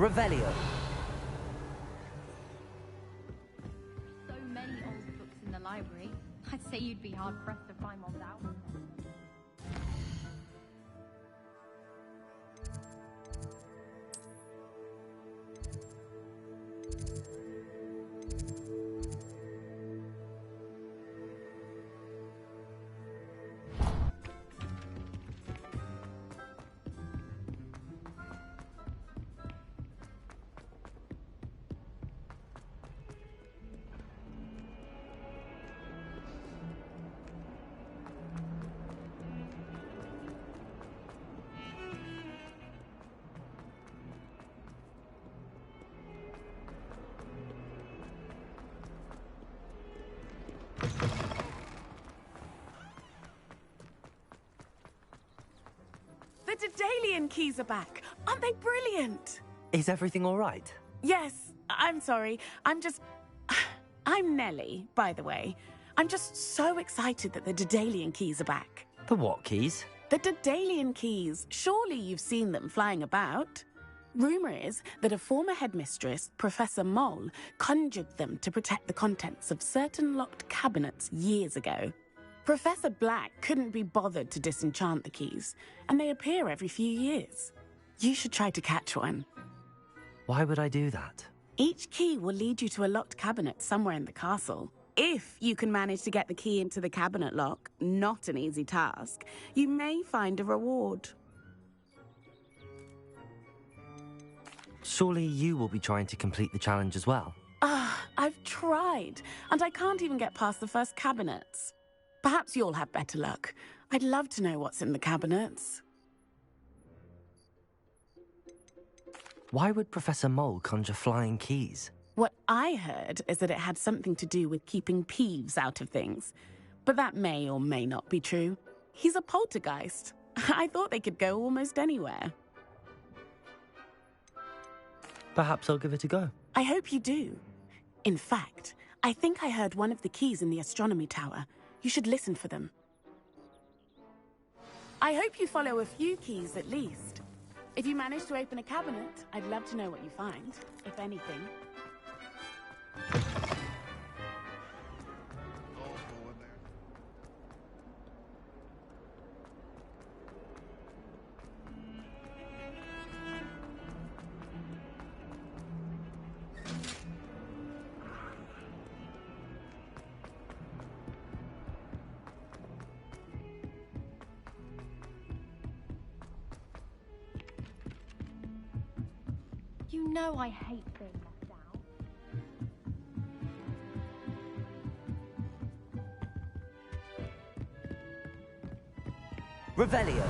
Revelio. So many old books in the library. I'd say you'd be hard-pressed to find one without them. The Daedalian keys are back. Aren't they brilliant? Is everything all right? Yes, I'm sorry. I'm Nellie, by the way. I'm just so excited that the Daedalian keys are back. The what keys? The Daedalian keys. Surely you've seen them flying about. Rumour is that a former headmistress, Professor Mole, conjured them to protect the contents of certain locked cabinets years ago. Professor Black couldn't be bothered to disenchant the keys, and they appear every few years. You should try to catch one. Why would I do that? Each key will lead you to a locked cabinet somewhere in the castle. If you can manage to get the key into the cabinet lock, not an easy task, you may find a reward. Surely you will be trying to complete the challenge as well. I've tried, and I can't even get past the first cabinets. Perhaps you'll have better luck. I'd love to know what's in the cabinets. Why would Professor Mole conjure flying keys? What I heard is that it had something to do with keeping Peeves out of things. But that may or may not be true. He's a poltergeist. I thought they could go almost anywhere. Perhaps I'll give it a go. I hope you do. In fact, I think I heard one of the keys in the astronomy tower. You should listen for them. I hope you follow a few keys at least. If you manage to open a cabinet, I'd love to know what you find, if anything. You know I hate being left out. Revelio.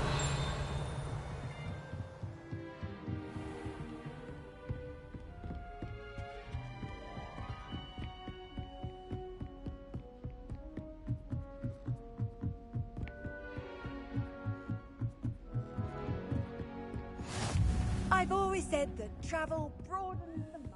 I've always said that travel broadens the mind.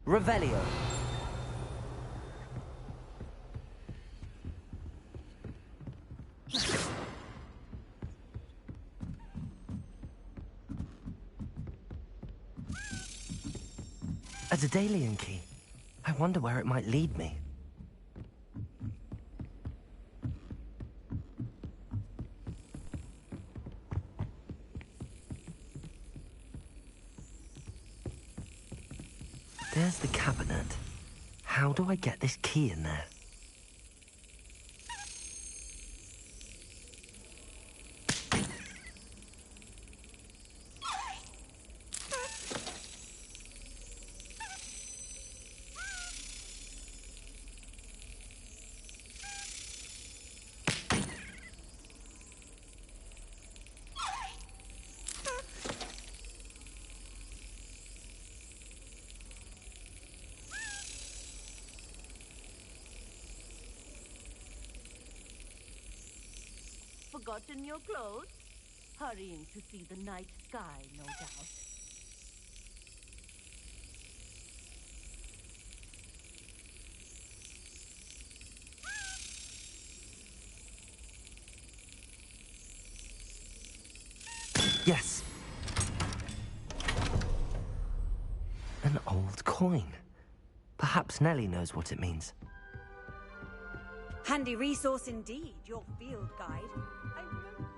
Revelio. A Daedalian key. I wonder where it might lead me. There's the cabinet. How do I get this key in there? forgotten your clothes? Hurrying to see the night sky, no doubt. Yes. An old coin. Perhaps Nellie knows what it means. Handy resource indeed, your field guide. I remember.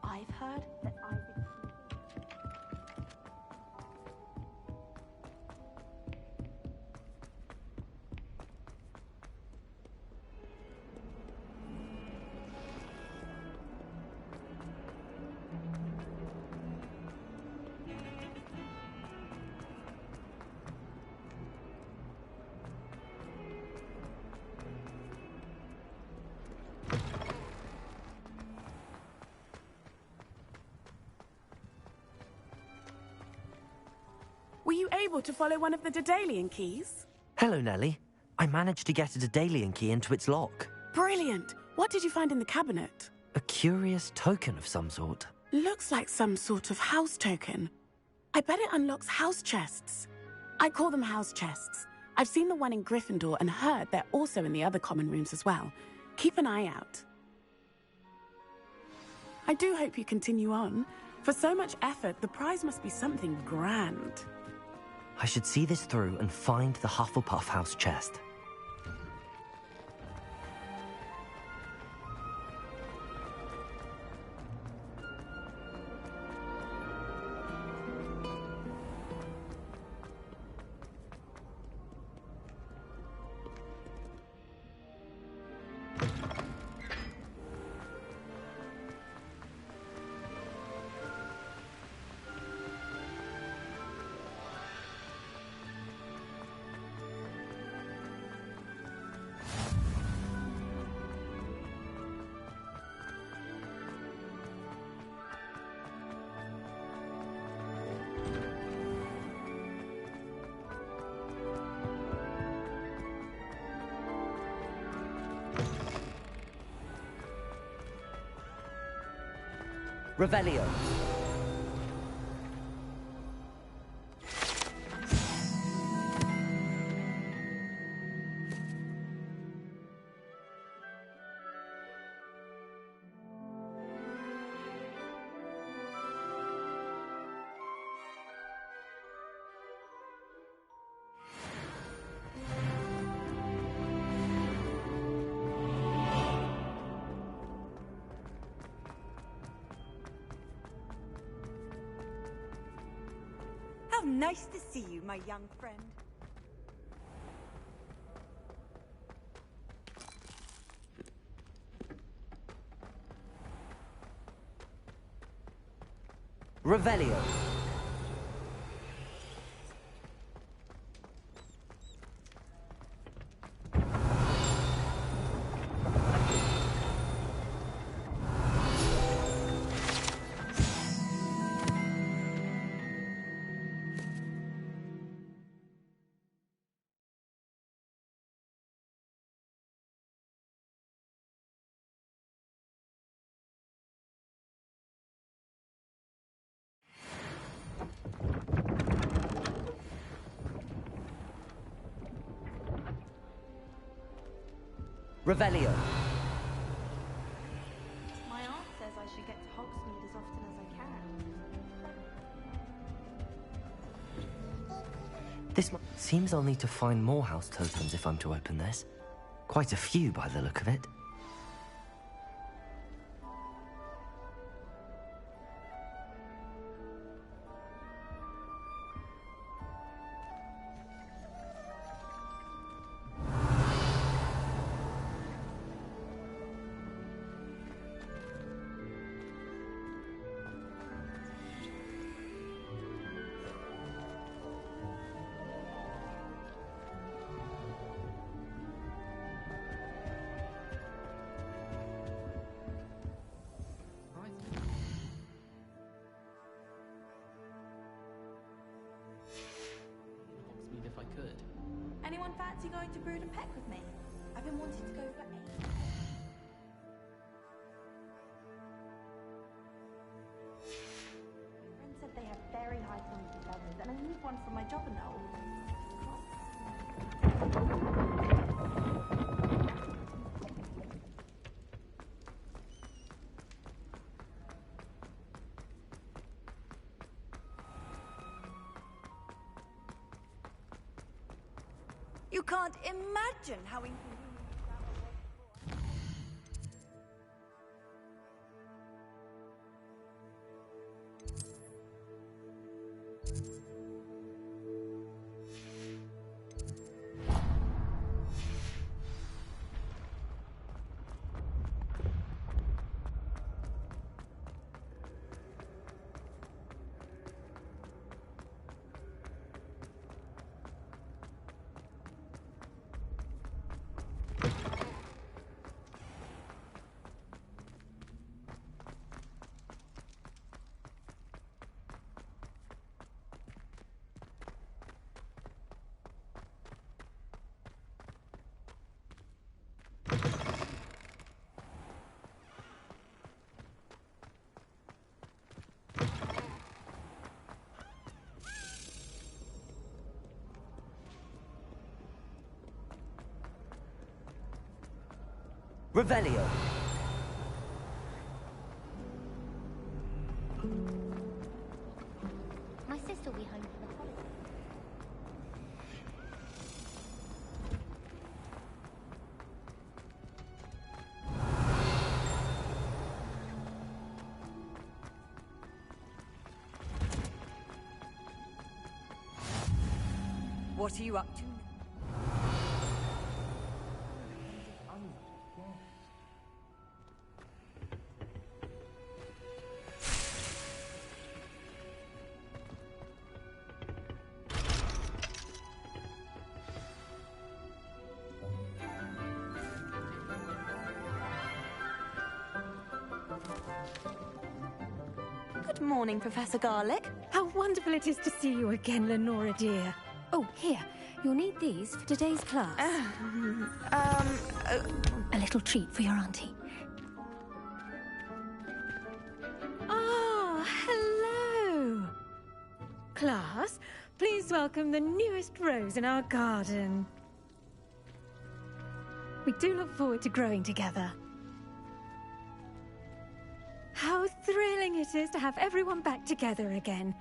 I've heard that Isaac... Were you able to follow one of the Daedalian keys? Hello, Nellie. I managed to get a Daedalian key into its lock. Brilliant! What did you find in the cabinet? A curious token of some sort. Looks like some sort of house token. I bet it unlocks house chests. I call them house chests. I've seen the one in Gryffindor and heard they're also in the other common rooms as well. Keep an eye out. I do hope you continue on. For so much effort, the prize must be something grand. I should see this through and find the Hufflepuff house chest. Revelio. How nice to see you, my young friend. Revelio. Revelio. My aunt says I should get to Hogsmeade as often as I can. This seems I'll need to find more house tokens if I'm to open this. Quite a few by the look of it. anyone fancy going to Brood and Peck with me? I've been wanting to go for ages. My friend said they have very high quality leathers, and I need one for my job and all. You can't imagine how inconvenient travel was before. Revelio. My sister will be home for the holidays. What are you up to? Good morning, Professor Garlick. How wonderful it is to see you again, Lenora dear. Oh, here. You'll need these for today's class. A little treat for your auntie. Ah, hello. Class, please welcome the newest rose in our garden. We do look forward to growing together. How thrilling it is to have everyone back together again.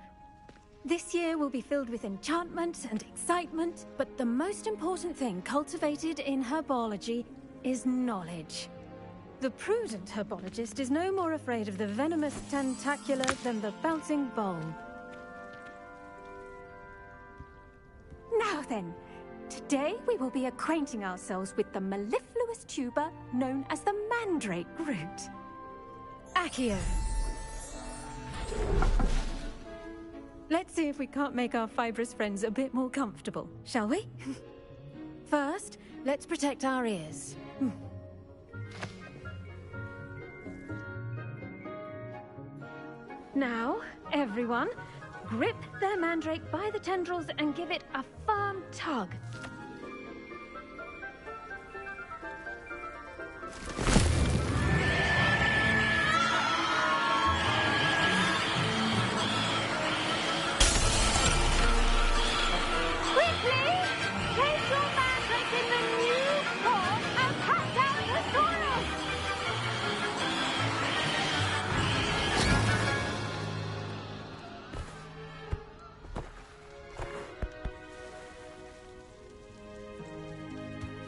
This year will be filled with enchantment and excitement, but the most important thing cultivated in herbology is knowledge. The prudent herbologist is no more afraid of the venomous tentacular than the bouncing bulb. Now then, today we will be acquainting ourselves with the mellifluous tuber known as the mandrake root. Accio. Let's see if we can't make our fibrous friends a bit more comfortable, shall we? First, let's protect our ears. Now, everyone, grip their mandrake by the tendrils and give it a firm tug.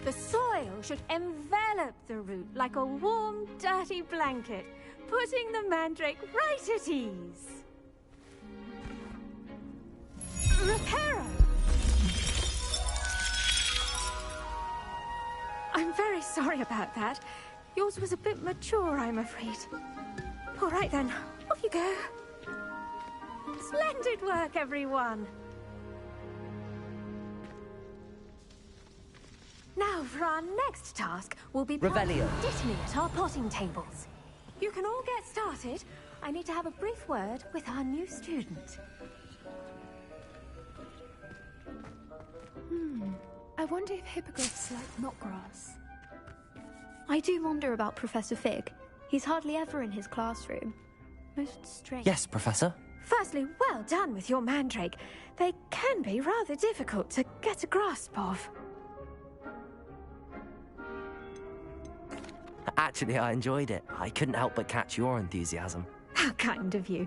The soil should envelop the root like a warm, dirty blanket, putting the mandrake right at ease. Reparo! I'm very sorry about that. Yours was a bit mature, I'm afraid. All right then, off you go. Splendid work, everyone. Now, for our next task, we'll be planting dittany at our potting tables. You can all get started. I need to have a brief word with our new student. I wonder if hippogriffs like knotgrass. I do wonder about Professor Fig. He's hardly ever in his classroom. Most strange. Yes, Professor. Firstly, well done with your mandrake. They can be rather difficult to get a grasp of. Actually, I enjoyed it. I couldn't help but catch your enthusiasm. How kind of you.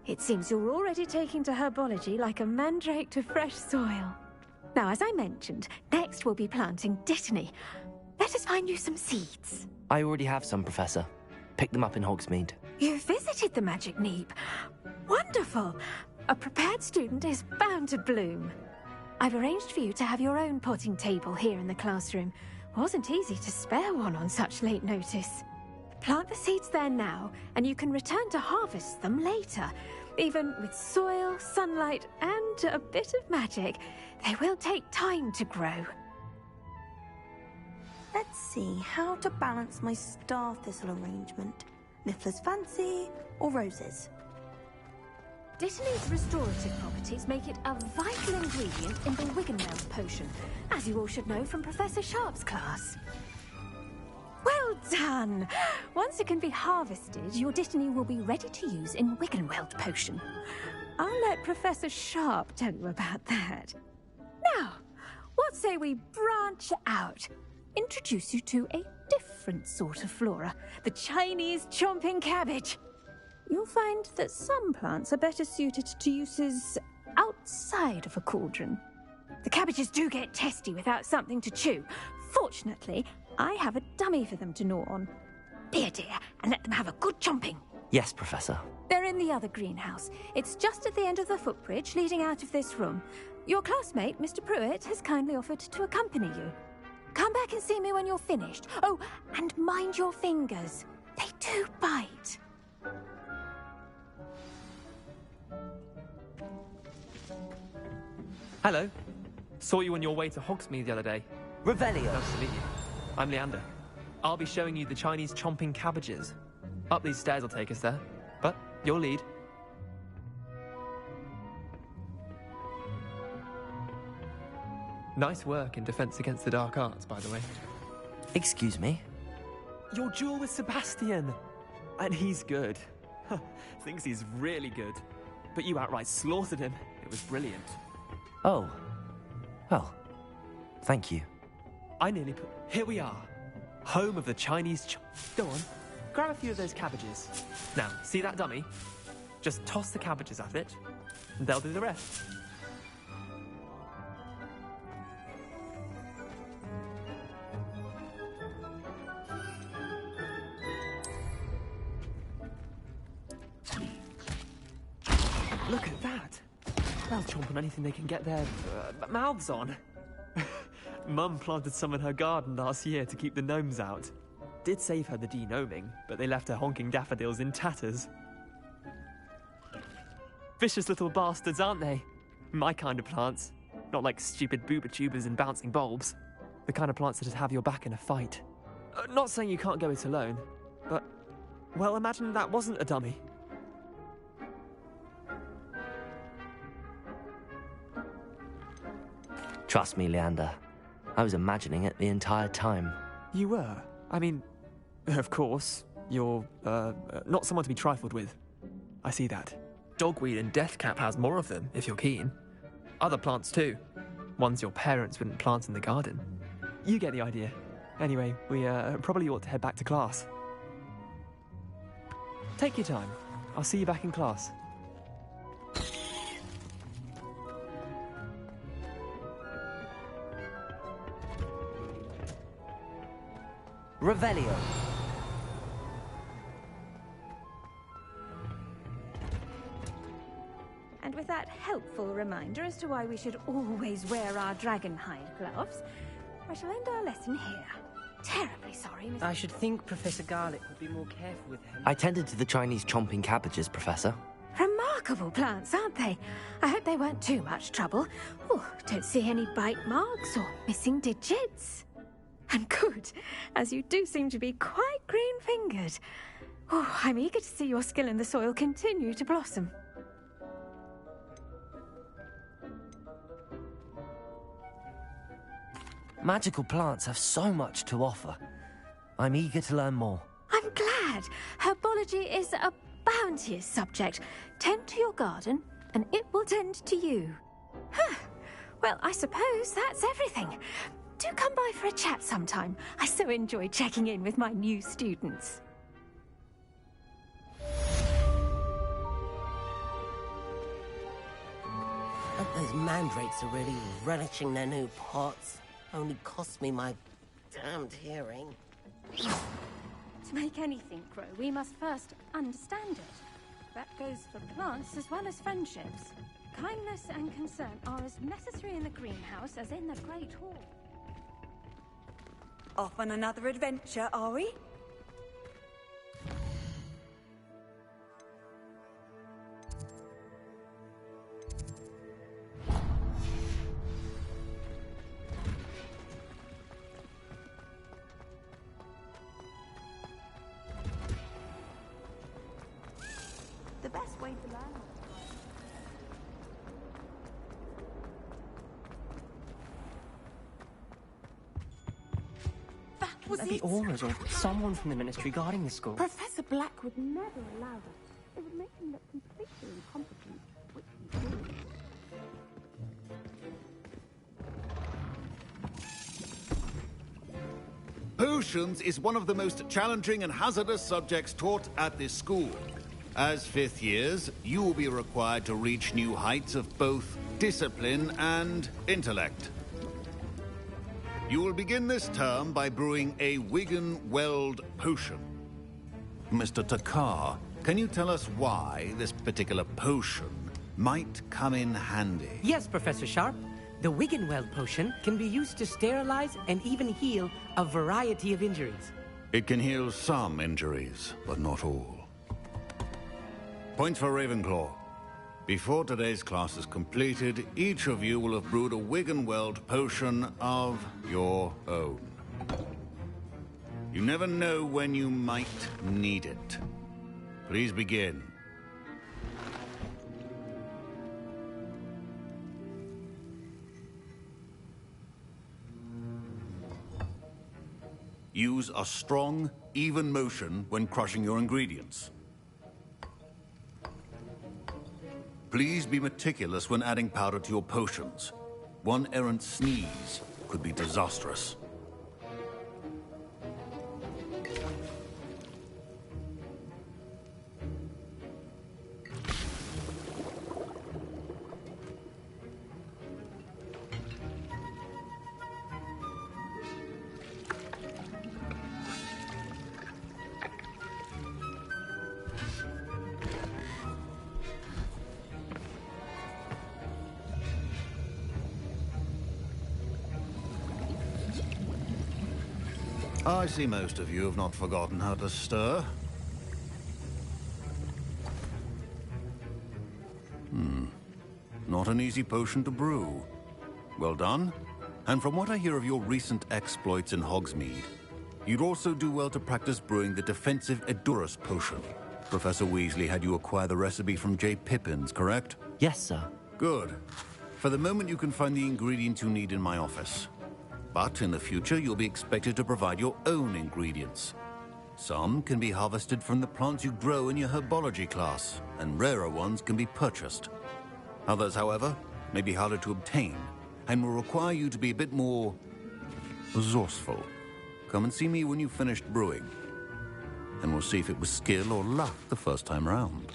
It seems you're already taking to herbology like a mandrake to fresh soil. Now, as I mentioned, next we'll be planting dittany. Let us find you some seeds. I already have some, Professor. Picked them up in Hogsmeade. You visited the Magic Neep. Wonderful. A prepared student is bound to bloom. I've arranged for you to have your own potting table here in the classroom. Wasn't easy to spare one on such late notice. Plant the seeds there now, and you can return to harvest them later. Even with soil, sunlight, and a bit of magic, they will take time to grow. Let's see how to balance my star thistle arrangement. Niffler's fancy or roses? Dittany's restorative properties make it a vital ingredient in the Wiggenweld potion, as you all should know from Professor Sharp's class. Well done! Once it can be harvested, your dittany will be ready to use in Wiggenweld potion. I'll let Professor Sharp tell you about that. Now, what say we branch out? Introduce you to a different sort of flora, the Chinese chomping cabbage. You'll find that some plants are better suited to uses outside of a cauldron. The cabbages do get testy without something to chew. Fortunately, I have a dummy for them to gnaw on. Be a dear and let them have a good chomping. Yes, Professor. They're in the other greenhouse. It's just at the end of the footbridge leading out of this room. Your classmate, Mr. Pruitt, has kindly offered to accompany you. Come back and see me when you're finished. Oh, and mind your fingers. They do bite. Hello. Saw you on your way to Hogsmeade the other day. Revelio. Nice to meet you. I'm Leander. I'll be showing you the Chinese chomping cabbages. Up these stairs will take us there, but you'll lead. Nice work in Defense Against the Dark Arts, by the way. Excuse me? Your duel with Sebastian! And he's good. Thinks he's really good. But you outright slaughtered him. It was brilliant. Oh. Well, thank you. I nearly put... Here we are. Home of the Chinese Go on. Grab a few of those cabbages. Now, see that dummy? Just toss the cabbages at it, and they'll do the rest. Look at that! They'll chomp on anything they can get their mouths on. Mum planted some in her garden last year to keep the gnomes out. Did save her the de-gnoming, but they left her honking daffodils in tatters. Vicious little bastards, aren't they? My kind of plants. Not like stupid booba tubers and bouncing bulbs. The kind of plants that just have your back in a fight. Not saying you can't go it alone, but... Well, imagine that wasn't a dummy. Trust me, Leander. I was imagining it the entire time. You were? I mean, of course, you're, not someone to be trifled with. I see that. Dogweed and deathcap has more of them, if you're keen. Other plants too. Ones your parents wouldn't plant in the garden. You get the idea. Anyway, we, probably ought to head back to class. Take your time. I'll see you back in class. Revelio. And with that helpful reminder as to why we should always wear our dragonhide gloves, I shall end our lesson here. Terribly sorry, Mr. I should think Professor Garlick would be more careful with him. I tended to the Chinese chomping cabbages, Professor. Remarkable plants, aren't they? I hope they weren't too much trouble. Oh, don't see any bite marks or missing digits. And good, as you do seem to be quite green-fingered. Oh, I'm eager to see your skill in the soil continue to blossom. Magical plants have so much to offer. I'm eager to learn more. I'm glad. Herbology is a bounteous subject. Tend to your garden, and it will tend to you. Huh. Well, I suppose that's everything. Do come by for a chat sometime. I so enjoy checking in with my new students. But those mandrakes are really relishing their new pots. Only cost me my damned hearing. To make anything grow, we must first understand it. That goes for plants as well as friendships. Kindness and concern are as necessary in the greenhouse as in the Great Hall. Off on another adventure, are we? The best way to learn. Would there be Aurors or someone from the Ministry guarding the school? Professor Black would never allow that. It would make him look completely incompetent, which he did. Potions is one of the most challenging and hazardous subjects taught at this school. As fifth years, you will be required to reach new heights of both discipline and intellect. You will begin this term by brewing a Wigan-Weld potion. Mr. Takar, can you tell us why this particular potion might come in handy? Yes, Professor Sharp. The Wigan-Weld potion can be used to sterilize and even heal a variety of injuries. It can heal some injuries, but not all. Points for Ravenclaw. Before today's class is completed, each of you will have brewed a Wigan-Weld potion of your own. You never know when you might need it. Please begin. Use a strong, even motion when crushing your ingredients. Please be meticulous when adding powder to your potions. One errant sneeze could be disastrous. I see most of you have not forgotten how to stir. Not an easy potion to brew. Well done. And from what I hear of your recent exploits in Hogsmeade, you'd also do well to practice brewing the defensive Edurus potion. Professor Weasley had you acquire the recipe from J. Pippins, correct? Yes, sir. Good. For the moment, you can find the ingredients you need in my office. But in the future, you'll be expected to provide your own ingredients. Some can be harvested from the plants you grow in your herbology class, and rarer ones can be purchased. Others, however, may be harder to obtain, and will require you to be a bit more resourceful. Come and see me when you've finished brewing, and we'll see if it was skill or luck the first time round.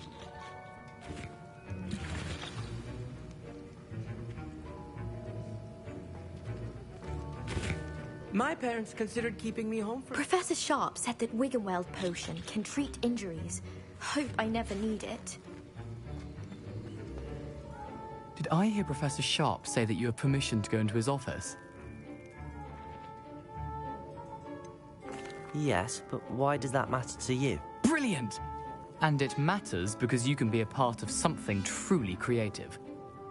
My parents considered keeping me home for... Professor Sharp said that Wigan-Weld potion can treat injuries. Hope I never need it. Did I hear Professor Sharp say that you have permission to go into his office? Yes, but why does that matter to you? Brilliant! And it matters because you can be a part of something truly creative.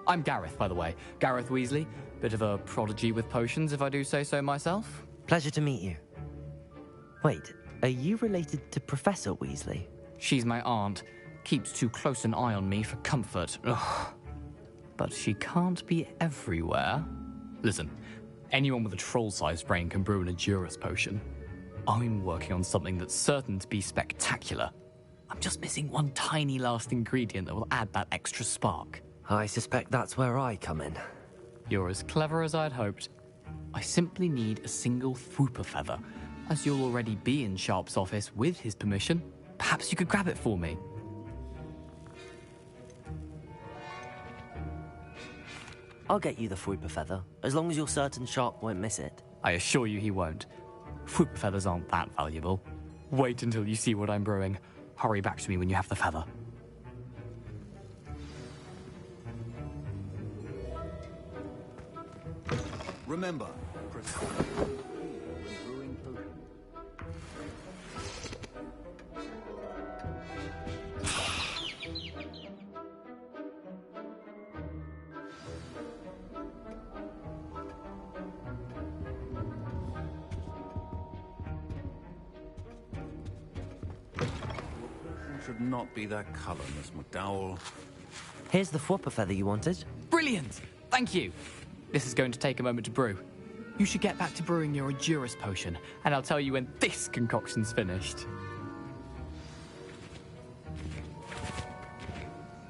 I'm Gareth, by the way. Gareth Weasley. Bit of a prodigy with potions, if I do say so myself. Pleasure to meet you. Wait, are you related to Professor Weasley? She's my aunt. Keeps too close an eye on me for comfort. Ugh. But she can't be everywhere. Listen, Anyone with a troll-sized brain can brew an Endurus potion. I'm working on something that's certain to be spectacular. I'm just missing one tiny last ingredient that will add that extra spark. I suspect that's where I come in. You're as clever as I'd hoped. I simply need a single Fwooper feather. As you'll already be in Sharp's office with his permission, perhaps you could grab it for me. I'll get you the Fwooper feather, as long as you're certain Sharp won't miss it. I assure you he won't. Fwooper feathers aren't that valuable. Wait until you see what I'm brewing. Hurry back to me when you have the feather. Remember, should not be that color, Miss McDowell. Here's the Fwooper feather you wanted. Brilliant! Thank you! This is going to take a moment to brew. You should get back to brewing your Endurus potion, and I'll tell you when this concoction's finished.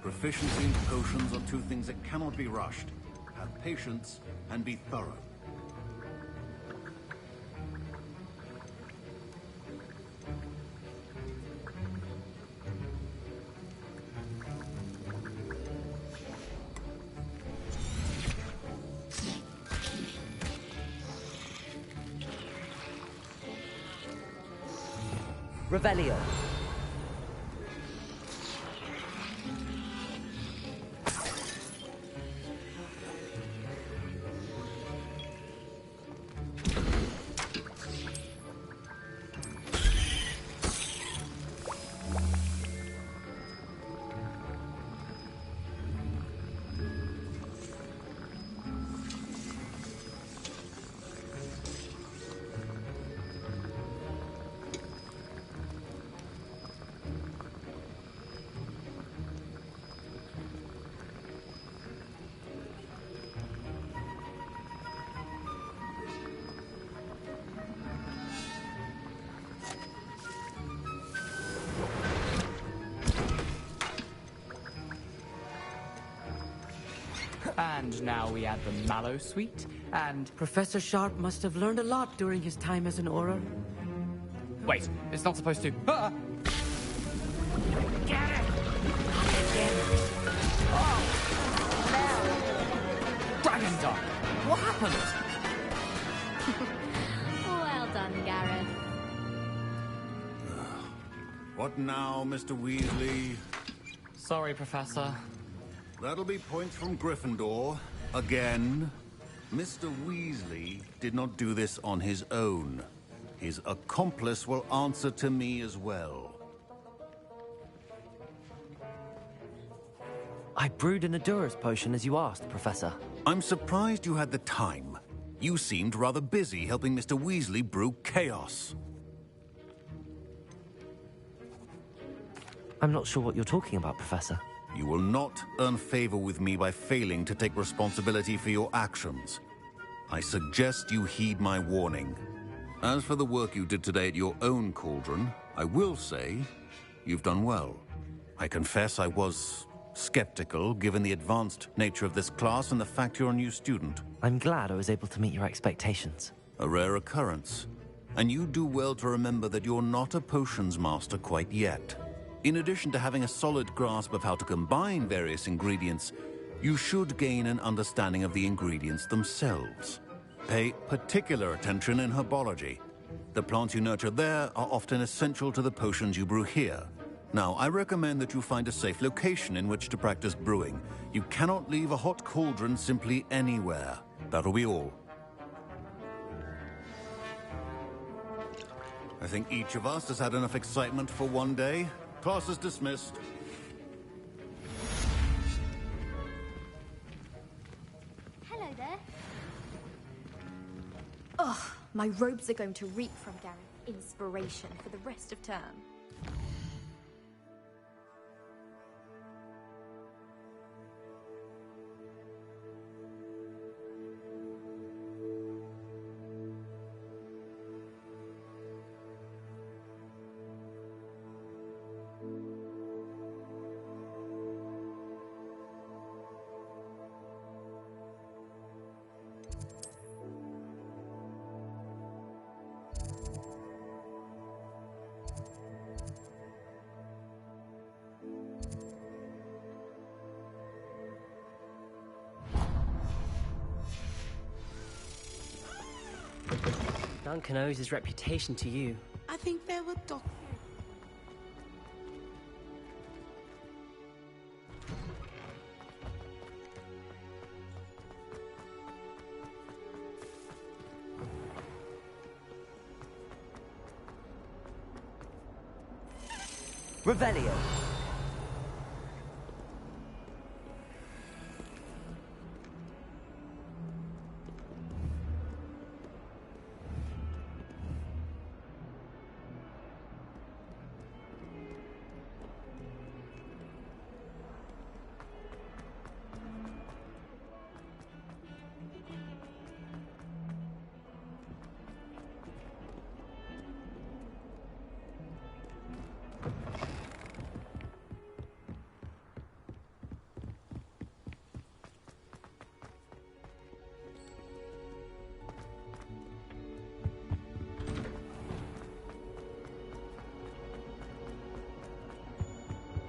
Proficiency in potions are two things that cannot be rushed. Have patience and be thorough. Revelio. And now we add the mallow sweet, and... Professor Sharp must have learned a lot during his time as an Auror. Wait, it's not supposed to... Ah! Get it! Dragon Dog! What happened? Well done, Gareth. What now, Mr. Weasley? Sorry, Professor. That'll be points from Gryffindor. Again. Mr. Weasley did not do this on his own. His accomplice will answer to me as well. I brewed an Endurus potion as you asked, Professor. I'm surprised you had the time. You seemed rather busy helping Mr. Weasley brew chaos. I'm not sure what you're talking about, Professor. You will not earn favor with me by failing to take responsibility for your actions. I suggest you heed my warning. As for the work you did today at your own cauldron, I will say you've done well. I confess I was skeptical, given the advanced nature of this class and the fact you're a new student. I'm glad I was able to meet your expectations. A rare occurrence. And you do well to remember that you're not a potions master quite yet. In addition to having a solid grasp of how to combine various ingredients, you should gain an understanding of the ingredients themselves. Pay particular attention in herbology. The plants you nurture there are often essential to the potions you brew here. Now, I recommend that you find a safe location in which to practice brewing. You cannot leave a hot cauldron simply anywhere. That'll be all. I think each of us has had enough excitement for one day. Class is dismissed. Hello there. Ugh, my robes are going to reek from Gareth. Inspiration for the rest of term. Duncan owes his reputation to you. I think there were Revelio.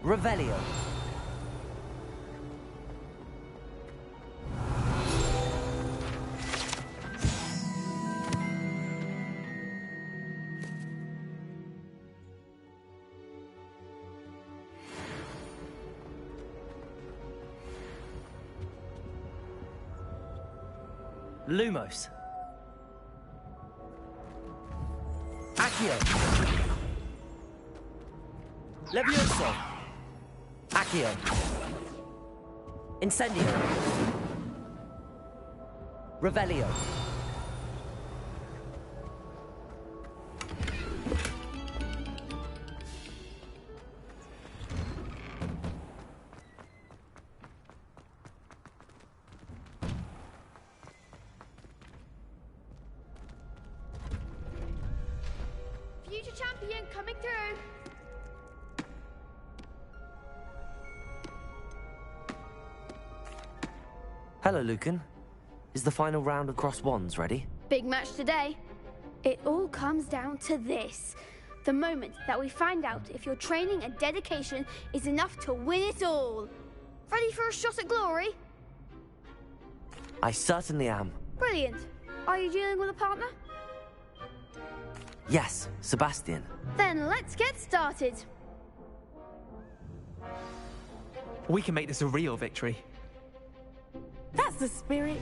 Revelio. Lumos. Accio. Levioso. Accio. Incendio. Revelio. Future champion coming through. Hello, Lucan. Is the final round of Cross Wands ready? Big match today. It all comes down to this. The moment that we find out if your training and dedication is enough to win it all. Ready for a shot at glory? I certainly am. Brilliant. Are you dealing with a partner? Yes, Sebastian. Then let's get started. We can make this a real victory. That's the spirit.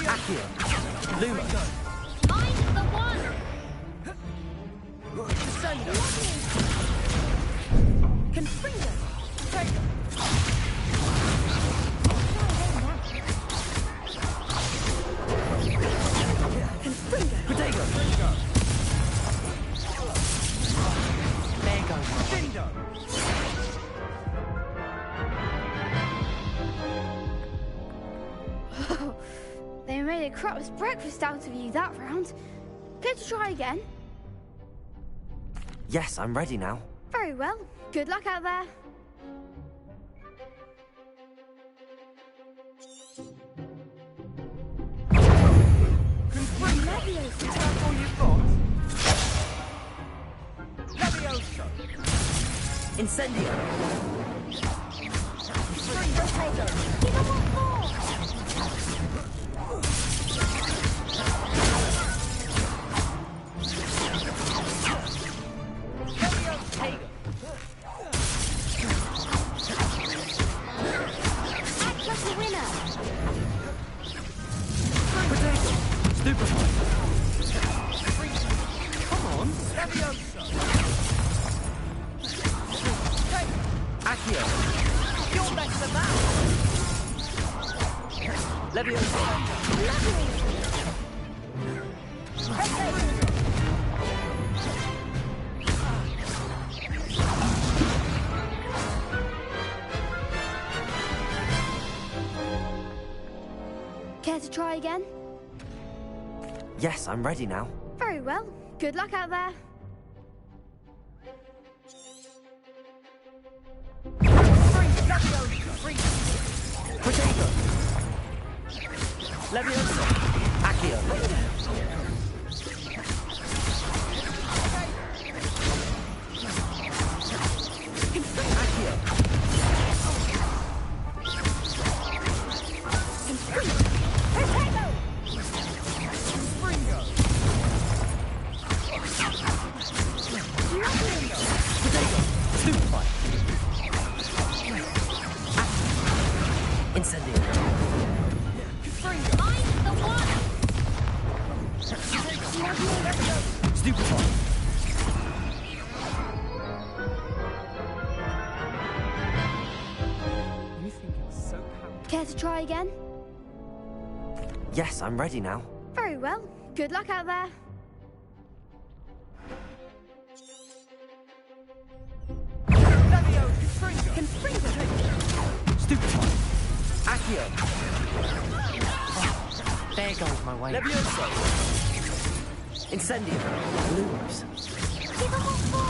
Accio. Luma. Find the one. Confringo. They made a crap's breakfast out of you that round. Care to try again? Yes, I'm ready now. Very well. Good luck out there. Incendio. Care to try again? Yes, I'm ready now. Very well. Good luck out there. Protego. Levioso. Accio. You think you're so powerful? Care to try again? Yes, I'm ready now. Very well. Good luck out there. Stupefy. Accio. There goes my way. Levioso. Incendio. Lumos. Give them what for!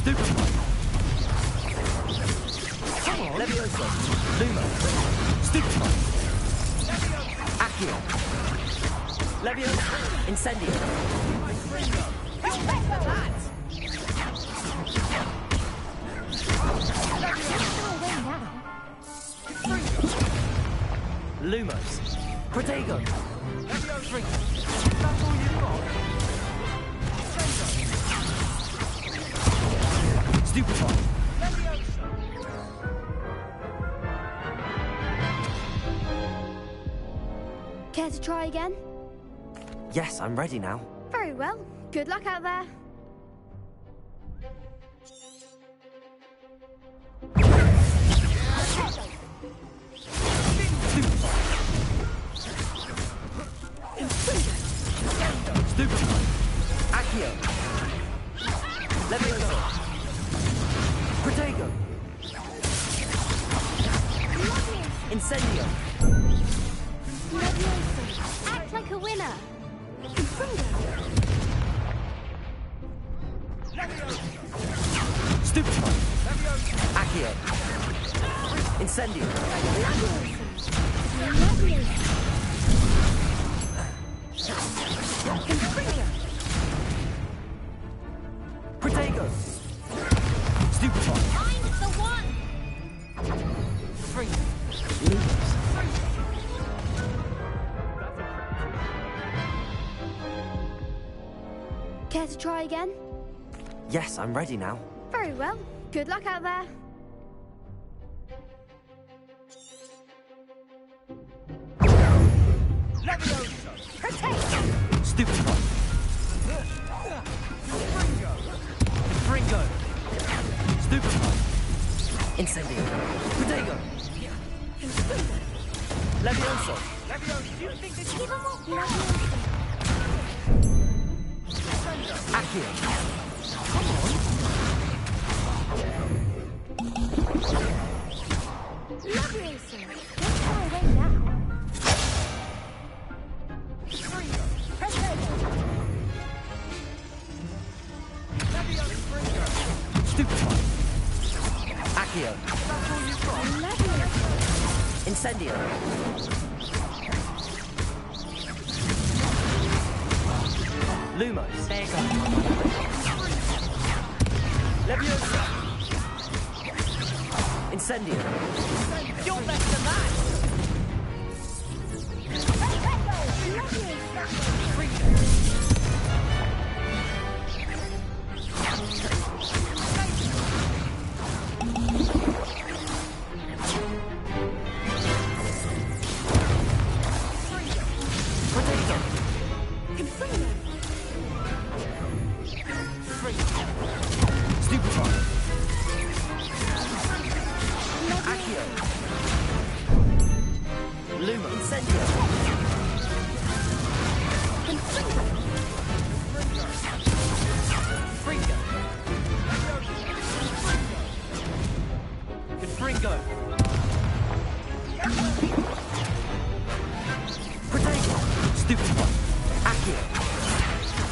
Stupefy. Come on. Levioso. Lumo. Stupefy. Accio. Levioso. Incendio. Lumos. Protego. Stupefy. Care to try again? Yes, I'm ready now. Very well. Good luck out there. Stupefy. Accio. Levioso. Protego. Incendio. Act like a winner. Stupefy. Accio. Incendio. Protego. Stupefy. Find the one. Care to try again? Yes, I'm ready now. Very well. Good luck out there. Stupefy. Fringo. Stupefy. Incendio. Protego. Levioso. Accio. Stupefy. Accio. Incendio. Lumos. Leviosa. Incendio. You're better than that.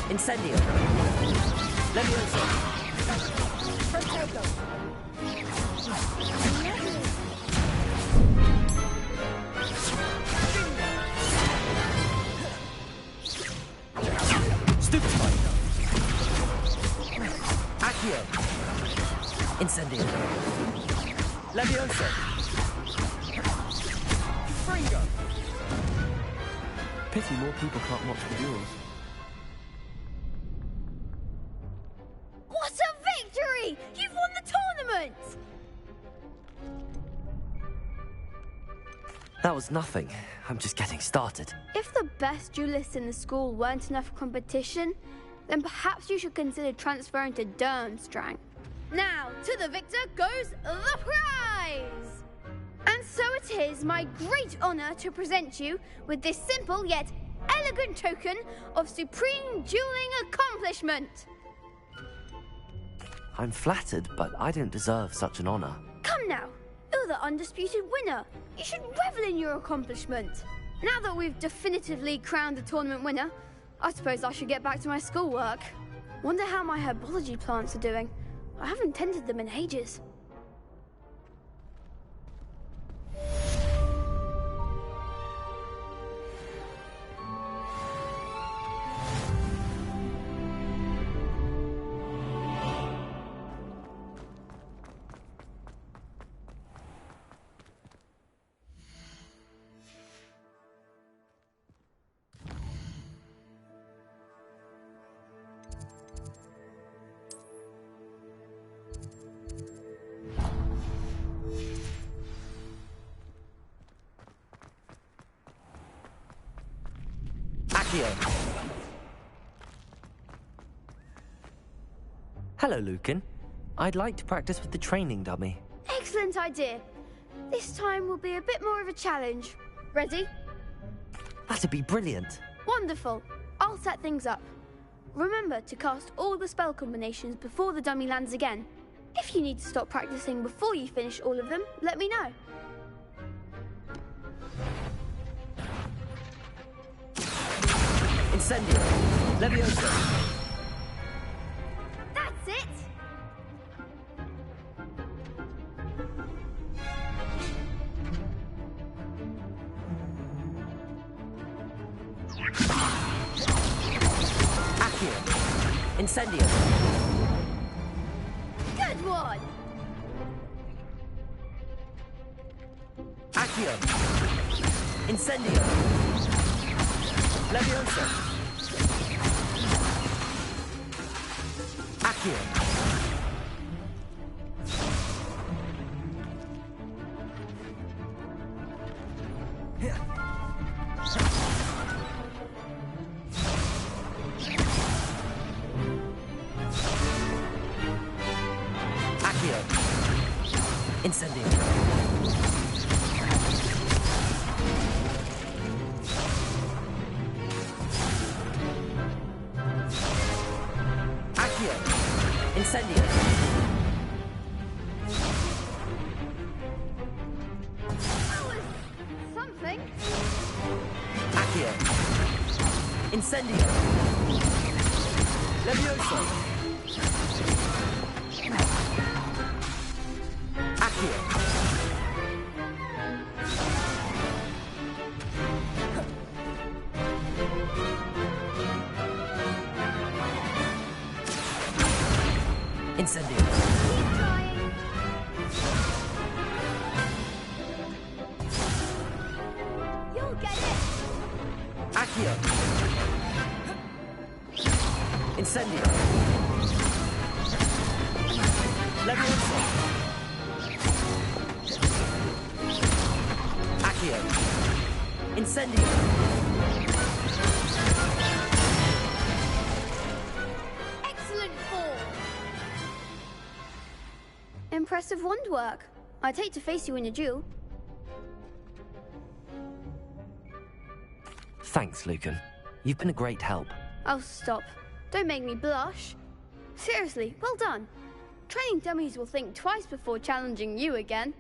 Incendio. Levioso. Protego. Stupefy. Accio. Incendio. Levioso. Fringo. Pity more people can't watch the duels. What a victory! You've won the tournament! That was nothing. I'm just getting started. If the best duelists in the school weren't enough for competition, then perhaps you should consider transferring to Durmstrang. Now, to the victor goes the prize! And so it is my great honor to present you with this simple yet elegant token of supreme dueling accomplishment. I'm flattered, but I don't deserve such an honor. Come now, you're the undisputed winner. You should revel in your accomplishment. Now that we've definitively crowned the tournament winner, I suppose I should get back to my schoolwork. Wonder how my herbology plants are doing. I haven't tended them in ages. Hello, Lucan. I'd like to practice with the training dummy. Excellent idea. This time will be a bit more of a challenge. Ready? That'd be brilliant. Wonderful. I'll set things up. Remember to cast all the spell combinations before the dummy lands again. If you need to stop practicing before you finish all of them, let me know. Incendio. Levioso. That's it! Accio. Incendio. Good one! Accio. Incendio. Levioso. Accio. Accio. Incendio. Accio. Incendio. That was something. Accio. Incendio. Levioso. Accio. Incendio. Keep trying. You'll get it. Accio. Incendio. Levioso. Accio. Incendio. Excellent form. Impressive wand work. I'd hate to face you in a duel. Thanks, Lucan. You've been a great help. Oh, stop. Don't make me blush. Seriously, well done. Training dummies will think twice before challenging you again.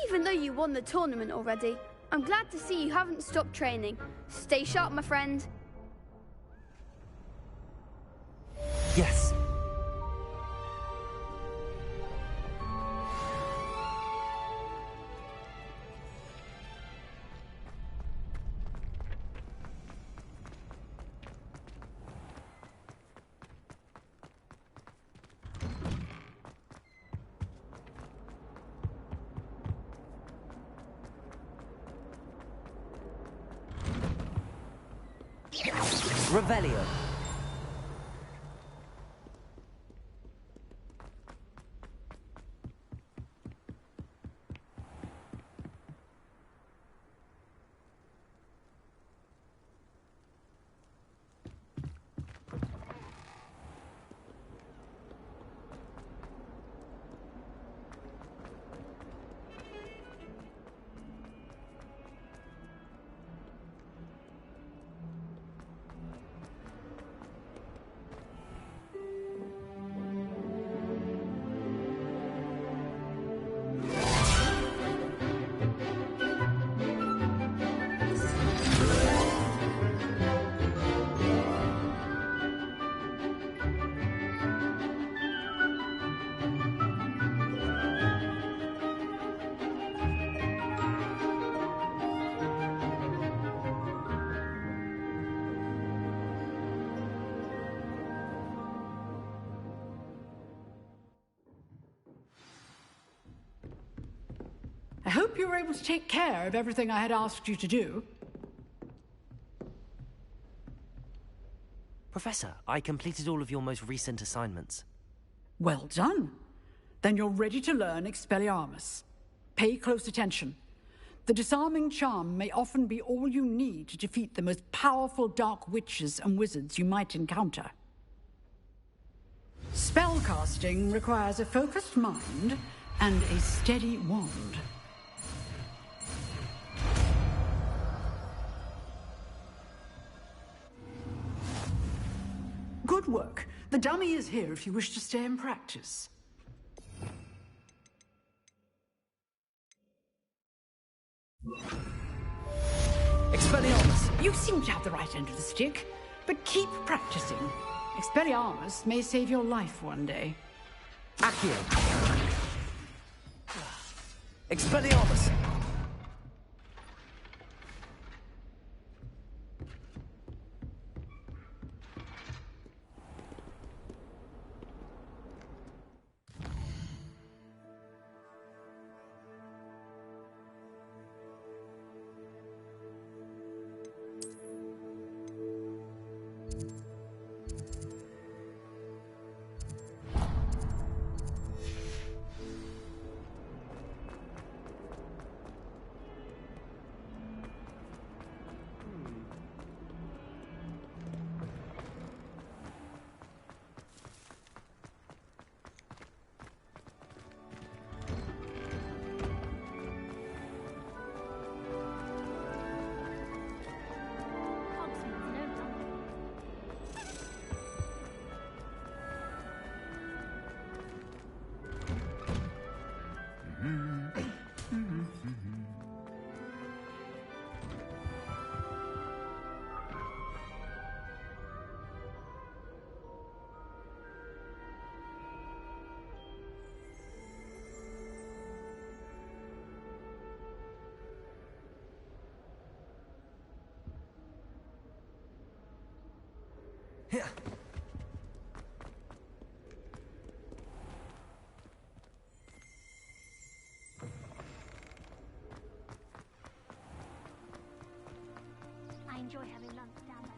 Even though you won the tournament already, I'm glad to see you haven't stopped training. Stay sharp, my friend. Yes. Revelio. hope you were able to take care of everything I had asked you to do. Professor, I completed all of your most recent assignments. Well done. Then you're ready to learn Expelliarmus. Pay close attention. The disarming charm may often be all you need to defeat the most powerful dark witches and wizards you might encounter. Spellcasting requires a focused mind and a steady wand. Good work. The dummy is here if you wish to stay and practice. Expelliarmus! You seem to have the right end of the stick, but keep practicing. Expelliarmus may save your life one day. Accio! Expelliarmus! Here. I enjoy having lunch down by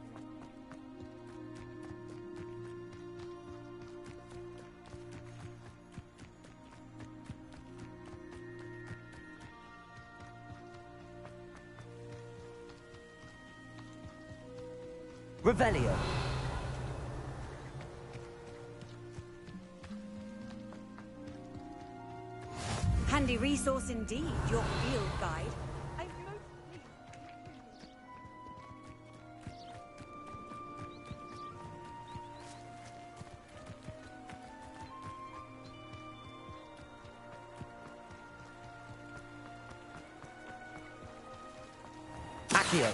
the river. Revelio. Handy resource indeed, your field guide. Accio.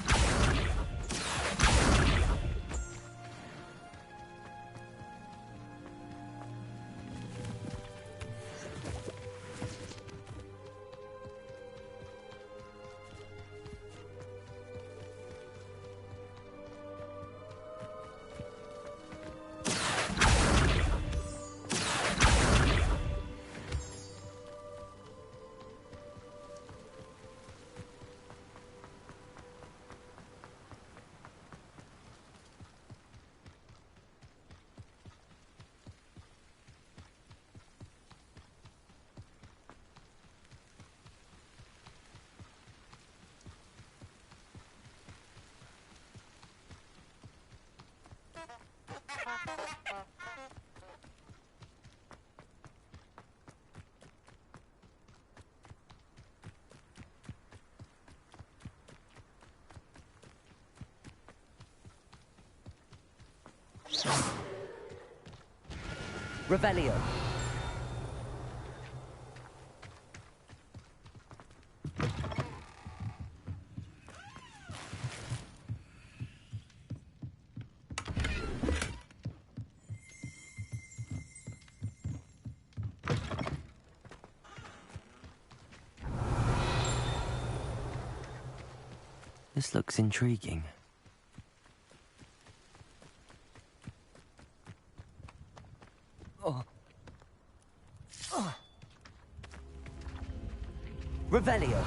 Revelio. This looks intriguing. Revelio.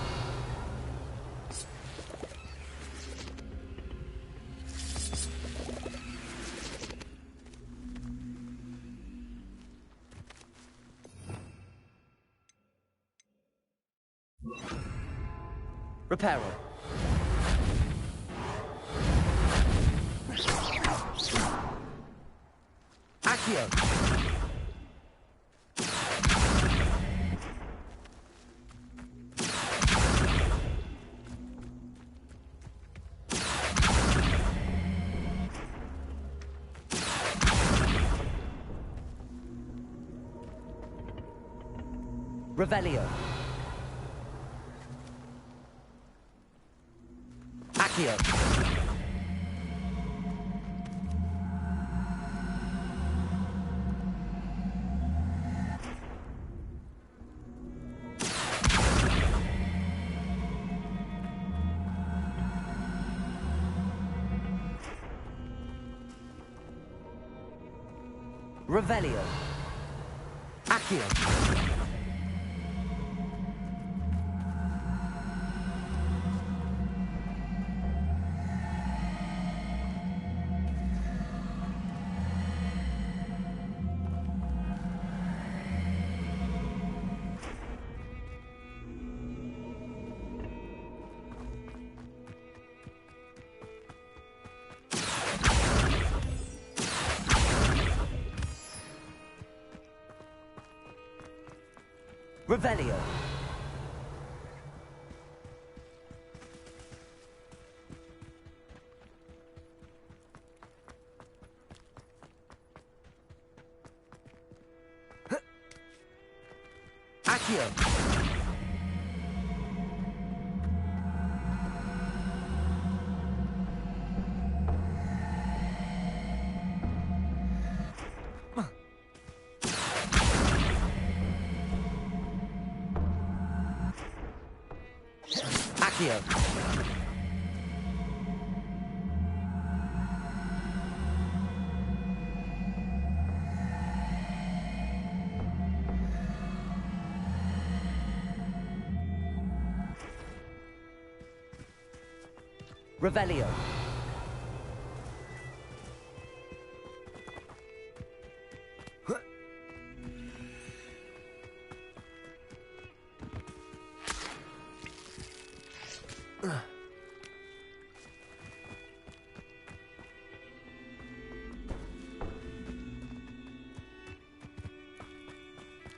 Reparo. Accio. Revelio. Accio. Revelio. Accio. Revelio. Accio. Accio. Revelio.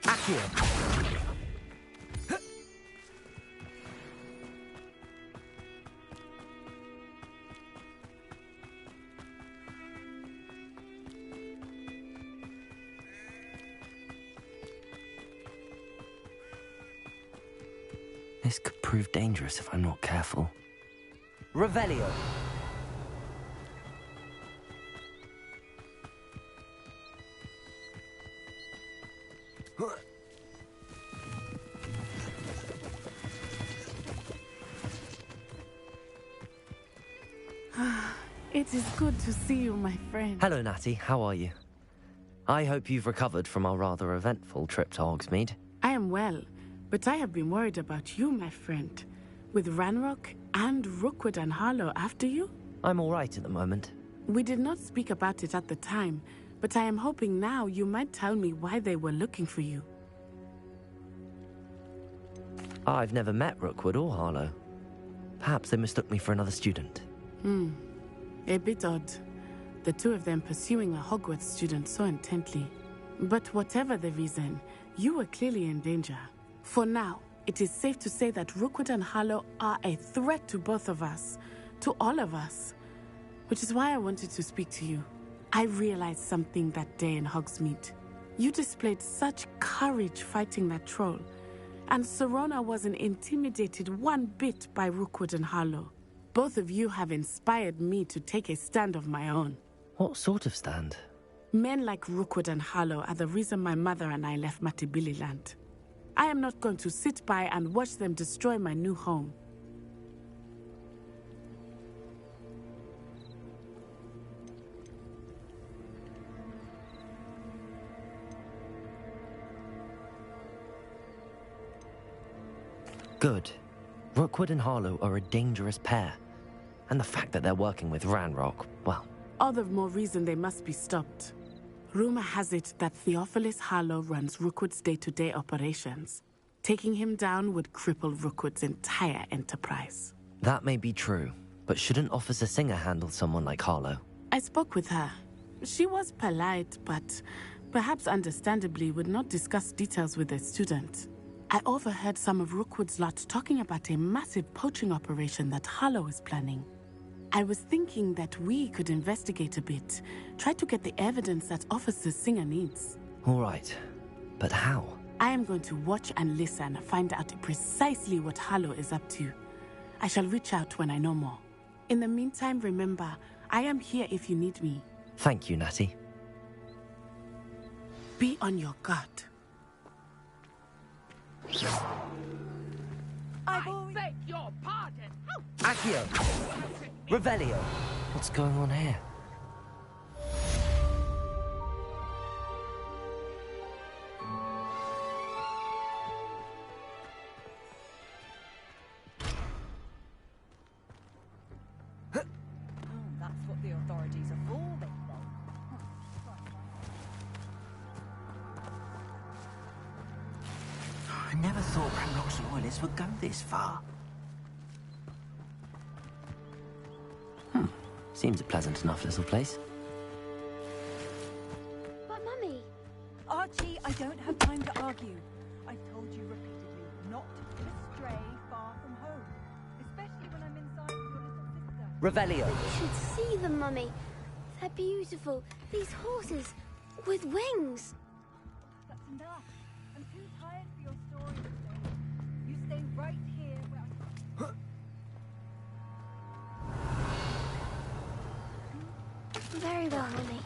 Accio. This could prove dangerous if I'm not careful. Revelio. It is good to see you, my friend. Hello, Natty. How are you? I hope you've recovered from our rather eventful trip to Hogsmeade. I am well, but I have been worried about you, my friend. With Ranrock and Rookwood and Harlow after you? I'm all right at the moment. We did not speak about it at the time, but I am hoping now you might tell me why they were looking for you. I've never met Rookwood or Harlow. Perhaps they mistook me for another student. A bit odd. The two of them pursuing a Hogwarts student so intently. But whatever the reason, you were clearly in danger. For now, it is safe to say that Rookwood and Harlow are a threat to both of us. To all of us. Which is why I wanted to speak to you. I realized something that day in Hogsmeade. You displayed such courage fighting that troll. And Serona wasn't intimidated one bit by Rookwood and Harlow. Both of you have inspired me to take a stand of my own. What sort of stand? Men like Rookwood and Harlow are the reason my mother and I left Matibili Land. I am not going to sit by and watch them destroy my new home. Good. Rookwood and Harlow are a dangerous pair. And the fact that they're working with Ranrock, well... All the more reason they must be stopped. Rumor has it that Theophilus Harlow runs Rookwood's day-to-day operations. Taking him down would cripple Rookwood's entire enterprise. That may be true, but shouldn't Officer Singer handle someone like Harlow? I spoke with her. She was polite, but perhaps understandably would not discuss details with a student. I overheard some of Rookwood's lot talking about a massive poaching operation that Harlow is planning. I was thinking that we could investigate a bit, try to get the evidence that Officer Singer needs. All right, but how? I am going to watch and listen, find out precisely what Harlow is up to. I shall reach out when I know more. In the meantime, remember, I am here if you need me. Thank you, Natty. Be on your guard. I beg your pardon. Accio! Revelio! What's going on here? That's what the authorities are for, then. I never thought Ranrock's loyalists would go this far. Seems a pleasant enough little place. But, Mummy... Archie, I don't have time to argue. I've told you repeatedly not to stray far from home, especially when I'm inside with your little sister. Revelio. You should see them, Mummy. They're beautiful. These horses with wings. That's enough. I'm too tired for your story today. You stay right here where I... Very well, Mummy.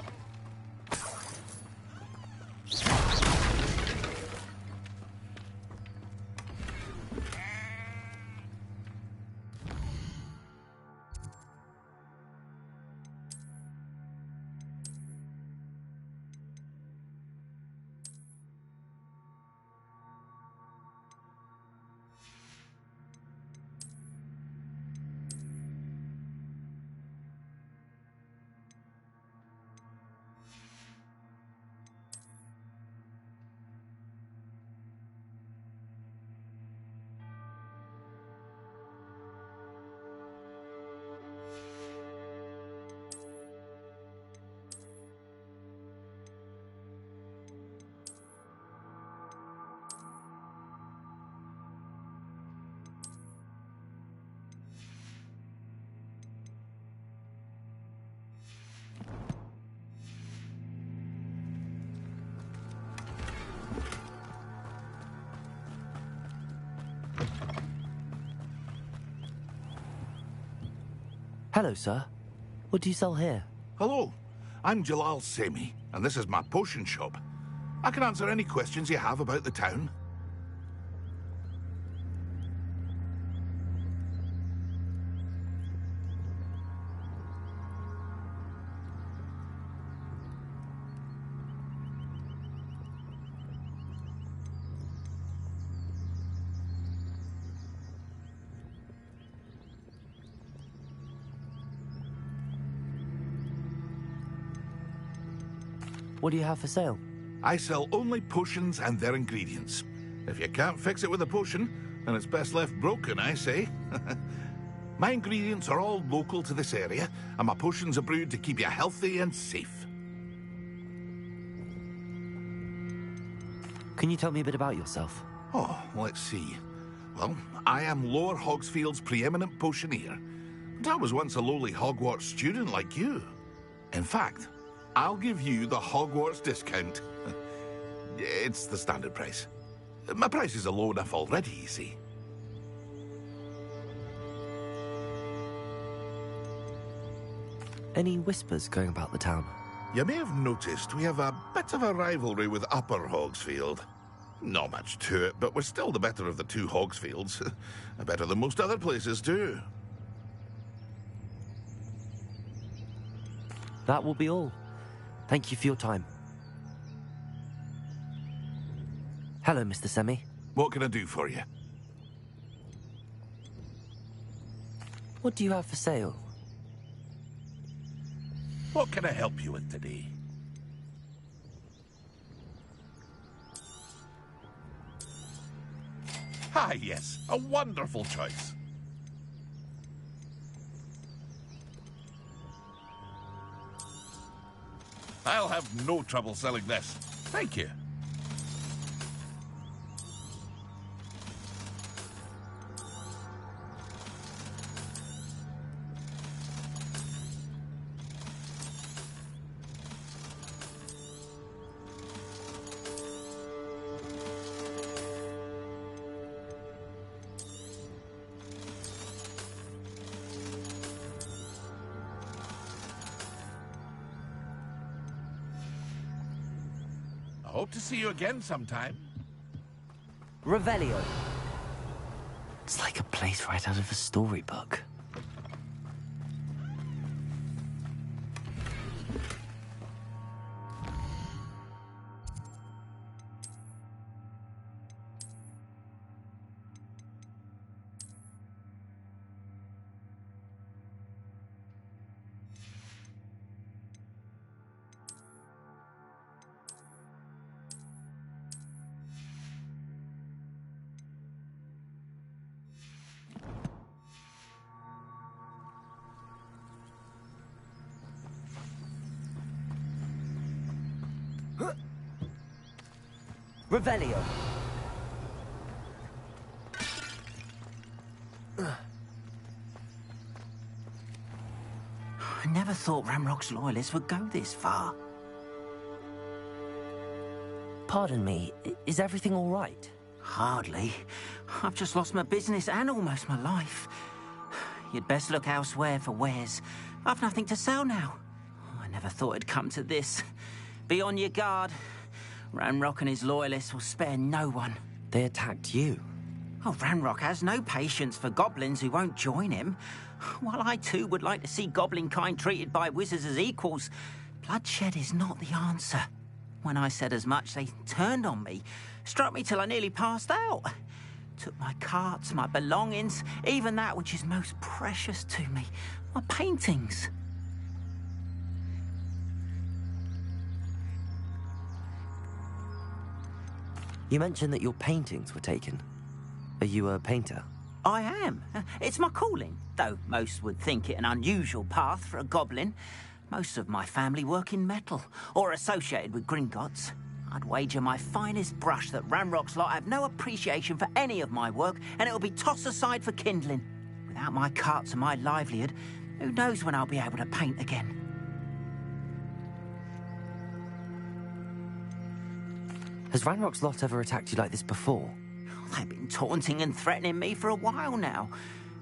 Hello, sir. What do you sell here? Hello, I'm Jalal Semi, and this is my potion shop. I can answer any questions you have about the town. What do you have for sale? I sell only potions and their ingredients. If you can't fix it with a potion, then it's best left broken, I say. My ingredients are all local to this area, and my potions are brewed to keep you healthy and safe. Can you tell me a bit about yourself? Oh, let's see. Well, I am Lower Hogsfield's preeminent potioneer. And I was once a lowly Hogwarts student like you. In fact, I'll give you the Hogwarts discount. It's the standard price. My prices are low enough already, you see. Any whispers going about the town? You may have noticed we have a bit of a rivalry with Upper Hogsfield. Not much to it, but we're still the better of the two Hogsfields. Better than most other places, too. That will be all. Thank you for your time. Hello, Mr. Semi. What can I do for you? What do you have for sale? What can I help you with today? Ah, yes, a wonderful choice. I'll have no trouble selling this. Thank you. I hope to see you again sometime. Revelio. It's like a place right out of a storybook. Revelio. I never thought Ranrock's loyalists would go this far. Pardon me, is everything all right? Hardly. I've just lost my business and almost my life. You'd best look elsewhere for wares. I've nothing to sell now. I never thought it'd come to this. Be on your guard. Ranrock and his loyalists will spare no one. They attacked you? Oh, Ranrock has no patience for goblins who won't join him. While I too would like to see goblin kind treated by wizards as equals, bloodshed is not the answer. When I said as much, they turned on me, struck me till I nearly passed out. Took my carts, my belongings, even that which is most precious to me, my paintings. You mentioned that your paintings were taken. Are you a painter? I am. It's my calling, though most would think it an unusual path for a goblin. Most of my family work in metal, or associated with Gringotts. I'd wager my finest brush that Ranrock's lot have no appreciation for any of my work, and it'll be tossed aside for kindling. Without my carts and my livelihood, who knows when I'll be able to paint again? Has Ranrock's lot ever attacked you like this before? They've been taunting and threatening me for a while now.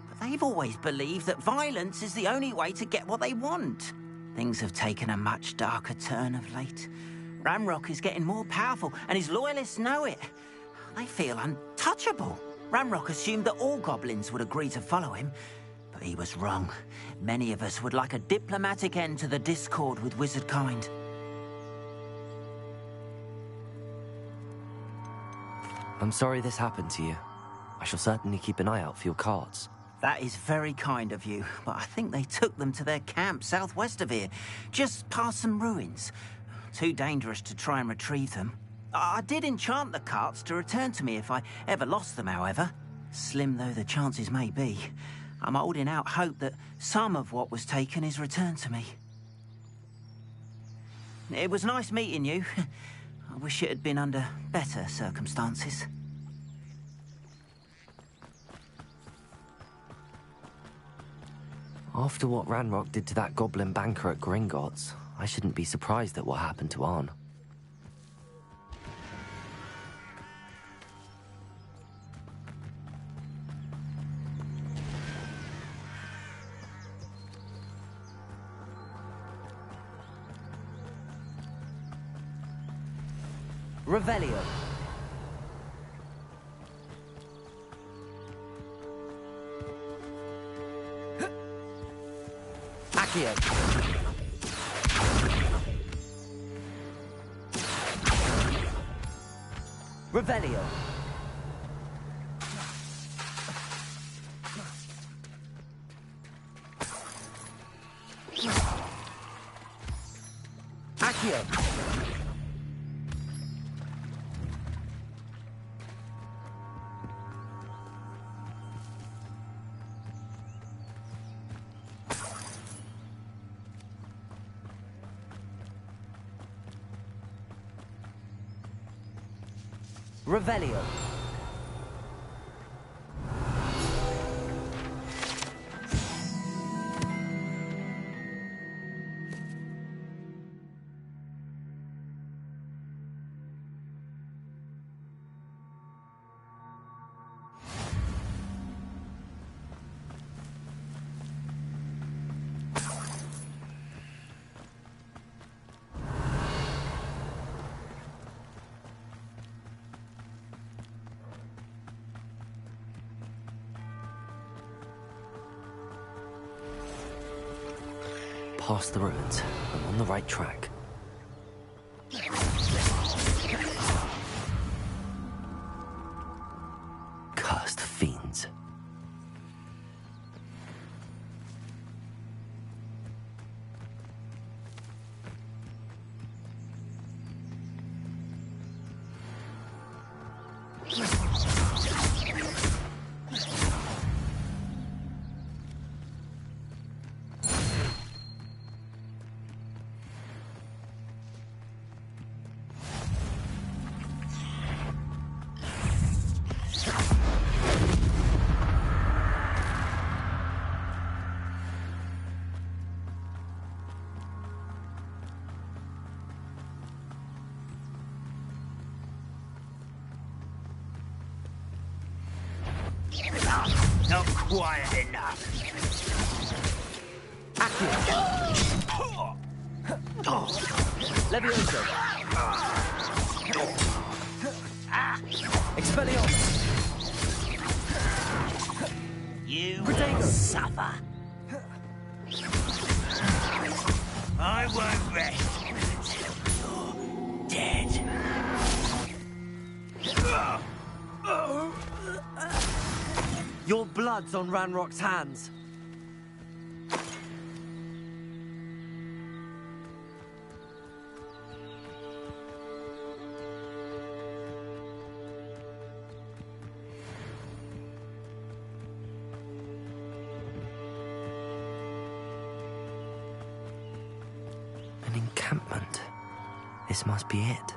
But they've always believed that violence is the only way to get what they want. Things have taken a much darker turn of late. Ranrock is getting more powerful, and his loyalists know it. They feel untouchable. Ranrock assumed that all goblins would agree to follow him, but he was wrong. Many of us would like a diplomatic end to the discord with wizard kind. I'm sorry this happened to you. I shall certainly keep an eye out for your cards. That is very kind of you, but I think they took them to their camp southwest of here, just past some ruins. Too dangerous to try and retrieve them. I did enchant the carts to return to me if I ever lost them, however. Slim though the chances may be, I'm holding out hope that some of what was taken is returned to me. It was nice meeting you. I wish it had been under better circumstances. After what Ranrock did to that goblin banker at Gringotts, I shouldn't be surprised at what happened to Arn. Revelio. Accio. Revelio. Accio. Revelio. Past the ruins. I'm on the right track. Cursed fiends. Not quiet enough. Levioso. Expelliarmus. You will suffer. I won't rest until you're dead. Your blood's on Ranrock's hands. An encampment. This must be it.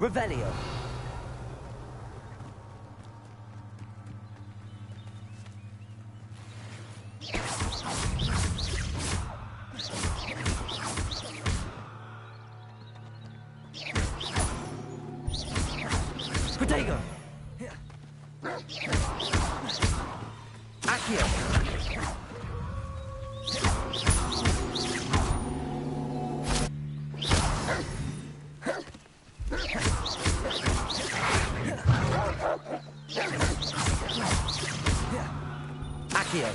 Revelio. Protego. Accio. Accio.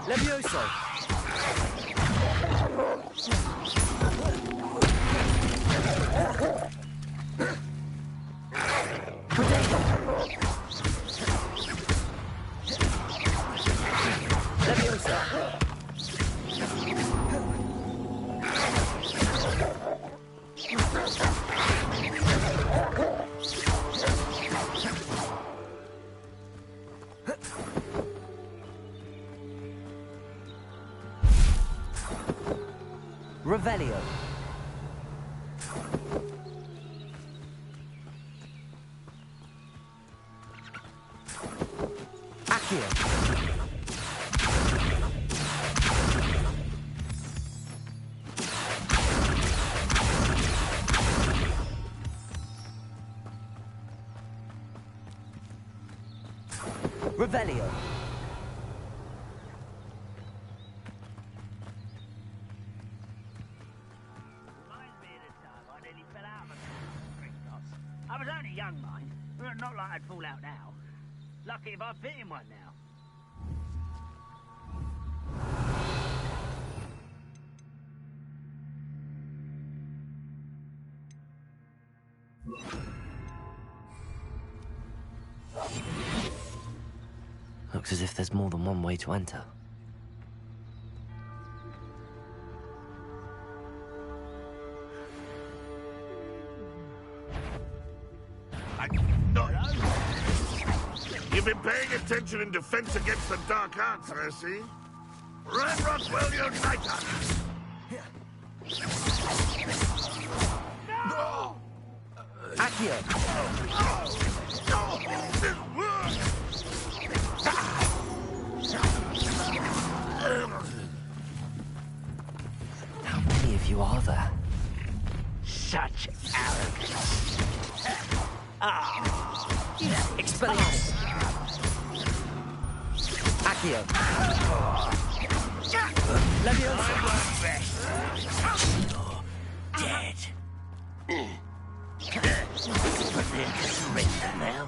Levioso. Revelio. Accio. Revelio. I was only young, mind. Not like I'd fall out now. Lucky if I fit in one now. Looks as if there's more than one way to enter. You've been paying attention in defense against the dark arts, I see. Ranrock will unite us! No! Accio! How many of you are there? Such arrogance. Expelliarmus! Accio! Leviosa! Dead. But they're surrender now.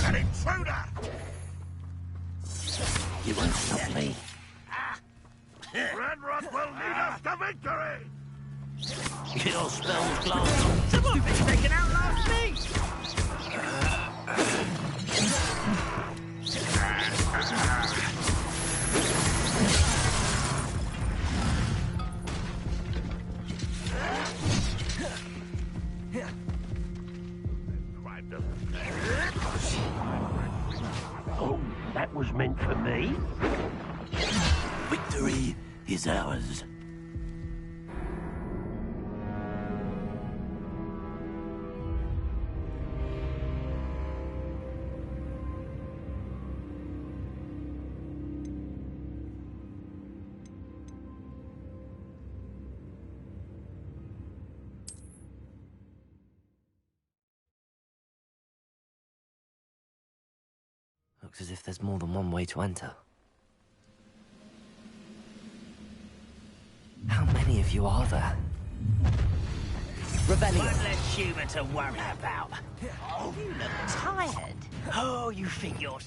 An intruder! You won't stop me. Ranrock will lead us to victory! Your spell's glass. Some of it's taken out last week! Oh, that was meant for me? Victory is ours. Looks as if there's more than one way to enter. How many of you are there? Revelio! One less human to worry about. Oh, you look tired. Oh, you think you're...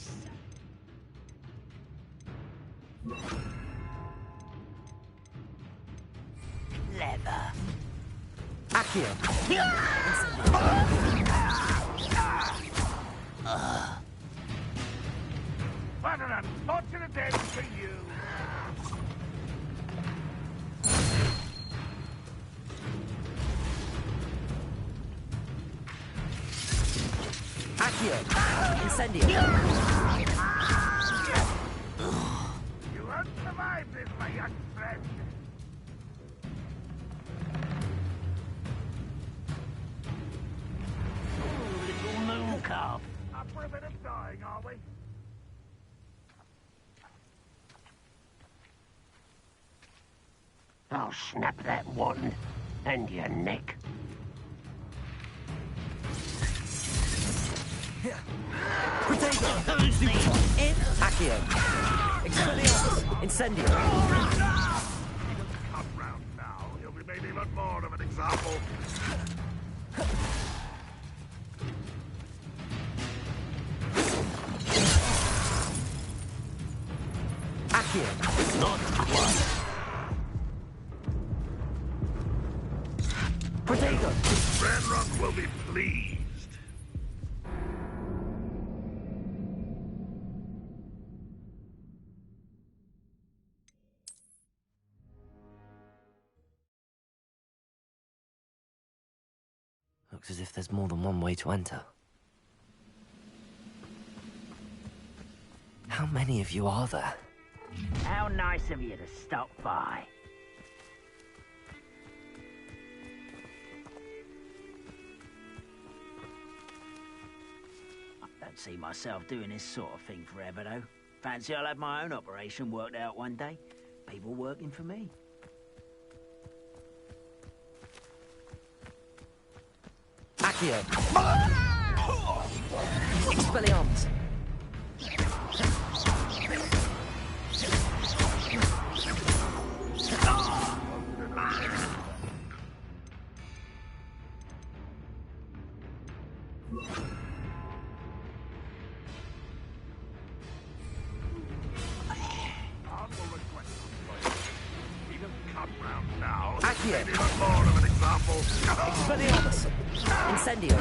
Clever. Accio! What an unfortunate end for you! Accio! Incendio! You won't survive this, my young friend! Ooh, little moon calf. Up for a bit of dying, are we? I'll snap that wand and your neck. Protego! Who's the Accio! Expelliarmus! Incendio! Come round now, you'll be made even more of an example. Accio! Not quite. Protego! Ranrock will be pleased. Looks as if there's more than one way to enter. How many of you are there? How nice of you to stop by. I don't see myself doing this sort of thing forever, though. Fancy I'll have my own operation worked out one day. People working for me. Accio! Expelliarmus! Accio! Even more of an example. Expelliarmus! Incendio!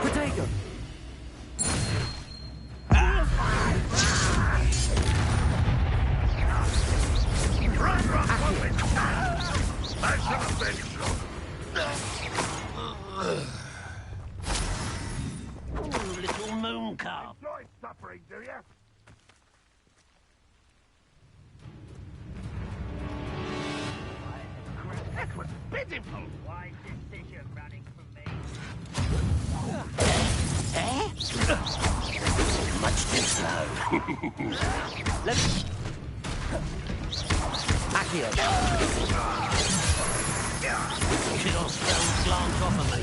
Protego! Ranrock will be... I should have been sure. suffering, do you? That was pitiful! Why is this bishop running from me? Much too slow. Let's... Accio. Your stones glance off of me.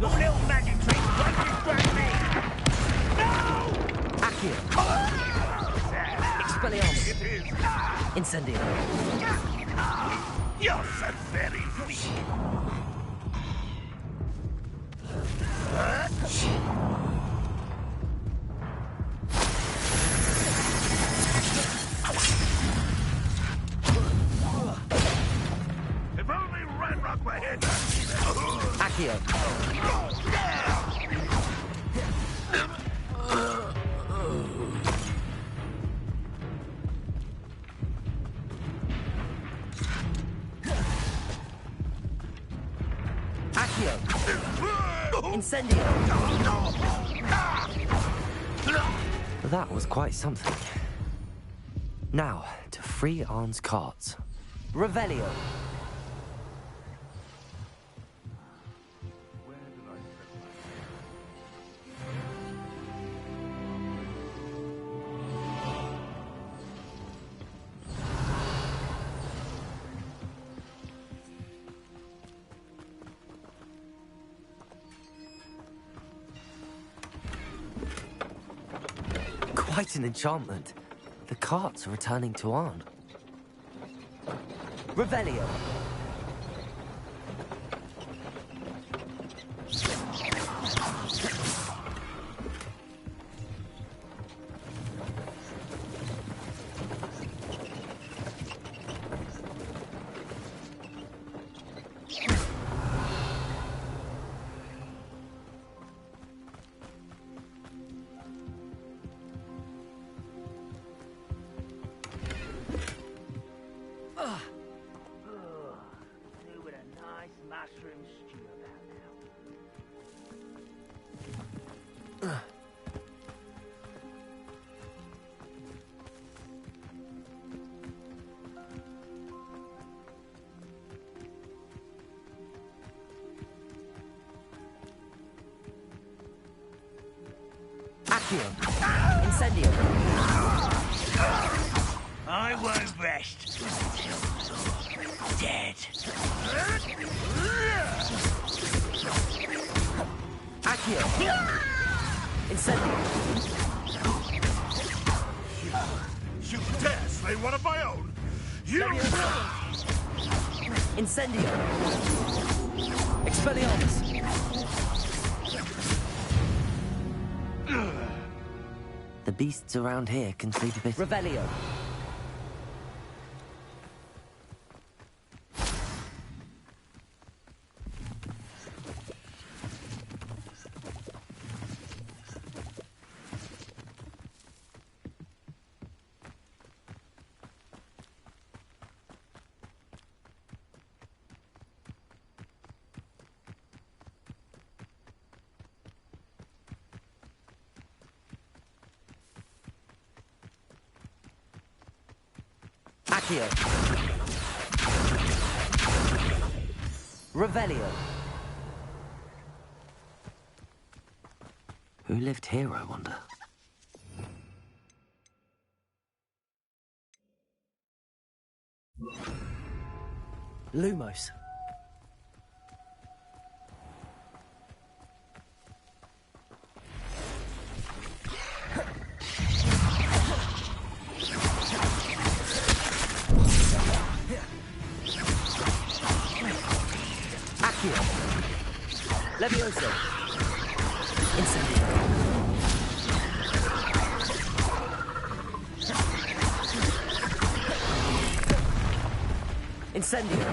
Your little magic trick won't distract me! No! Accio. Expelliarmus. Incendio. You're so very weak. If only Ranrock were here. Accio. Incendio! That was quite something. Now, to free Arn's carts. Revelio! Quite an enchantment. The carts are returning to Arn. Revelio! Do with a nice mushroom stew about now. Accio! Incendio! I won't rest until you're dead. Accio! Incendio! You dare slay one of my own? You... Incendio! Expelliarmus! The beasts around here can sleep a bit. Revelio! Accio! Revelio! Who lived here, I wonder? Lumos. Accio. Levioso. Incendio. Incendio.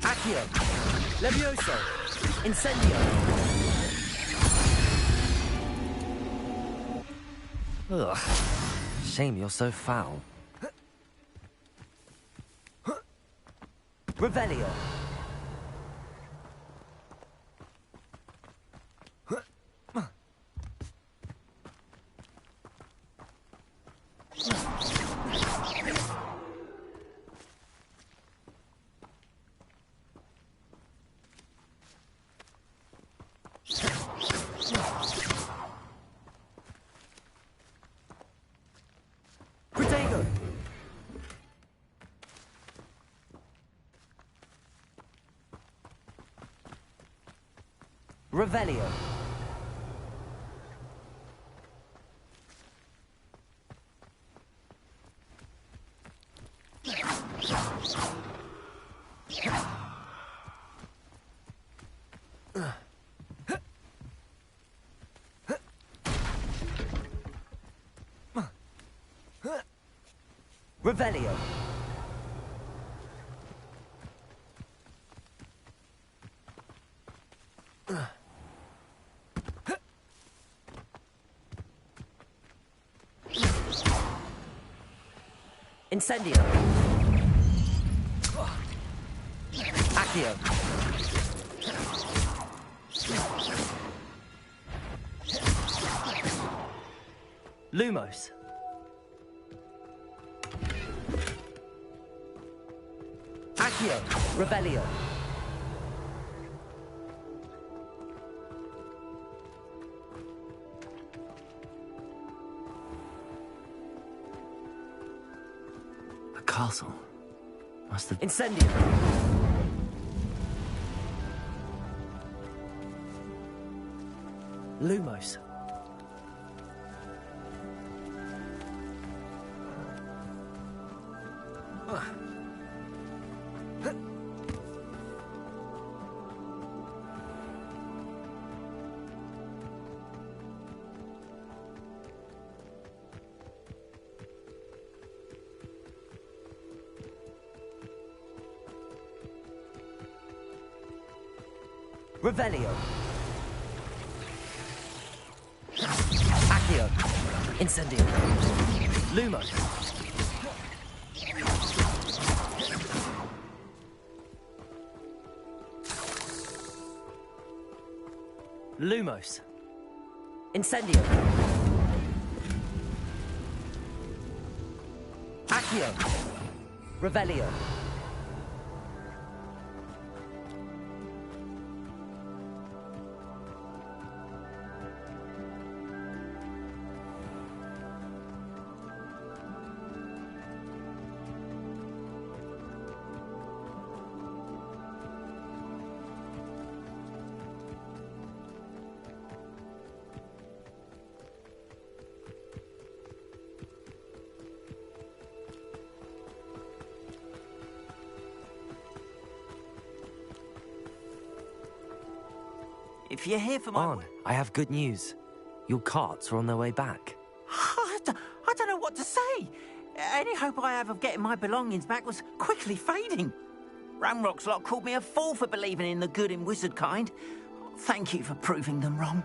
Accio. Levioso. Incendio! Ugh. Shame you're so foul. Revelio! Protego! Revelio! Revelio! Incendio! Accio! Lumos! Accio! Revelio! A castle. Must have... Incendio! Lumos. Revelio! Accio! Incendio! Lumos! Lumos! Incendio! Accio! Revelio! If you're here for my... On, I have good news. Your carts are on their way back. I don't know what to say. Any hope I have of getting my belongings back was quickly fading. Ramrock's lot called me a fool for believing in the good in wizard kind. Thank you for proving them wrong.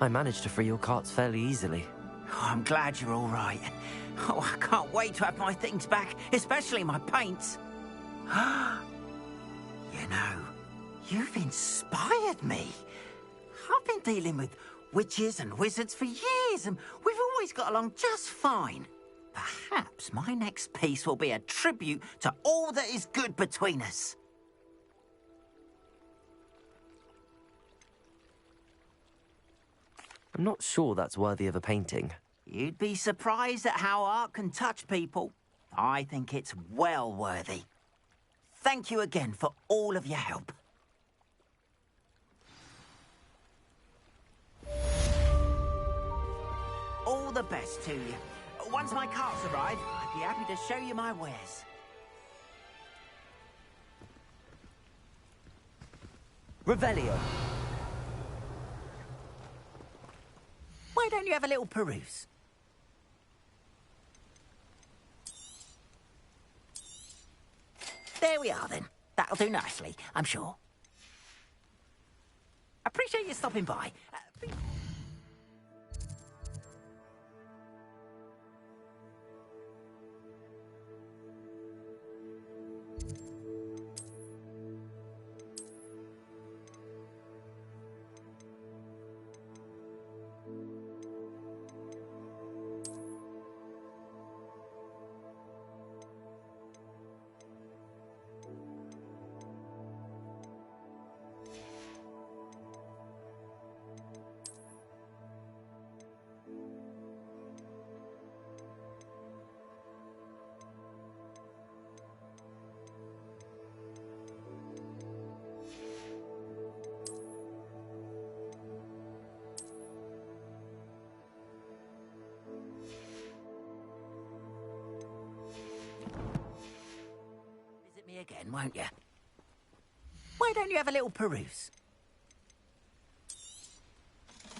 I managed to free your carts fairly easily. Oh, I'm glad you're all right. Oh, I can't wait to have my things back, especially my paints. You know, you've inspired me. I've been dealing with witches and wizards for years, and we've always got along just fine. Perhaps my next piece will be a tribute to all that is good between us. I'm not sure that's worthy of a painting. You'd be surprised at how art can touch people. I think it's well worthy. Thank you again for all of your help. All the best to you. Once my carts arrive, I'd be happy to show you my wares. Revelio! Why don't you have a little peruse? There we are, then. That'll do nicely, I'm sure. Appreciate you stopping by. Me again, won't you? Why don't you have a little peruse?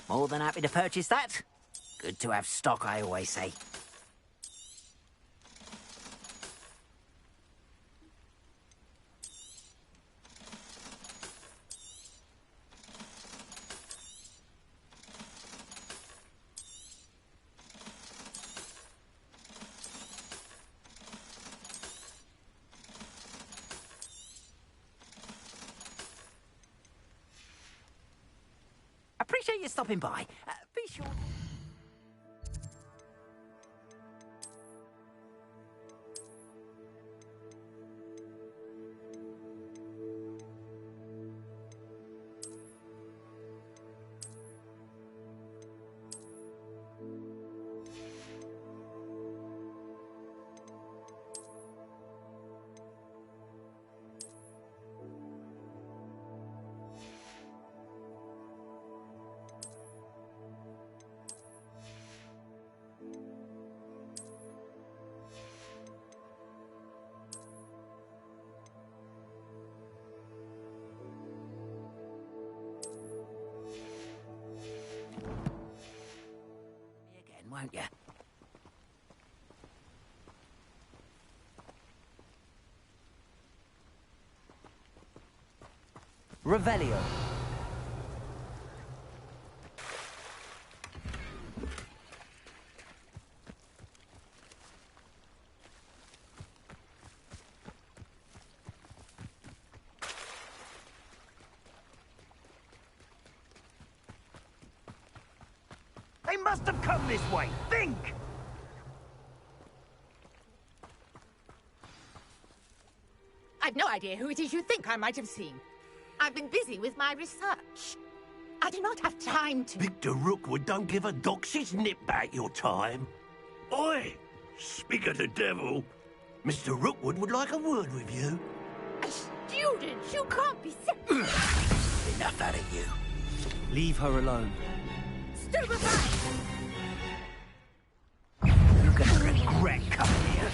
More than happy to purchase that. Good to have stock, I always say. Appreciate you stopping by. Be sure... Won't you? Revelio. They must have come this way. Think! I've no idea who it is you think I might have seen. I've been busy with my research. I do not have time to... Victor Rookwood don't give a doxy's nip back your time. Oi! Speak of the devil. Mr. Rookwood would like a word with you. A student? You can't be... Enough out of you. Leave her alone. Stupefy! You're gonna regret coming here.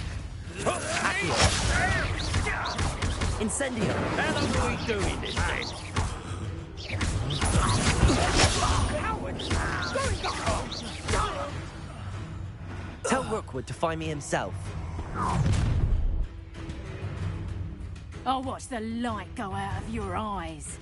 Incendio! How long are we doing this then? Tell Rookwood to find me himself. I'll watch the light go out of your eyes.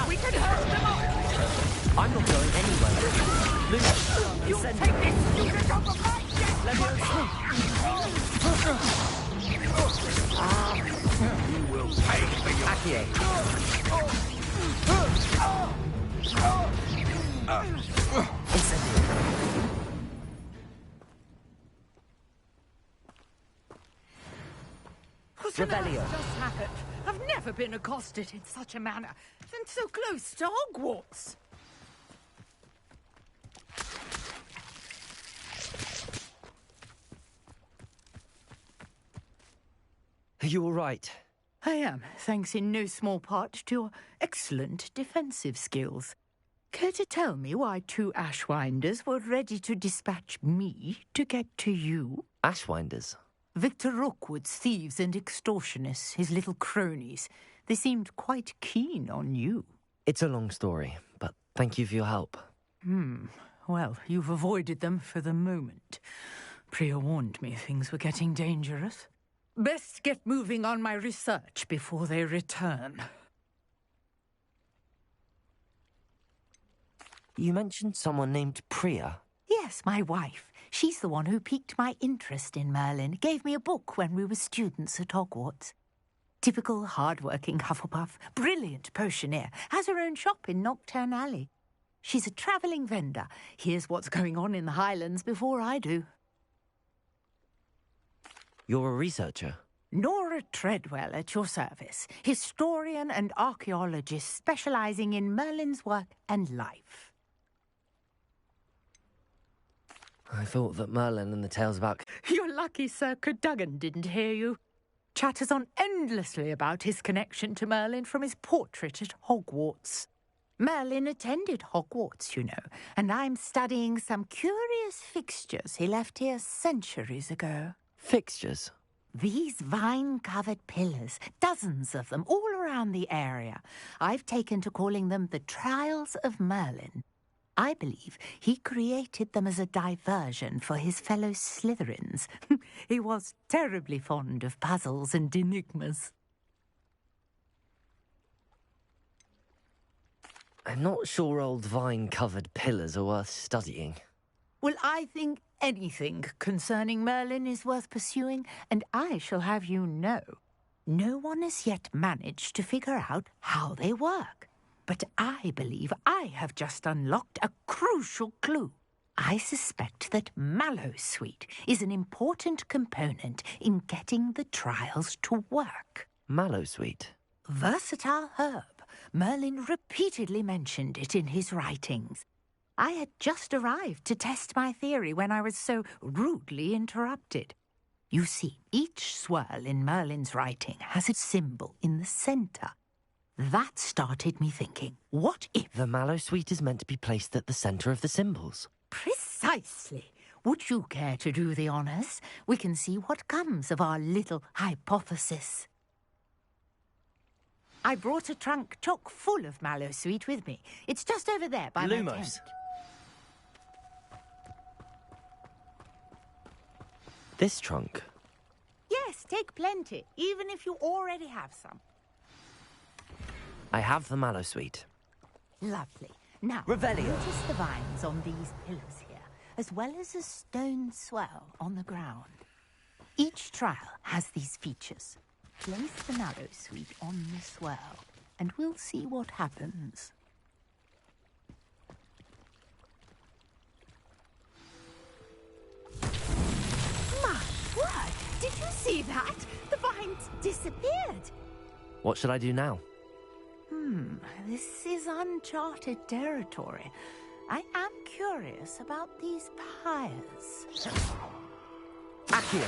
We could hurt them all. I'm not going anywhere. Luke, You send take this student over my dead Let me You will pay for your... Accio. Incendio. What on Revelio. earth just happened? I've never been accosted in such a manner, and so close to Hogwarts. Are you all right? I am, thanks in no small part to your excellent defensive skills. Care to tell me why two Ashwinders were ready to dispatch me to get to you? Ashwinders? Victor Rookwood's thieves and extortionists, his little cronies, they seemed quite keen on you. It's a long story, but thank you for your help. Well, you've avoided them for the moment. Priya warned me things were getting dangerous. Best get moving on my research before they return. You mentioned someone named Priya. Yes, my wife. She's the one who piqued my interest in Merlin. Gave me a book when we were students at Hogwarts. Typical hard-working Hufflepuff, brilliant potioneer, has her own shop in Knockturn Alley. She's a travelling vendor. Hears what's going on in the Highlands before I do. You're a researcher? Nora Treadwell at your service, historian and archaeologist specialising in Merlin's work and life. I thought that Merlin and the tales about... You're lucky Sir Cadogan didn't hear you. Chatters on endlessly about his connection to Merlin from his portrait at Hogwarts. Merlin attended Hogwarts, you know, and I'm studying some curious fixtures he left here centuries ago. Fixtures? These vine-covered pillars, dozens of them, all around the area. I've taken to calling them the Trials of Merlin. I believe he created them as a diversion for his fellow Slytherins. He was terribly fond of puzzles and enigmas. I'm not sure old vine-covered pillars are worth studying. Well, I think anything concerning Merlin is worth pursuing, and I shall have you know, no one has yet managed to figure out how they work. But I believe I have just unlocked a crucial clue. I suspect that Mallowsweet is an important component in getting the trials to work. Mallowsweet? Versatile herb. Merlin repeatedly mentioned it in his writings. I had just arrived to test my theory when I was so rudely interrupted. You see, each swirl in Merlin's writing has a symbol in the centre. That started me thinking, what if... The Mallowsweet is meant to be placed at the centre of the symbols. Precisely. Would you care to do the honours? We can see what comes of our little hypothesis. I brought a trunk chock full of Mallowsweet with me. It's just over there by my tent. This trunk? Yes, take plenty, even if you already have some. I have the Mallowsweet. Lovely. Now, Revelio. Notice the vines on these pillars here, as well as a stone swell on the ground. Each trial has these features. Place the Mallowsweet on the swell, and we'll see what happens. My word! Did you see that? The vines disappeared. What should I do now? This is uncharted territory. I am curious about these pyres. Accio!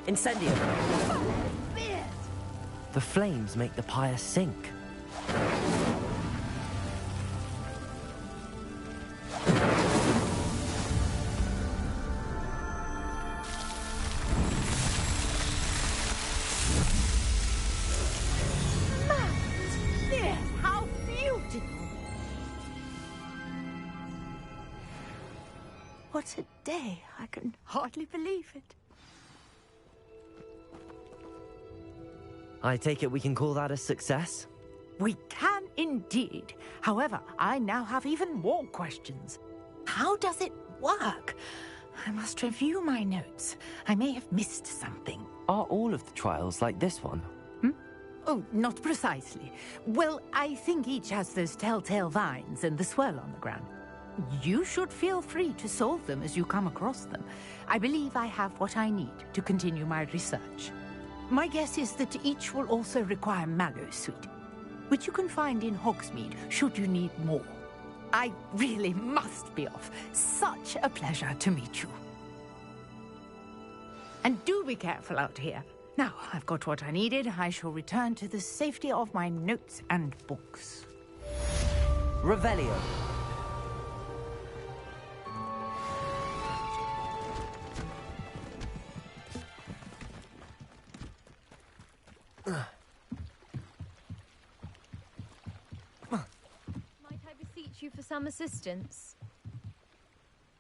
Incendio! The flames make the pyre sink. How beautiful! What a day! I can hardly believe it. I take it we can call that a success? We can indeed. However, I now have even more questions. How does it work? I must review my notes. I may have missed something. Are all of the trials like this one? Oh, not precisely. Well, I think each has those telltale vines and the swirl on the ground. You should feel free to solve them as you come across them. I believe I have what I need to continue my research. My guess is that each will also require Mallowsweet, which you can find in Hogsmeade should you need more. I really must be off. Such a pleasure to meet you. And do be careful out here. Now, I've got what I needed. I shall return to the safety of my notes and books. Revelio. Might I beseech you for some assistance?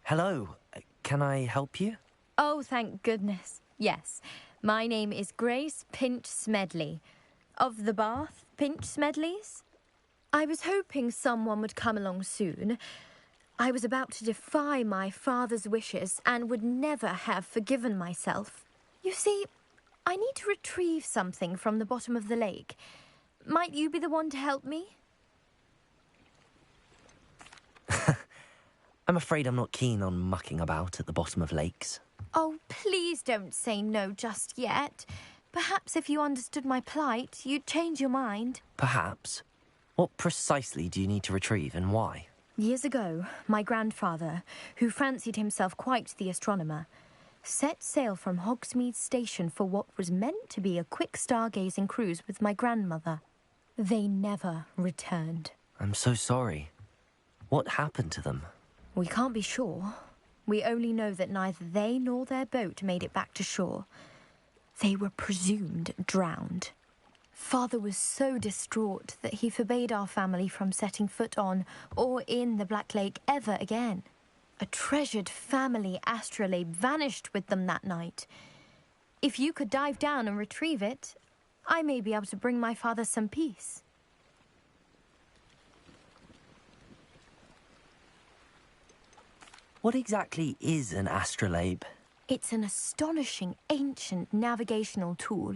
Hello. Can I help you? Oh, thank goodness. Yes. My name is Grace Pinch Smedley. Of the Bath Pinch Smedleys? I was hoping someone would come along soon. I was about to defy my father's wishes and would never have forgiven myself. You see, I need to retrieve something from the bottom of the lake. Might you be the one to help me? I'm afraid I'm not keen on mucking about at the bottom of lakes. Oh, please don't say no just yet. Perhaps if you understood my plight, you'd change your mind. Perhaps. What precisely do you need to retrieve and why? Years ago, my grandfather, who fancied himself quite the astronomer, set sail from Hogsmeade Station for what was meant to be a quick stargazing cruise with my grandmother. They never returned. I'm so sorry. What happened to them? We can't be sure. We only know that neither they nor their boat made it back to shore. They were presumed drowned. Father was so distraught that he forbade our family from setting foot on or in the Black Lake ever again. A treasured family astrolabe vanished with them that night. If you could dive down and retrieve it, I may be able to bring my father some peace. What exactly is an astrolabe? It's an astonishing ancient navigational tool.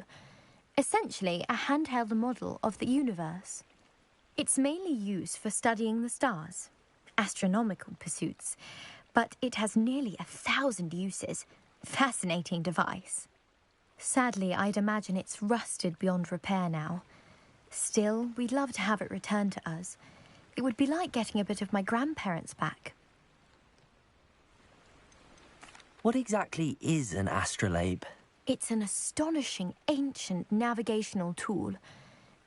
Essentially a handheld model of the universe. It's mainly used for studying the stars, astronomical pursuits, but it has nearly 1,000 uses. Fascinating device. Sadly, I'd imagine it's rusted beyond repair now. Still, we'd love to have it returned to us. It would be like getting a bit of my grandparents back. What exactly is an astrolabe? It's an astonishing ancient navigational tool.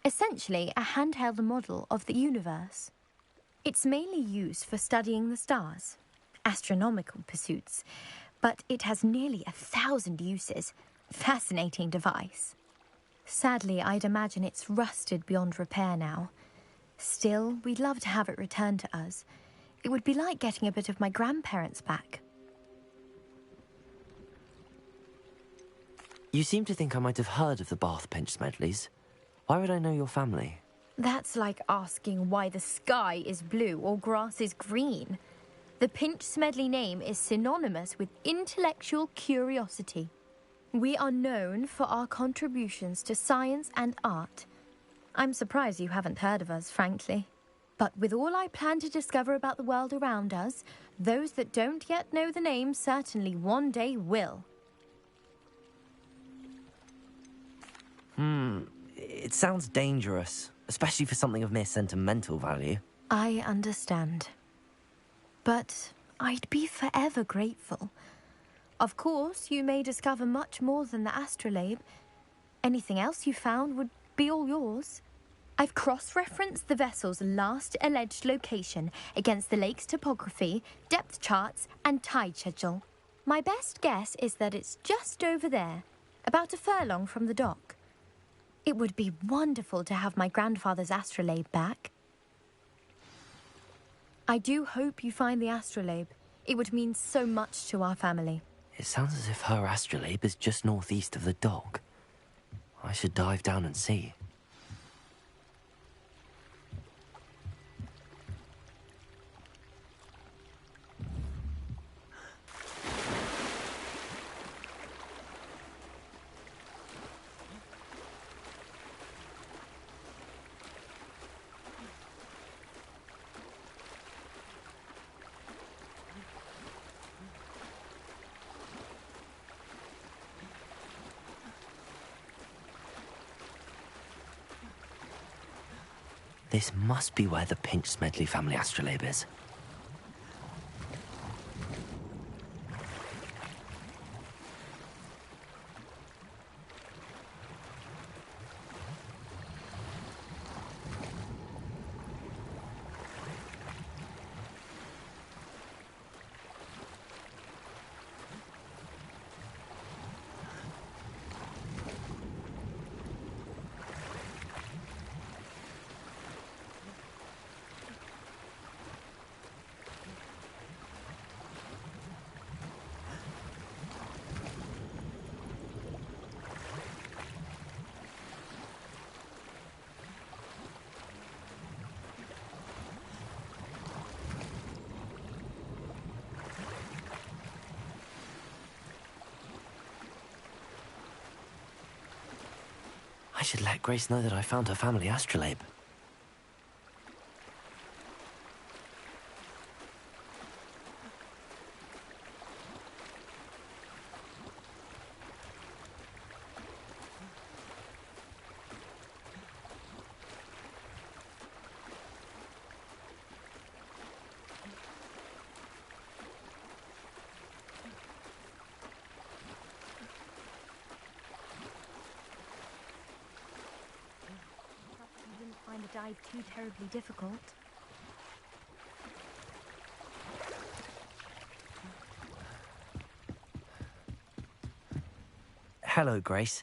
Essentially a handheld model of the universe. It's mainly used for studying the stars, astronomical pursuits, but it has nearly 1,000 uses. Fascinating device. Sadly, I'd imagine it's rusted beyond repair now. Still, we'd love to have it returned to us. It would be like getting a bit of my grandparents back. You seem to think I might have heard of the Bath Pinch Smedleys. Why would I know your family? That's like asking why the sky is blue or grass is green. The Pinch Smedley name is synonymous with intellectual curiosity. We are known for our contributions to science and art. I'm surprised you haven't heard of us, frankly. But with all I plan to discover about the world around us, those that don't yet know the name certainly one day will. It sounds dangerous, especially for something of mere sentimental value. I understand. But I'd be forever grateful. Of course, you may discover much more than the astrolabe. Anything else you found would be all yours. I've cross-referenced the vessel's last alleged location against the lake's topography, depth charts, and tide schedule. My best guess is that it's just over there, about a furlong from the dock. It would be wonderful to have my grandfather's astrolabe back. I do hope you find the astrolabe. It would mean so much to our family. It sounds as if her astrolabe is just northeast of the dock. I should dive down and see. This must be where the Pinch Smedley family astrolabe is. should let Grace know that I found her family astrolabe. Find the dive too terribly difficult. Hello, Grace.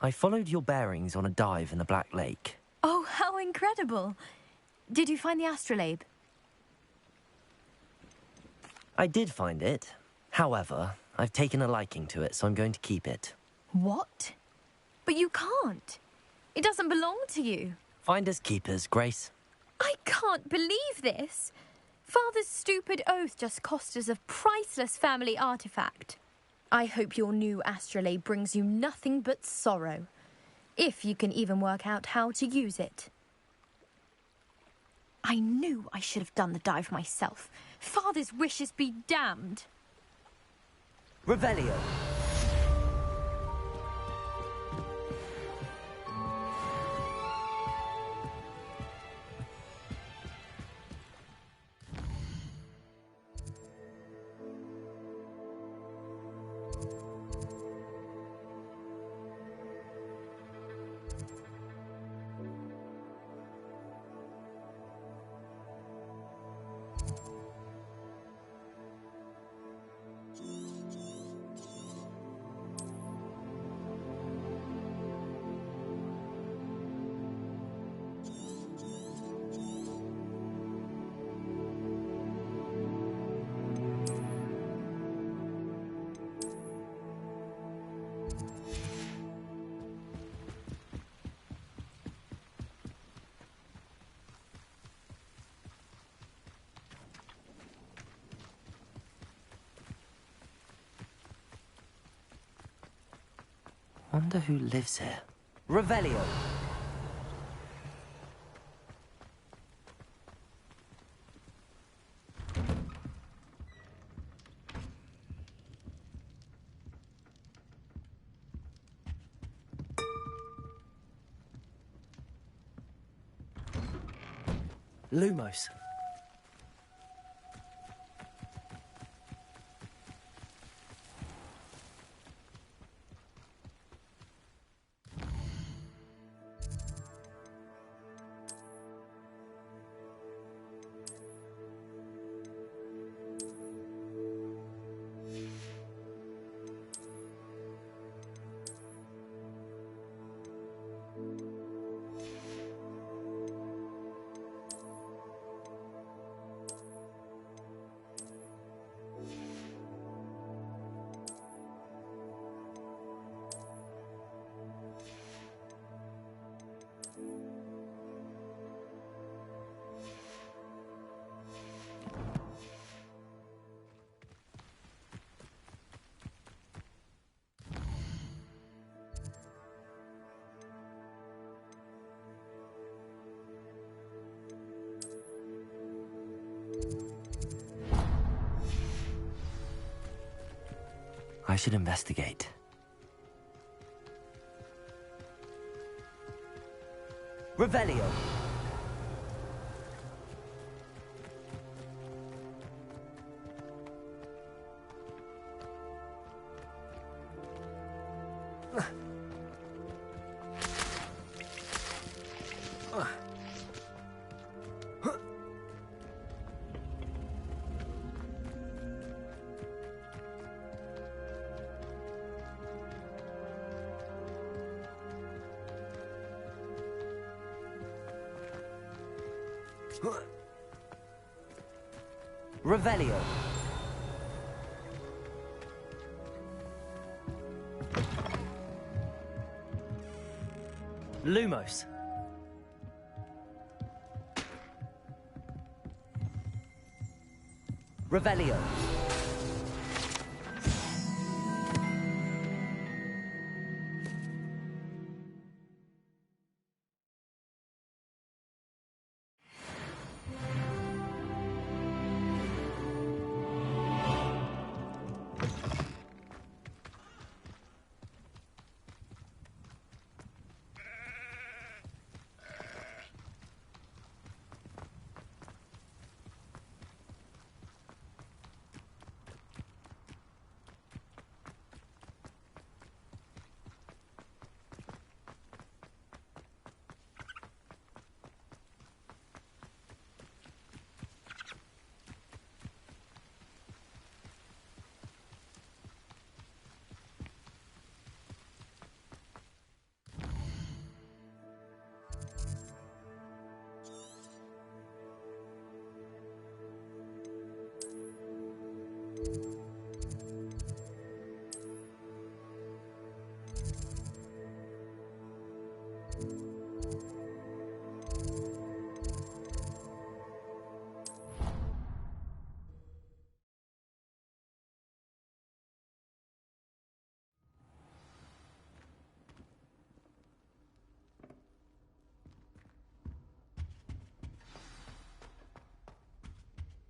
I followed your bearings on a dive in the Black Lake. Oh, how incredible! Did you find the astrolabe? I did find it. However, I've taken a liking to it, so I'm going to keep it. What? But you can't. It doesn't belong to you. Finders keepers, Grace. I can't believe this. Father's stupid oath just cost us a priceless family artifact. I hope your new astrolabe brings you nothing but sorrow. If you can even work out how to use it. I knew I should have done the dive myself. Father's wishes be damned. Revelio. Wonder who lives here. Revelio. Lumos. I should investigate. Revelio. Revelio. Lumos. Revelio.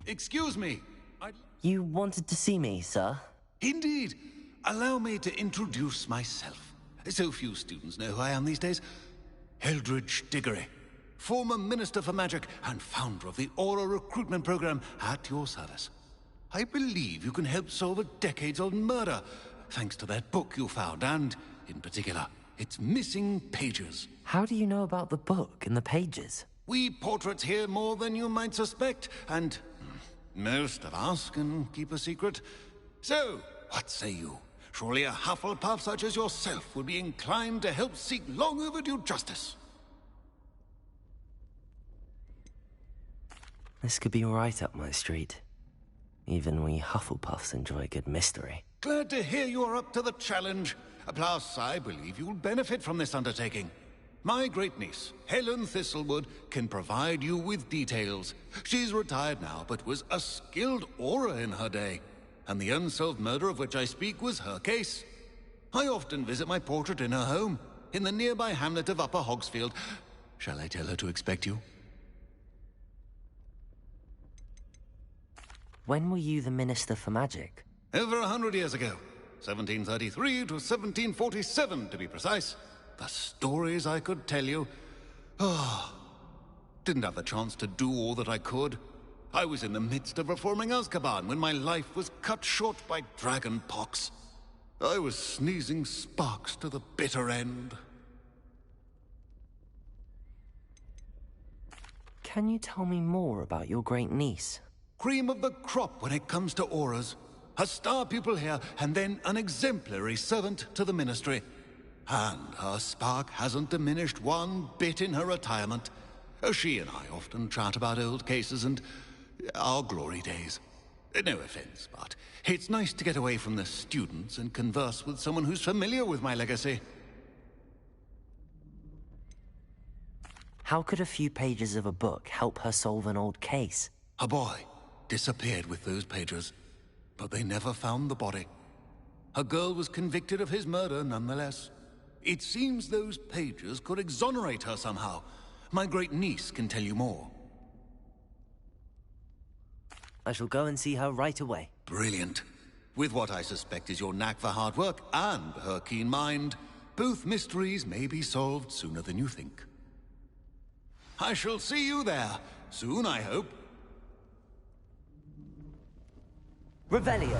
Excuse me. You wanted to see me, sir? Indeed. Allow me to introduce myself. So few students know who I am these days. Eldridge Diggory, former Minister for Magic and founder of the Aura Recruitment Program, at your service. I believe you can help solve a decades-old murder, thanks to that book you found, and, in particular, its missing pages. How do you know about the book and the pages? We portraits hear more than you might suspect, and most of us can keep a secret. So, what say you? Surely a Hufflepuff such as yourself would be inclined to help seek long overdue justice. This could be right up my street. Even we Hufflepuffs enjoy a good mystery. Glad to hear you are up to the challenge. Plus, I believe you'll benefit from this undertaking. My great-niece, Helen Thistlewood, can provide you with details. She's retired now, but was a skilled aura in her day. And the unsolved murder of which I speak was her case. I often visit my portrait in her home, in the nearby hamlet of Upper Hogsfield. Shall I tell her to expect you? When were you the Minister for Magic? Over 100 years ago. 1733 to 1747, to be precise. The stories I could tell you. Didn't have the chance to do all that I could. I was in the midst of reforming Azkaban when my life was cut short by dragon pox. I was sneezing sparks to the bitter end. Can you tell me more about your great niece? Cream of the crop when it comes to auras. A star pupil here, and then an exemplary servant to the ministry. And her spark hasn't diminished one bit in her retirement. She and I often chat about old cases and our glory days. No offense, but it's nice to get away from the students and converse with someone who's familiar with my legacy. How could a few pages of a book help her solve an old case? A boy disappeared with those pages, but they never found the body. A girl was convicted of his murder nonetheless. It seems those pages could exonerate her somehow. My great-niece can tell you more. I shall go and see her right away. Brilliant. With what I suspect is your knack for hard work and her keen mind, both mysteries may be solved sooner than you think. I shall see you there. Soon, I hope. Revelio.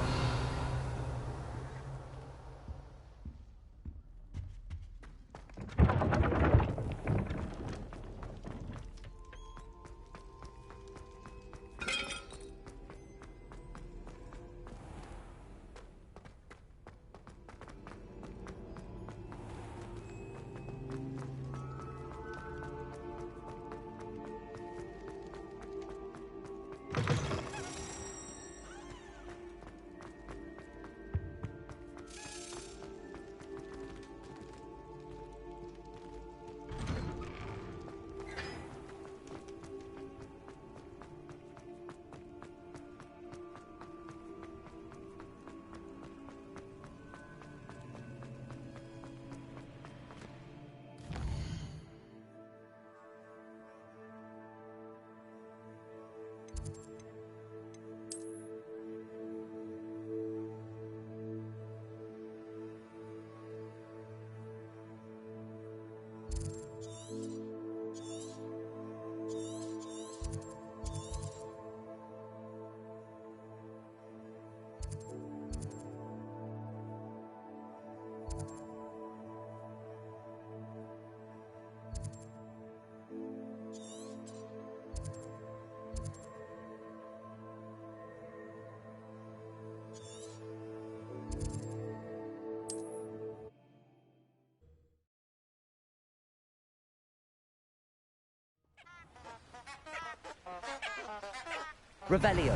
Revelio.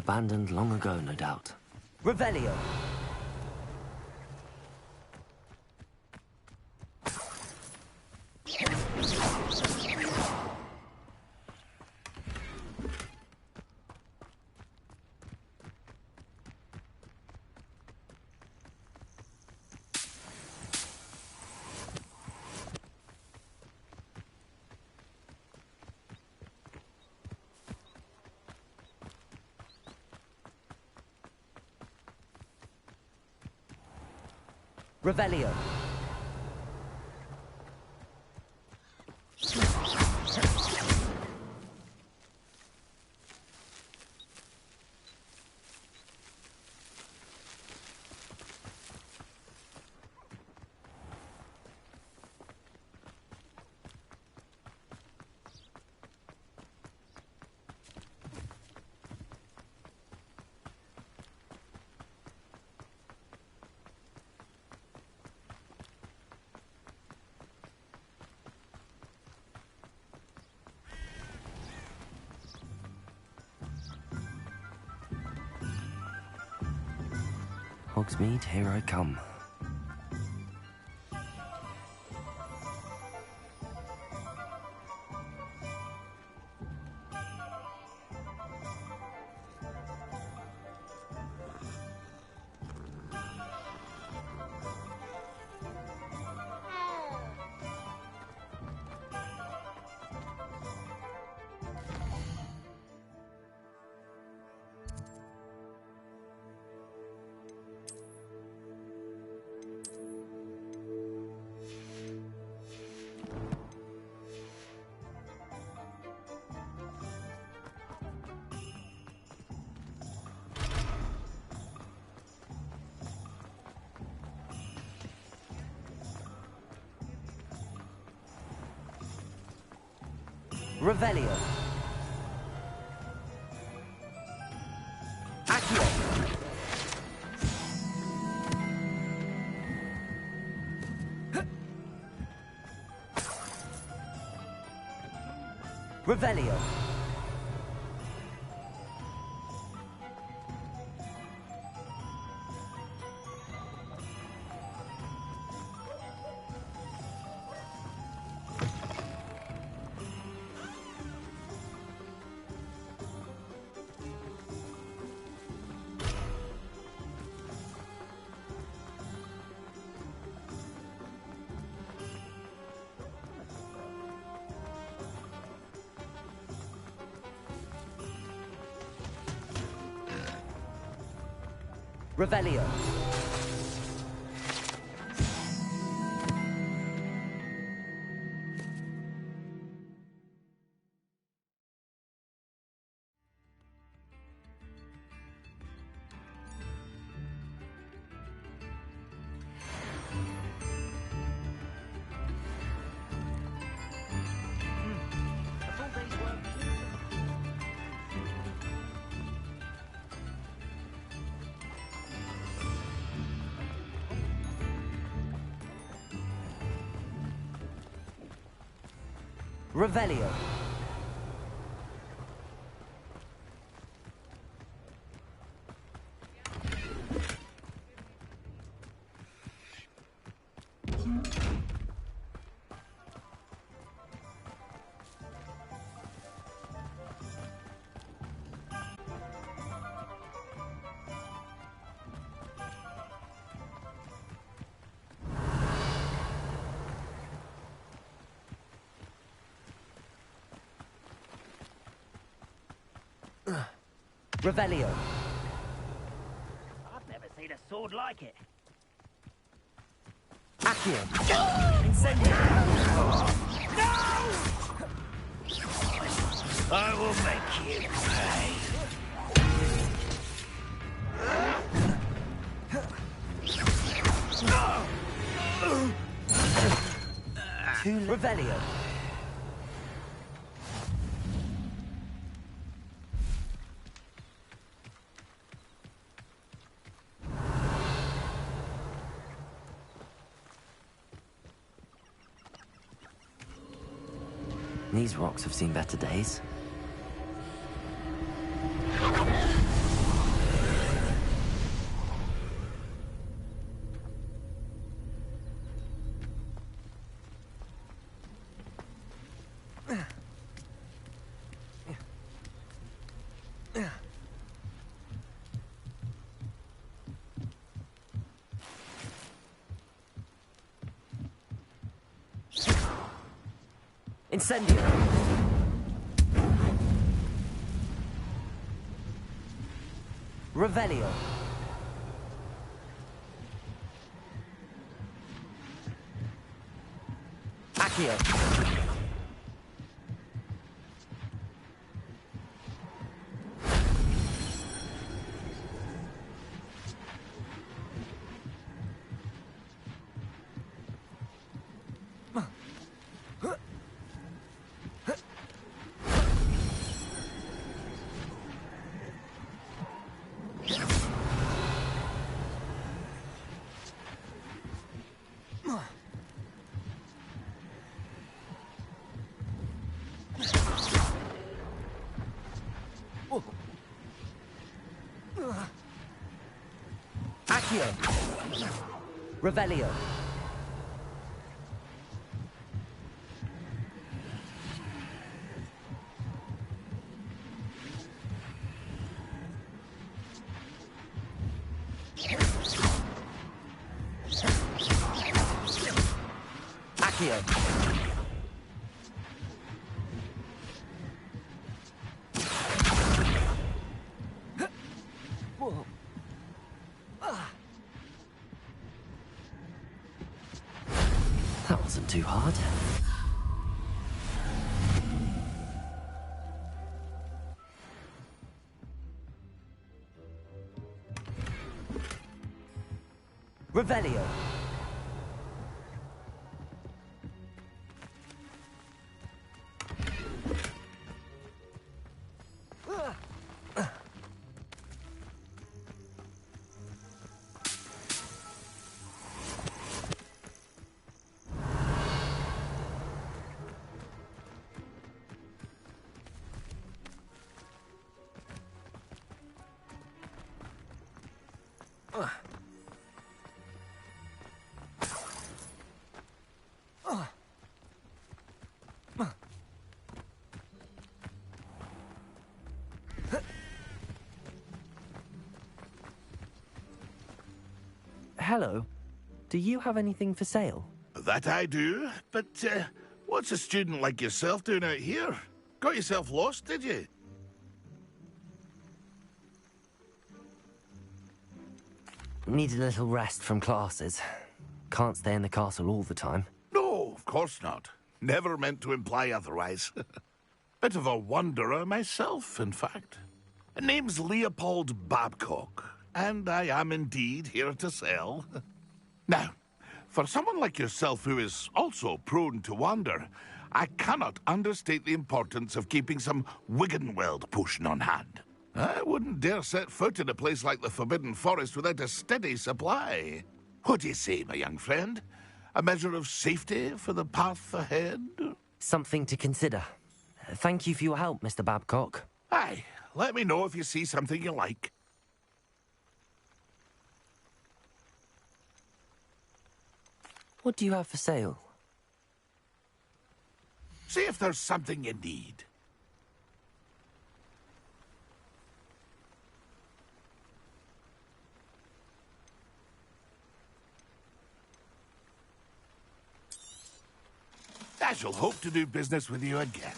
Abandoned long ago, no doubt. Revelio. Revelio. Hogsmeade, here I come. Revelio. Accio. Revelio. Revelio. Revelio. Revelio. I've never seen a sword like it. Accio. No! I will make you pay. Revelio. These rocks have seen better days. Incendio! Revelio! Accio! Accio! Revelio! Accio! Whoa. That wasn't too hard. Revelio. Hello. Do you have anything for sale? That I do, but what's a student like yourself doing out here? Got yourself lost, did you? Need a little rest from classes. Can't stay in the castle all the time. No, of course not. Never meant to imply otherwise. Bit of a wanderer myself, in fact. Name's Leopold Babcock, and I am indeed here to sell. Now, for someone like yourself who is also prone to wander, I cannot understate the importance of keeping some Wiggenweld potion on hand. I wouldn't dare set foot in a place like the Forbidden Forest without a steady supply. What do you say, my young friend? A measure of safety for the path ahead? Something to consider. Thank you for your help, Mr. Babcock. Aye, let me know if you see something you like. What do you have for sale? See if there's something you need. I shall hope to do business with you again.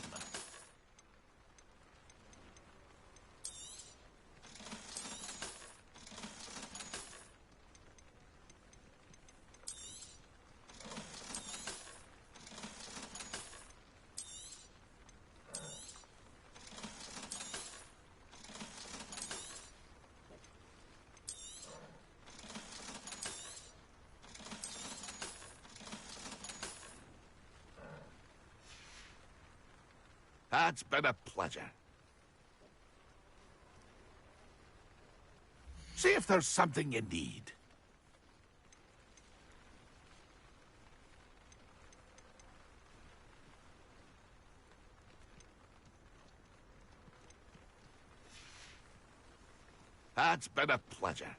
It's been a pleasure. See if there's something you need. It's been a pleasure.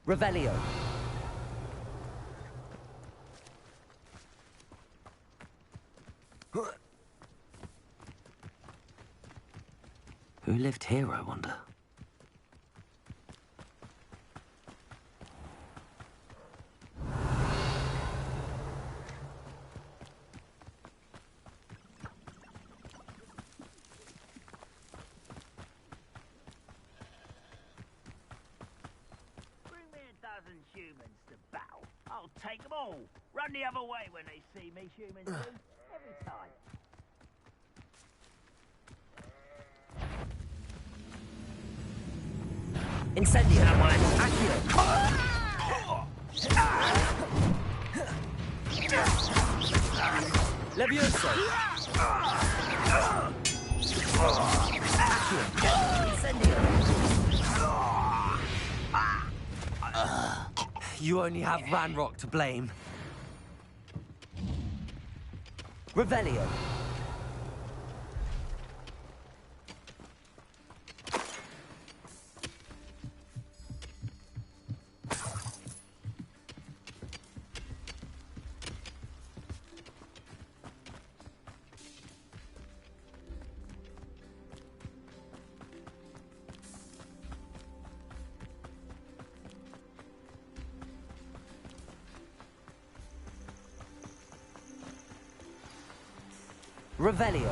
Revelio. Who lived here, I wonder? Humans to battle. I'll take them all. Run the other way when they see me, humans do. Every time. Incendio. Accio. Levioso. Accio. Incendio. You only have Ranrock to blame. Revelio. Revelio.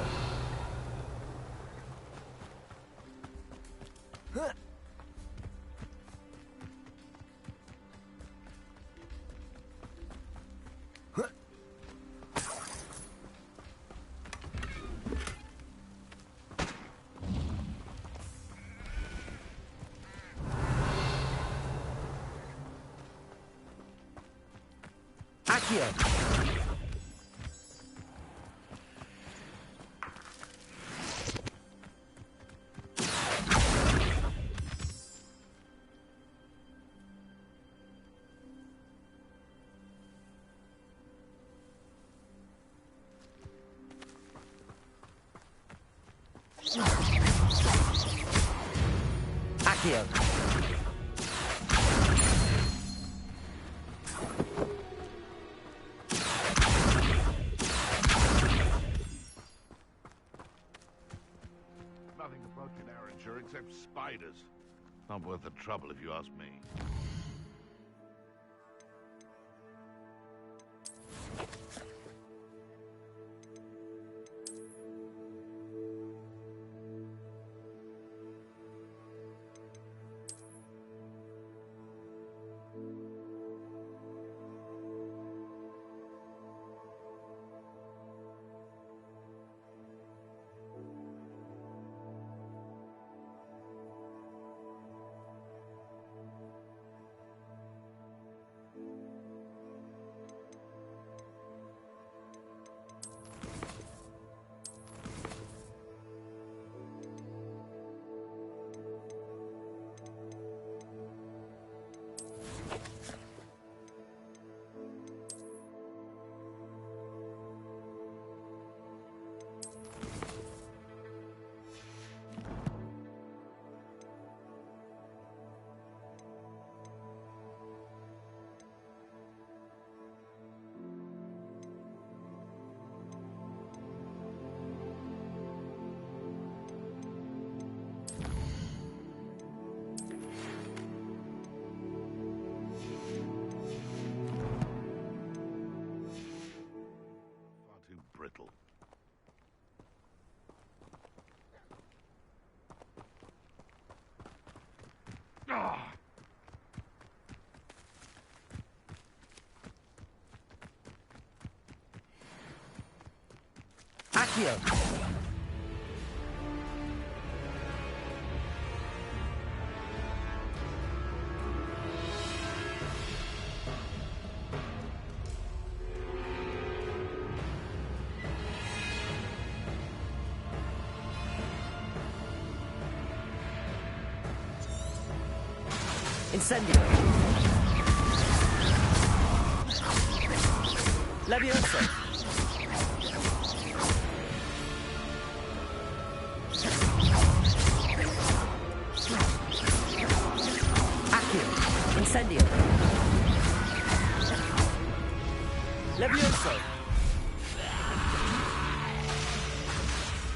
Accio. Accio. Nothing approaching Arranger except spiders. Not worth the trouble if you ask me. Brittle. Accio. Incendio. Levioso. Accio. Incendio.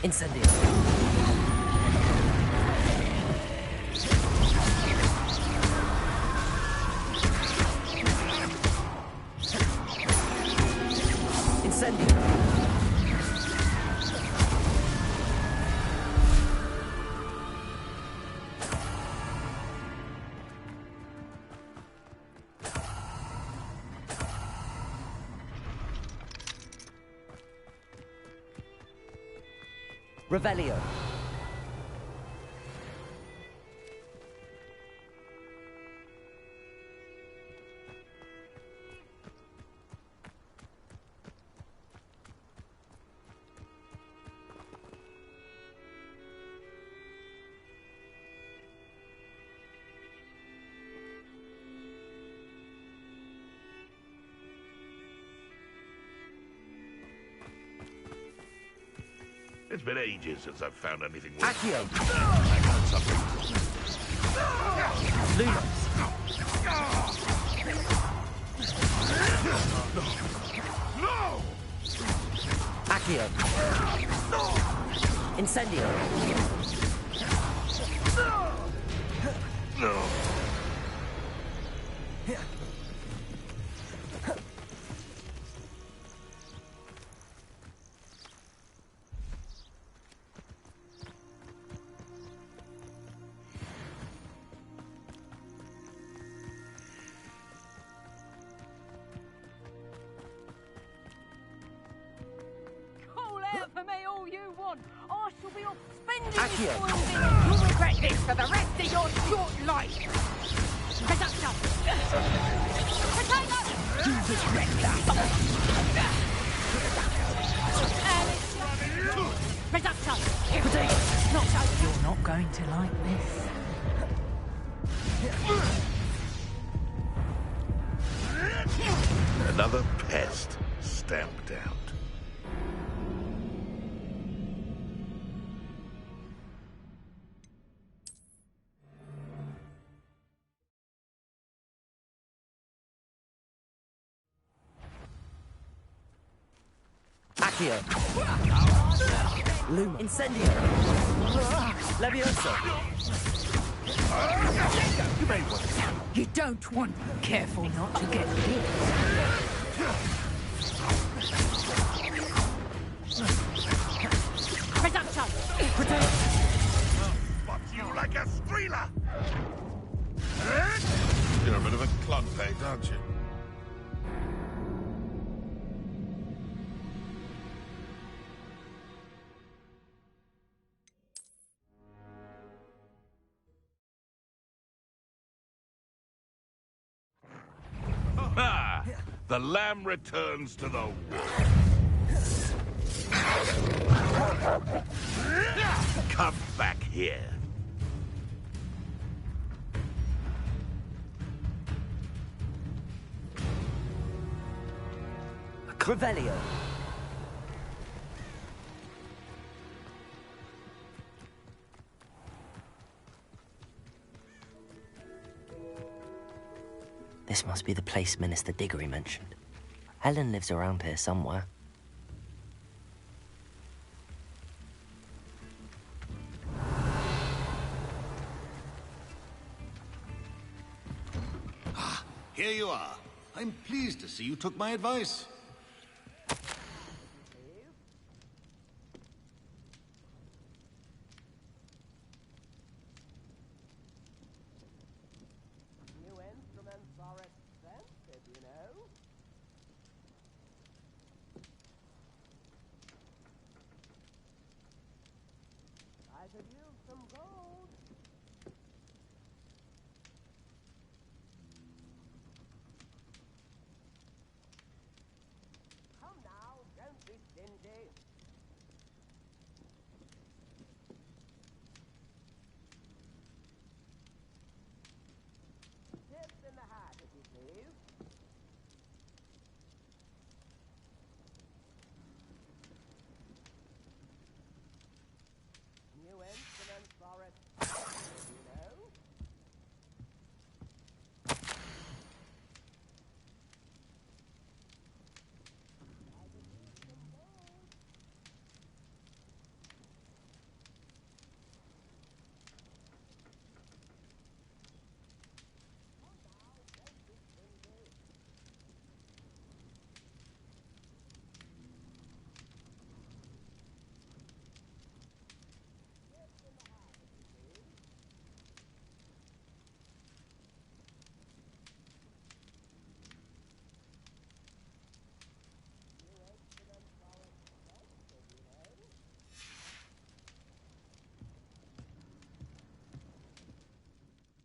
Incendio. Incendio. Revelio. It's been ages since I've found anything worth. Accio. I got something. No! Accio. Incendio. No. For me all you want. I shall be off spending Accio. this spoiled dinner. You'll regret this for the rest of your short life. Reducto. Potato. You regret that. Reducto. Potato. Not so. You're not going to like this. Another pest stamped out. Accio. Luma. Incendio. Levioso. You may want to. You don't want. Careful not to get hit. Reducto. Potato. Spot you like a streeler. You're a bit of a clunpeg, aren't you? Ah, the lamb returns to the wolf. Come back here. Revelio. This must be the place Minister Diggory mentioned. Helen lives around here somewhere. Ah, here you are. I'm pleased to see you took my advice.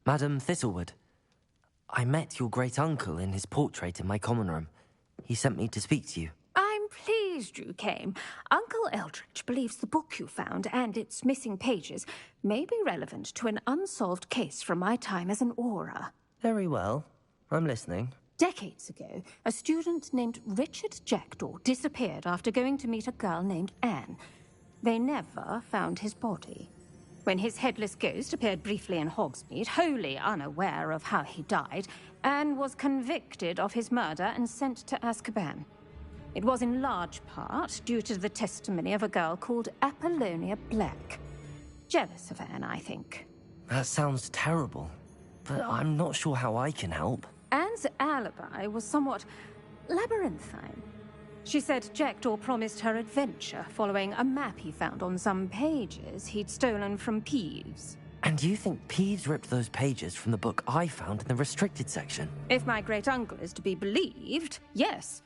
Madam Thistlewood, I met your great-uncle in his portrait in my common room. He sent me to speak to you. I'm pleased you came. Uncle Eldridge believes the book you found and its missing pages may be relevant to an unsolved case from my time as an Auror. Very well. I'm listening. Decades ago, a student named Richard Jackdaw disappeared after going to meet a girl named Anne. They never found his body. When his headless ghost appeared briefly in Hogsmeade, wholly unaware of how he died, Anne was convicted of his murder and sent to Azkaban. It was in large part due to the testimony of a girl called Apollonia Black. Jealous of Anne, I think. That sounds terrible, but I'm not sure how I can help. Anne's alibi was somewhat labyrinthine. She said Jackdaw promised her adventure following a map he found on some pages he'd stolen from Peeves. And you think Peeves ripped those pages from the book I found in the restricted section? If my great-uncle is to be believed, yes.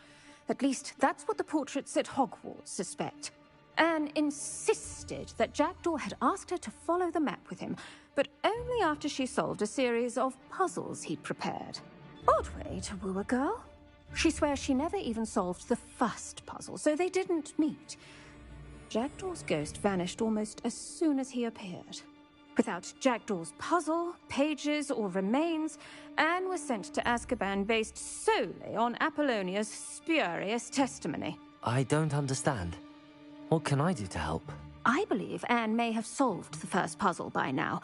At least that's what the portraits at Hogwarts suspect. Anne insisted that Jackdaw had asked her to follow the map with him, but only after she solved a series of puzzles he'd prepared. Odd way to woo a girl. She swears she never even solved the first puzzle, so they didn't meet. Jackdaw's ghost vanished almost as soon as he appeared. Without Jackdaw's puzzle, pages, or remains, Anne was sent to Azkaban based solely on Apollonia's spurious testimony. I don't understand. What can I do to help? I believe Anne may have solved the first puzzle by now,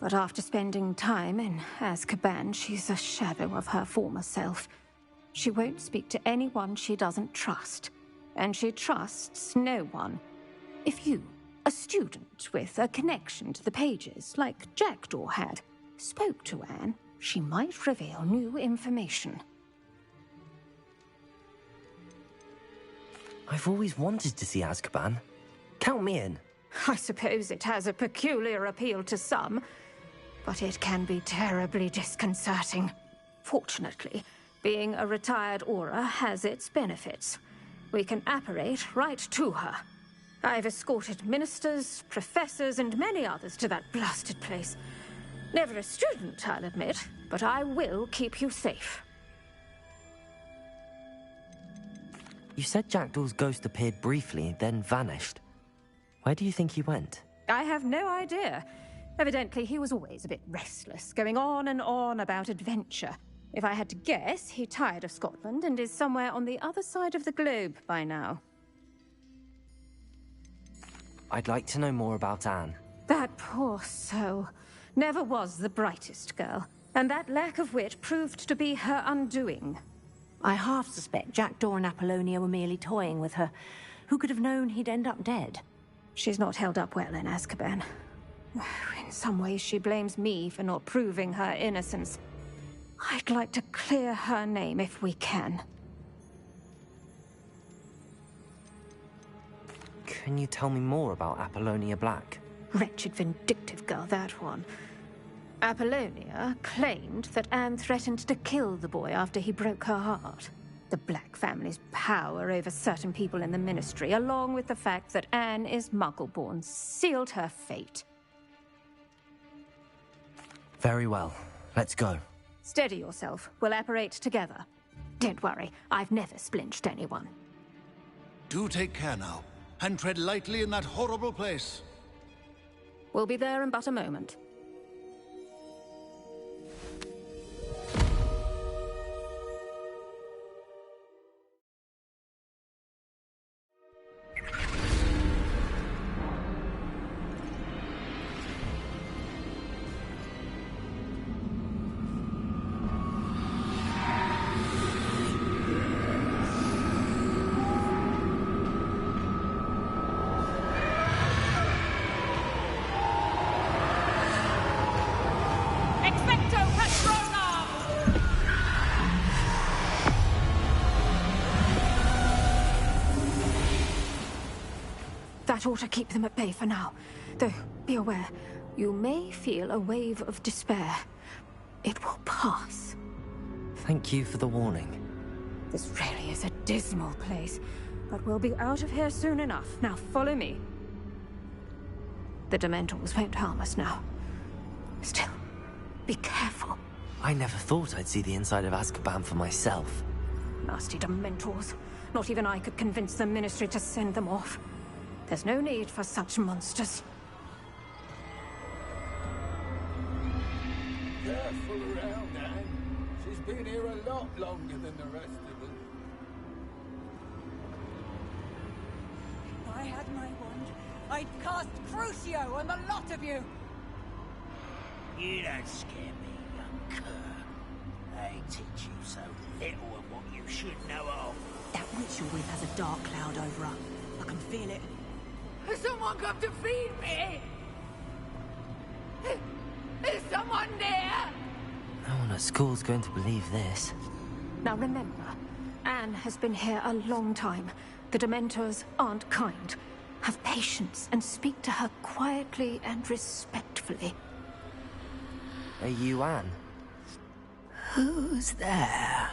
but after spending time in Azkaban, she's a shadow of her former self. She won't speak to anyone she doesn't trust, and she trusts no one. If you, a student with a connection to the pages, like Jackdaw had, spoke to Anne, she might reveal new information. I've always wanted to see Azkaban. Count me in. I suppose it has a peculiar appeal to some, but it can be terribly disconcerting. Fortunately, being a retired Auror has its benefits. We can apparate right to her. I've escorted ministers, professors, and many others to that blasted place. Never a student, I'll admit, but I will keep you safe. You said Jackdaw's ghost appeared briefly, then vanished. Where do you think he went? I have no idea. Evidently, he was always a bit restless, going on and on about adventure. If I had to guess, he tired of Scotland and is somewhere on the other side of the globe by now. I'd like to know more about Anne. That poor soul. Never was the brightest girl, and that lack of wit proved to be her undoing. I half suspect Jackdaw and Apollonia were merely toying with her. Who could have known he'd end up dead? She's not held up well in Azkaban. In some ways, she blames me for not proving her innocence. I'd like to clear her name if we can. Can you tell me more about Apollonia Black? Wretched, vindictive girl, that one. Apollonia claimed that Anne threatened to kill the boy after he broke her heart. The Black family's power over certain people in the Ministry, along with the fact that Anne is Muggle-born, sealed her fate. Very well. Let's go. Steady yourself. We'll apparate together. Don't worry, I've never splinched anyone. Do take care now, and tread lightly in that horrible place. We'll be there in but a moment. That ought to keep them at bay for now. Though, be aware, you may feel a wave of despair. It will pass. Thank you for the warning. This really is a dismal place, but we'll be out of here soon enough. Now follow me. The Dementors won't harm us now. Still, Be careful. I never thought I'd see the inside of Azkaban for myself. Nasty Dementors. Not even I could convince the Ministry to send them off. There's no need for such monsters. Careful around, Anne. She's been here a lot longer than the rest of them. If I had my wand, I'd cast Crucio on the lot of you! You don't scare me, young cur. They teach you so little of what you should know of. That ritual whip has a dark cloud over her. I can feel it. Has someone come to feed me? Is someone near? No one at school's going to believe this. Now remember, Anne has been here a long time. The Dementors aren't kind. Have patience and speak to her quietly and respectfully. Are you Anne? Who's there?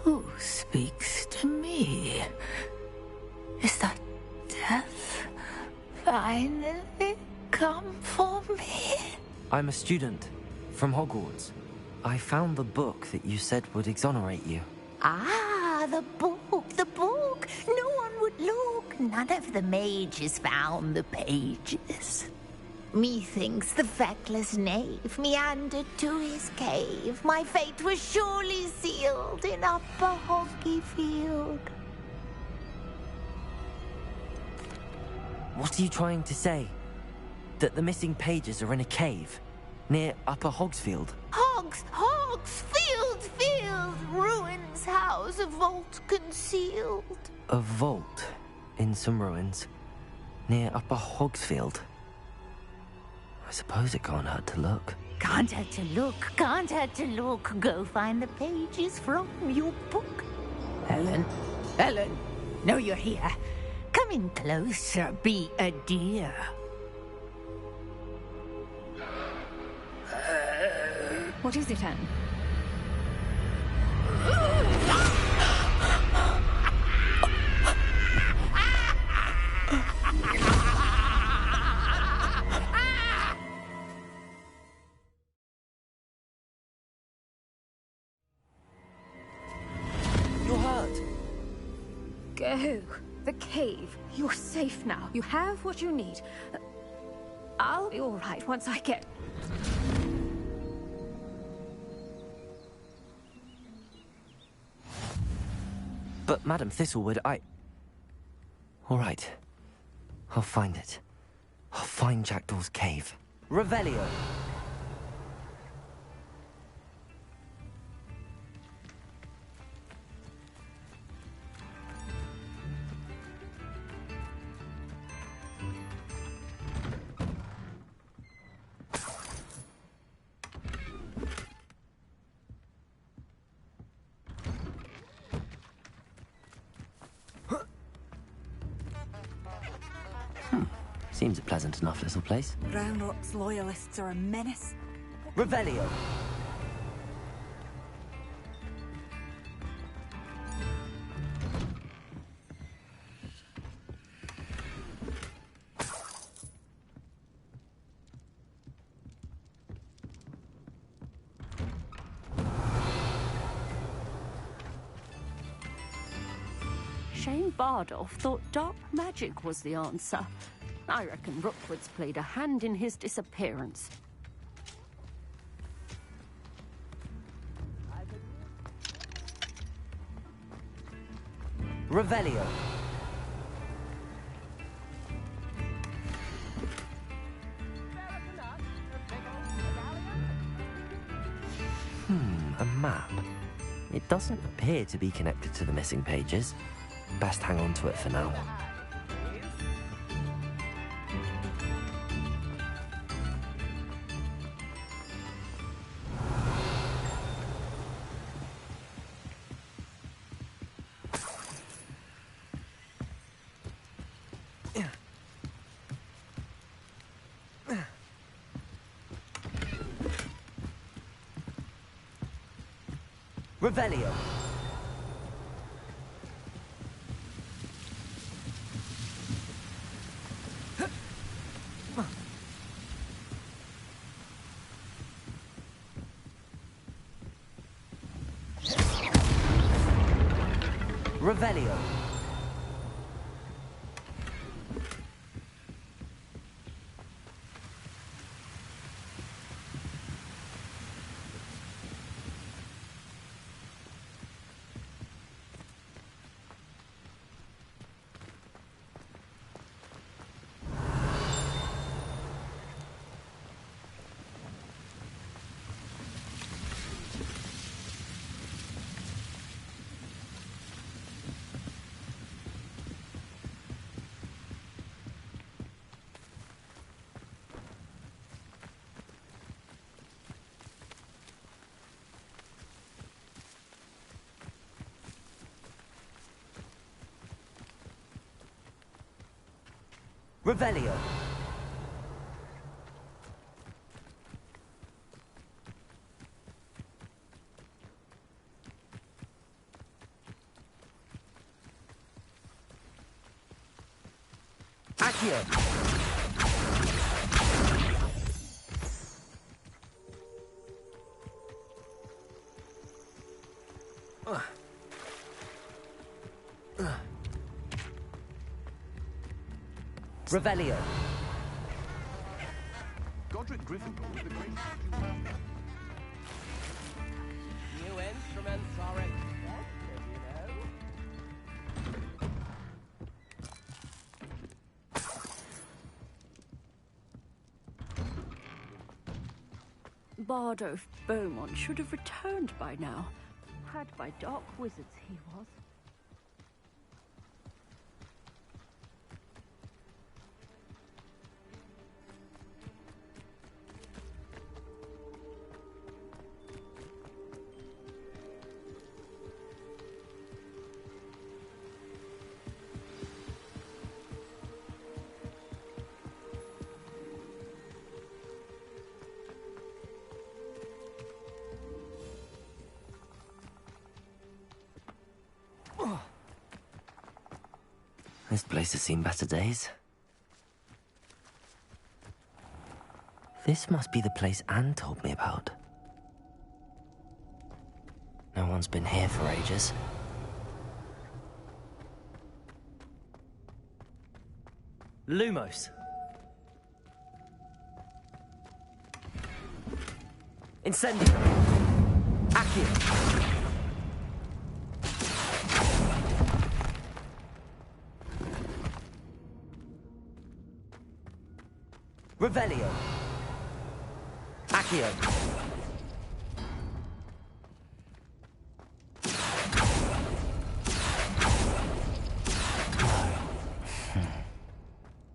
Who speaks to me? Is that death finally come for me? I'm a student from Hogwarts. I found the book that you said would exonerate you. Ah, the book, the book. No one would look. None of the mages found the pages. Methinks the feckless knave meandered to his cave. My fate was surely sealed in Upper Hoggyfield. What are you trying to say? That the missing pages are in a cave near Upper Hogsfield? Field, ruins house, a vault concealed. A vault in some ruins near Upper Hogsfield. I suppose it can't hurt to look. Can't hurt to look, can't hurt to look. Go find the pages from your book. Ellen, know you're here. Come in closer, be a dear. What is it, Anne? You're hurt. Go. The cave. You're safe now. You have what you need. I'll be all right once I get... But, Madam Thistlewood, all right. I'll find it. I'll find Jackdaw's cave. Revelio. Seems a pleasant enough little place. Roundrock's loyalists are a menace. Revelio. Shane Bardolph thought dark magic was the answer. I reckon Rookwood's played a hand in his disappearance. Revelio. A map. It doesn't appear to be connected to the missing pages. Best hang on to it for now. Revelio. Revelio. Revelio. Accio. Revelio. Godric Gryffindor was the greatest. New instruments are expensive, you know. Bardo Beaumont should have returned by now. Had by dark wizards he was. This place has seen better days. This must be the place Anne told me about. No one's been here for ages. Lumos. Incendio. Accio. Revelio. Accio.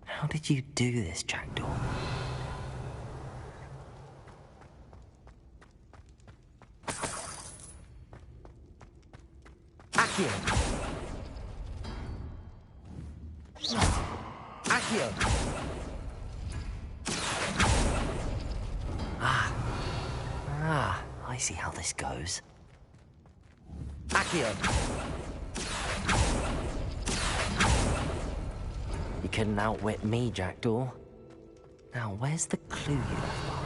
How did you do this, Jackdaw? Accio. Accio. I see how this goes. Accio. You couldn't outwit me, Jackdaw. Now, where's the clue you left behind?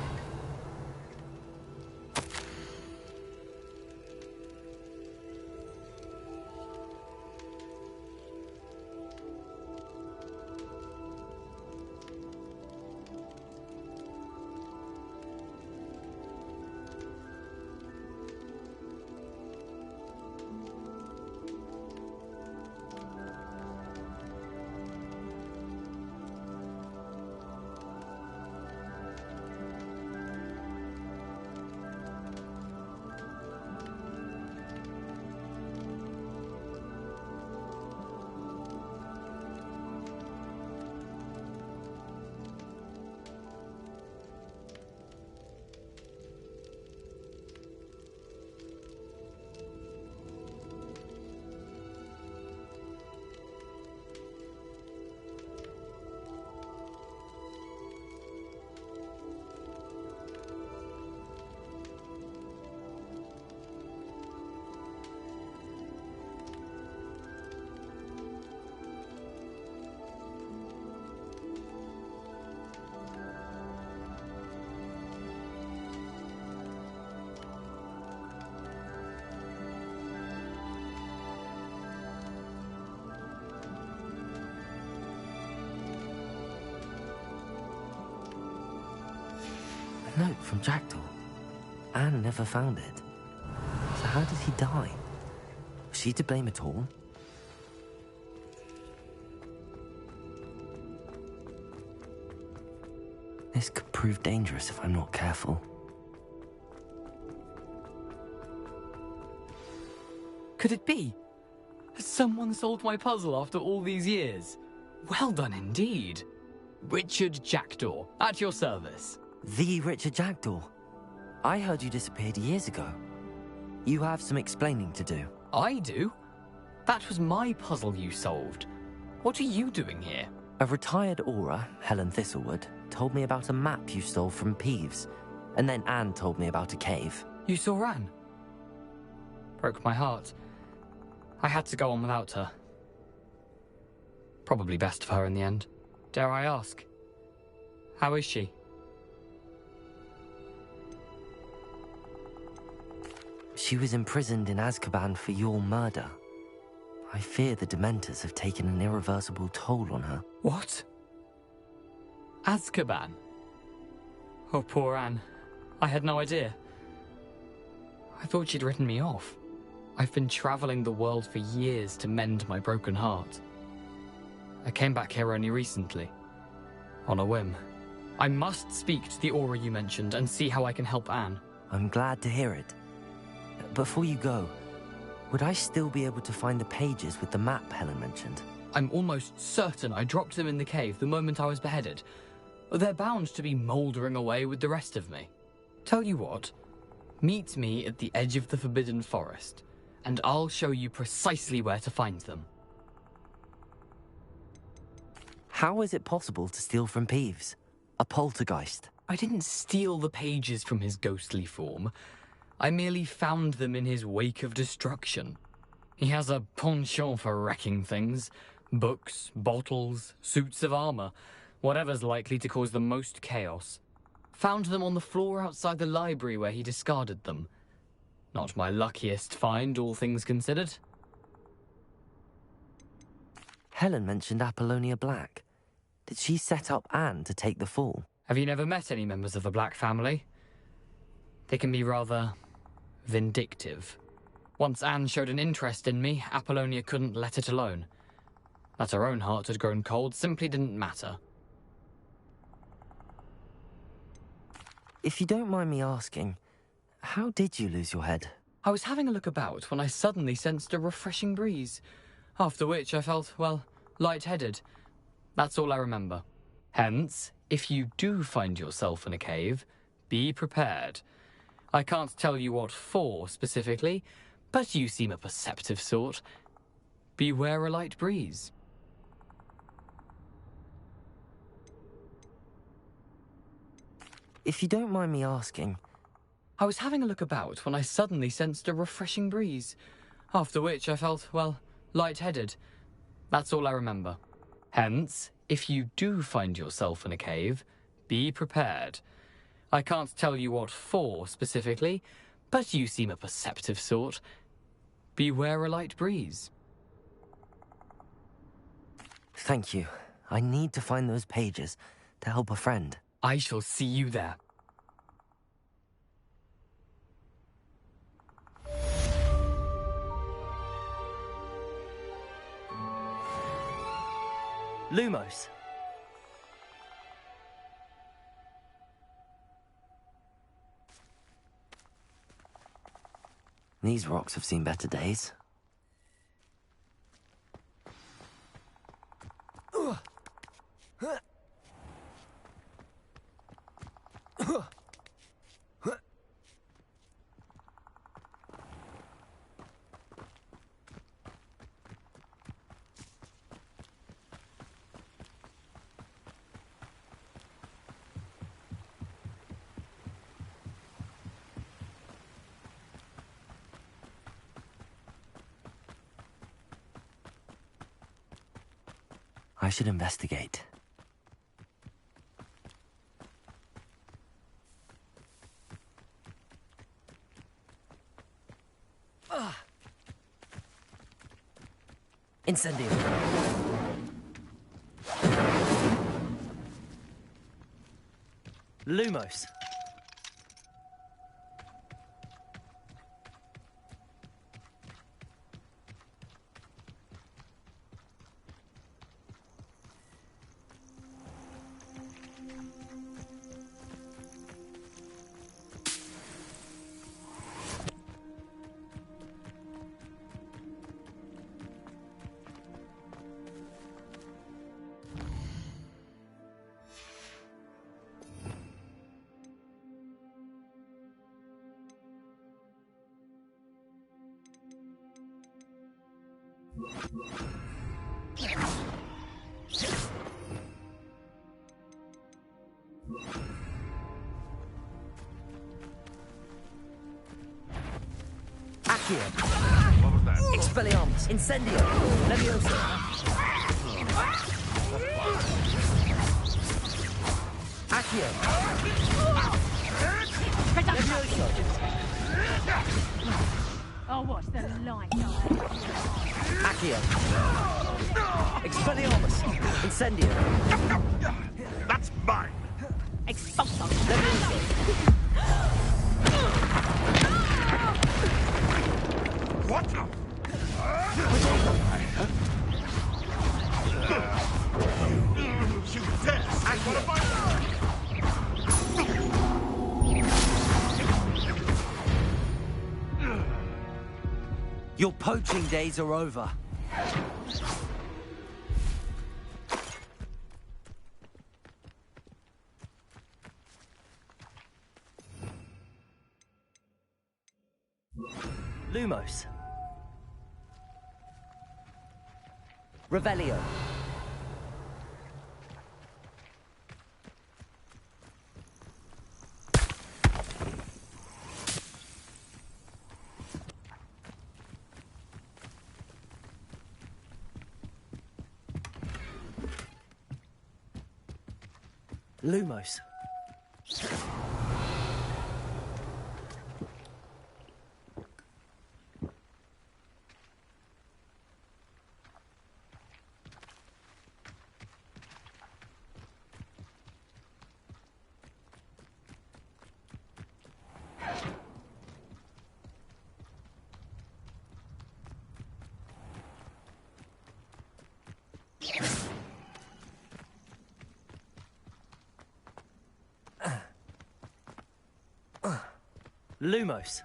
note from Jackdaw. Anne never found it. So how did he die? Was she to blame at all? This could prove dangerous if I'm not careful. Could it be? Has someone solved my puzzle after all these years? Well done indeed. Richard Jackdaw, at your service. The Richard Jackdaw? I heard you disappeared years ago. You have some explaining to do. I do? That was my puzzle you solved. What are you doing here? A retired aura, Helen Thistlewood, told me about a map you stole from Peeves, and then Anne told me about a cave. You saw Anne? Broke my heart. I had to go on without her. Probably best for her in the end. Dare I ask? How is she? She was imprisoned in Azkaban for your murder. I fear the Dementors have taken an irreversible toll on her. What? Azkaban? Oh, poor Anne. I had no idea. I thought she'd written me off. I've been traveling the world for years to mend my broken heart. I came back here only recently. On a whim. I must speak to the aura you mentioned and see how I can help Anne. I'm glad to hear it. Before you go, would I still be able to find the pages with the map Helen mentioned? I'm almost certain I dropped them in the cave the moment I was beheaded. They're bound to be mouldering away with the rest of me. Tell you what, meet me at the edge of the Forbidden Forest, and I'll show you precisely where to find them. How is it possible to steal from Peeves? A poltergeist? I didn't steal the pages from his ghostly form. I merely found them in his wake of destruction. He has a penchant for wrecking things. Books, bottles, suits of armor, whatever's likely to cause the most chaos. Found them on the floor outside the library where he discarded them. Not my luckiest find, all things considered. Helen mentioned Apollonia Black. Did she set up Anne to take the fall? Have you never met any members of the Black family? They can be rather vindictive. Once Anne showed an interest in me, Apollonia couldn't let it alone. That her own heart had grown cold simply didn't matter. If you don't mind me asking, how did you lose your head? I was having a look about when I suddenly sensed a refreshing breeze, after which I felt, well, lightheaded. That's all I remember. Hence, if you do find yourself in a cave, be prepared. I can't tell you what for specifically, but you seem a perceptive sort. Beware a light breeze. If you don't mind me asking... I was having a look about when I suddenly sensed a refreshing breeze, after which I felt, well, lightheaded. That's all I remember. Hence, if you do find yourself in a cave, be prepared. I can't tell you what for specifically, but you seem a perceptive sort. Beware a light breeze. Thank you. I need to find those pages to help a friend. I shall see you there. Lumos. These rocks have seen better days. I should investigate. Incendio. Lumos. Accio. What was that? Expelliarmus. Incendio. Leviosa. Accio. Leviosa. I'll watch the light. Accio. Expelliarmus. Incendio. That's mine. Expulso. Leviosa. What? You dare say one of my... Your poaching days are over. Lumos. Revelio. Lumos. Lumos.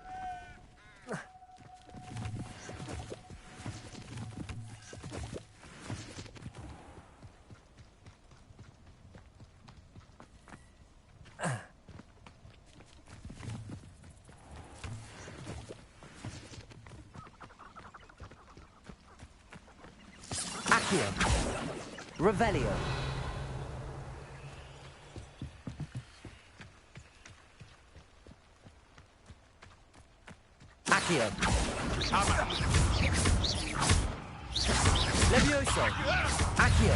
Accio. Revelio. Accio. Levioso. Accio.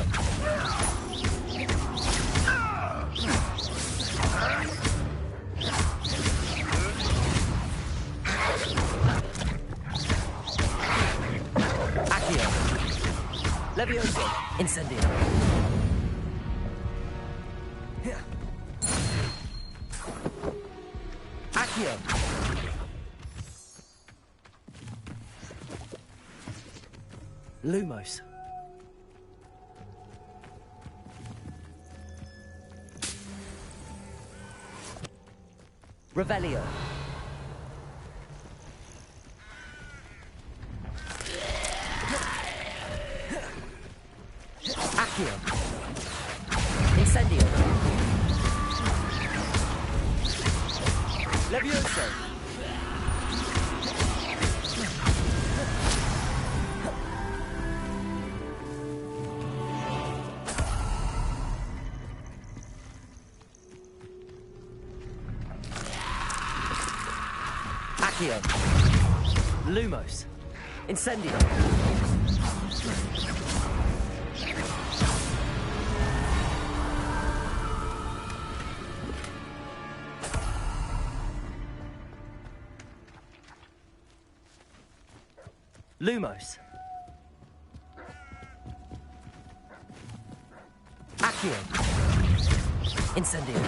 Accio. Levioso. Incendio. Accio. Lumos. Revelio. Accio. Incendio. Levioso. Accio. Lumos. Incendio. Lumos. Accio. Incendio.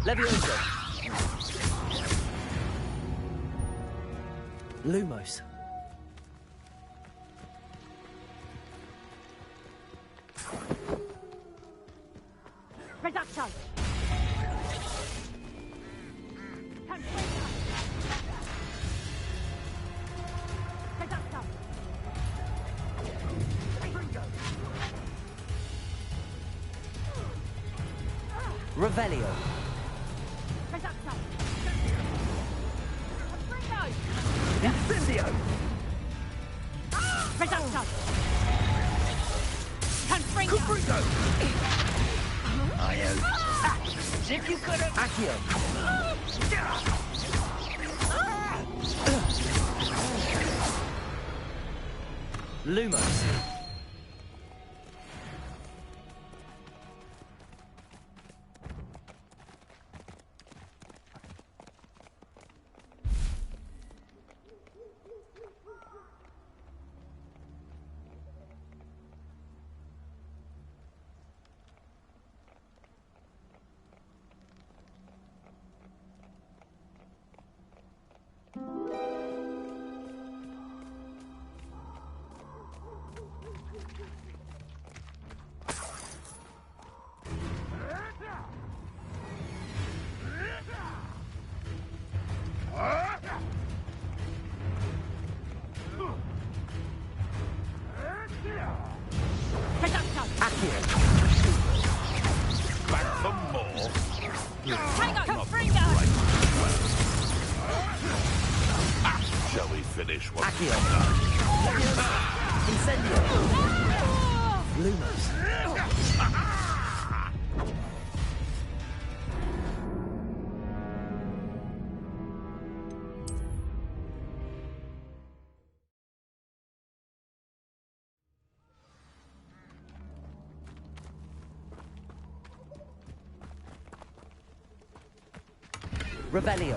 Levioso. Lumos. Reducto. Reducto. Revelio. Reducto. Incendio. Levioso! As if you could have... Accio! Lumos. Back for more. Shall we finish what we've done? Incendio. Lumos. Revelio.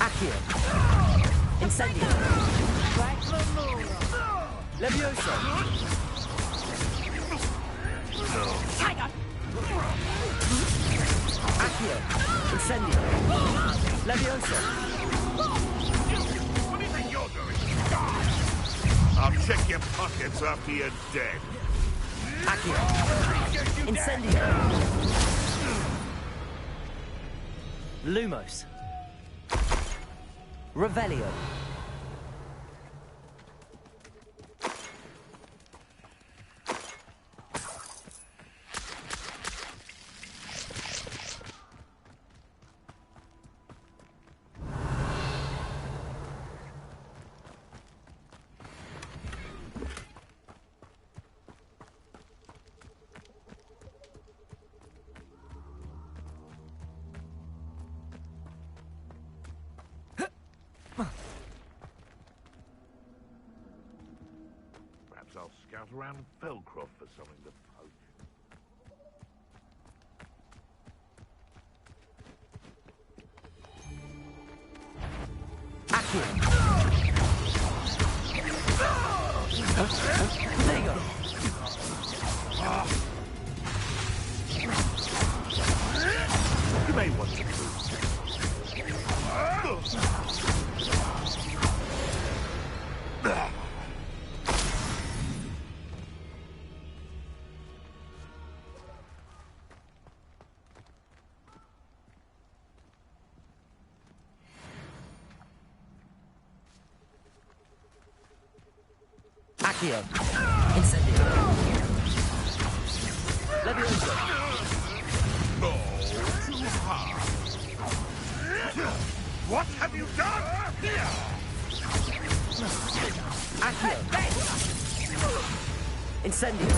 Accio. Incendio. Levioso. Accio. Incendio. Levioso. What do you think you're doing? I'll check your pockets after you're dead. Accio. Incendio. Lumos. Revelio. Perhaps I'll scout around Felcroft for something to poke. There you go. You may want to move. Accio. Incendio. Levioso. No, too hard. What have you done? Accio. Incendio.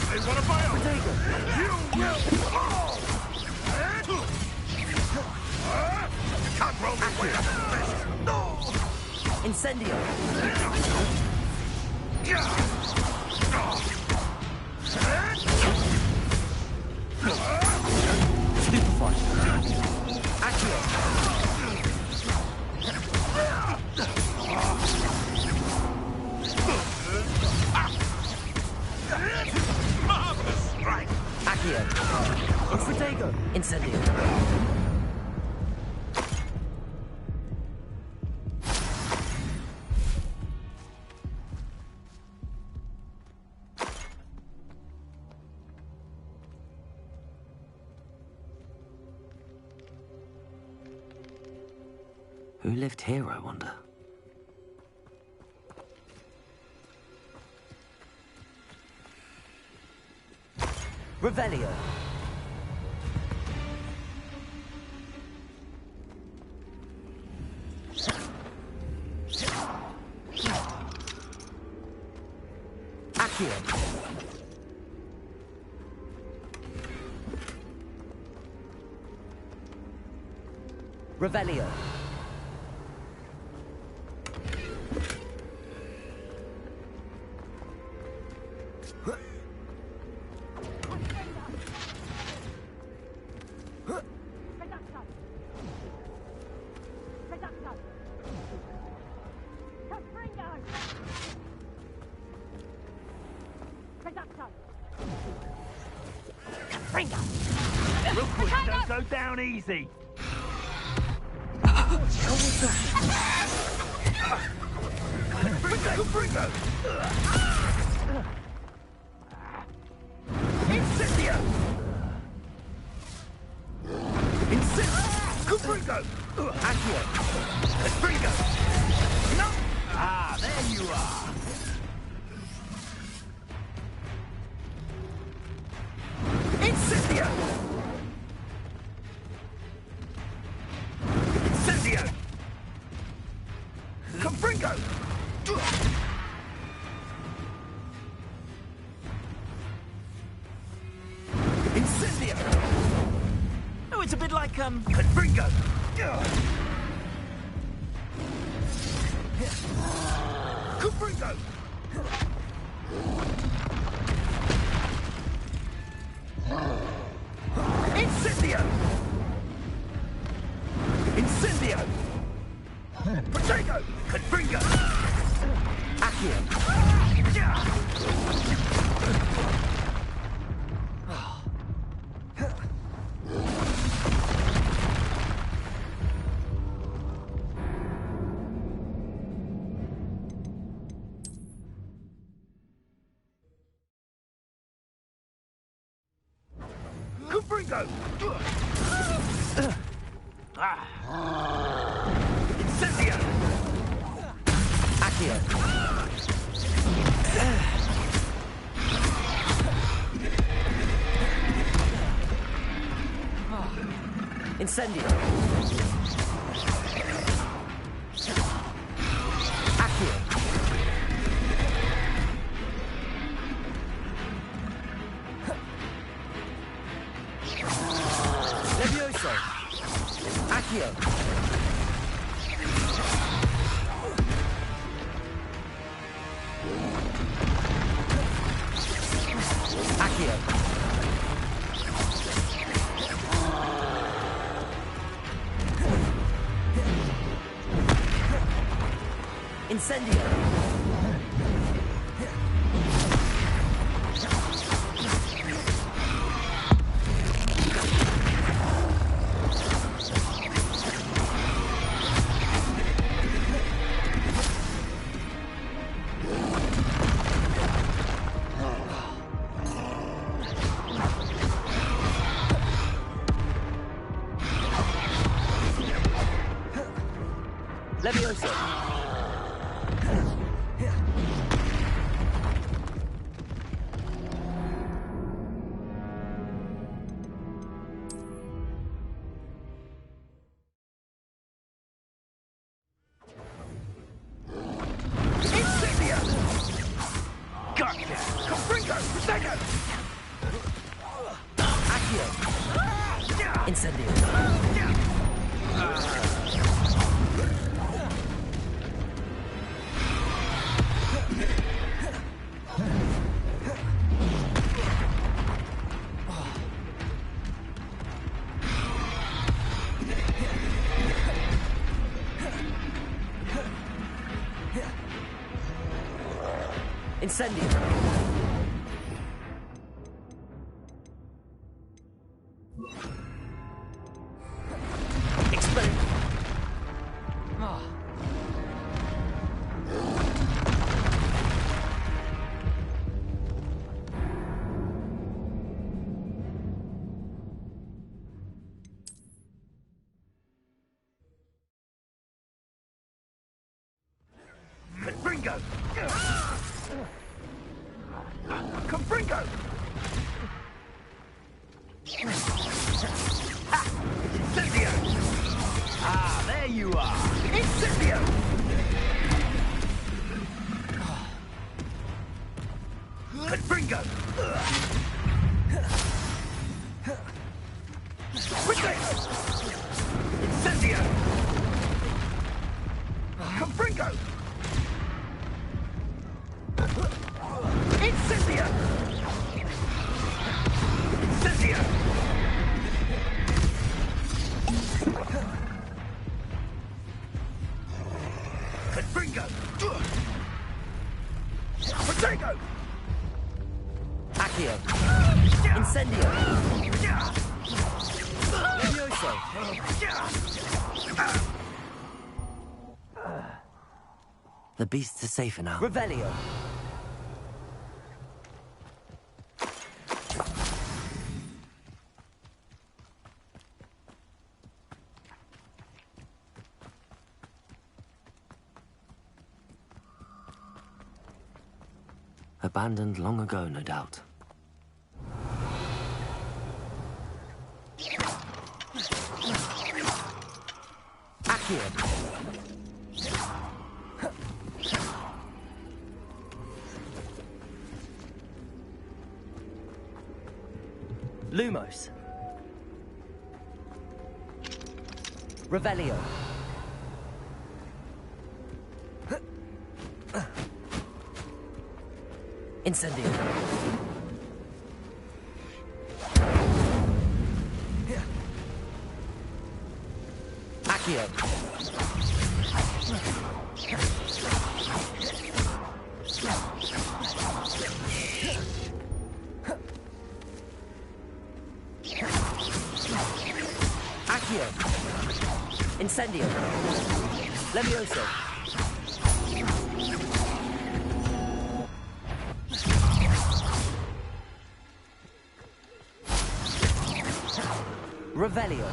They want to buy up. You will fall. You can't roll your way up the fish. No. Incendio. Stupefy. Accio. Marvelous strike. Accio. Infratego. Incendio. Who lived here, I wonder? Revelio. Accio. Revelio. Rookwood, don't go down easy. Bringo! Incendio! Bringo! Accio. Bringo! No! Ah, there you are. Incendio! Incendio! Bringo! Incendio! Oh, it's a bit like, Bringo! Bringo! Incendio! Incendio! Protego! Bringo! Bringo! Incendio! Accio. Incendio. Accio. Levioso. Accio. Accio. Incendio. Levioso. Gotcha! Bringo! Protego! Accio. Incendio. Incendio. Confringo! Confringo! Incendio! Ah, there you are! Incendio! Confringo! Potato! Incendio! Confringo! Incendio! Incendio! Confringo! Potato! Accio. Incendio. Levioso. The beasts are safer now. Revelio. Abandoned long ago, no doubt. Accio. Lumos. Revelio. Incendio. Accio. Accio. Incendio. Levioso. Revelio.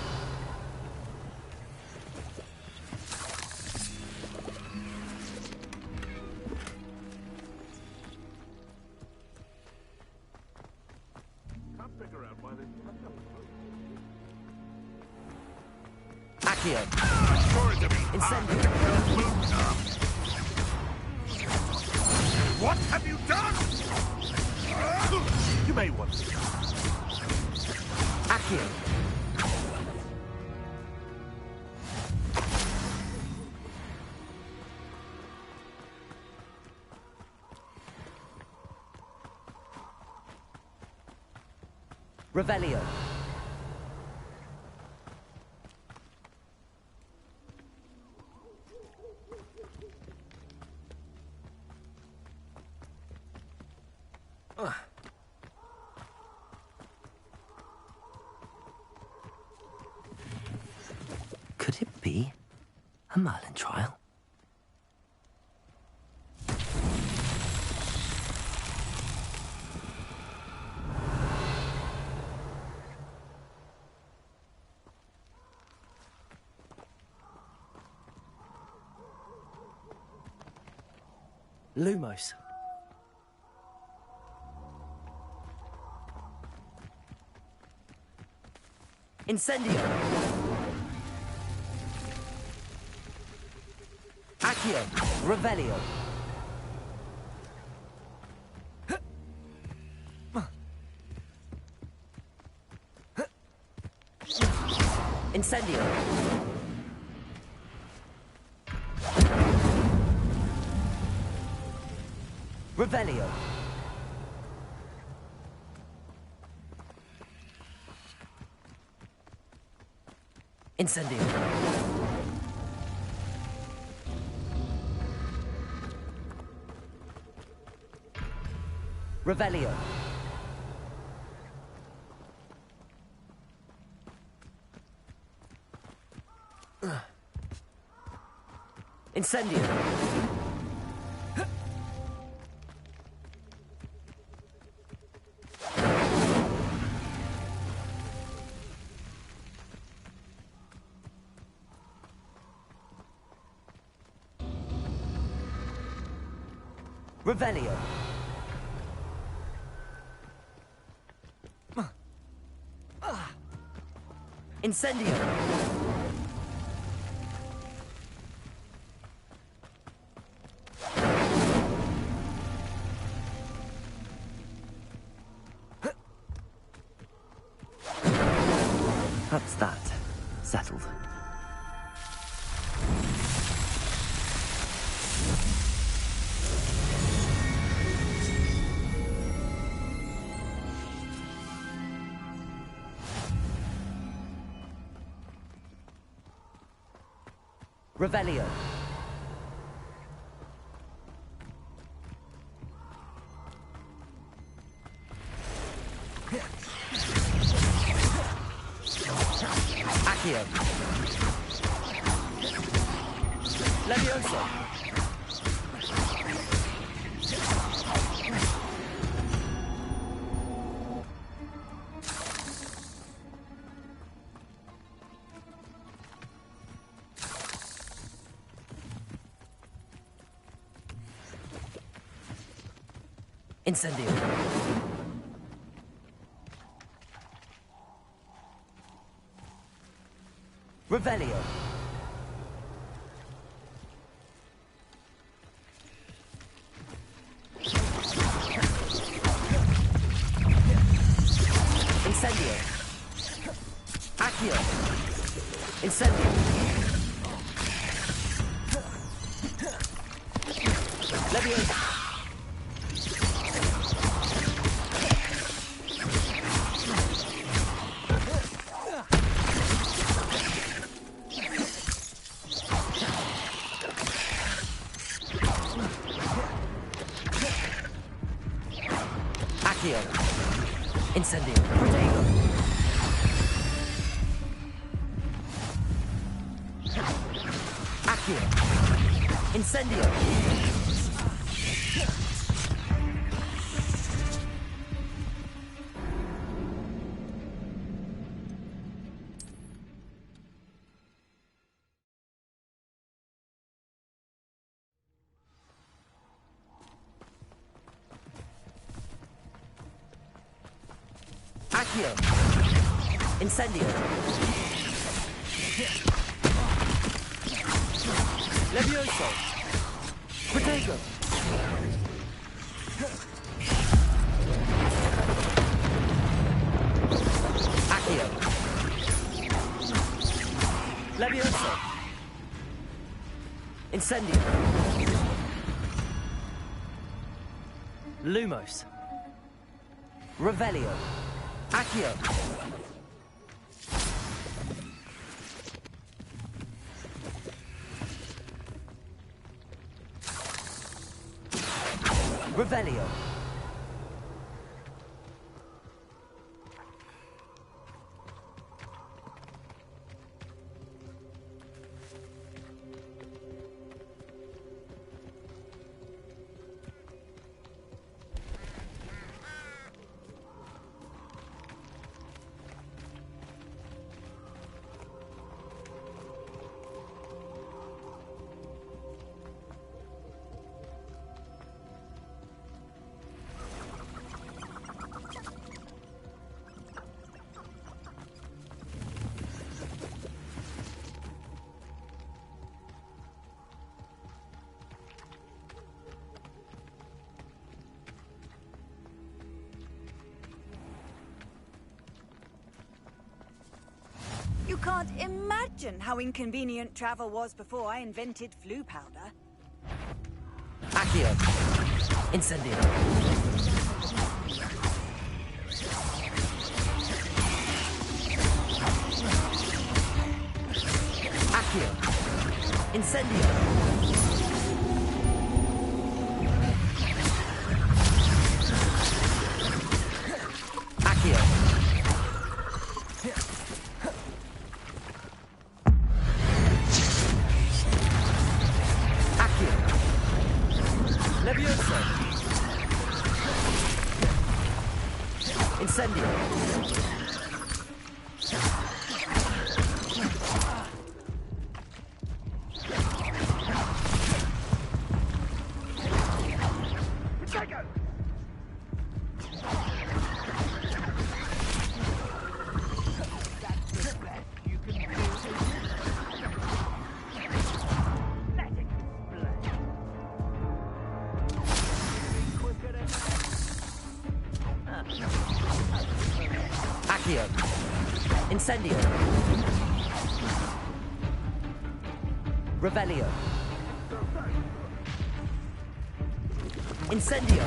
Can't figure out why they packed up. Accio. Sorry to be Incendio. What have you done? You may want to. Accio. Revelio. Could it be a Merlin trial? Lumos. Incendio. Accio. Revelio. Incendio. Revelio. Incendio. Revelio. Incendio. Revelio. Incendio. That's that. Settled. Revelio. Accio. Levioso. Incendio. Revelio. Incendio. Accio. Incendio. Levioso. Accio. Incendio. Protego. Accio. Incendio. Accio. Incendio. Levioso. Protego. Accio. Levioso. Incendio. Lumos. Revelio. Accio. Revelio. You can't imagine how inconvenient travel was before I invented flu powder. Accio. Incendio. Accio. Incendio. Accio. Levioso. Incendio. Accio. Incendio. Revelio. Incendio.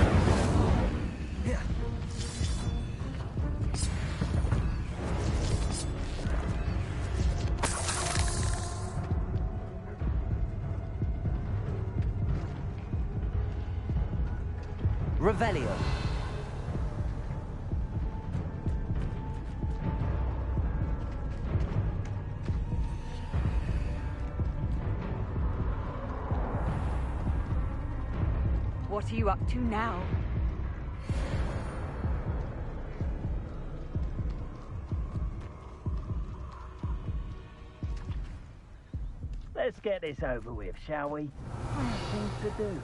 Revelio. What are you up to now? Let's get this over with, shall we? I have things to do.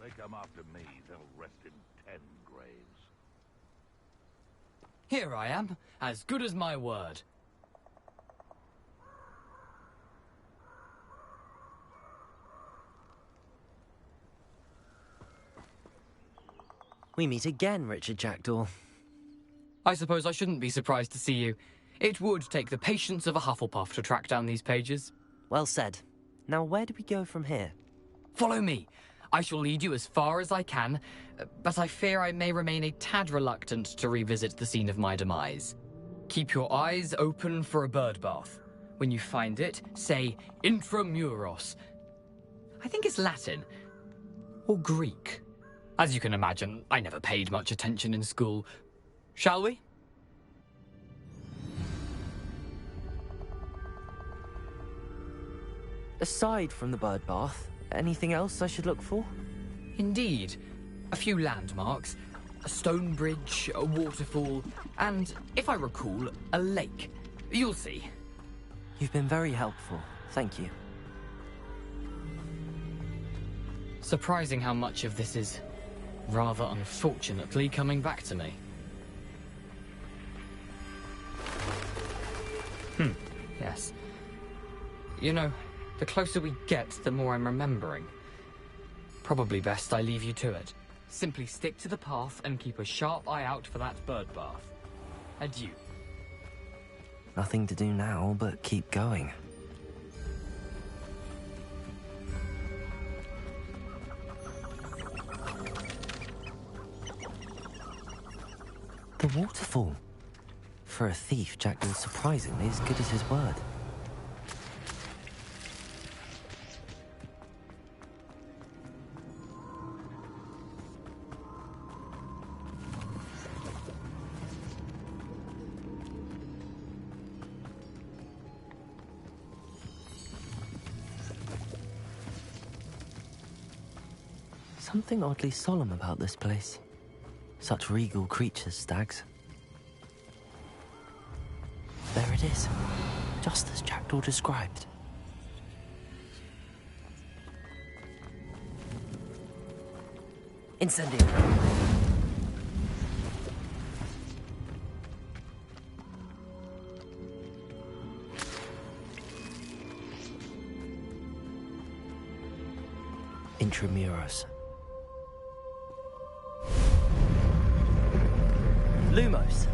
They come after me, they'll rest in 10 graves. Here I am, as good as my word. We meet again, Richard Jackdaw. I suppose I shouldn't be surprised to see you. It would take the patience of a Hufflepuff to track down these pages. Well said. Now, where do we go from here? Follow me. I shall lead you as far as I can, but I fear I may remain a tad reluctant to revisit the scene of my demise. Keep your eyes open for a bird bath. When you find it, say Intramuros. I think it's Latin. Or Greek. As you can imagine, I never paid much attention in school. Shall we? Aside from the bird bath, anything else I should look for? Indeed. A few landmarks, a stone bridge, a waterfall, and, if I recall, a lake. You'll see. You've been very helpful. Thank you. Surprising how much of this is, rather unfortunately, coming back to me. Yes. You know, the closer we get, the more I'm remembering. Probably best I leave you to it. Simply stick to the path and keep a sharp eye out for that bird bath. Adieu. Nothing to do now but keep going. The waterfall. For a thief, Jackdaw's surprisingly as good as his word. Something oddly solemn about this place. Such regal creatures, stags. There it is, just as Jackdaw described. Incendio. Intramuros. Lumos.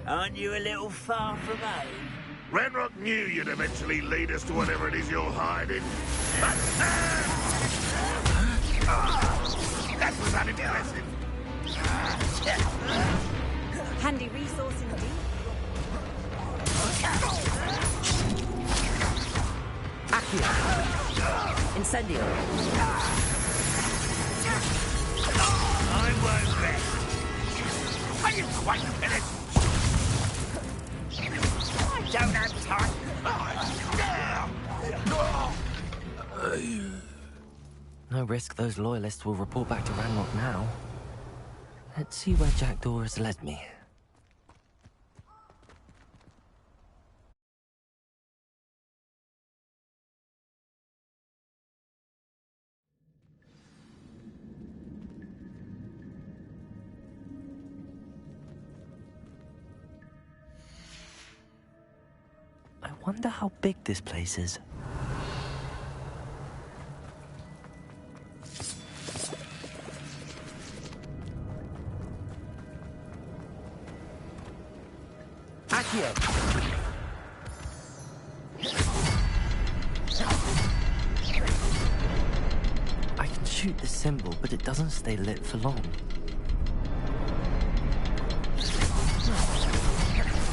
Aren't you a little far from home? Ranrock knew you'd eventually lead us to whatever it is you're hiding. That was unimpressive. Handy resource indeed. Accio. Incendio. I won't rest. Are you quite finished? I don't have time. No risk those loyalists will report back to Ranrock now. Let's see where Jackdaw has led me. wonder how big this place is. Accio! I can shoot the symbol, but it doesn't stay lit for long.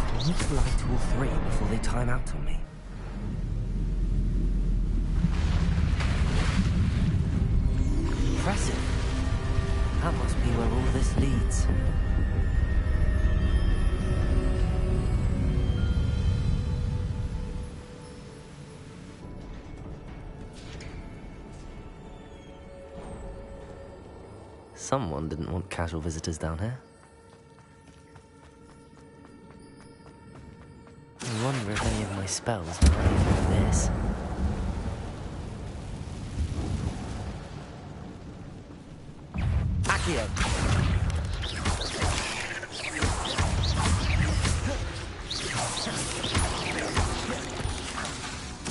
I need to light all three before they time out on me. Impressive. That must be where all this leads. Someone didn't want casual visitors down here. I wonder if any of my spells were anything like this. Accio!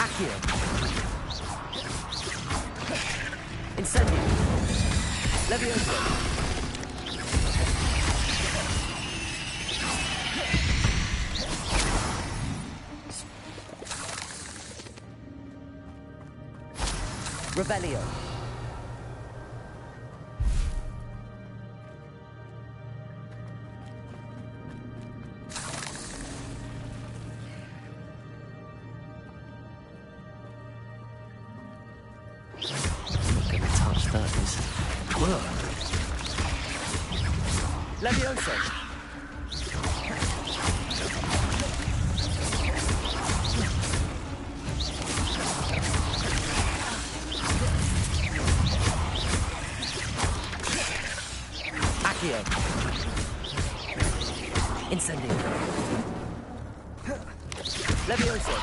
Accio! Incendio! Levioso! Revelio. I'm gonna touch those. Whoa. Levioso. Accio. Incendio. Levioso.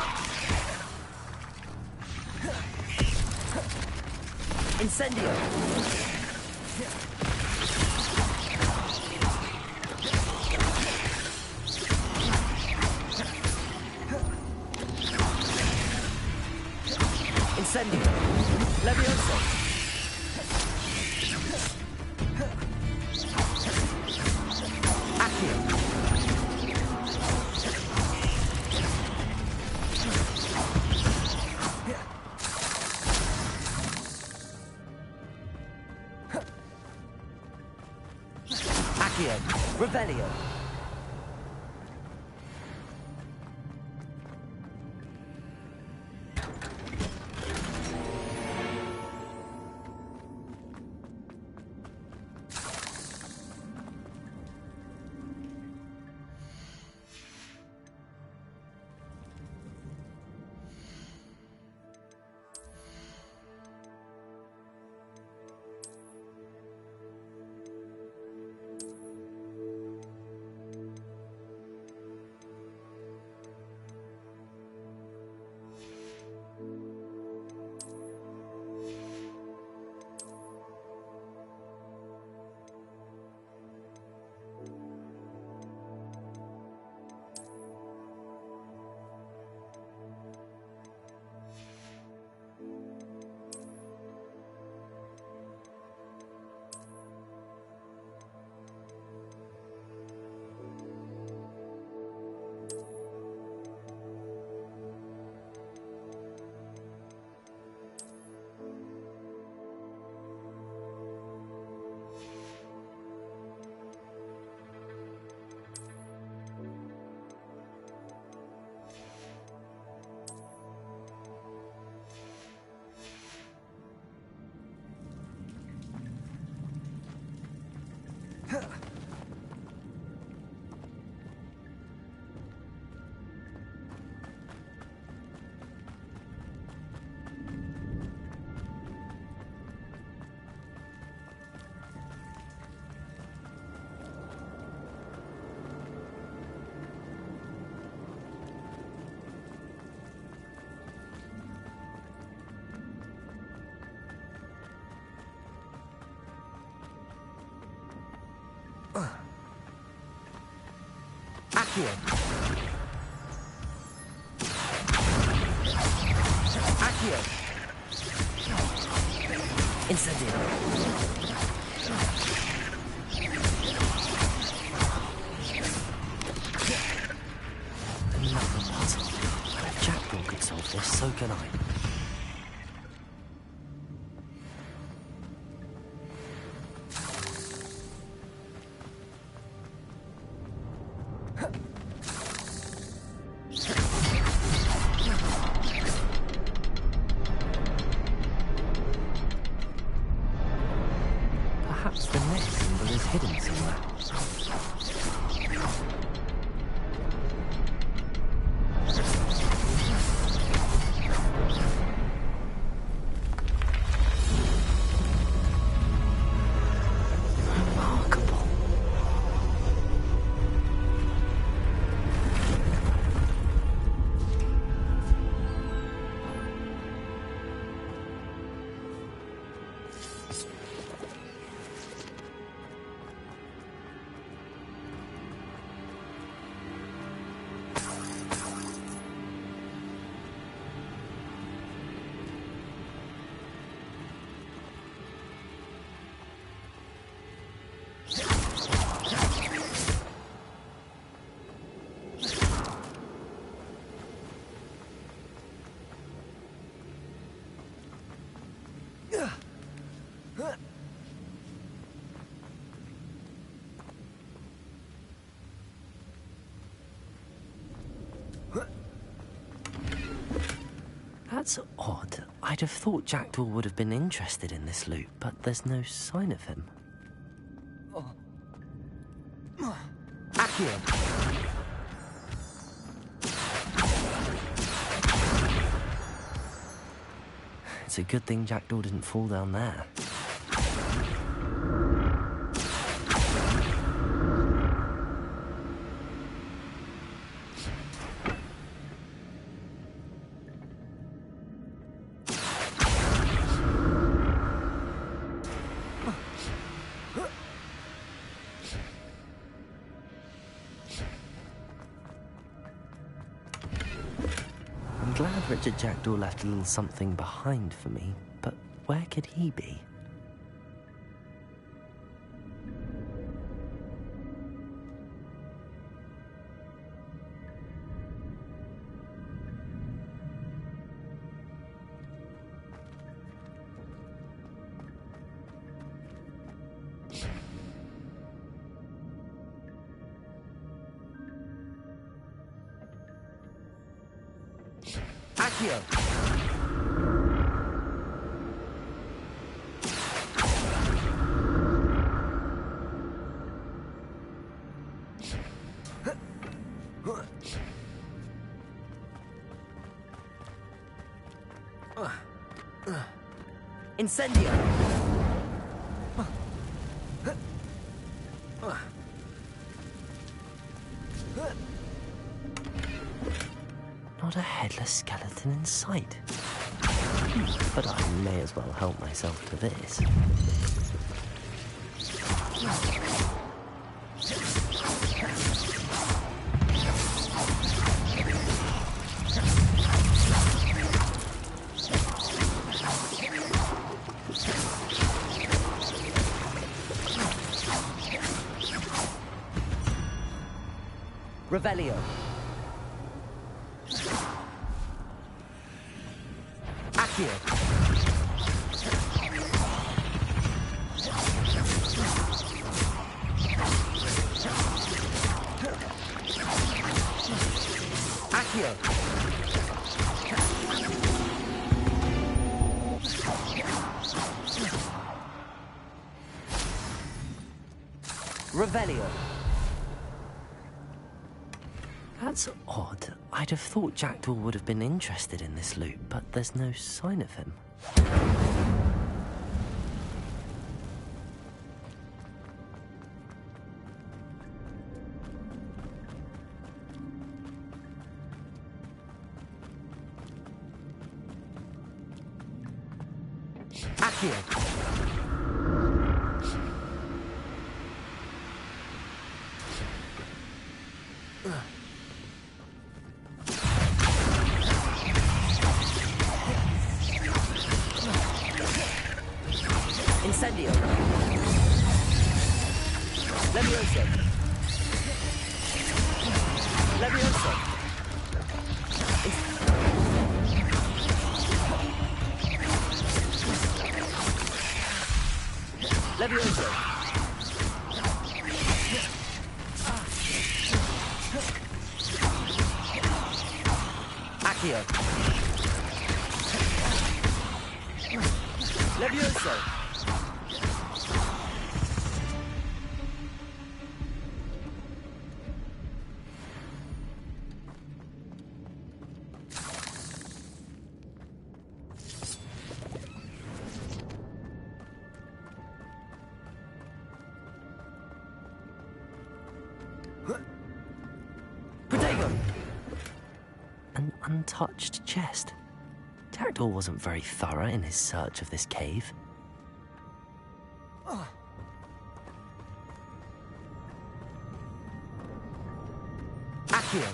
Incendio. Incendio. Levioso. Accio. Accio. Revelio. Accio. Accio! Incendio! Another puzzle. And if Jackdaw could solve this, so can I. Perhaps the next symbol is hidden somewhere. Remarkable. That's odd. I'd have thought Jackdaw would have been interested in this loot, but there's no sign of him. Accio! It's a good thing Jackdaw didn't fall down there. I'm glad Richard Jackdaw left a little something behind for me, but where could he be? Accio! Incendio! Not a headless skeleton in sight. But I may as well help myself to this. Revelio. Accio. Accio. Revelio. That's odd. I'd have thought Jackdaw would have been interested in this loot, but there's no sign of him. Accio. Levioso. Levioso. Levioso. Accio. Levioso. An untouched chest. Jackdaw wasn't very thorough in his search of this cave. Accio.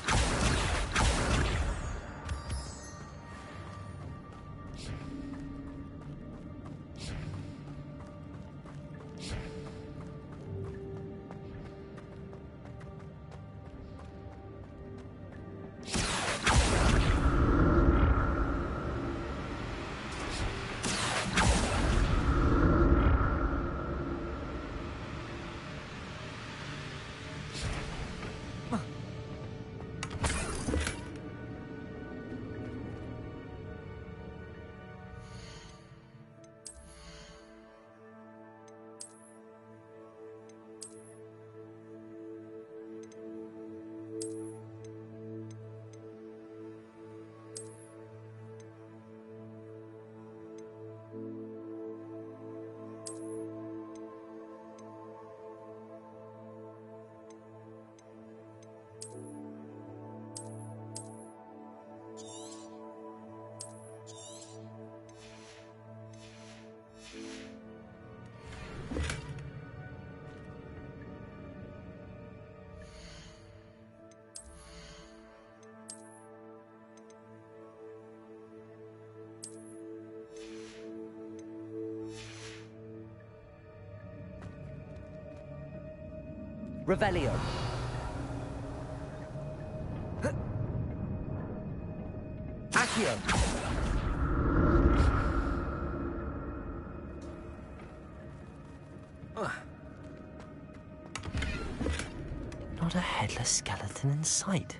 Revelio. Accio. Not a headless skeleton in sight.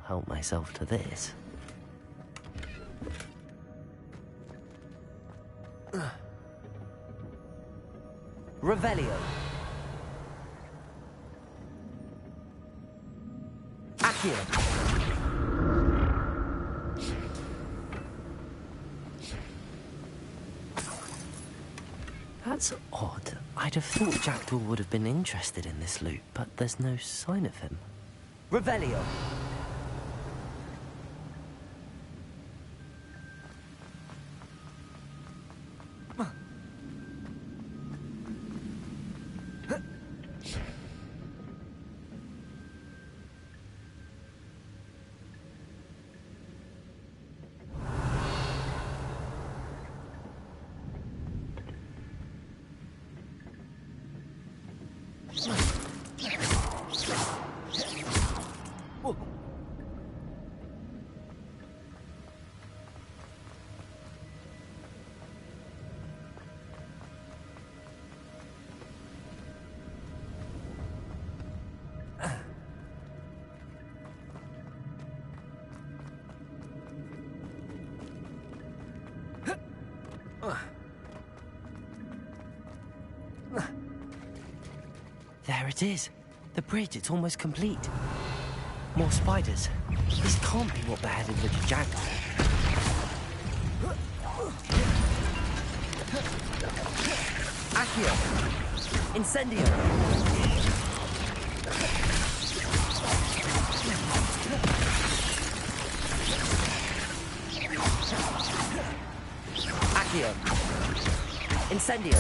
Help myself to this. Revelio. Accio. That's odd. I'd have thought Jackdaw would have been interested in this loot, but there's no sign of him. Revelio. There it is. The bridge, it's almost complete. More spiders. This can't be what beheaded Richard Jackdaw. Accio! Incendio! Accio! Incendio!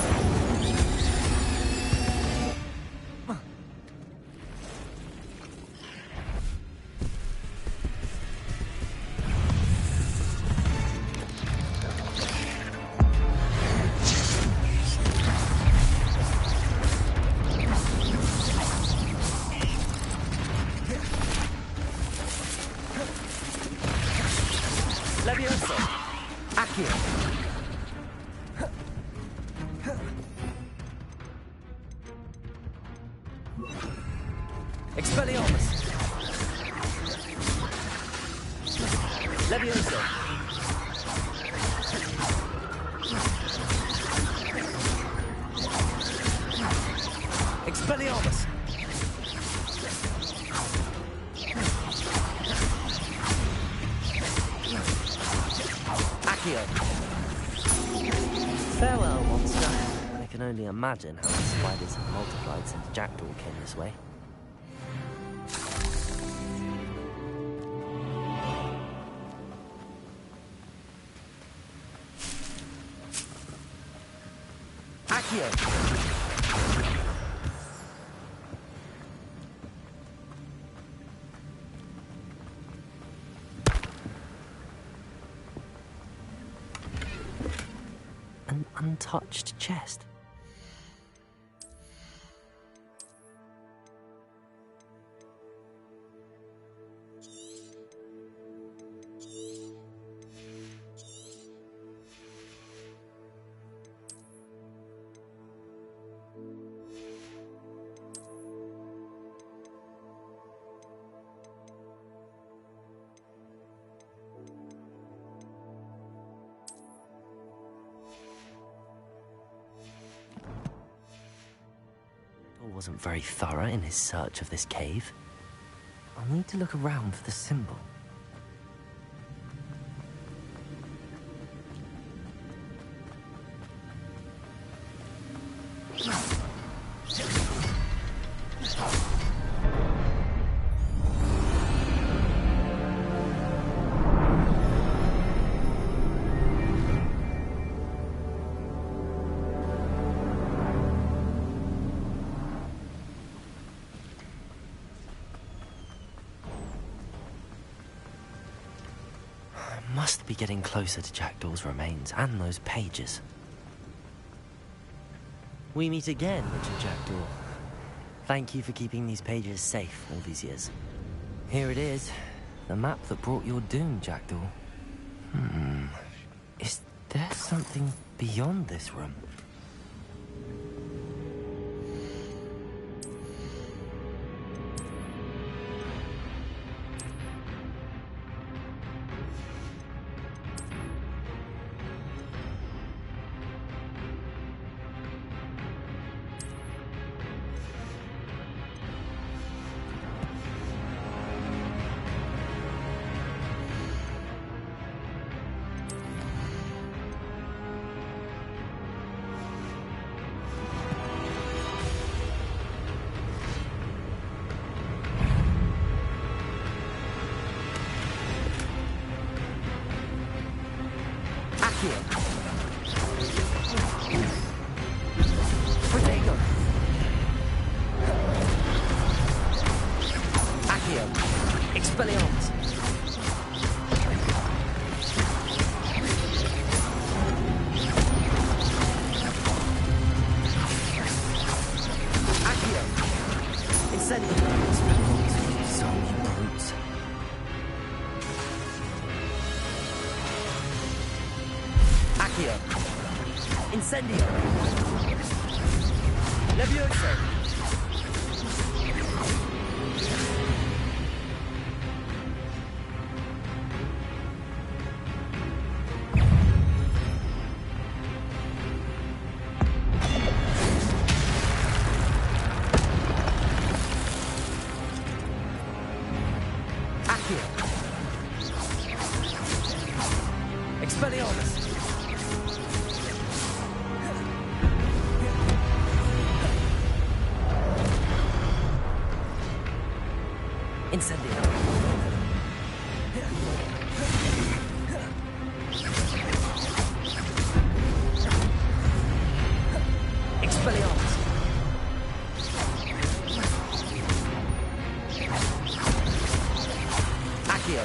Levioso! Accio! Expelliarmus! Levioso! Expelliarmus! Accio! Farewell, monster. I can only imagine how the spiders have multiplied since Jackdaw came this way. Accio! An untouched chest. Wasn't very thorough in his search of this cave. I'll need to look around for the symbol. Must be getting closer to Jackdaw's remains and those pages. We meet again, Richard Jackdaw. Thank you for keeping these pages safe all these years. Here it is, the map that brought your doom, Jackdaw. Is there something beyond this room? Protego! Accio! Expelliarmus! Accio! Incendio! So many brutes. Accio! Incendio! Levioso! Accio. Expelliarmus. Incendio. Expelliarmus. Accio.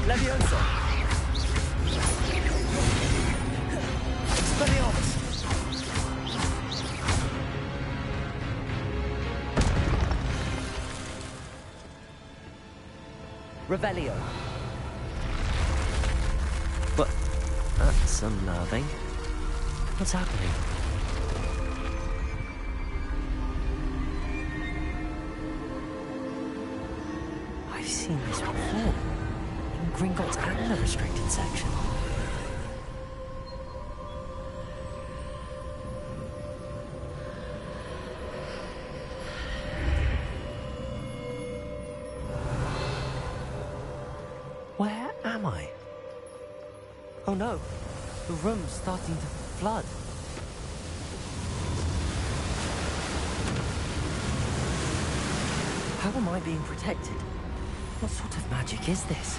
Leviosa. Expelliarmus. Revelio. But that's unnerving. What's happening? I've seen this before. In Gringotts and the restricted section. Where am I? Oh no, the room's starting to flood. How am I being protected? What sort of magic is this?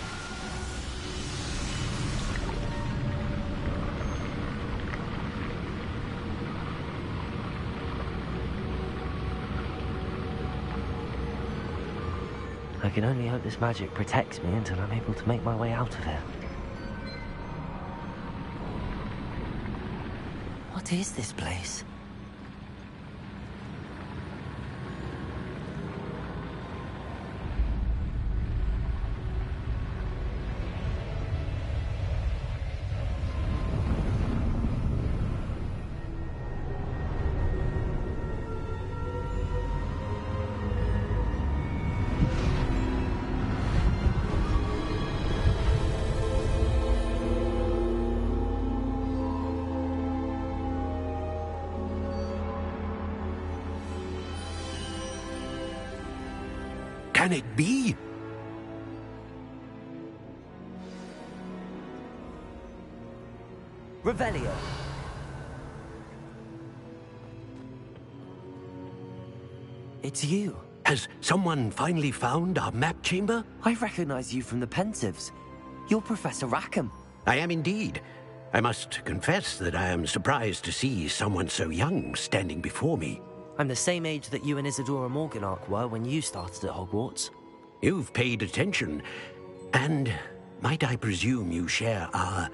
I can only hope this magic protects me until I'm able to make my way out of here. What is this place? Can it be? Revelio. It's you. Has someone finally found our map chamber? I recognize you from the Pensives. You're Professor Rackham. I am indeed. I must confess that I am surprised to see someone so young standing before me. I'm the same age that you and Isadora Morganach were when you started at Hogwarts. You've paid attention, and might I presume you share our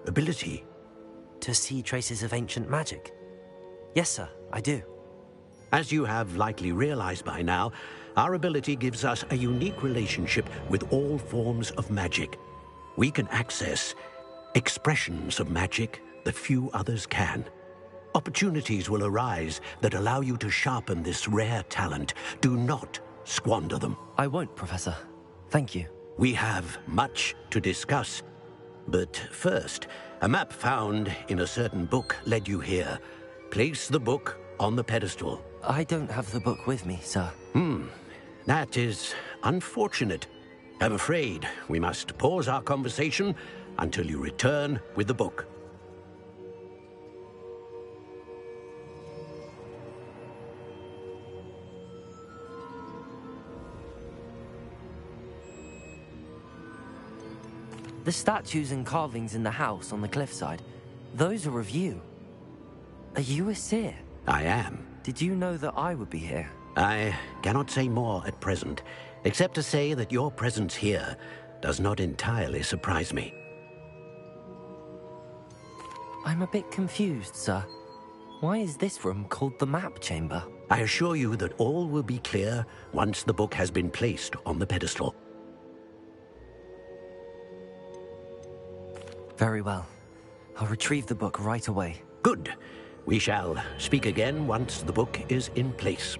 ability? To see traces of ancient magic? Yes, sir, I do. As you have likely realized by now, our ability gives us a unique relationship with all forms of magic. We can access expressions of magic that few others can. Opportunities will arise that allow you to sharpen this rare talent. Do not squander them. I won't, Professor. Thank you. We have much to discuss. But first, a map found in a certain book led you here. Place the book on the pedestal. I don't have the book with me, sir. That is unfortunate. I'm afraid we must pause our conversation until you return with the book. The statues and carvings in the house on the cliffside, those are of you. Are you a seer? I am. Did you know that I would be here? I cannot say more at present, except to say that your presence here does not entirely surprise me. I'm a bit confused, sir. Why is this room called the map chamber? I assure you that all will be clear once the book has been placed on the pedestal. Very well. I'll retrieve the book right away. Good. We shall speak again once the book is in place.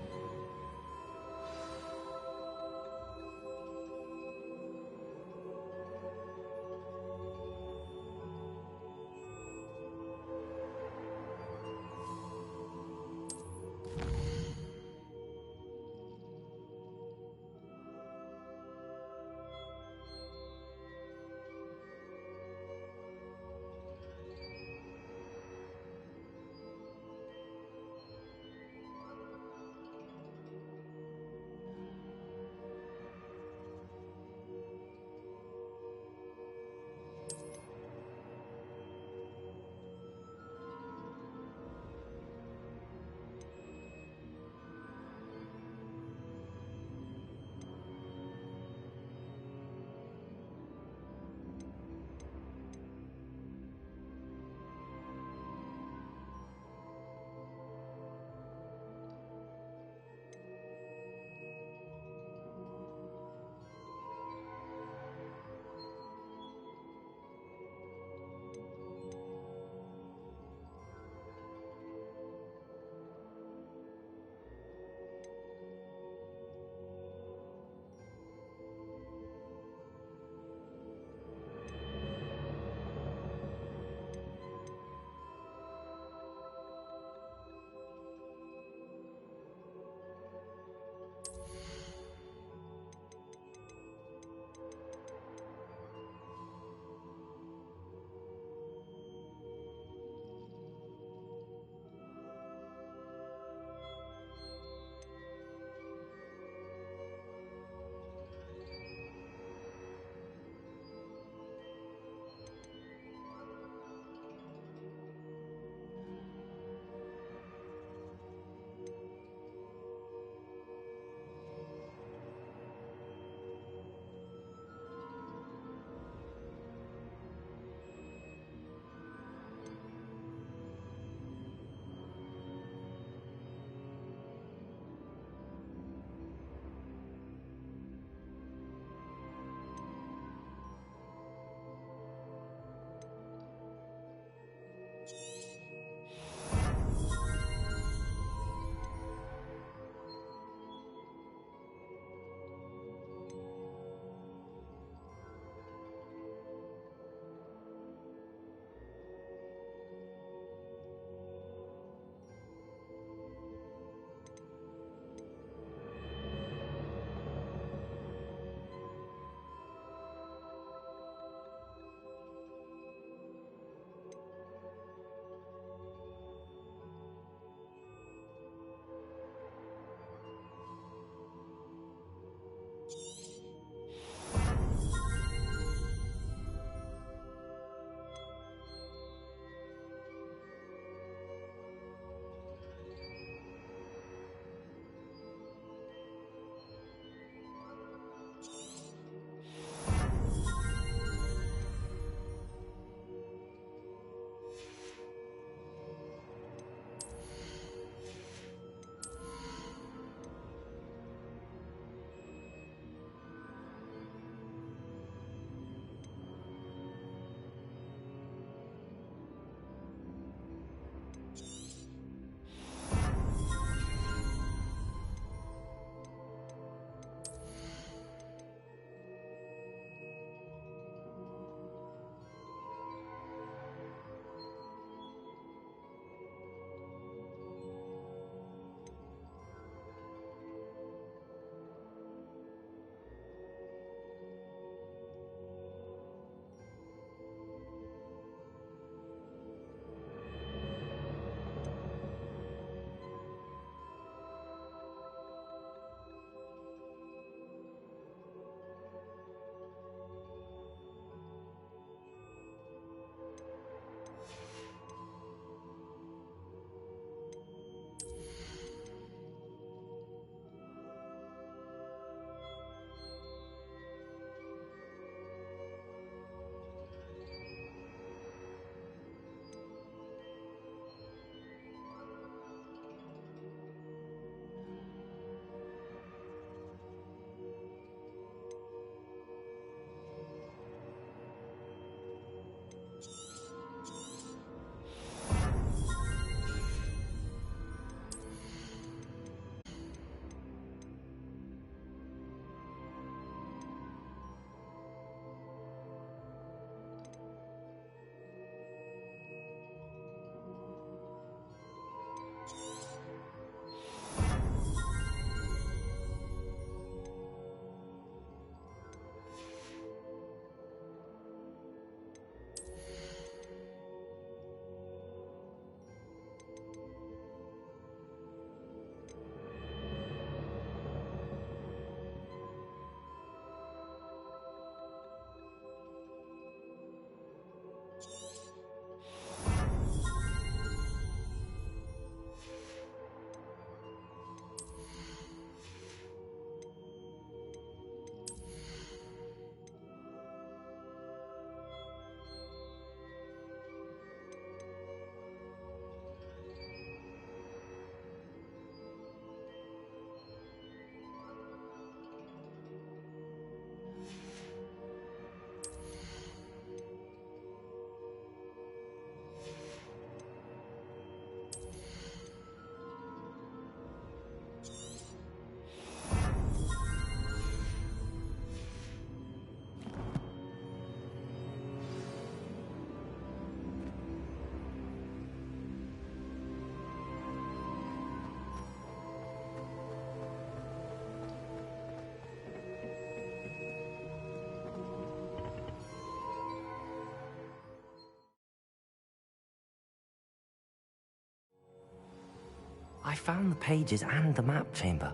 I found the pages and the map chamber.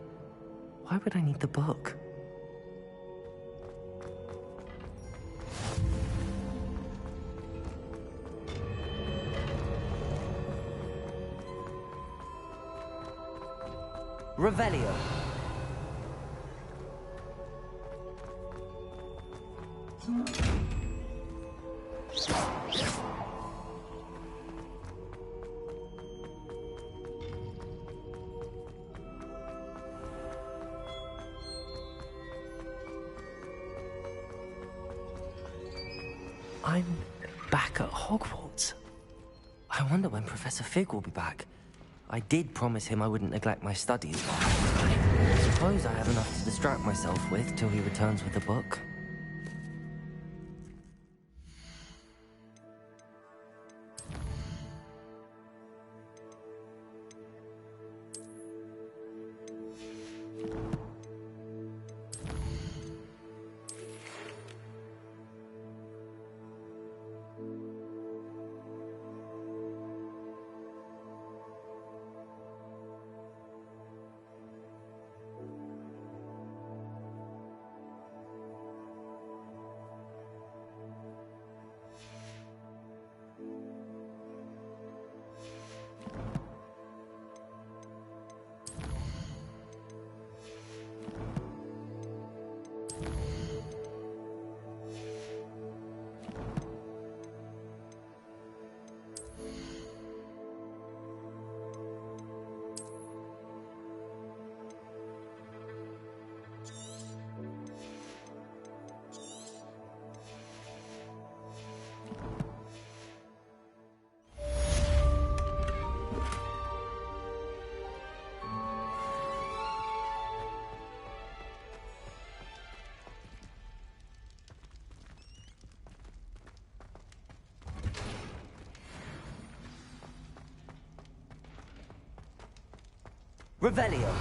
Why would I need the book? Revelio. I'm back at Hogwarts. I wonder when Professor Fig will be back. I did promise him I wouldn't neglect my studies. I suppose I have enough to distract myself with till he returns with the book. Revelio.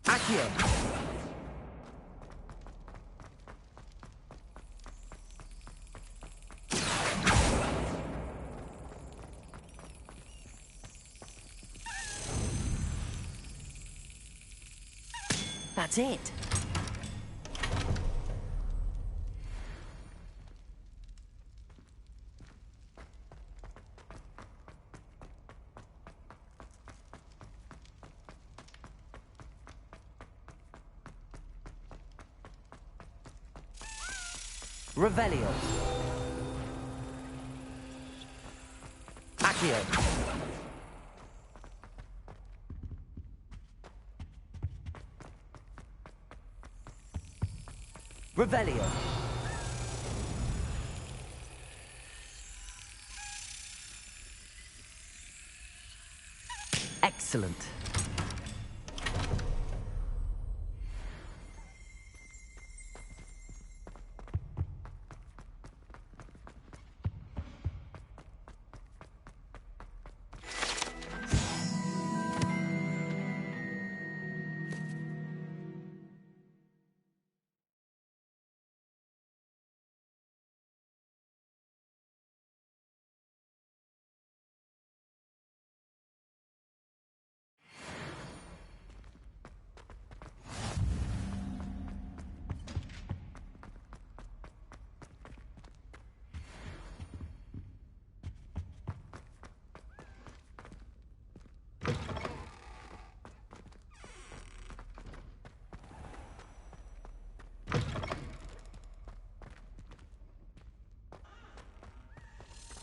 Accio. That's it. Revelio. Accio. Revelio. Excellent.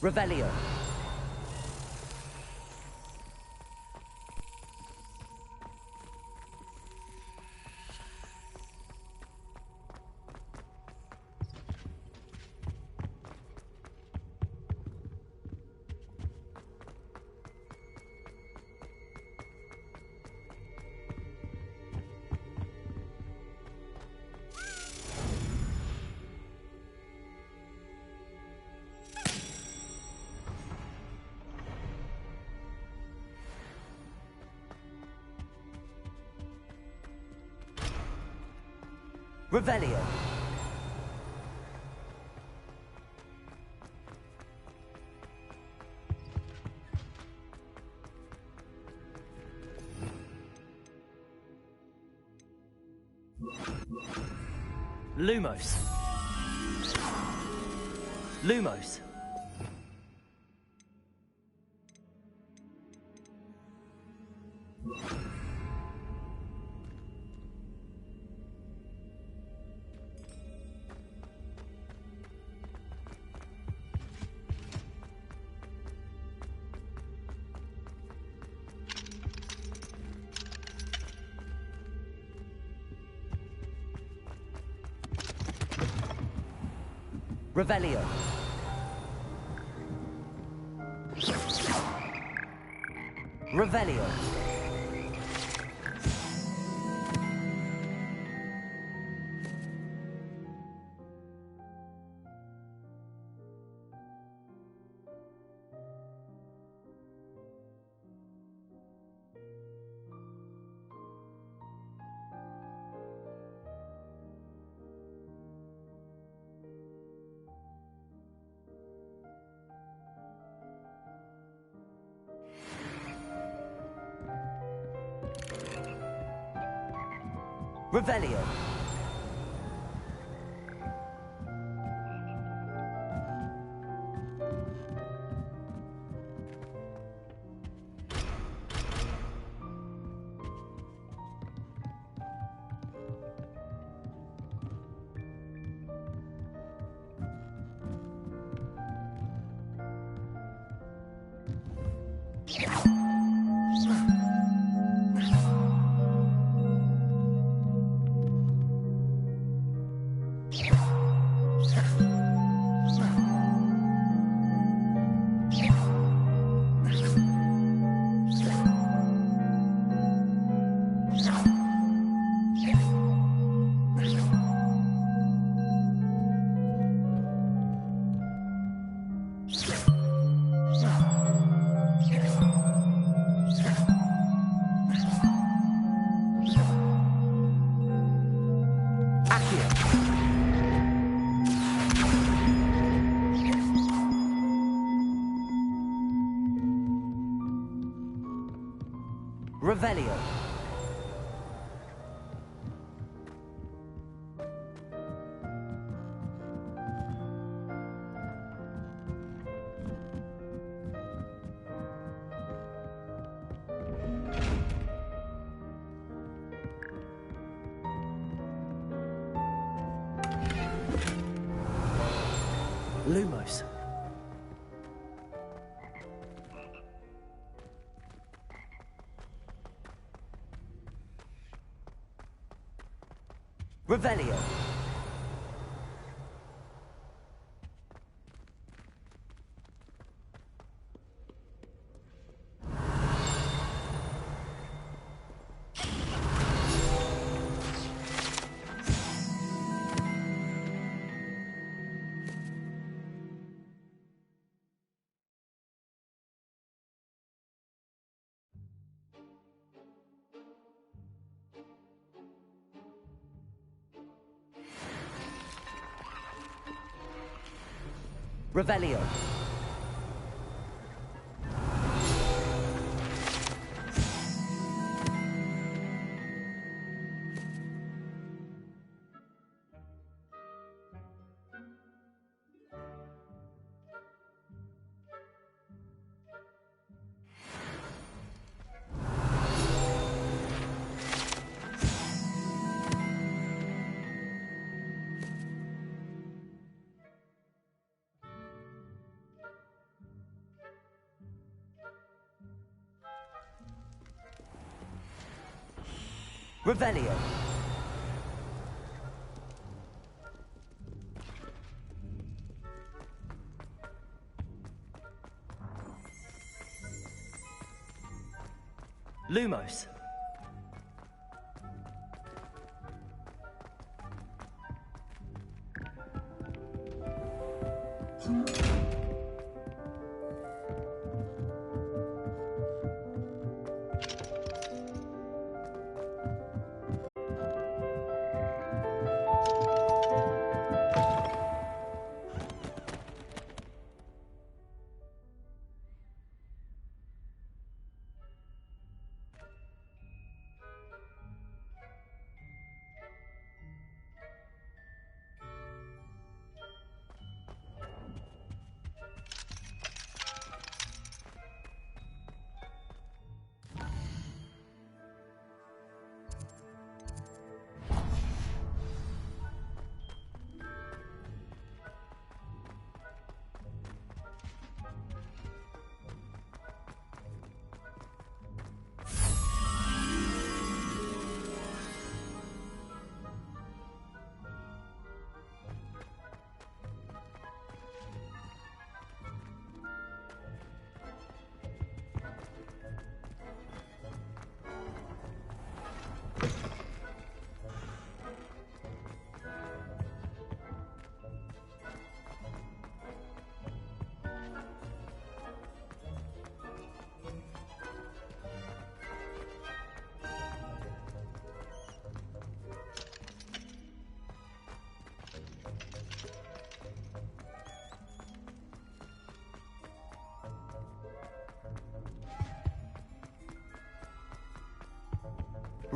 Revelio. Revelio. Lumos. Lumos. Revelio. Revelio. Revelio. Revelio. Lumos. Revelio. Revelio. Revelio. Lumos.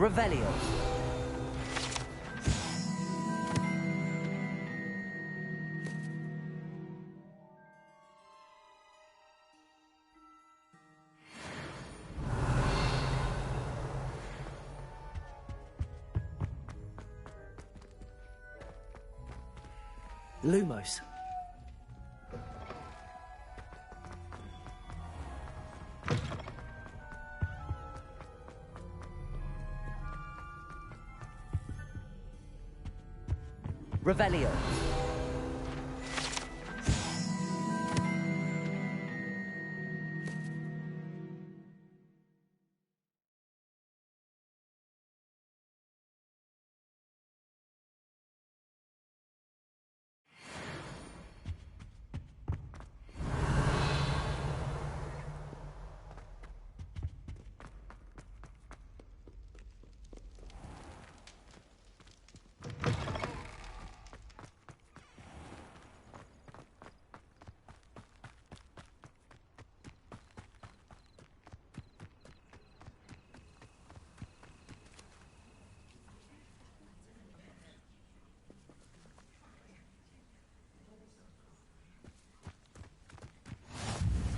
Revelio. Lumos. Revelio.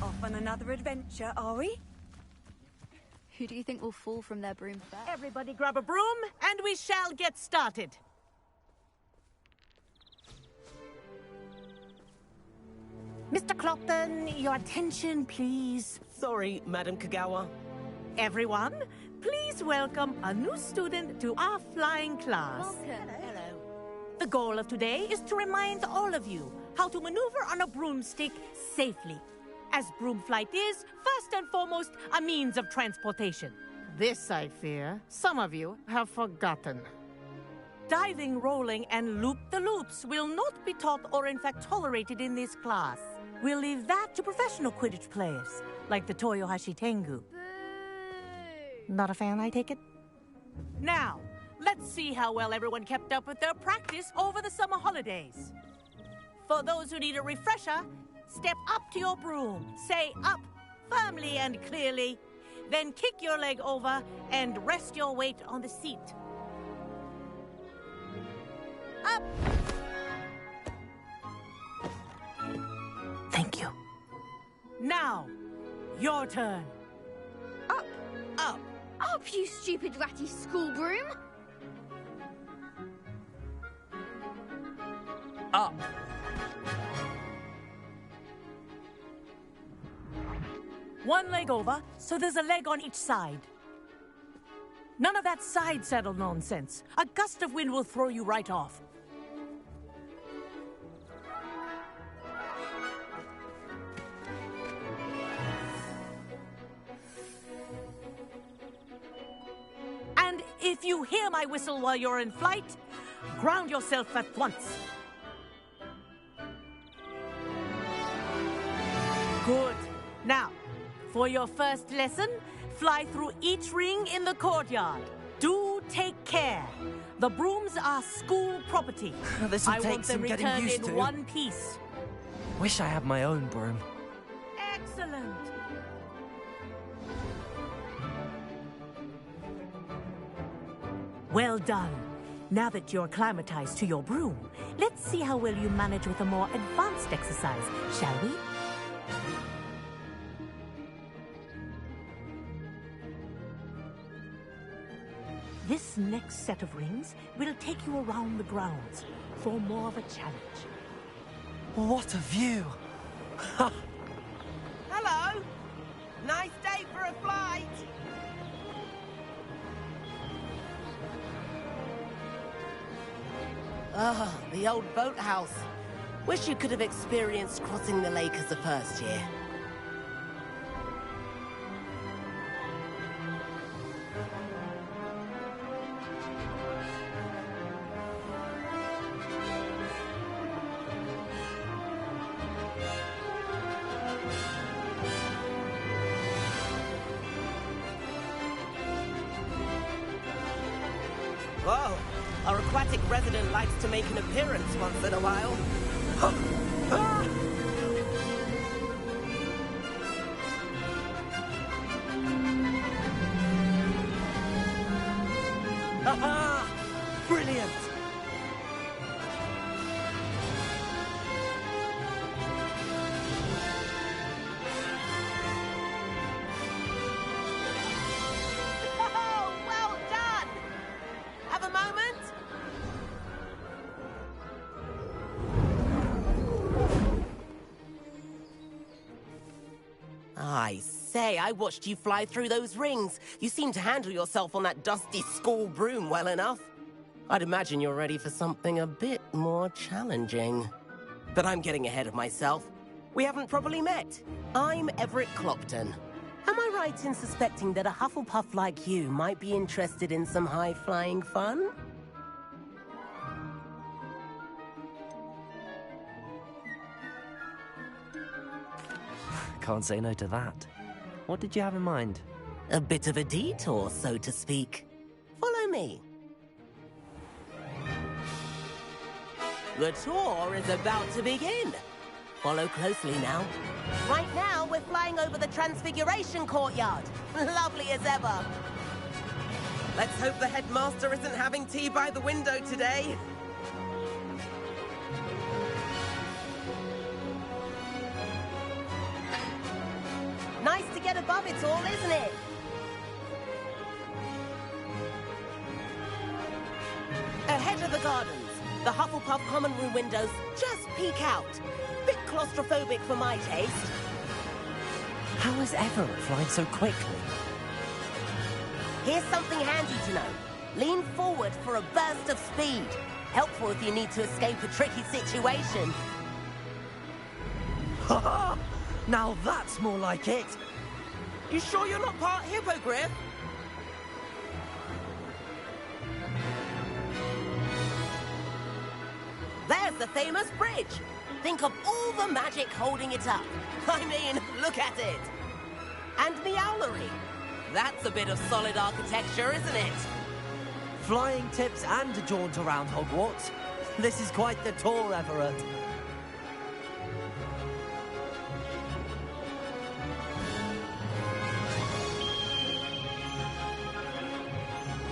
Off on another adventure, are we? Who do you think will fall from their broom first? Everybody grab a broom, and we shall get started. Mr. Clockton, your attention, please. Sorry, Madam Kagawa. Everyone, please welcome a new student to our flying class. Welcome. Hello. The goal of today is to remind all of you how to maneuver on a broomstick safely, as broom flight is, first and foremost, a means of transportation. This, I fear, some of you have forgotten. Diving, rolling, and loop-the-loops will not be taught or in fact tolerated in this class. We'll leave that to professional Quidditch players, like the Toyohashi Tengu. Not a fan, I take it? Now, let's see how well everyone kept up with their practice over the summer holidays. For those who need a refresher, step up to your broom, say up firmly and clearly, then kick your leg over and rest your weight on the seat. Up! Thank you. Now, your turn. Up! Up! Up, you stupid ratty school broom! Up. One leg over, so there's a leg on each side. None of that side saddle nonsense. A gust of wind will throw you right off. And if you hear my whistle while you're in flight, ground yourself at once. Good. Now, for your first lesson, fly through each ring in the courtyard. Do take care. The brooms are school property. This'll I take want them some getting returned used in to. one piece. Wish I had my own broom. Excellent. Well done. Now that you're acclimatized to your broom, let's see how well you manage with a more advanced exercise, shall we? This next set of rings will take you around the grounds for more of a challenge. What a view! Hello! Nice day for a flight! Ah, the old boathouse. Wish you could have experienced crossing the lake as a first year. Whoa! Our aquatic resident likes to make an appearance once in a while. Haha! Brilliant! Oh, well done! Have a moment? I say, I watched you fly through those rings. You seem to handle yourself on that dusty school broom well enough. I'd imagine you're ready for something a bit more challenging. But I'm getting ahead of myself. We haven't properly met. I'm Everett Clopton. Am I right in suspecting that a Hufflepuff like you might be interested in some high-flying fun? Can't say no to that. What did you have in mind? A bit of a detour, so to speak. Follow me. The tour is about to begin. Follow closely now. Right now, we're flying over the Transfiguration Courtyard. Lovely as ever. Let's hope the headmaster isn't having tea by the window today. Nice to get above it all, isn't it? Ahead of the gardens, the Hufflepuff common room windows just peek out. Bit claustrophobic for my taste. How is Everett flying so quickly? Here's something handy to know. Lean forward for a burst of speed. Helpful if you need to escape a tricky situation. Ha! Now that's more like it. You sure you're not part hippogriff? There's the famous bridge. Think of all the magic holding it up. I mean, look at it. And the owlery. That's a bit of solid architecture, isn't it? Flying tips and a jaunt around Hogwarts. This is quite the tour, Everett.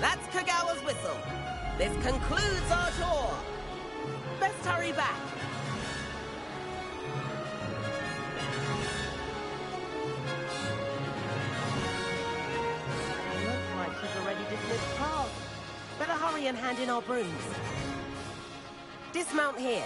That's Kagawa's whistle. This concludes our tour. Best hurry back. Looks like she's already dismissed class. Better hurry and hand in our brooms. Dismount here.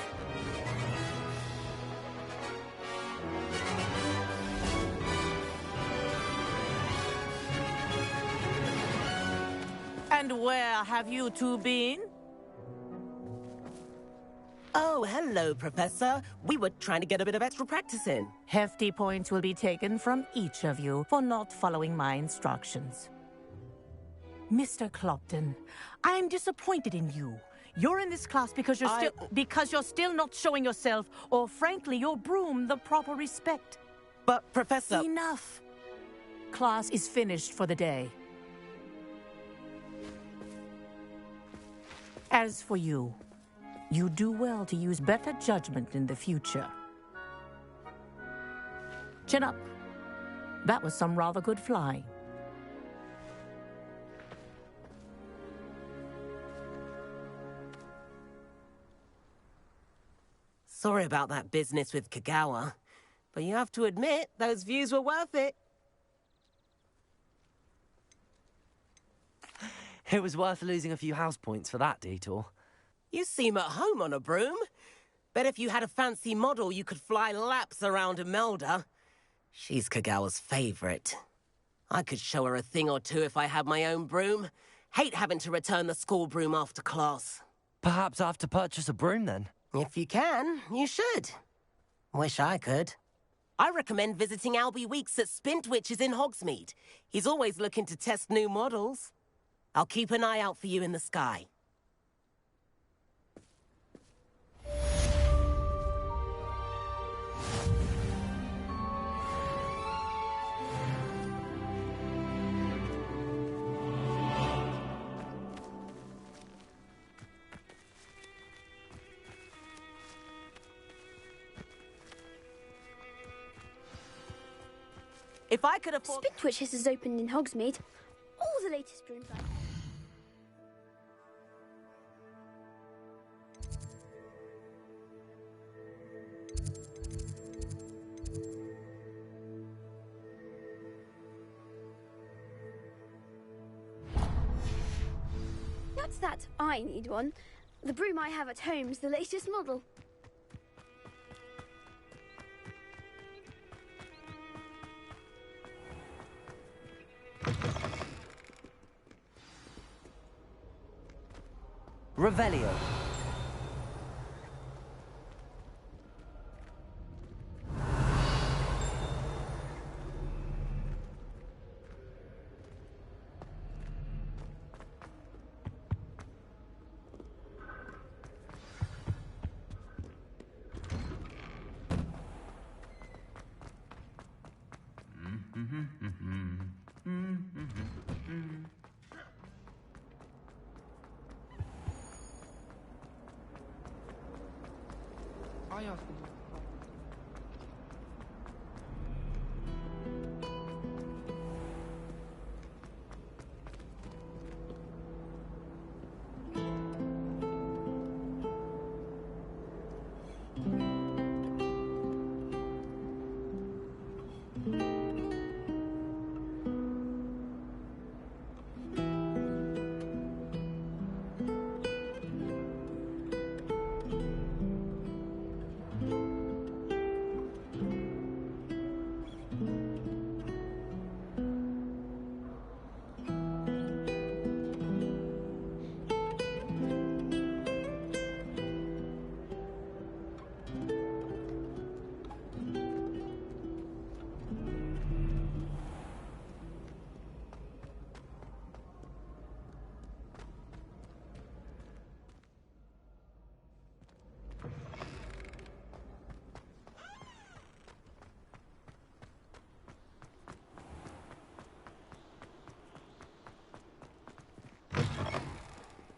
And where have you two been? Oh, hello, Professor. We were trying to get a bit of extra practice in. Hefty points will be taken from each of you for not following my instructions. Mr. Clopton, I'm disappointed in you. You're in this class because you're still not showing yourself, or frankly, your broom, the proper respect. But, Professor... Enough. Class is finished for the day. As for you, you do well to use better judgment in the future. Chin up. That was some rather good flying. Sorry about that business with Kagawa, but you have to admit, those views were worth it. It was worth losing a few house points for that detour. You seem at home on a broom. Bet if you had a fancy model, you could fly laps around Imelda. She's Kagawa's favorite. I could show her a thing or two if I had my own broom. Hate having to return the school broom after class. Perhaps I have to purchase a broom then? If you can, you should. Wish I could. I recommend visiting Albie Weeks at Spintwitches in Hogsmeade. He's always looking to test new models. I'll keep an eye out for you in the sky. If I could afford... Spintwitches has opened in Hogsmeade. All the latest brooms. What's that? I need one. The broom I have at home's the latest model. Revelio.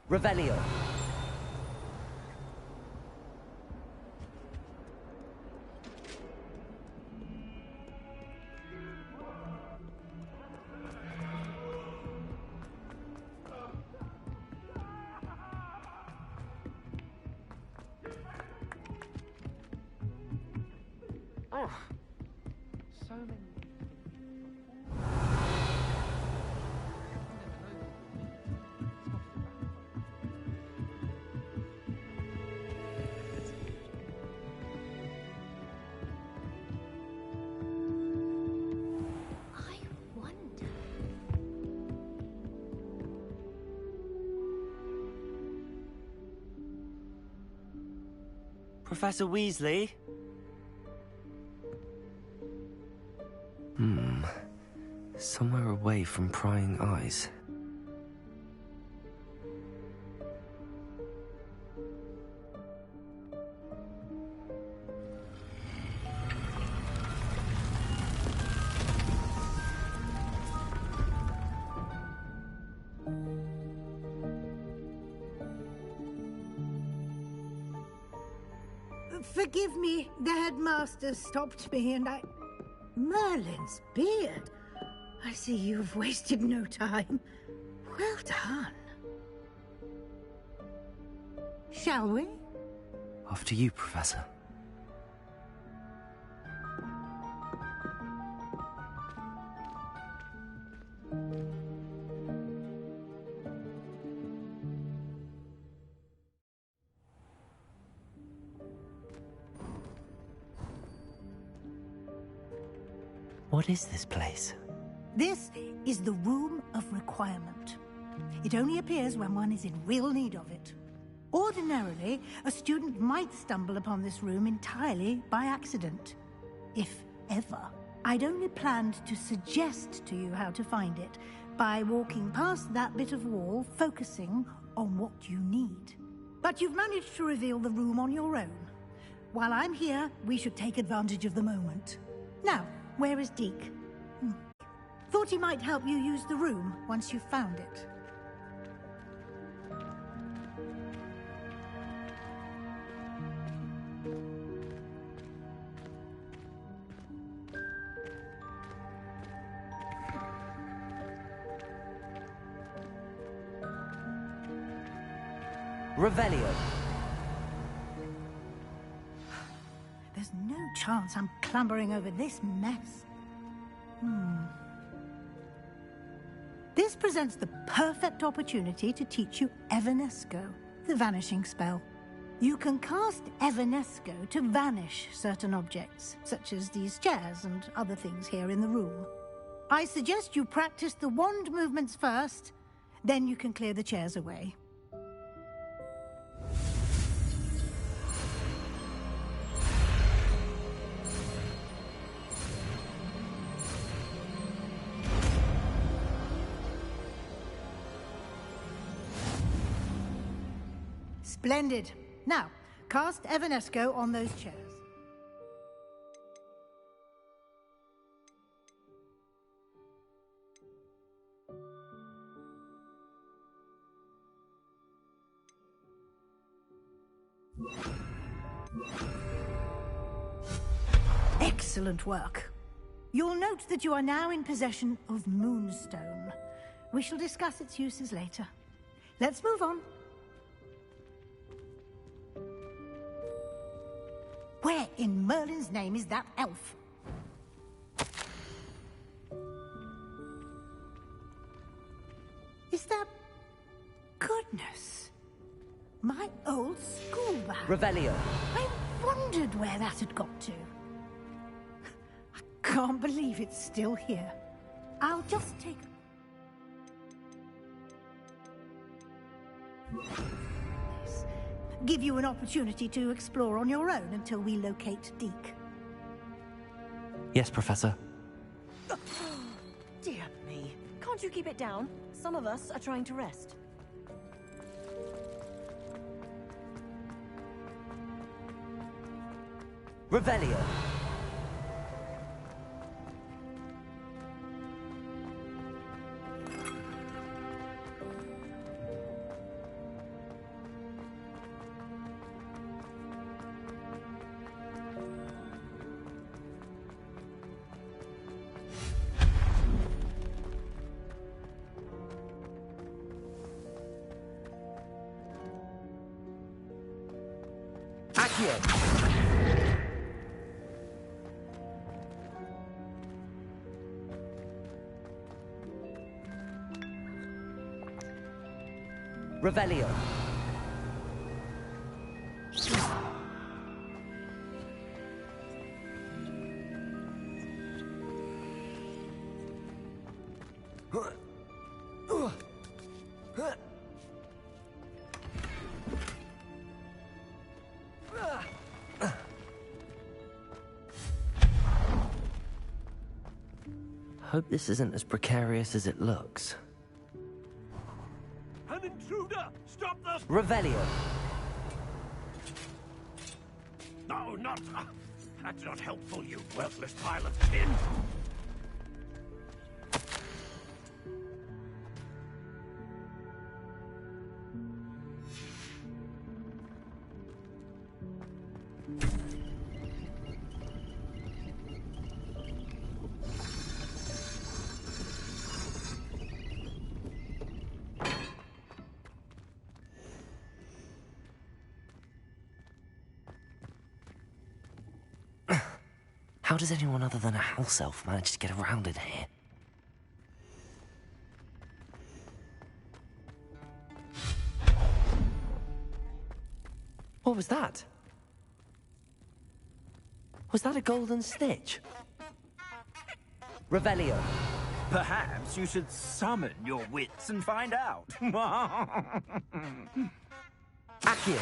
Revelio. Oh, so many. Professor Weasley? Somewhere away from prying eyes. Forgive me, the headmaster stopped me and I... Merlin's beard. I see you've wasted no time. Well done. Shall we? After you, Professor. What is this place? This is the Room of Requirement. It only appears when one is in real need of it. Ordinarily, a student might stumble upon this room entirely by accident. If ever. I'd only planned to suggest to you how to find it by walking past that bit of wall, focusing on what you need. But you've managed to reveal the room on your own. While I'm here, we should take advantage of the moment. Now, where is Deke? Thought he might help you use the room once you've found it. Revelio. There's no chance I'm clambering over this mess. This presents the perfect opportunity to teach you Evanesco, the vanishing spell. You can cast Evanesco to vanish certain objects, such as these chairs and other things here in the room. I suggest you practice the wand movements first, then you can clear the chairs away. Splendid. Now, cast Evanesco on those chairs. Excellent work. You'll note that you are now in possession of Moonstone. We shall discuss its uses later. Let's move on. Where in Merlin's name is that elf? Is that... Goodness. My old school bag. Revelio. I wondered where that had got to. I can't believe it's still here. I'll just take... Give you an opportunity to explore on your own until we locate Deke. Yes, Professor. Dear me. Can't you keep it down? Some of us are trying to rest. Revelio. Revelio. Hope this isn't as precarious as it looks. An intruder! Stop the... Revelio. No, not... That's not helpful, you worthless pile of tin. How does anyone other than a house elf manage to get around in here? What was that? Was that a golden snitch? Revelio. Perhaps you should summon your wits and find out. Accio.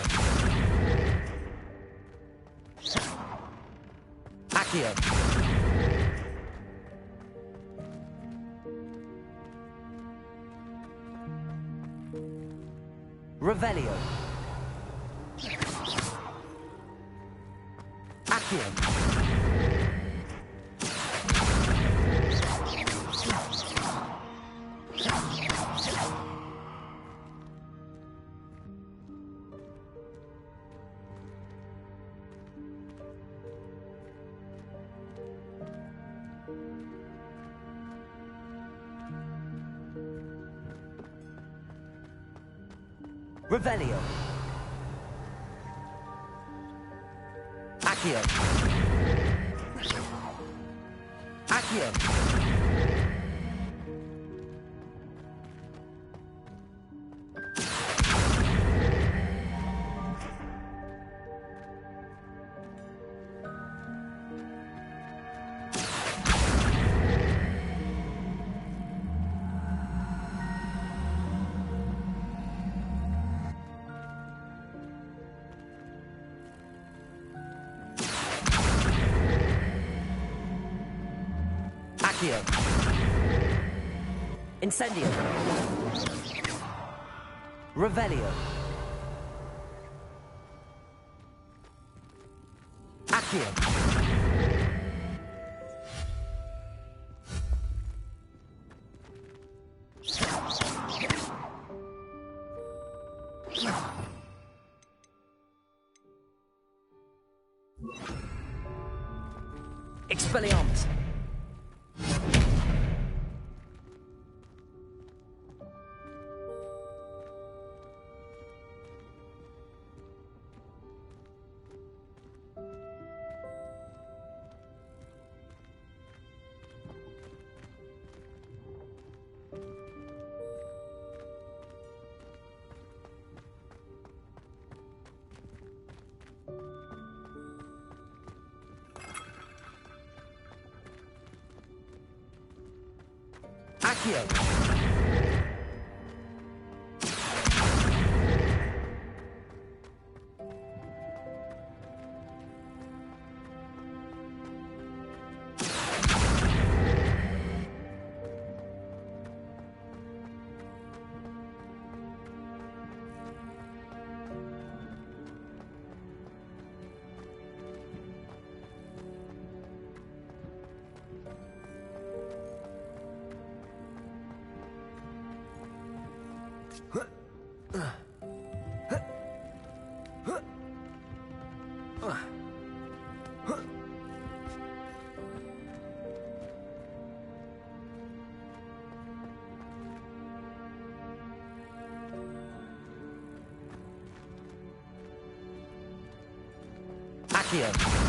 Accio. Revelio. Accio. Revelio. Accio. Accio. Accio. Incendio. Revelio. Accio. Expelliarmus. Accio. Accio.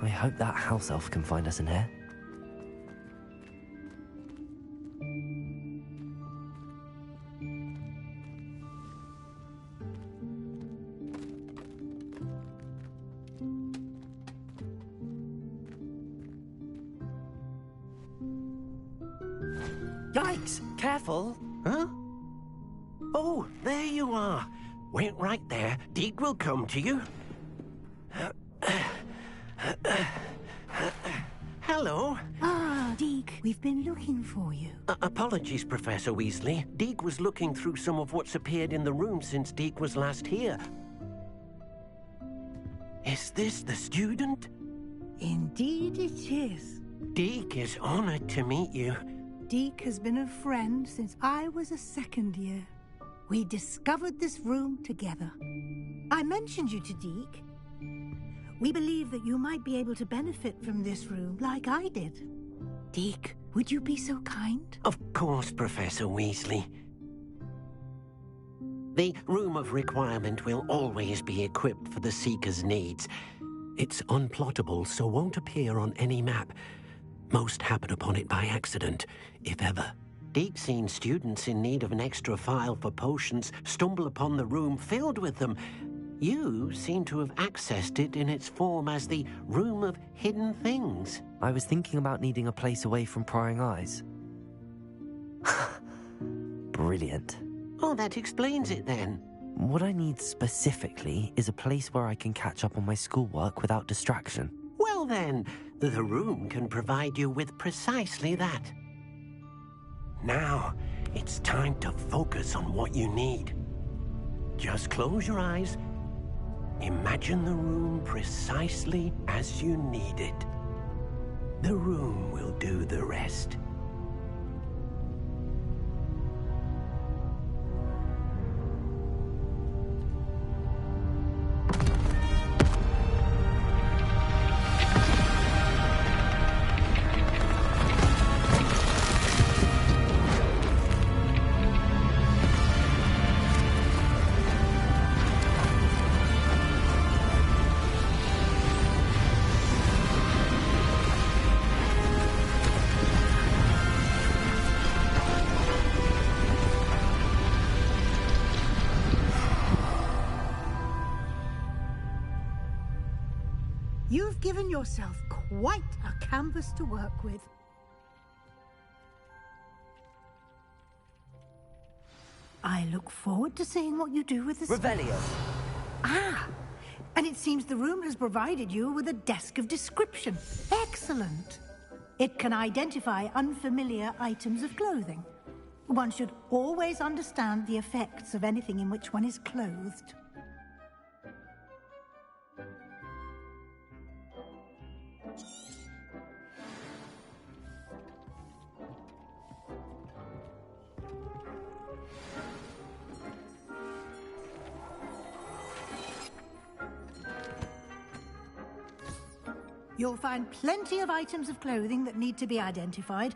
I hope that house elf can find us in here. Yikes! Careful! Huh? Oh, there you are. Wait right there. Deke will come to you. Hello. Ah, Deke, we've been looking for you. Apologies, Professor Weasley. Deke was looking through some of what's appeared in the room since Deke was last here. Is this the student? Indeed it is. Deke is honored to meet you. Deke has been a friend since I was a second year. We discovered this room together. I mentioned you to Deke. We believe that you might be able to benefit from this room like I did. Deke, would you be so kind? Of course, Professor Weasley. The Room of Requirement will always be equipped for the Seeker's needs. It's unplottable, so won't appear on any map. Most happen upon it by accident, if ever. Deke's seen students in need of an extra file for potions stumble upon the room filled with them. You seem to have accessed it in its form as the Room of Hidden Things. I was thinking about needing a place away from prying eyes. Brilliant. Oh, that explains it then. What I need specifically is a place where I can catch up on my schoolwork without distraction. Well then, the room can provide you with precisely that. Now, it's time to focus on what you need. Just close your eyes. Imagine the room precisely as you need it. The room will do the rest. You've given yourself quite a canvas to work with. I look forward to seeing what you do with this. Revelio. Ah, and it seems the room has provided you with a desk of description. Excellent. It can identify unfamiliar items of clothing. One should always understand the effects of anything in which one is clothed. You'll find plenty of items of clothing that need to be identified.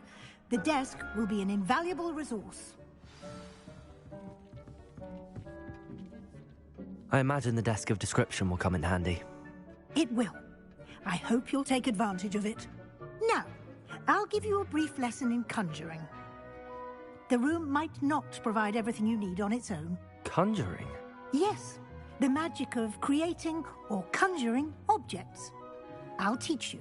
The desk will be an invaluable resource. I imagine the desk of description will come in handy. It will. I hope you'll take advantage of it. Now, I'll give you a brief lesson in conjuring. The room might not provide everything you need on its own. Conjuring? Yes, the magic of creating or conjuring objects. I'll teach you.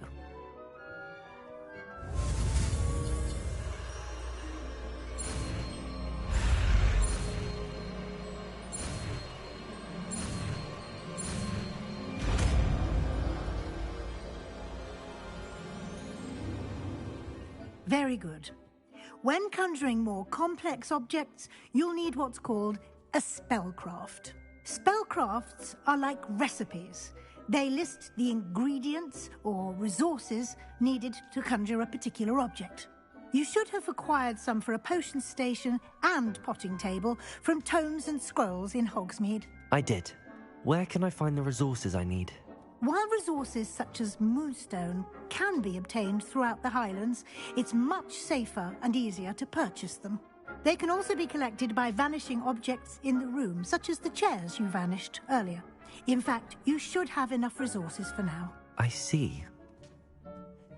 Very good. When conjuring more complex objects, you'll need what's called a spellcraft. Spellcrafts are like recipes. They list the ingredients or resources needed to conjure a particular object. You should have acquired some for a potion station and potting table from tomes and scrolls in Hogsmeade. I did. Where can I find the resources I need? While resources such as moonstone can be obtained throughout the Highlands, it's much safer and easier to purchase them. They can also be collected by vanishing objects in the room, such as the chairs you vanished earlier. In fact, you should have enough resources for now. I see.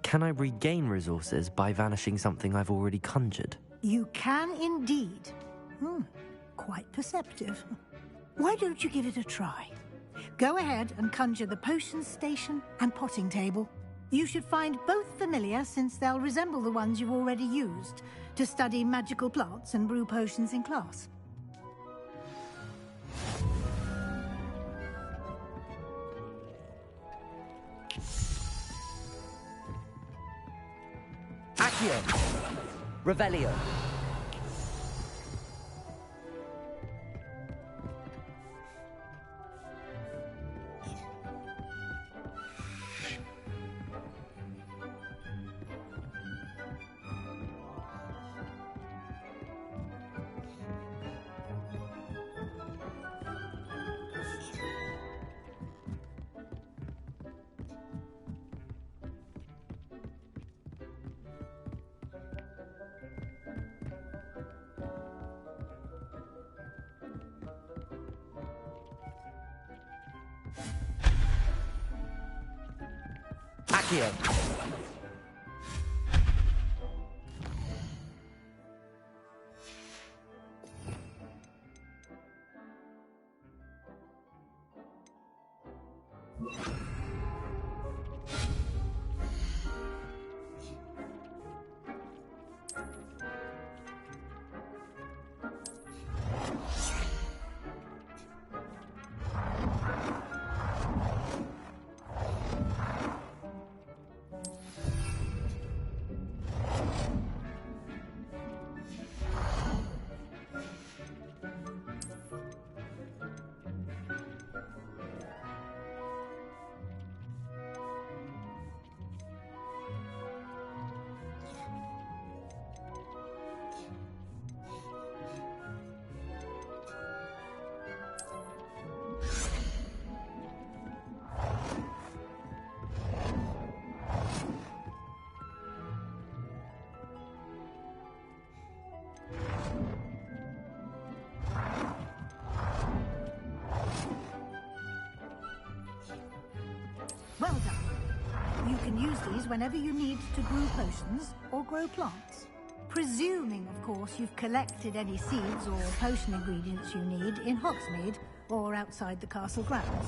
Can I regain resources by vanishing something I've already conjured? You can indeed. Quite perceptive. Why don't you give it a try? Go ahead and conjure the potion station and potting table. You should find both familiar, since they'll resemble the ones you've already used to study magical plants and brew potions in class. Accio! Revelio! Accio! Well done. You can use these whenever you need to brew potions or grow plants. Presuming, of course, you've collected any seeds or potion ingredients you need in Hogsmeade or outside the castle grounds.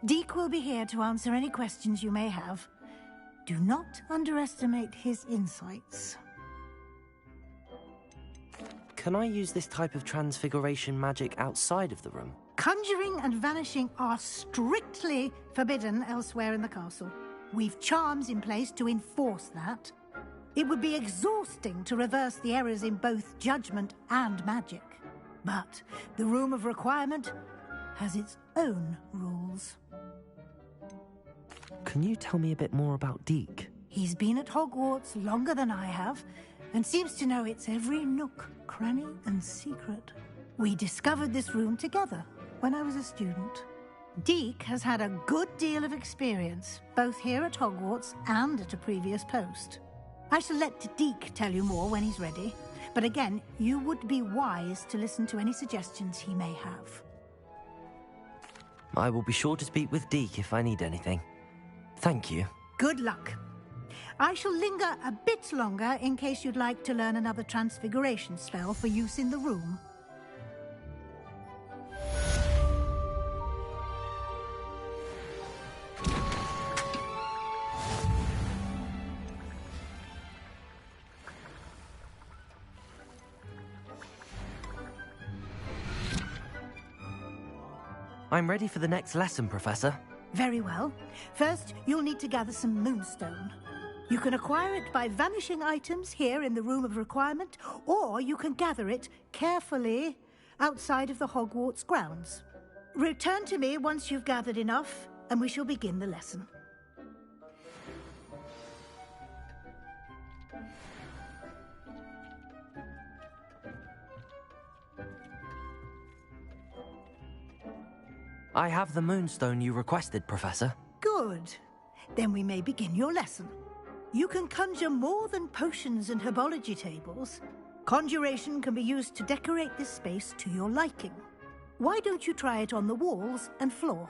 Deke will be here to answer any questions you may have. Do not underestimate his insights. Can I use this type of transfiguration magic outside of the room? Conjuring and vanishing are strictly forbidden elsewhere in the castle. We've charms in place to enforce that. It would be exhausting to reverse the errors in both judgment and magic. But the Room of Requirement has its own rules. Can you tell me a bit more about Deke? He's been at Hogwarts longer than I have, and seems to know its every nook, cranny, and secret. We discovered this room together when I was a student. Deke has had a good deal of experience, both here at Hogwarts and at a previous post. I shall let Deke tell you more when he's ready, but again, you would be wise to listen to any suggestions he may have. I will be sure to speak with Deke if I need anything. Thank you. Good luck. I shall linger a bit longer in case you'd like to learn another transfiguration spell for use in the room. I'm ready for the next lesson, Professor. Very well. First, you'll need to gather some moonstone. You can acquire it by vanishing items here in the Room of Requirement, or you can gather it carefully outside of the Hogwarts grounds. Return to me once you've gathered enough, and we shall begin the lesson. I have the moonstone you requested, Professor. Good. Then we may begin your lesson. You can conjure more than potions and herbology tables. Conjuration can be used to decorate this space to your liking. Why don't you try it on the walls and floor?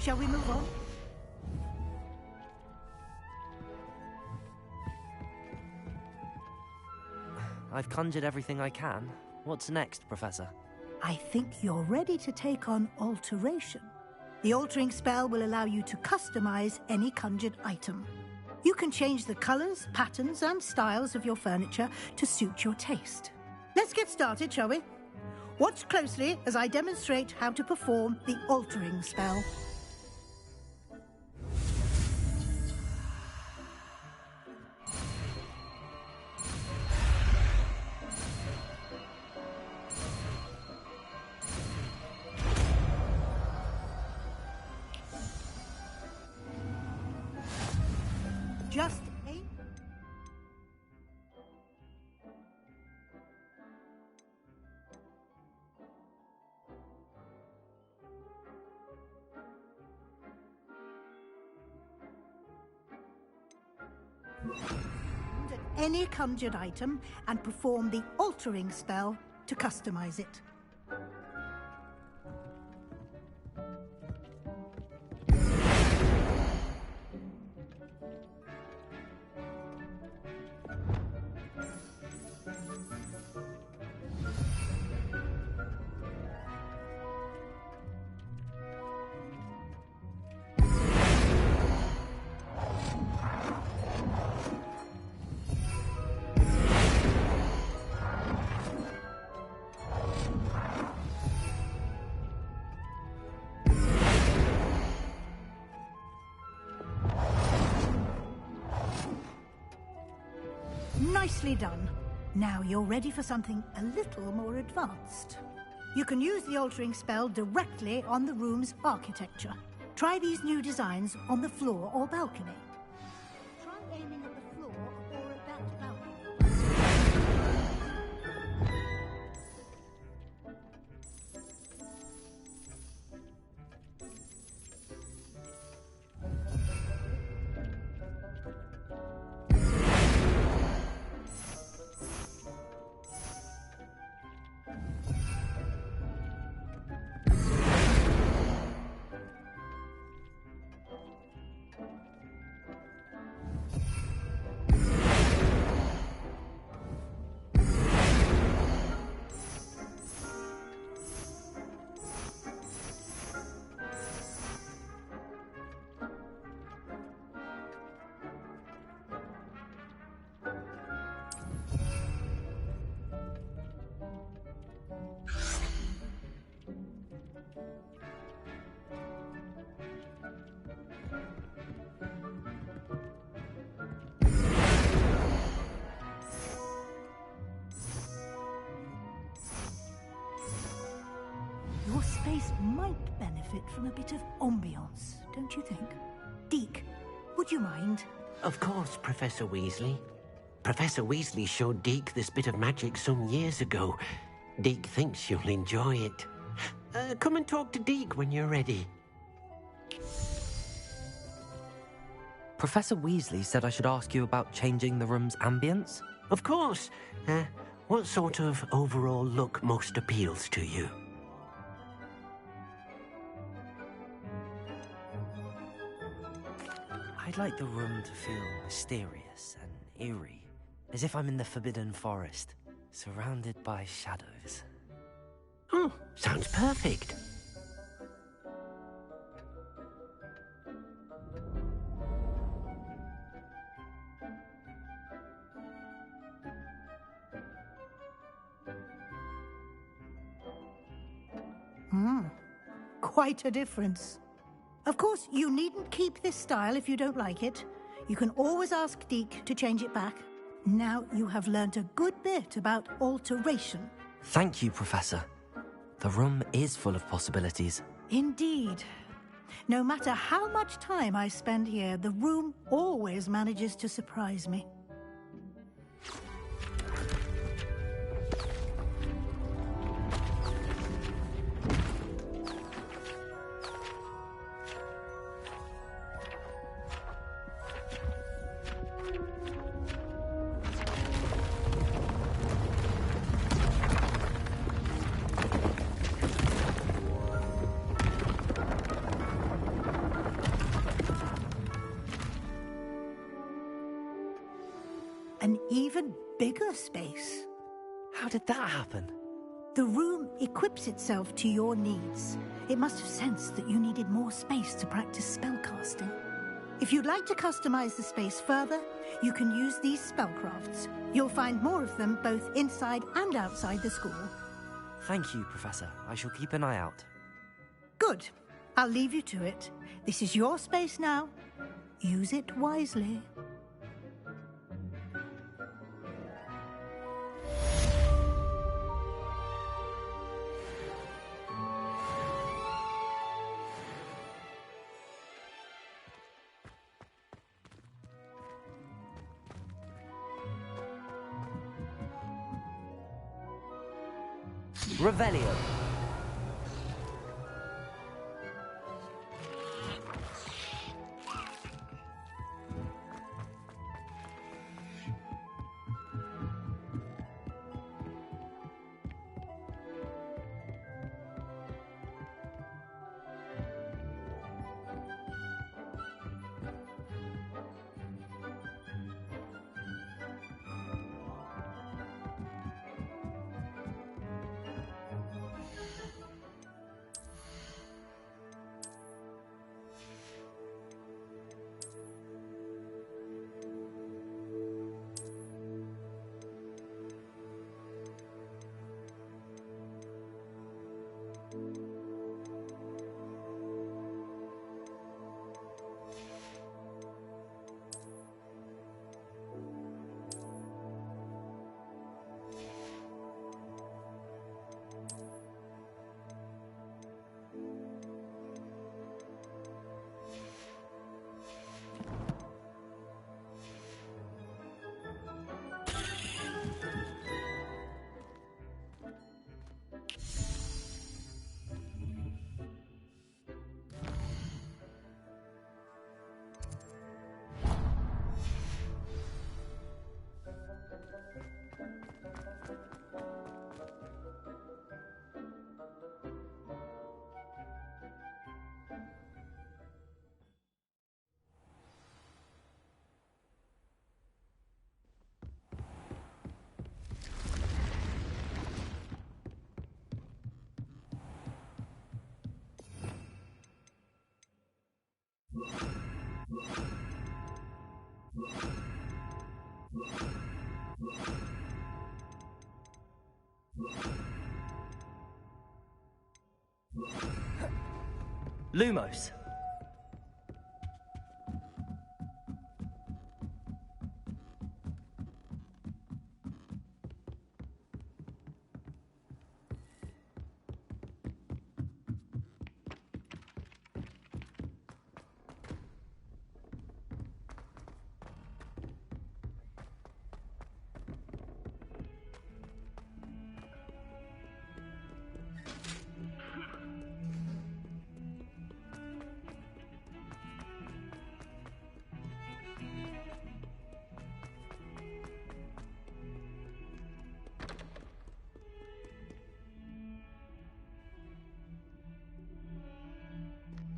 Shall we move on? I've conjured everything I can. What's next, Professor? I think you're ready to take on alteration. The altering spell will allow you to customize any conjured item. You can change the colors, patterns, and styles of your furniture to suit your taste. Let's get started, shall we? Watch closely as I demonstrate how to perform the altering spell. Just aim. At any conjured item and perform the altering spell to customize it. Nicely done. Now you're ready for something a little more advanced. You can use the altering spell directly on the room's architecture. Try these new designs on the floor or balcony. Try aiming at the floor or at that balcony. Your space might benefit from a bit of ambiance, don't you think? Deke, would you mind? Of course, Professor Weasley. Professor Weasley showed Deke this bit of magic some years ago. Deke thinks you'll enjoy it. Come and talk to Deke when you're ready. Professor Weasley said I should ask you about changing the room's ambience? Of course. What sort of overall look most appeals to you? I'd like the room to feel mysterious and eerie, as if I'm in the Forbidden Forest, surrounded by shadows. Oh, sounds perfect. Quite a difference. Of course, you needn't keep this style if you don't like it. You can always ask Deke to change it back. Now you have learnt a good bit about alteration. Thank you, Professor. The room is full of possibilities. Indeed. No matter how much time I spend here, the room always manages to surprise me. an even bigger space. How did that happen? The room equips itself to your needs. It must have sensed that you needed more space to practice spellcasting. If you'd like to customize the space further, you can use these spellcrafts. You'll find more of them both inside and outside the school. Thank you, Professor. I shall keep an eye out. Good. I'll leave you to it. This is your space now. Use it wisely. Revelio. Lumos.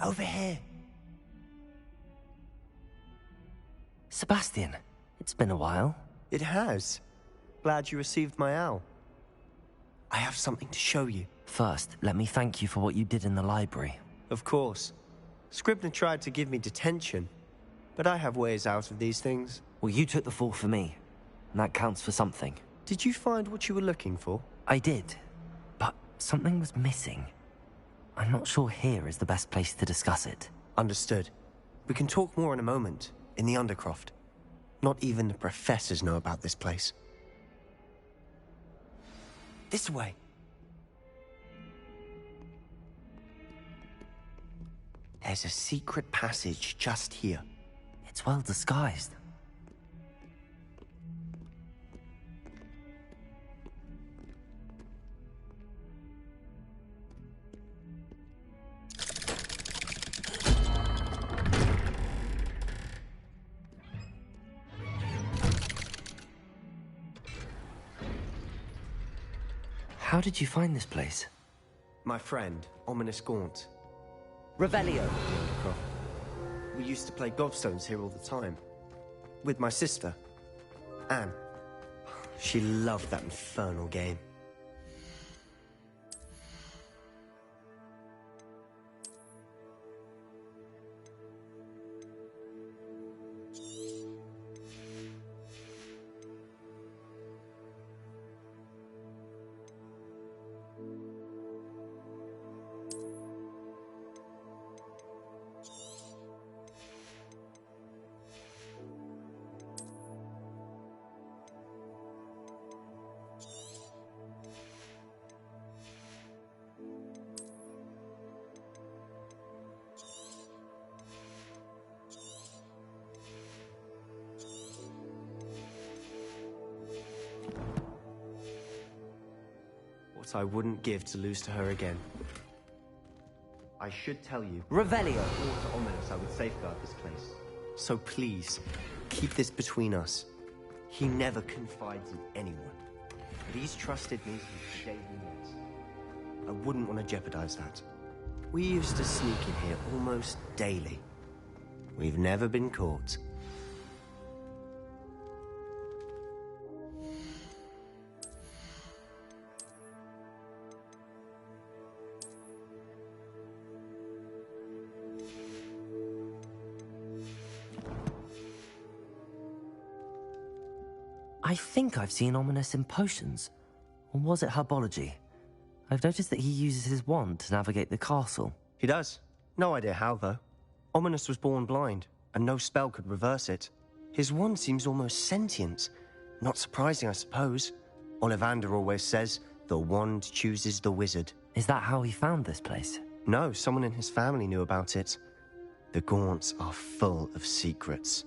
Over here. Sebastian, it's been a while. It has. Glad you received my owl. I have something to show you. First, let me thank you for what you did in the library. Of course. Scribner tried to give me detention, but I have ways out of these things. Well, you took the fall for me, and that counts for something. Did you find what you were looking for? I did, but something was missing. I'm not sure here is the best place to discuss it. Understood. We can talk more in a moment, in the Undercroft. Not even the professors know about this place. This way. There's a secret passage just here. It's well disguised. How did you find this place? My friend, Ominous Gaunt. Revelio. We used to play gobstones here all the time. With my sister. Anne. She loved that infernal game. What I wouldn't give to lose to her again. I should tell you. Revelio! To Ominous, I would safeguard this place. So please, keep this between us. He never confides in anyone. But he's trusted me since the day we met. I wouldn't want to jeopardize that. We used to sneak in here almost daily. We've never been caught. I think I've seen Ominous in potions. Or was it herbology? I've noticed that he uses his wand to navigate the castle. He does. No idea how, though. Ominous was born blind, and no spell could reverse it. His wand seems almost sentient. Not surprising, I suppose. Ollivander always says, the wand chooses the wizard. Is that how he found this place? No, someone in his family knew about it. The Gaunts are full of secrets.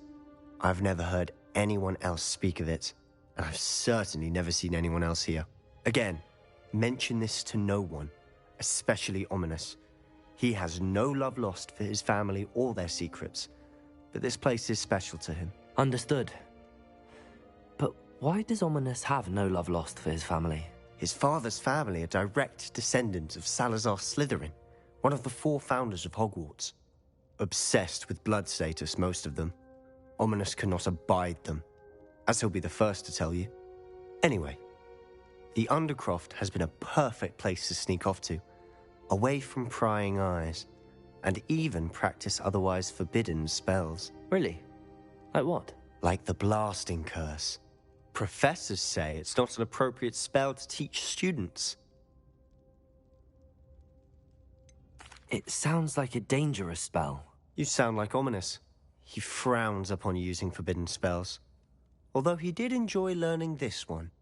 I've never heard anyone else speak of it. And I've certainly never seen anyone else here. Again, mention this to no one, especially Ominous. He has no love lost for his family or their secrets, but this place is special to him. Understood. But why does Ominous have no love lost for his family? His father's family are direct descendants of Salazar Slytherin, one of the 4 founders of Hogwarts. Obsessed with blood status, most of them. Ominous cannot abide them, as he'll be the first to tell you. Anyway, the Undercroft has been a perfect place to sneak off to, away from prying eyes, and even practice otherwise forbidden spells. Really? Like what? Like the blasting curse. Professors say it's not an appropriate spell to teach students. It sounds like a dangerous spell. You sound like Ominous. He frowns upon using forbidden spells. Although he did enjoy learning this one.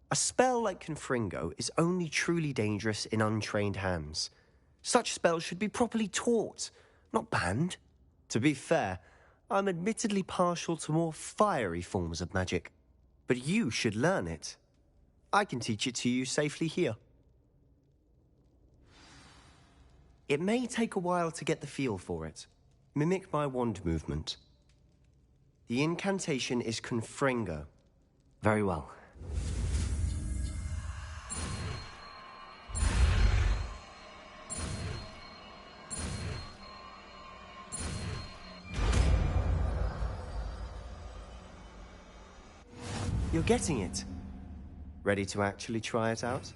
A spell like Confringo is only truly dangerous in untrained hands. Such spells should be properly taught, not banned. To be fair, I'm admittedly partial to more fiery forms of magic. But you should learn it. I can teach it to you safely here. It may take a while to get the feel for it. Mimic my wand movement. The incantation is Confringo. Very well. You're getting it. Ready to actually try it out?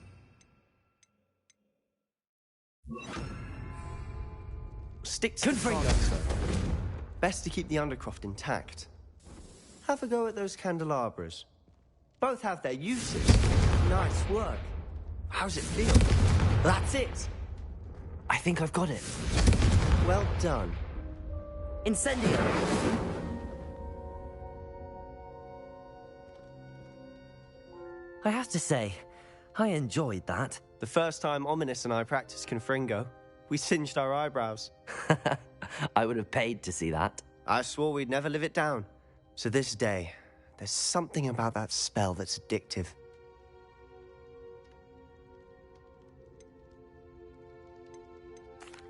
Stick to Confringo. Best to keep the Undercroft intact. Have a go at those candelabras. Both have their uses. Nice work. How's it feel? That's it. I think I've got it. Well done. Incendio! I have to say, I enjoyed that. The first time Ominous and I practiced Confringo, we singed our eyebrows. I would have paid to see that. I swore we'd never live it down. To this day, there's something about that spell that's addictive.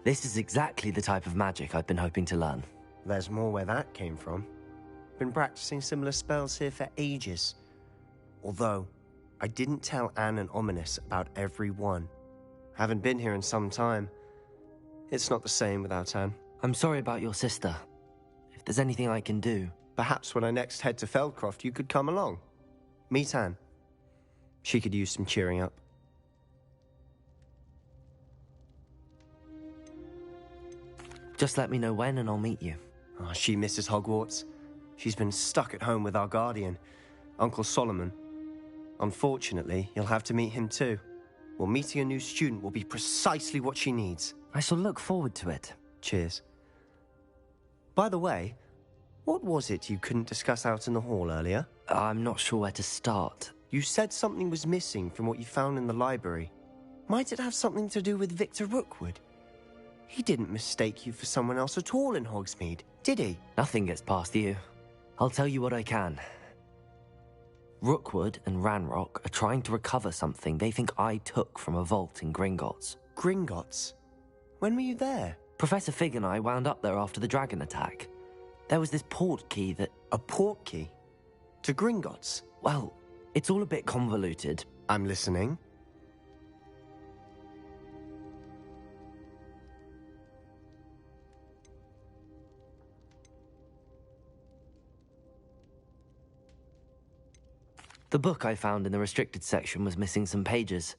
This is exactly the type of magic I've been hoping to learn. There's more where that came from. Been practicing similar spells here for ages. Although, I didn't tell Anne and Ominous about every one. Haven't been here in some time. It's not the same without Anne. I'm sorry about your sister. If there's anything I can do... Perhaps when I next head to Feldcroft, you could come along. Meet Anne. She could use some cheering up. Just let me know when and I'll meet you. Oh, she misses Hogwarts. She's been stuck at home with our guardian, Uncle Solomon. Unfortunately, you'll have to meet him too. Well, meeting a new student will be precisely what she needs. I shall look forward to it. Cheers. By the way, what was it you couldn't discuss out in the hall earlier? I'm not sure where to start. You said something was missing from what you found in the library. Might it have something to do with Victor Rookwood? He didn't mistake you for someone else at all in Hogsmeade, did he? Nothing gets past you. I'll tell you what I can. Rookwood and Ranrock are trying to recover something they think I took from a vault in Gringotts. Gringotts? When were you there? Professor Fig and I wound up there after the dragon attack. There was this port key that... A port key? To Gringotts? Well, it's all a bit convoluted. I'm listening. The book I found in the restricted section was missing some pages.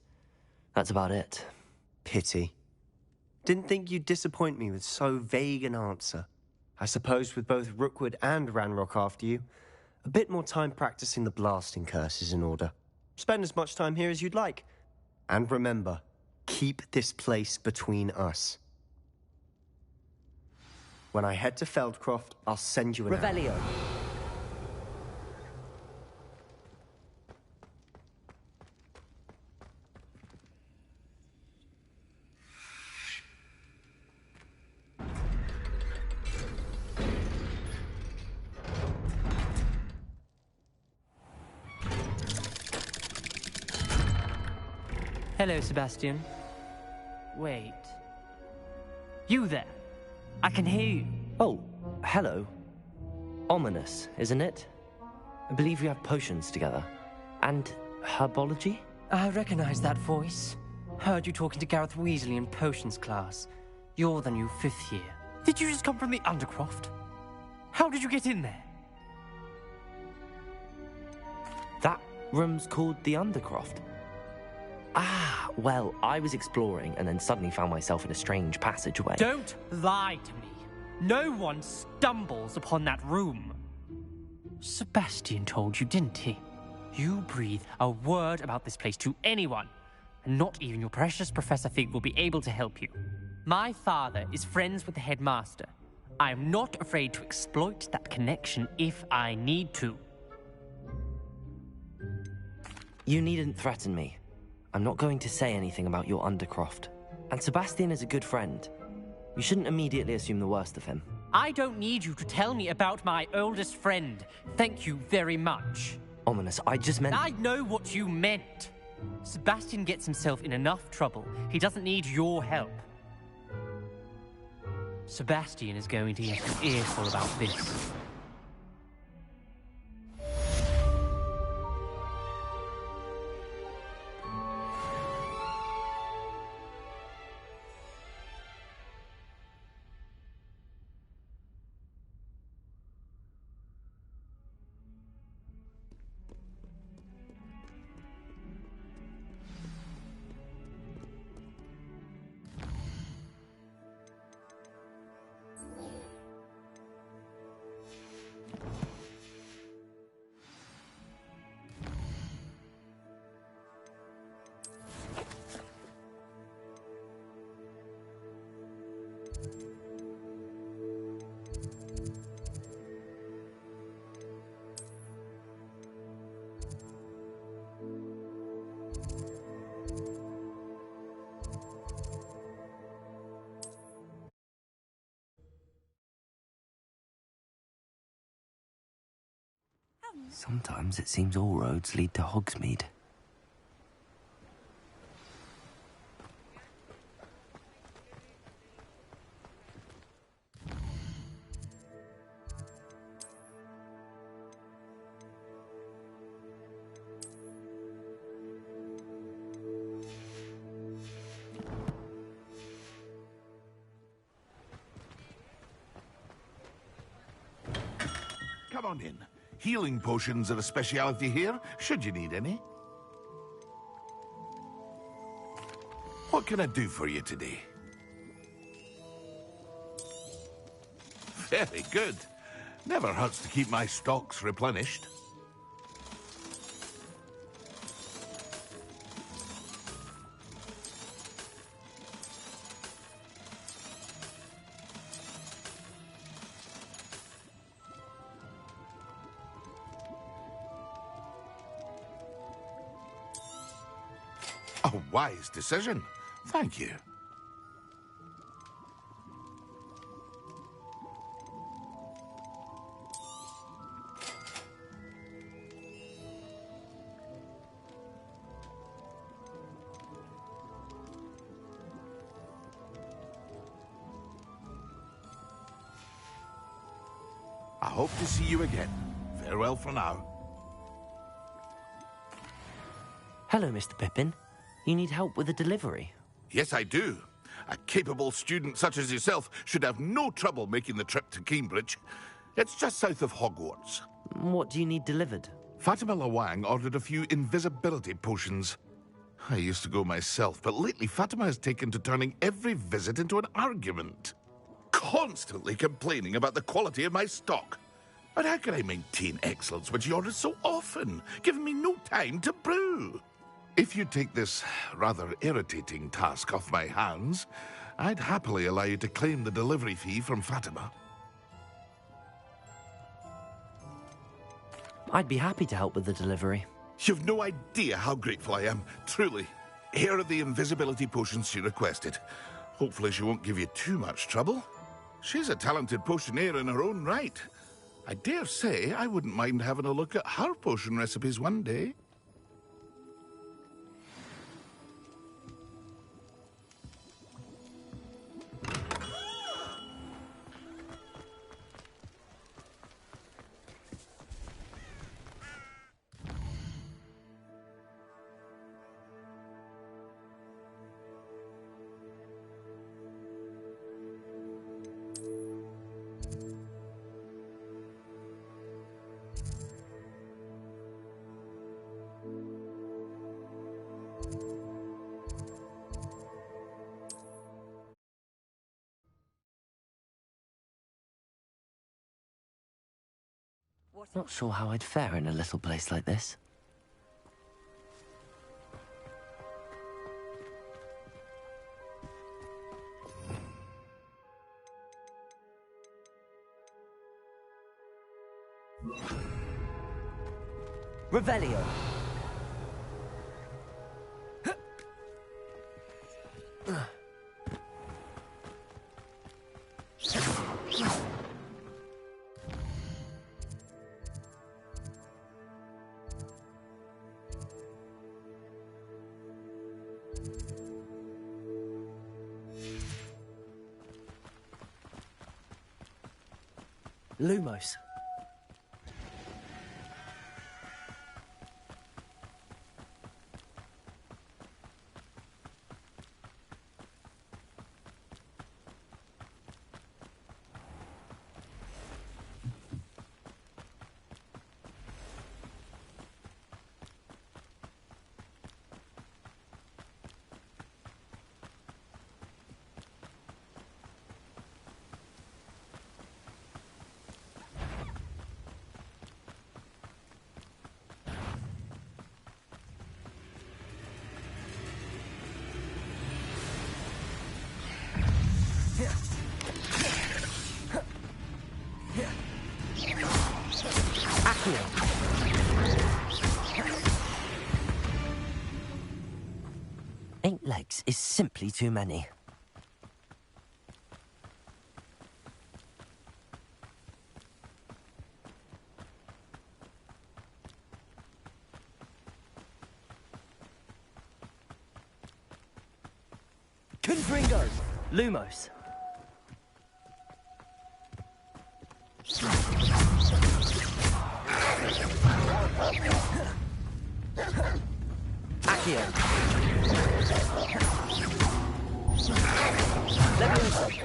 That's about it. Pity. Didn't think you'd disappoint me with so vague an answer. I suppose with both Rookwood and Ranrock after you, a bit more time practicing the blasting curse is in order. Spend as much time here as you'd like. And remember, keep this place between us. When I head to Feldcroft, I'll send you an Revelio. arrow. Hello, Sebastian. Wait. You there? I can hear you. Oh, hello. Ominous, isn't it? I believe we have potions together. And herbology? I recognize that voice. Heard you talking to Gareth Weasley in potions class. You're the new 5th year. Did you just come from the Undercroft? How did you get in there? That room's called the Undercroft. Ah, well, I was exploring and then suddenly found myself in a strange passageway. Don't lie to me. No one stumbles upon that room. Sebastian told you, didn't he? You breathe a word about this place to anyone, and not even your precious Professor Fig will be able to help you. My father is friends with the headmaster. I am not afraid to exploit that connection if I need to. You needn't threaten me. I'm not going to say anything about your Undercroft. And Sebastian is a good friend. You shouldn't immediately assume the worst of him. I don't need you to tell me about my oldest friend. Thank you very much. Ominous, I just meant... I know what you meant. Sebastian gets himself in enough trouble. He doesn't need your help. Sebastian is going to get an earful about this. Sometimes it seems all roads lead to Hogsmeade. Come on in. Healing potions are a speciality here, should you need any. What can I do for you today? Very good. Never hurts to keep my stocks replenished. A wise decision. Thank you. I hope to see you again. Farewell for now. Hello, Mr. Pippin. You need help with a delivery? Yes, I do. A capable student such as yourself should have no trouble making the trip to Cambridge. It's just south of Hogwarts. What do you need delivered? Fatima Lawang ordered a few invisibility potions. I used to go myself, but lately Fatima has taken to turning every visit into an argument. Constantly complaining about the quality of my stock. But how can I maintain excellence when she orders so often, giving me no time to brew? If you take this rather irritating task off my hands, I'd happily allow you to claim the delivery fee from Fatima. I'd be happy to help with the delivery. You've no idea how grateful I am, truly. Here are the invisibility potions she requested. Hopefully she won't give you too much trouble. She's a talented potioneer in her own right. I dare say I wouldn't mind having a look at her potion recipes one day. Not sure how I'd fare in a little place like this. Revelio. Lumos. Eight legs is simply too many. Confringo! Lumos. Accio. Leviosa.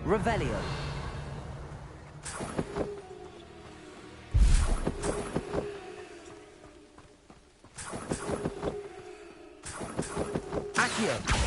Revelio. Accio.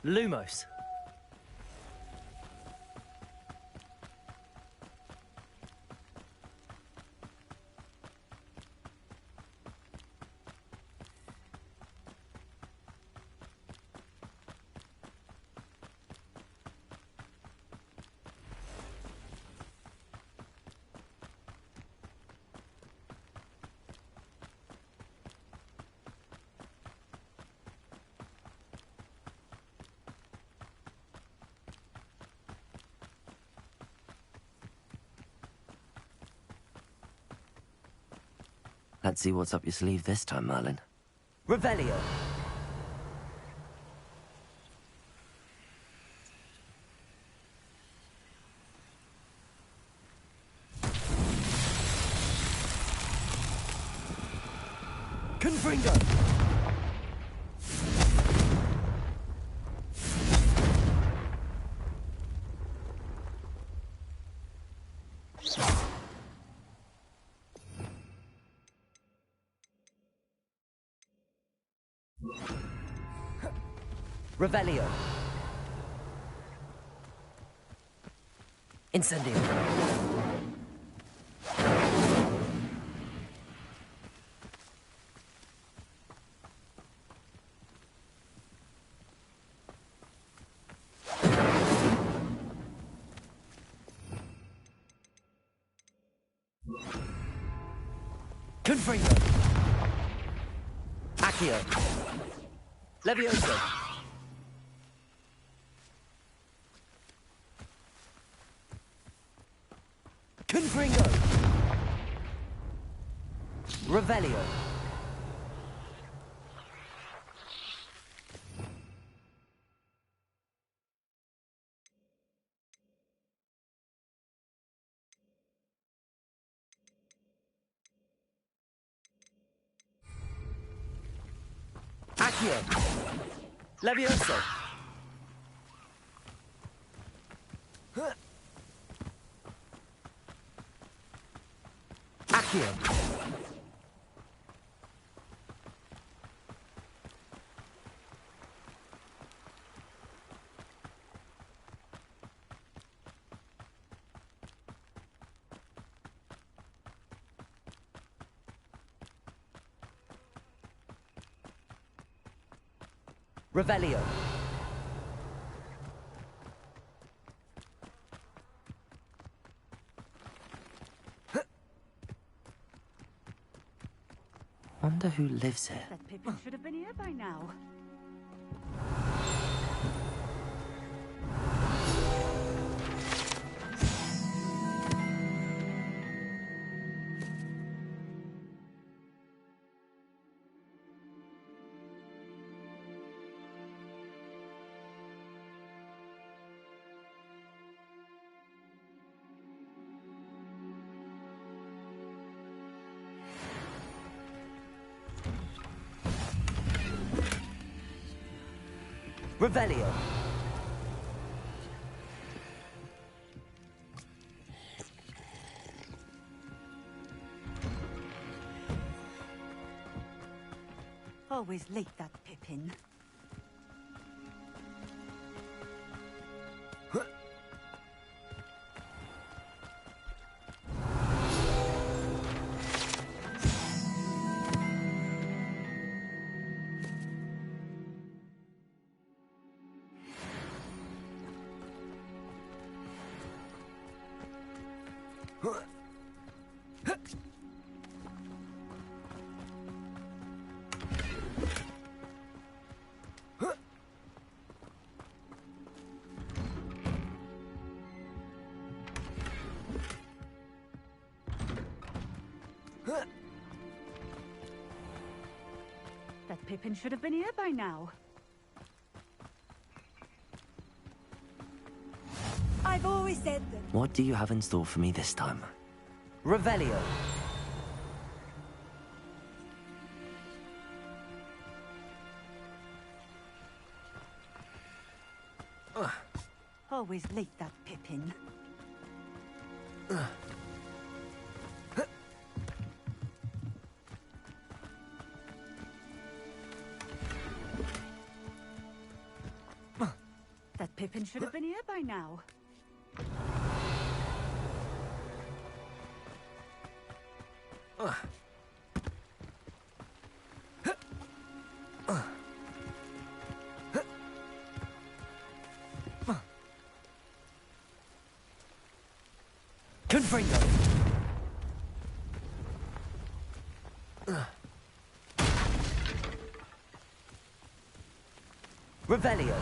Lumos. Let's see what's up your sleeve this time, Merlin. Revelio. Confringo. Revelio. Incendio. Confringo. Accio. Levioso. Confringo. Revelio. Accio. Levioso. Accio. Revelio. Wonder who lives here. That Pippin should have been here by now. Revelio. Always late, that Pippin. That Pippin should have been here by now. I've always said that. What do you have in store for me this time? Revelio. Always late, that Pippin. That Pippin should have been here by now. Confringo. Revelio.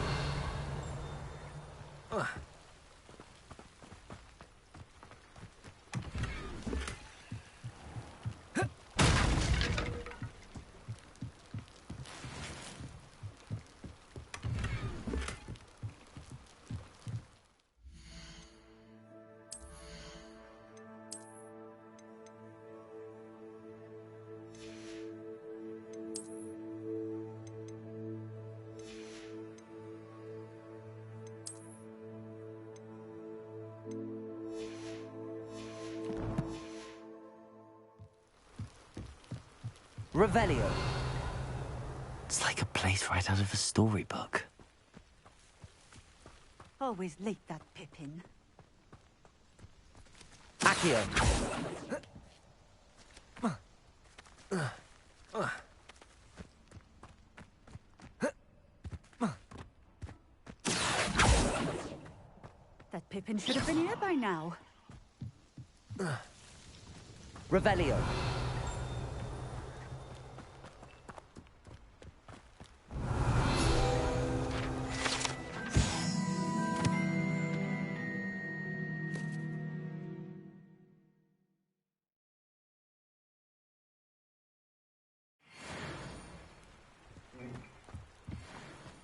Revelio. It's like a place right out of a storybook. Always late, that Pippin. Accio. That Pippin should have been here by now. Revelio.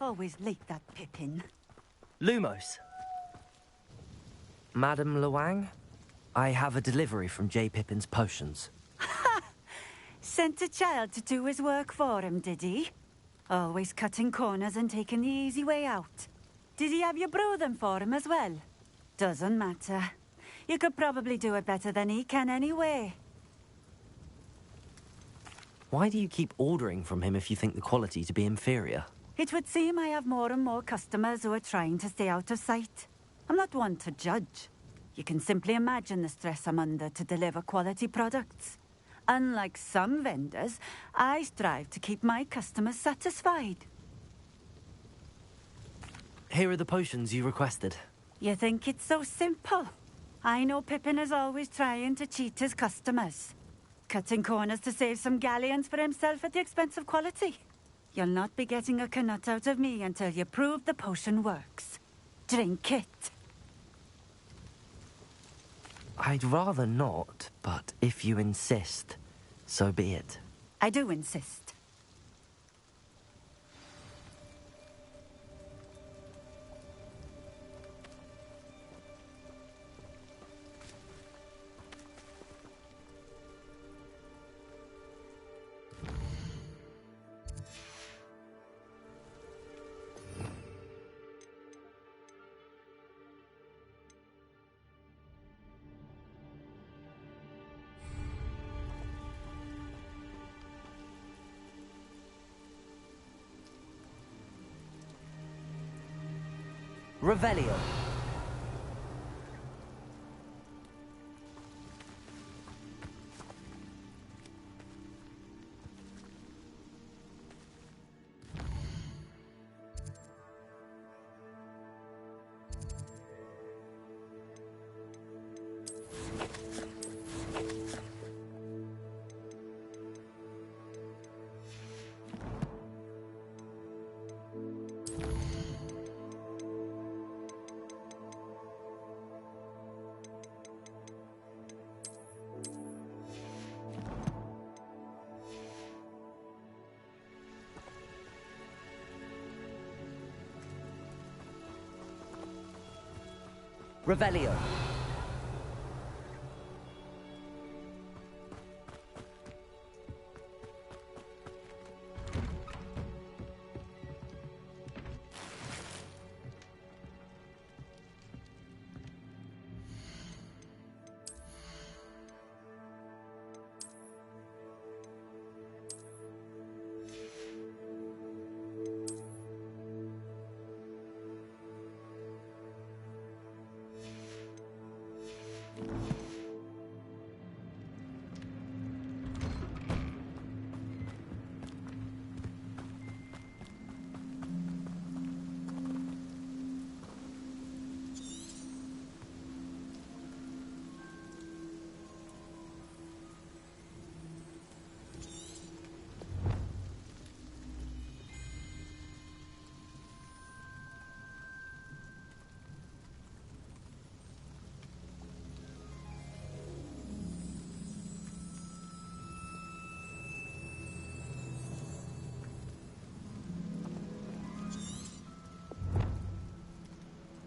Always late, that Pippin. Lumos. Madam Luang, I have a delivery from J. Pippin's potions. Sent a child to do his work for him, did he? Always cutting corners and taking the easy way out. Did he have you brew them for him as well? Doesn't matter. You could probably do it better than he can anyway. Why do you keep ordering from him if you think the quality to be inferior? It would seem I have more and more customers who are trying to stay out of sight. I'm not one to judge. You can simply imagine the stress I'm under to deliver quality products. Unlike some vendors, I strive to keep my customers satisfied. Here are the potions you requested. You think it's so simple? I know Pippin is always trying to cheat his customers. Cutting corners to save some galleons for himself at the expense of quality. You'll not be getting a canut out of me until you prove the potion works. Drink it. I'd rather not, but if you insist, so be it. I do insist. Revelio. Revelio.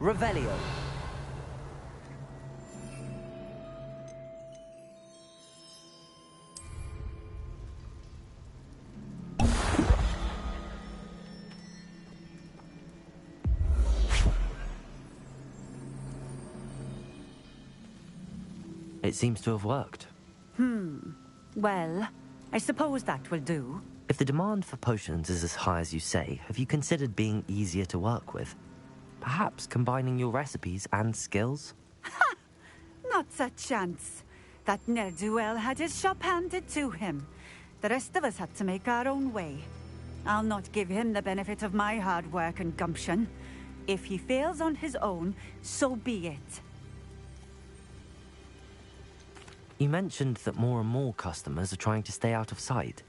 Revelio. It seems to have worked. Well, I suppose that will do. If the demand for potions is as high as you say, have you considered being easier to work with? Perhaps combining your recipes and skills? Not a chance. That ne'er-do-well had his shop handed to him. The rest of us had to make our own way. I'll not give him the benefit of my hard work and gumption. If he fails on his own, so be it. You mentioned that more and more customers are trying to stay out of sight.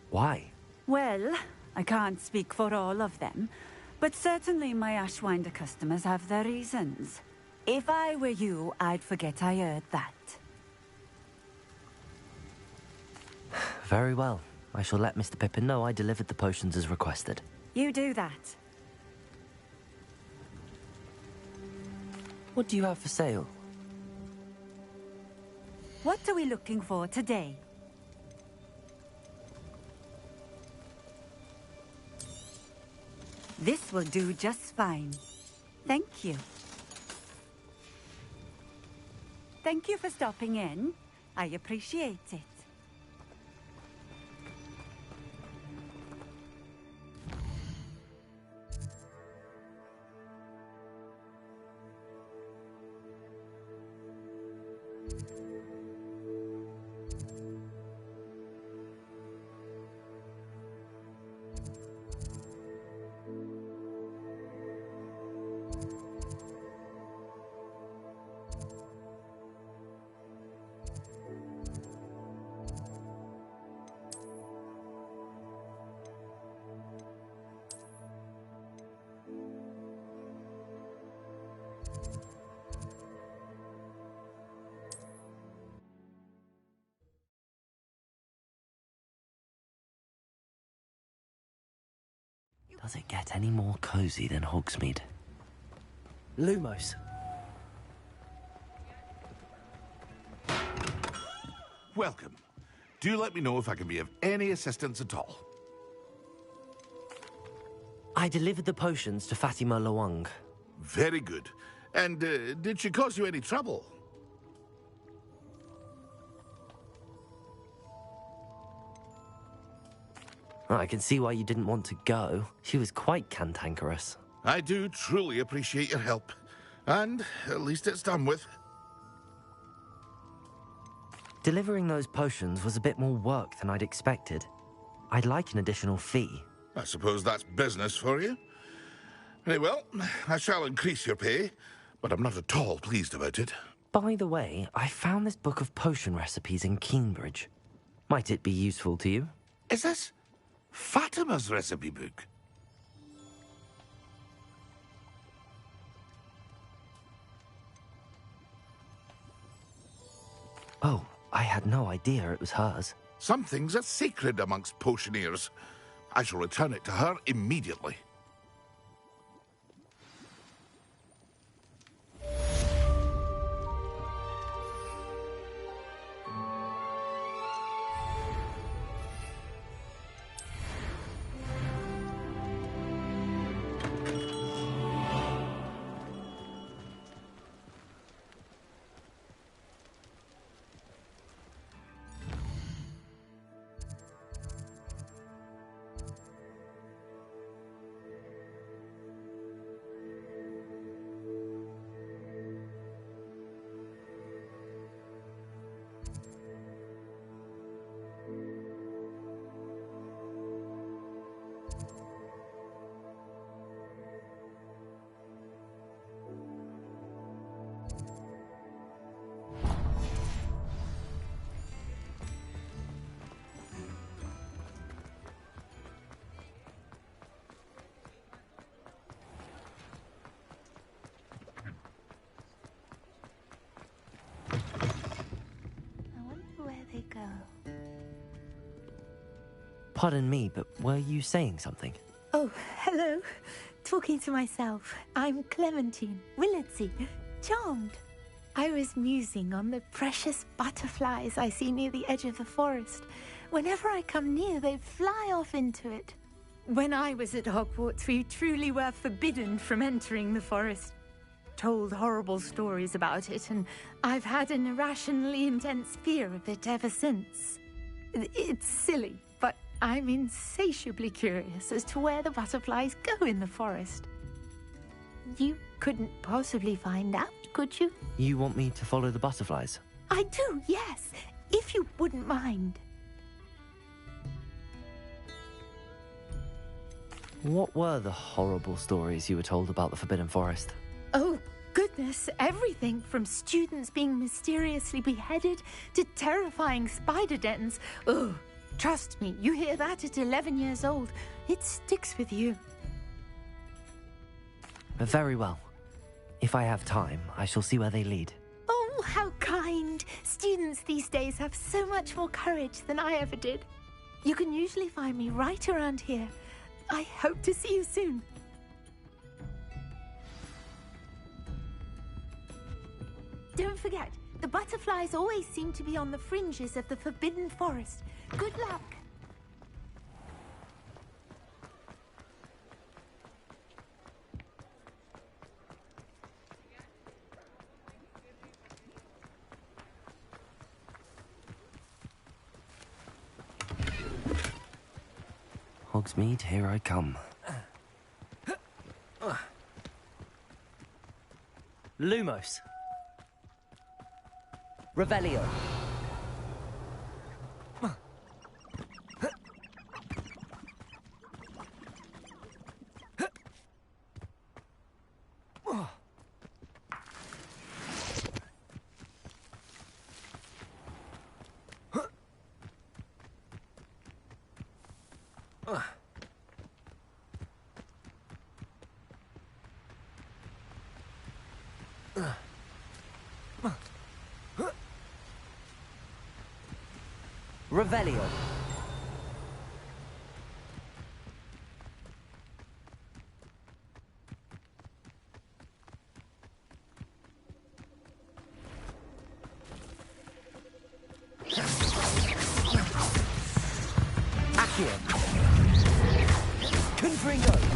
Why? Well, I can't speak for all of them, but certainly my Ashwinder customers have their reasons. If I were you, I'd forget I heard that. Very well. I shall let Mr. Pippin know I delivered the potions as requested. You do that. What do you have for sale? What are we looking for today? This will do just fine. Thank you. Thank you for stopping in. I appreciate it. Does it get any more cozy than Hogsmeade? Lumos. Welcome. Do let me know if I can be of any assistance at all. I delivered the potions to Fatima Lawang. Very good. And did she cause you any trouble? I can see why you didn't want to go. She was quite cantankerous. I do truly appreciate your help. And at least it's done with. Delivering those potions was a bit more work than I'd expected. I'd like an additional fee. I suppose that's business for you. Very well, I shall increase your pay, but I'm not at all pleased about it. By the way, I found this book of potion recipes in Cambridge. Might it be useful to you? Is this Fatima's recipe book? Oh, I had no idea it was hers. Some things are sacred amongst potioneers. I shall return it to her immediately. Pardon me, but were you saying something? Oh, hello. Talking to myself. I'm Clementine, Willardsey, charmed. I was musing on the precious butterflies I see near the edge of the forest. Whenever I come near, they fly off into it. When I was at Hogwarts, we truly were forbidden from entering the forest. Told horrible stories about it, and I've had an irrationally intense fear of it ever since. It's silly, but I'm insatiably curious as to where the butterflies go in the forest. You couldn't possibly find out, could you? You want me to follow the butterflies? I do, yes, if you wouldn't mind. What were the horrible stories you were told about the Forbidden Forest? Oh, goodness, everything from students being mysteriously beheaded to terrifying spider dens. Ugh. Trust me, you hear that at 11 years old, it sticks with you. Very well. If I have time, I shall see where they lead. Oh, how kind. Students these days have so much more courage than I ever did. You can usually find me right around here. I hope to see you soon. Don't forget, the butterflies always seem to be on the fringes of the Forbidden Forest. Good luck. Hogsmeade, here I come. Lumos. Revelio. Revelio. Accio. Confringo.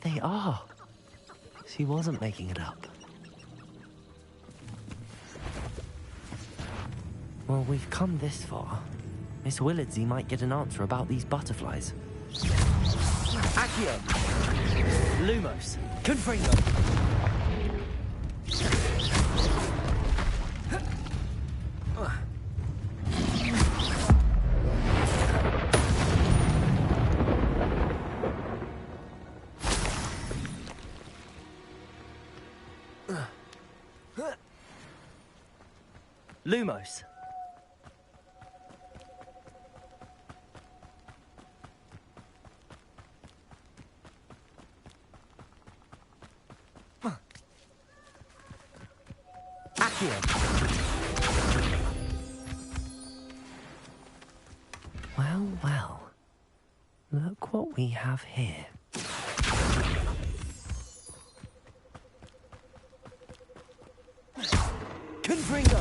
they are. She wasn't making it up. Well, we've come this far. Miss Willardsey might get an answer about these butterflies. Accio! Lumos! Confringo! Lumos. Well, well. Look what we have here. Confringo!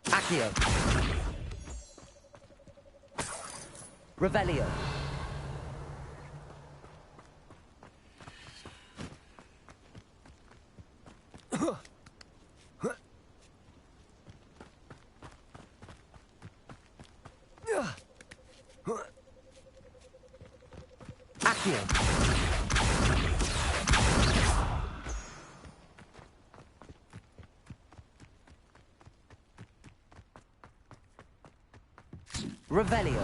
Accio! Revelio! Revelio.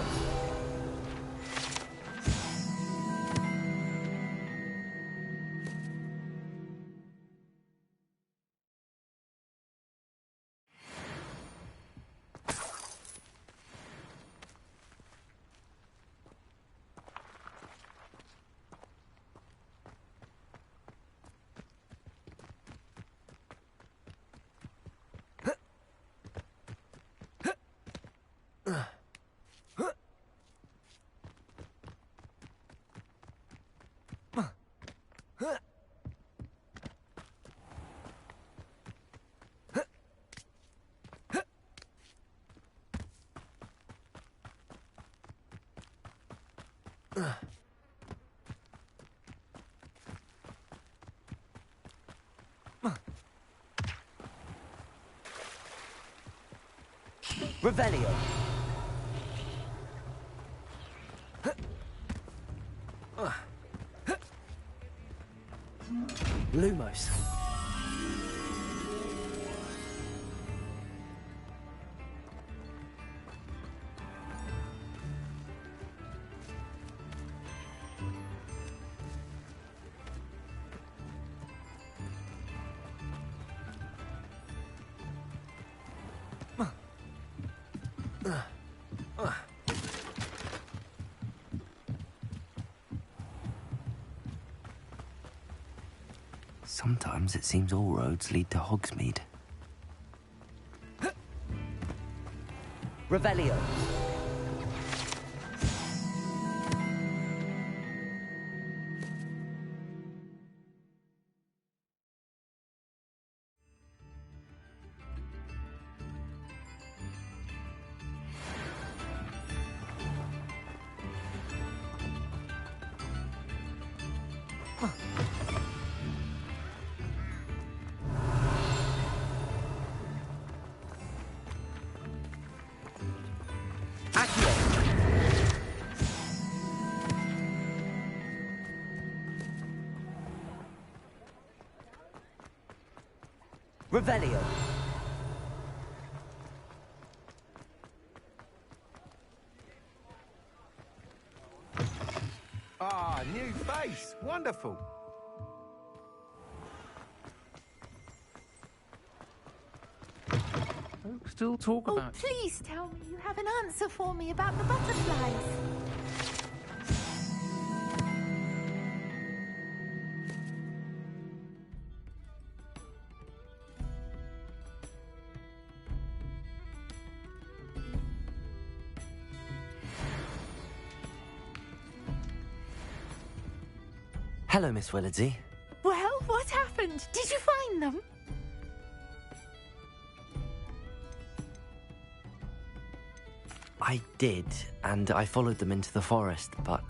Revelio. Lumos. Sometimes it seems all roads lead to Hogsmeade. Revelio. Revelio. Ah, new face. Wonderful. Folks still talk about... Please tell me you have an answer for me about the butterflies. Hello, Miss Willardsey. Well, what happened? Did you find them? I did, and I followed them into the forest, but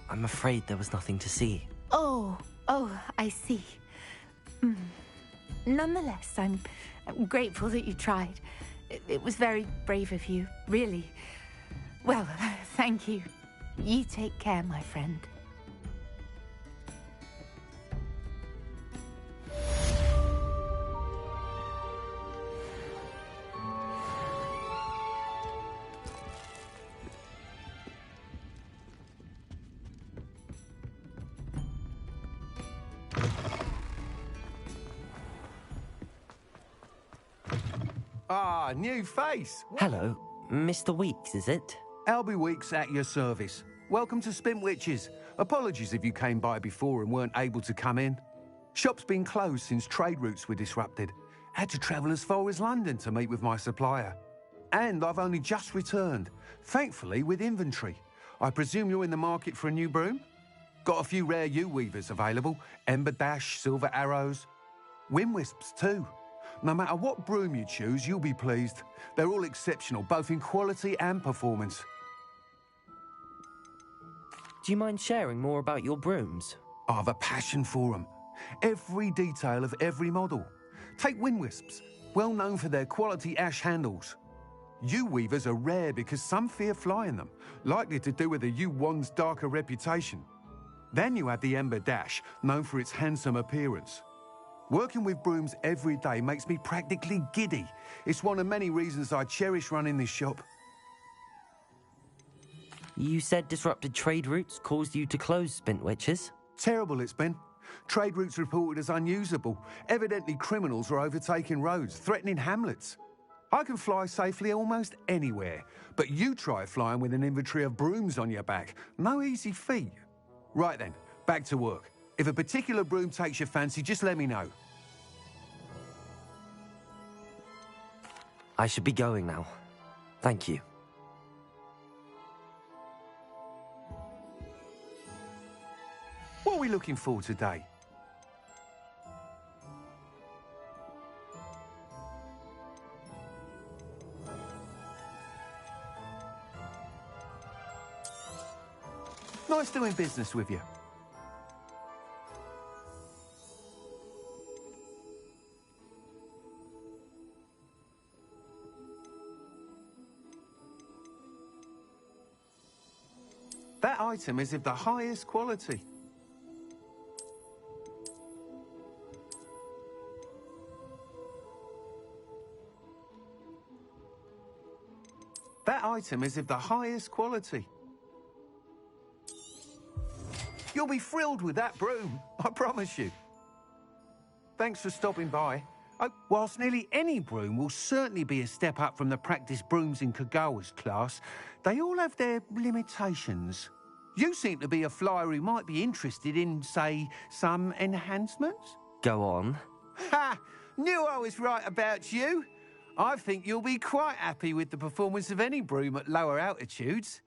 I'm afraid there was nothing to see. Oh, I see. Nonetheless, I'm grateful that you tried. It was very brave of you, really. Well, thank you. You take care, my friend. Ah, new face. Hello, Mr. Weeks, is it? Albie Weeks at your service. Welcome to Spintwitches. Apologies if you came by before and weren't able to come in. Shop's been closed since trade routes were disrupted. Had to travel as far as London to meet with my supplier. And I've only just returned, thankfully with inventory. I presume you're in the market for a new broom? Got a few rare U-weavers available. Ember Dash, Silver Arrows. Wind Wisps too. No matter what broom you choose, you'll be pleased. They're all exceptional, both in quality and performance. Do you mind sharing more about your brooms? I have a passion for them. Every detail of every model. Take Wind Wisps, well known for their quality ash handles. U-weavers are rare because some fear flying them, likely to do with the U-wand's darker reputation. Then you have the Ember Dash, known for its handsome appearance. Working with brooms every day makes me practically giddy. It's one of many reasons I cherish running this shop. You said disrupted trade routes caused you to close Spintwitches? Terrible it's been. Trade routes reported as unusable. Evidently criminals are overtaking roads, threatening hamlets. I can fly safely almost anywhere, but you try flying with an inventory of brooms on your back. No easy feat. Right then, back to work. If a particular broom takes your fancy, just let me know. I should be going now. Thank you. What are we looking for today? Nice doing business with you. That item is of the highest quality. That item is of the highest quality. You'll be thrilled with that broom, I promise you. Thanks for stopping by. Whilst nearly any broom will certainly be a step up from the practice brooms in Kagawa's class, they all have their limitations. You seem to be a flyer who might be interested in, say, some enhancements? Go on. Ha! Knew I was right about you. I think you'll be quite happy with the performance of any broom at lower altitudes.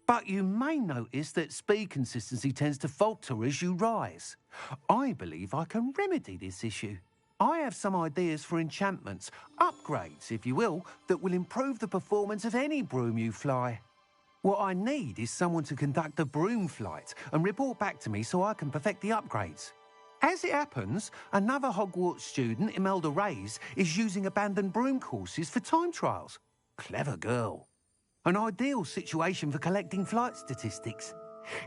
But you may notice that speed consistency tends to falter as you rise. I believe I can remedy this issue. I have some ideas for enchantments, upgrades, if you will, that will improve the performance of any broom you fly. What I need is someone to conduct a broom flight and report back to me so I can perfect the upgrades. As it happens, another Hogwarts student, Imelda Reyes, is using abandoned broom courses for time trials. Clever girl. An ideal situation for collecting flight statistics.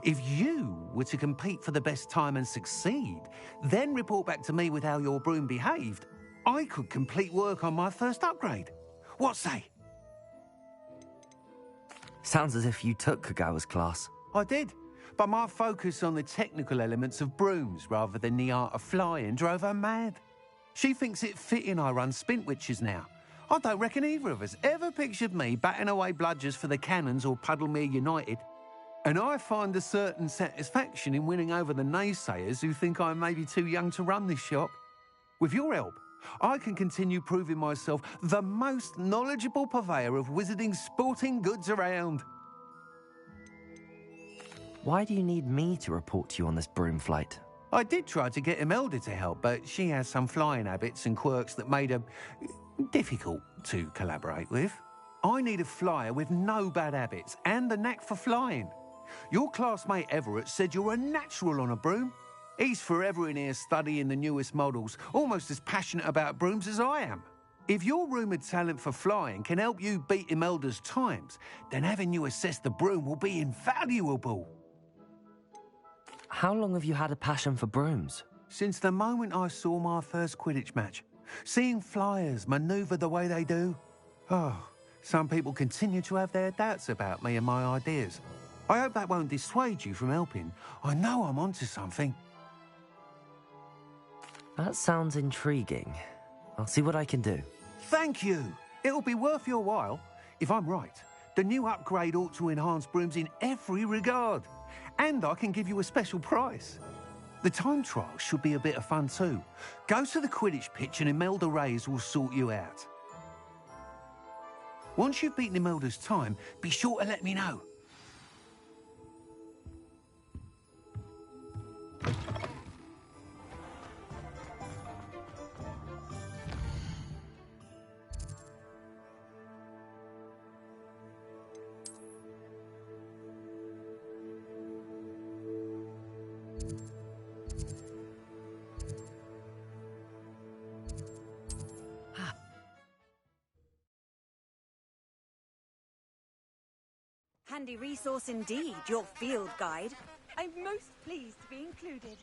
If you were to compete for the best time and succeed, then report back to me with how your broom behaved, I could complete work on my first upgrade. What say? Sounds as if you took Kagawa's class. I did, but my focus on the technical elements of brooms rather than the art of flying drove her mad. She thinks it fitting I run Spintwitches now. I don't reckon either of us ever pictured me batting away bludgers for the Cannons or Puddlemere United. And I find a certain satisfaction in winning over the naysayers who think I may be too young to run this shop. With your help, I can continue proving myself the most knowledgeable purveyor of wizarding sporting goods around. Why do you need me to report to you on this broom flight? I did try to get Imelda to help, but she has some flying habits and quirks that made her difficult to collaborate with. I need a flyer with no bad habits and the knack for flying. Your classmate Everett said you're a natural on a broom. He's forever in here studying the newest models, almost as passionate about brooms as I am. If your rumoured talent for flying can help you beat Imelda's times, then having you assess the broom will be invaluable. How long have you had a passion for brooms? Since the moment I saw my first Quidditch match. Seeing flyers manoeuvre the way they do. Oh, some people continue to have their doubts about me and my ideas. I hope that won't dissuade you from helping. I know I'm onto something. That sounds intriguing. I'll see what I can do. Thank you. It'll be worth your while. If I'm right, the new upgrade ought to enhance brooms in every regard. And I can give you a special price. The time trial should be a bit of fun too. Go to the Quidditch pitch and Imelda Reyes will sort you out. Once you've beaten Imelda's time, be sure to let me know. Handy resource indeed, your field guide. I'm most pleased to be included.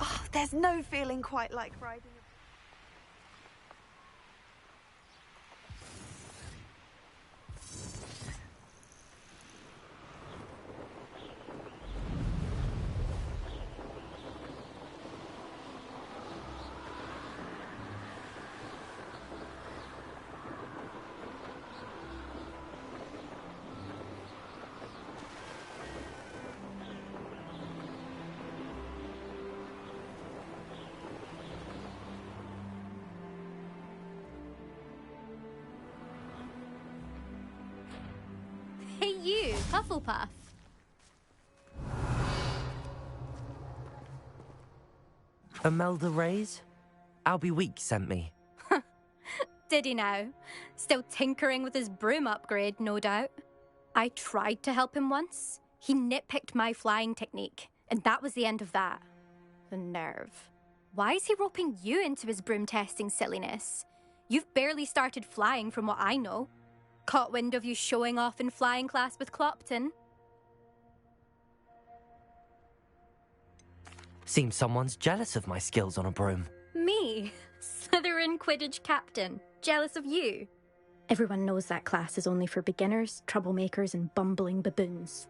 Oh, there's no feeling quite like riding a... Hey you, Hufflepuff. Imelda Reyes? Albie Week sent me. Did he now? Still tinkering with his broom upgrade, no doubt. I tried to help him once. He nitpicked my flying technique, and that was the end of that. The nerve. Why is he roping you into his broom testing silliness? You've barely started flying from what I know. Caught wind of you showing off in flying class with Clopton. Seems someone's jealous of my skills on a broom. Me? Slytherin Quidditch captain. Jealous of you? Everyone knows that class is only for beginners, troublemakers, and bumbling baboons.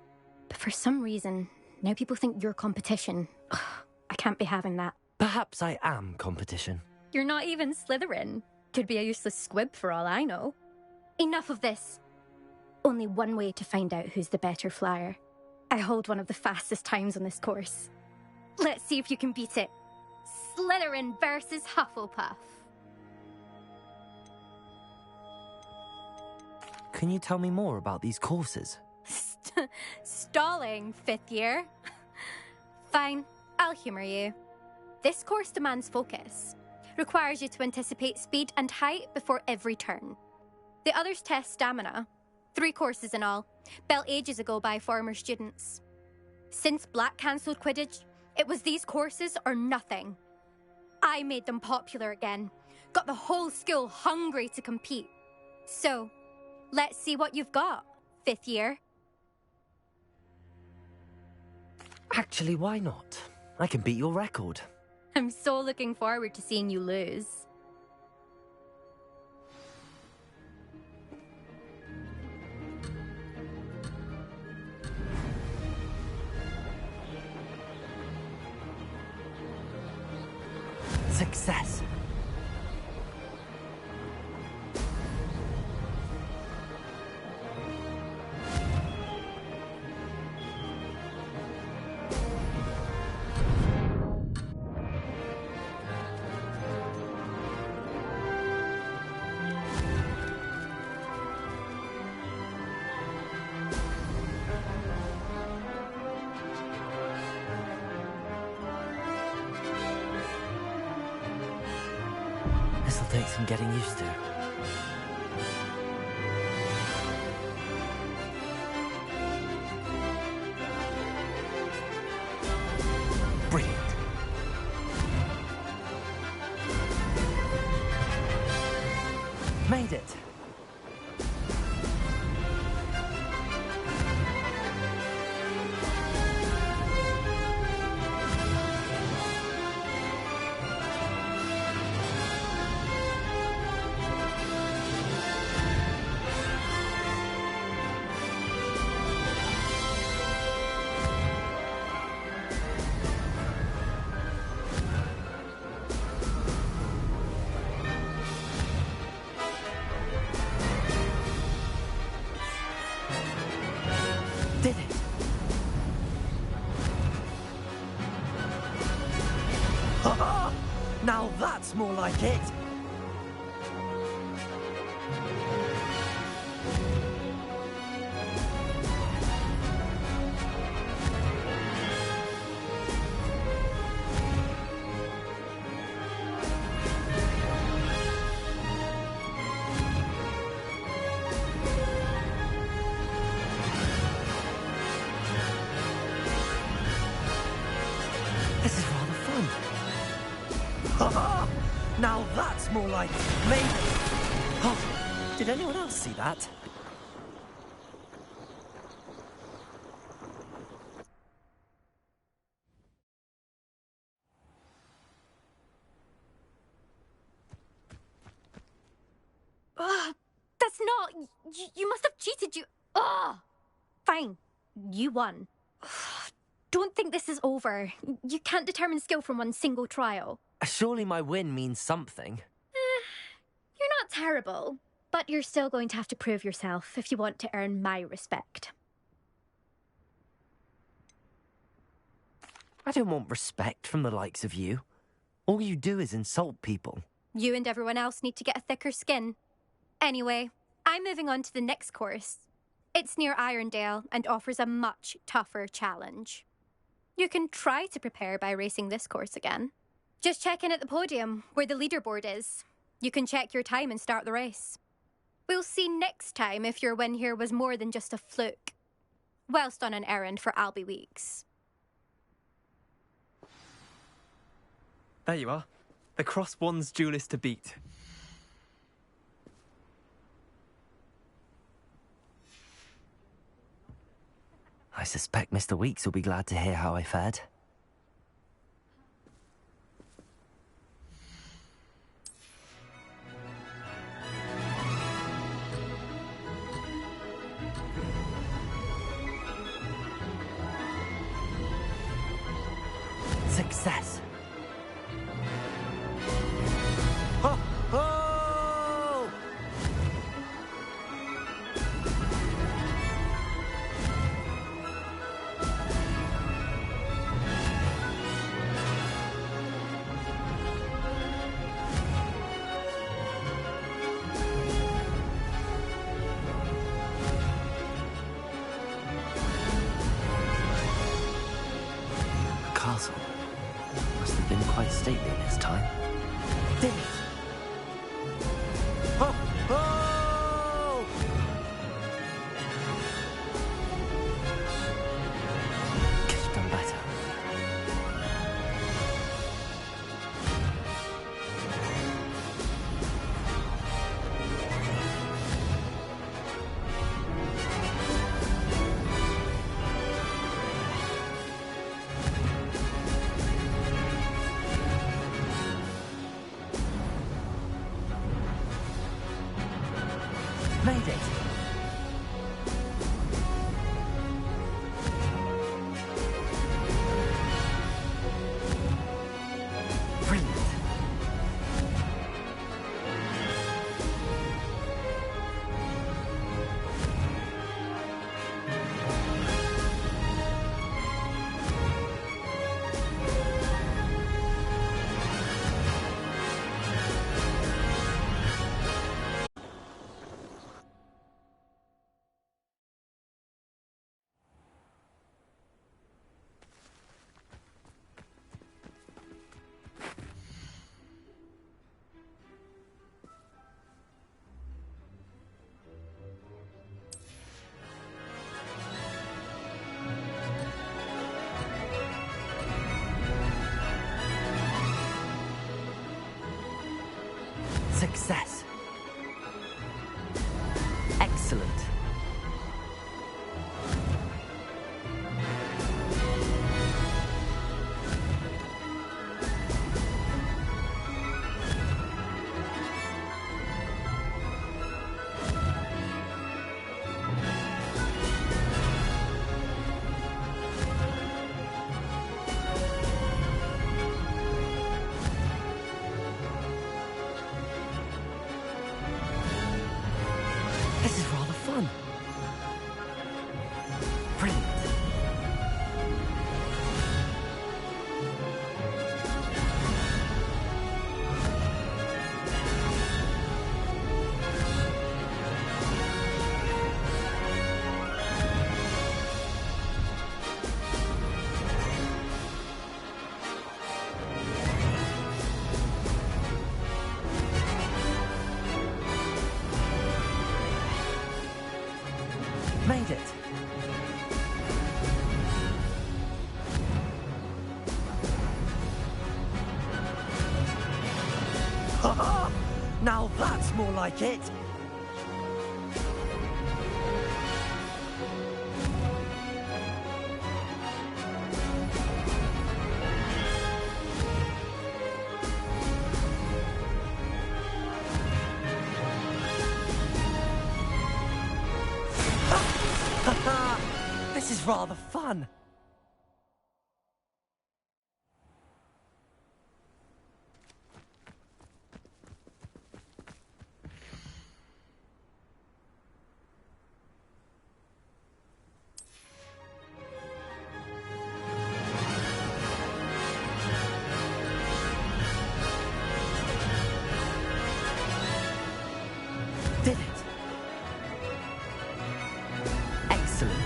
But for some reason, now people think you're competition. Ugh, I can't be having that. Perhaps I am competition. You're not even Slytherin. Could be a useless squib for all I know. Enough of this. Only one way to find out who's the better flyer. I hold one of the fastest times on this course. Let's see if you can beat it. Slytherin versus Hufflepuff. Can you tell me more about these courses? Stalling, 5th year. Fine, I'll humour you. This course demands focus. Requires you to anticipate speed and height before every turn. The others test stamina. 3 courses in all, built ages ago by former students. Since Black cancelled Quidditch, it was these courses or nothing. I made them popular again, got the whole school hungry to compete. So, let's see what you've got, 5th year. Actually, why not? I can beat your record. I'm so looking forward to seeing you lose. Success. This'll take some getting used to. Brilliant. Made it. Did it! Ha-ha! Now that's more like it! This is rather fun. Ha-ha! Now that's more like me. Oh, did anyone else see that? Ugh, that's not... You must have cheated, you... Ugh! Fine. You won. Don't think this is over. You can't determine skill from one single trial. Surely my win means something. You're not terrible, but you're still going to have to prove yourself if you want to earn my respect. I don't want respect from the likes of you. All you do is insult people. You and everyone else need to get a thicker skin. Anyway, I'm moving on to the next course. It's near Irondale and offers a much tougher challenge. You can try to prepare by racing this course again. Just check in at the podium, where the leaderboard is. You can check your time and start the race. We'll see next time if your win here was more than just a fluke. Whilst on an errand for Albie Weeks. There you are. The Cross Wands duelist to beat. I suspect Mr. Weeks will be glad to hear how I fared. Success! Ho! Ho! The castle must have been quite stately in its time. Did it! Ho! Ho! Could have done better. Made it! Brilliant! Success. Excellent. This is rather fun. Brilliant. Made it. Ha-ha! Now that's more like it. This is rather fun. Did it. Excellent.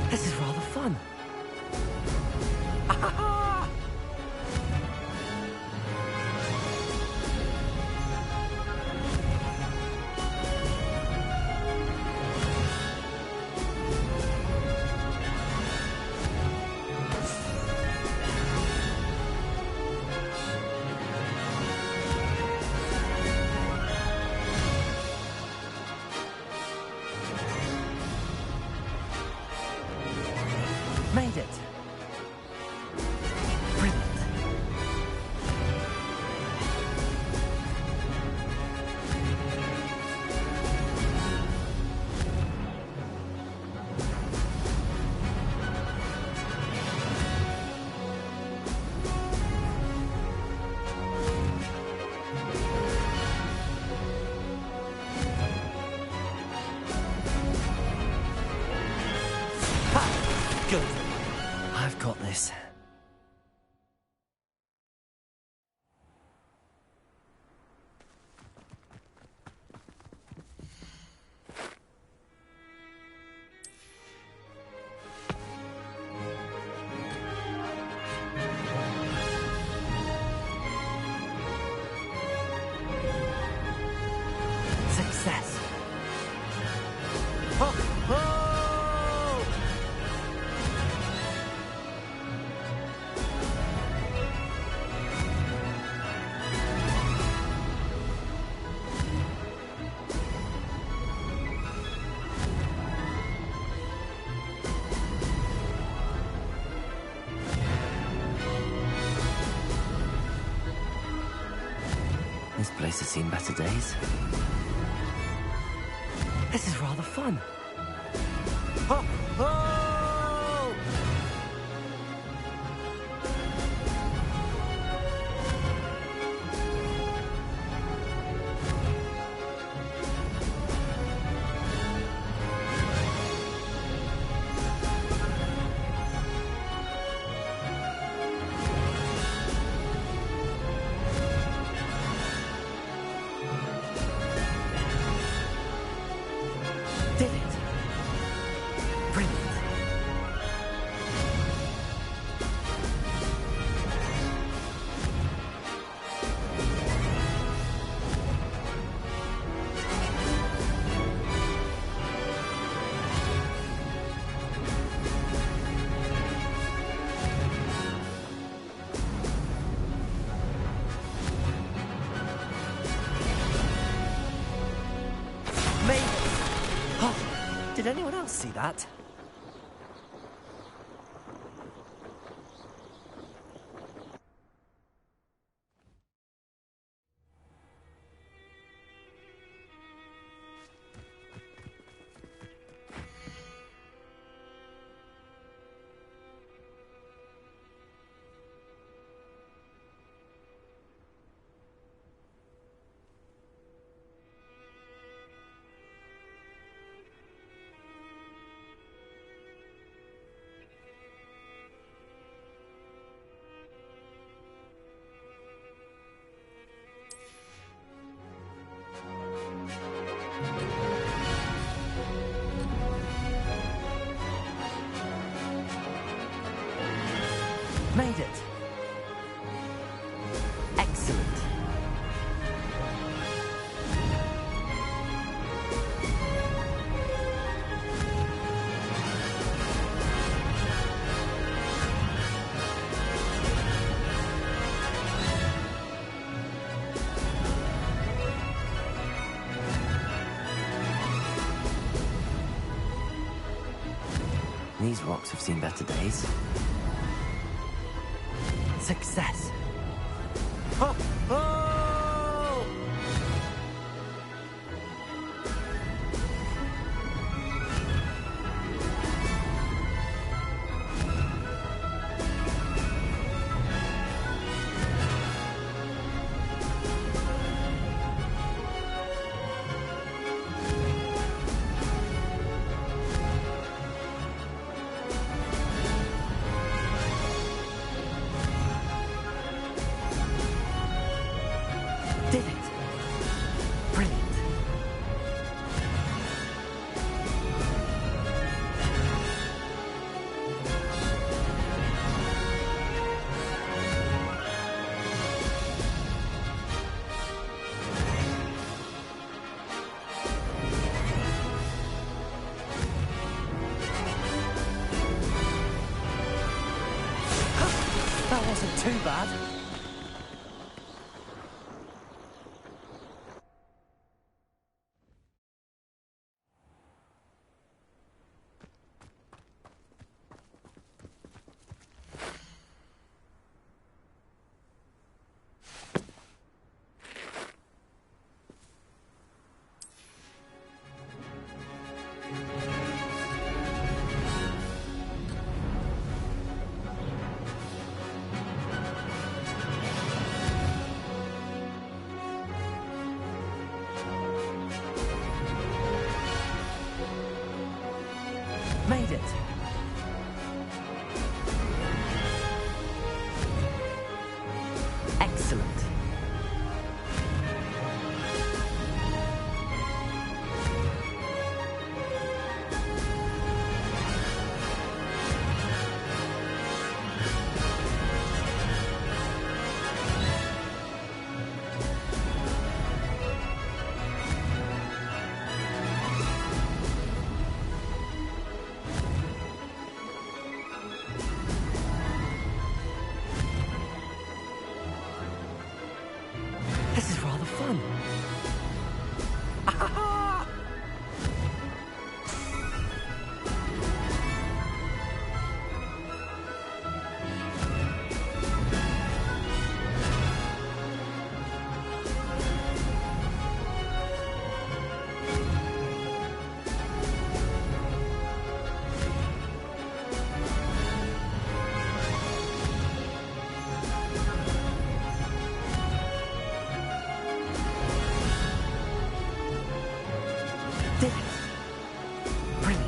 This is rather fun. Ah-ha-ha! Made it. Brilliant. Ha! Good. I've got this. Success. Ho, ho! This place has seen better days. This is rather fun. Ho, ho! Did anyone else see that? Made it. Excellent. These rocks have seen better days. Success. Oh! Oh! Did it. Brilliant. That wasn't too bad. Made it. Excellent. This is rather fun. Ah! Did it. Brilliant.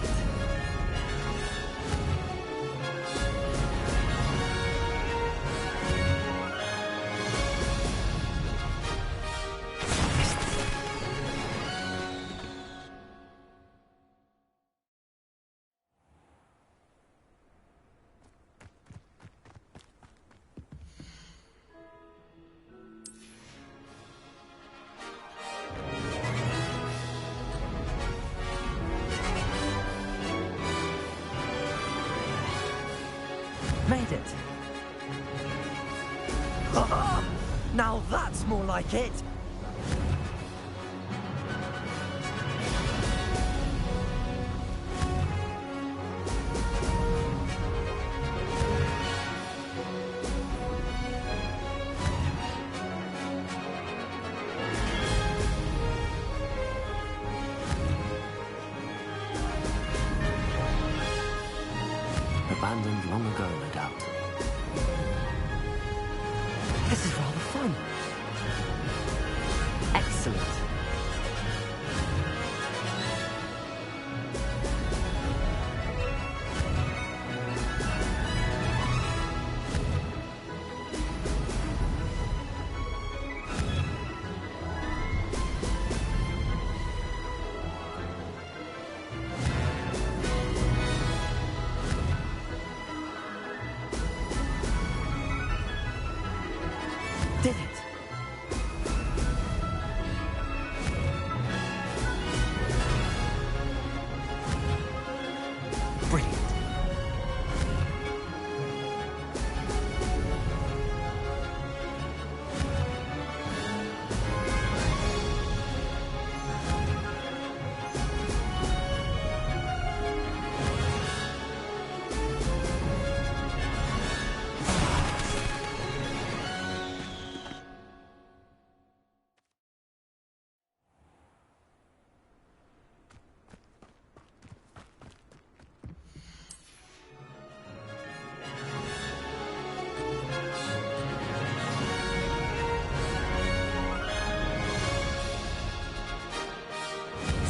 Made it. Now that's more like it. abandoned long ago, no doubt. This is rather fun. Excellent. Did it? Brilliant.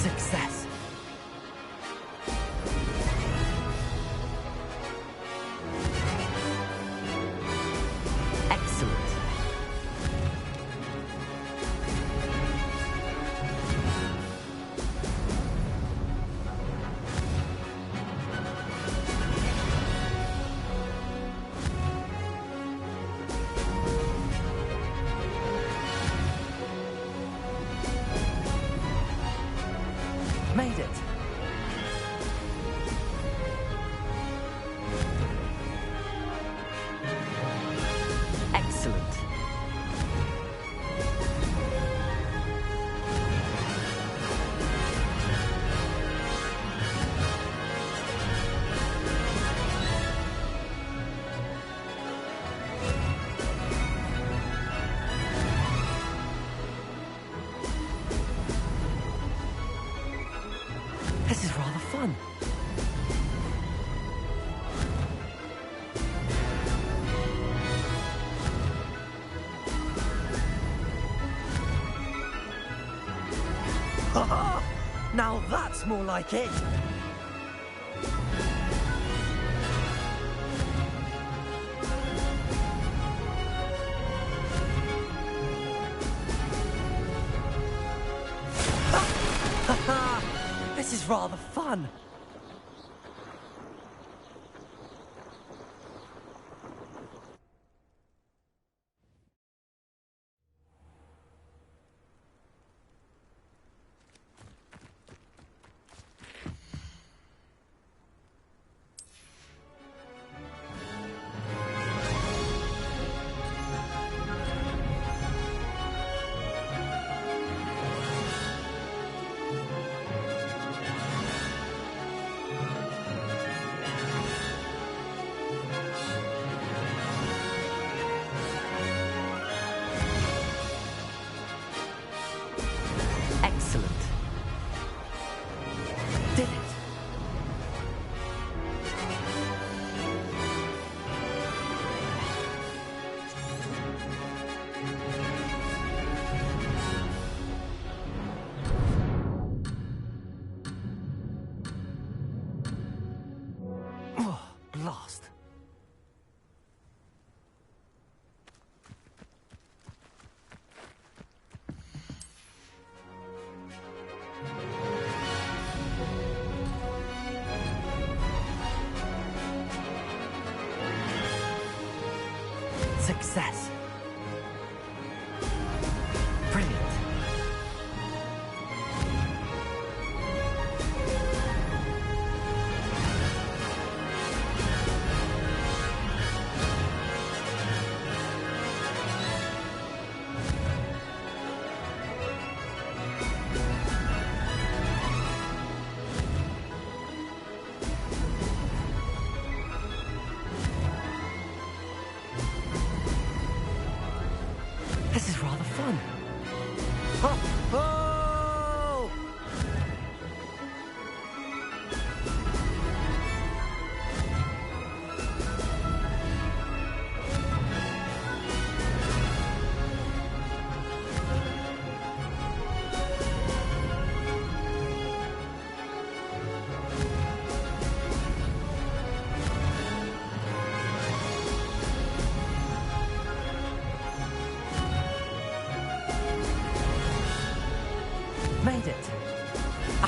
Success. Excellent. Made it. Excellent. This is rather fun. Ha! Now that's more like it. This is rather fun. Excellent. Did it. Oh, blast. Success. Brilliant. I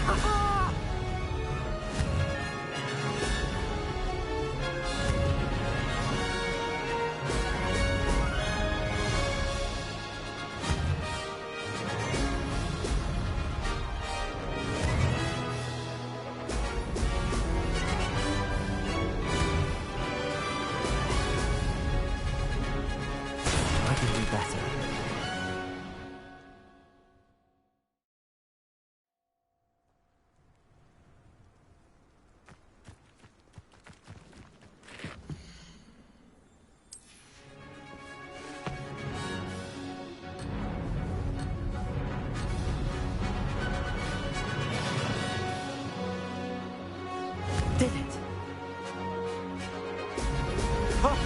can do better. Did it? Oh!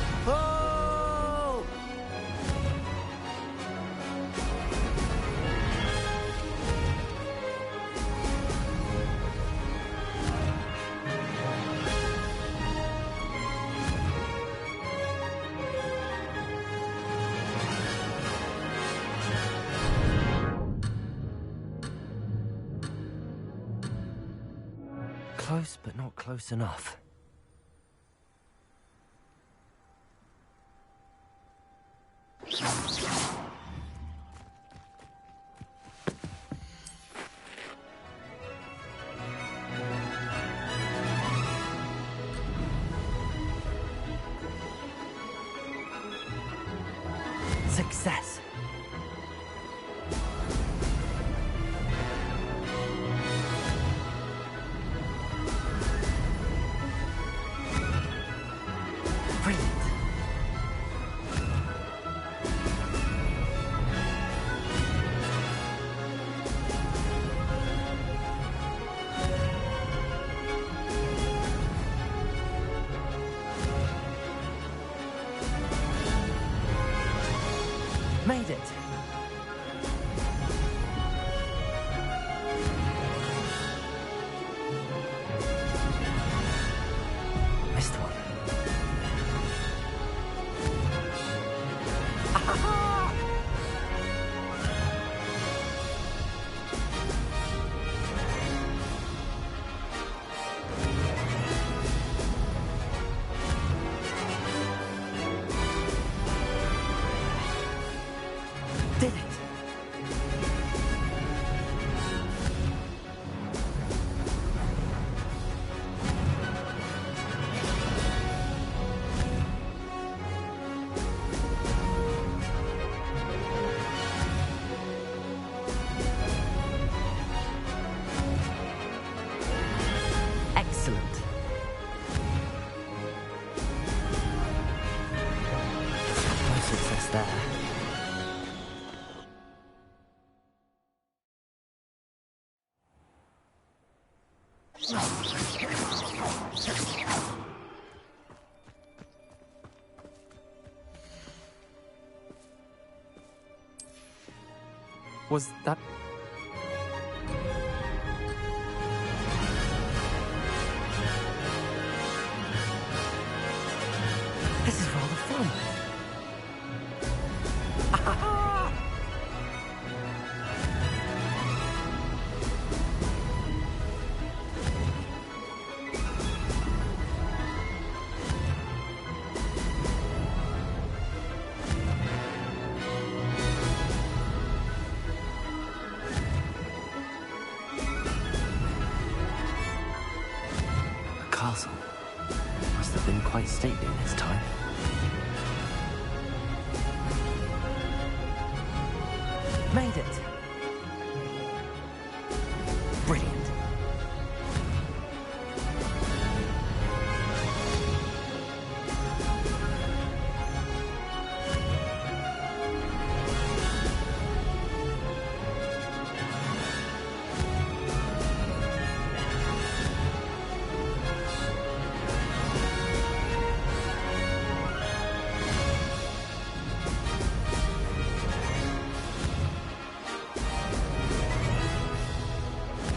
Close, but not close enough. Success. Brilliant. Made it. Missed one. Did it. Excellent. No success there. Was that... This is rather fun. A castle. Must have been quite stately in its time. Made it. Brilliant.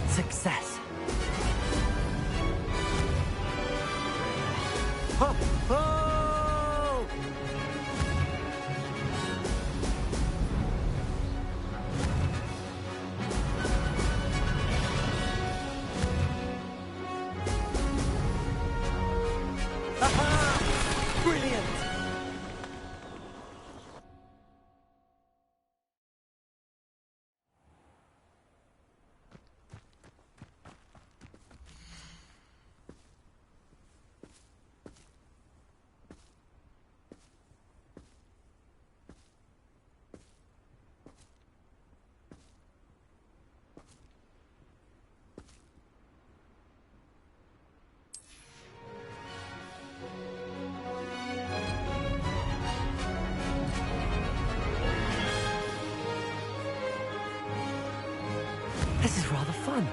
Success. Ho, ho! rather fun.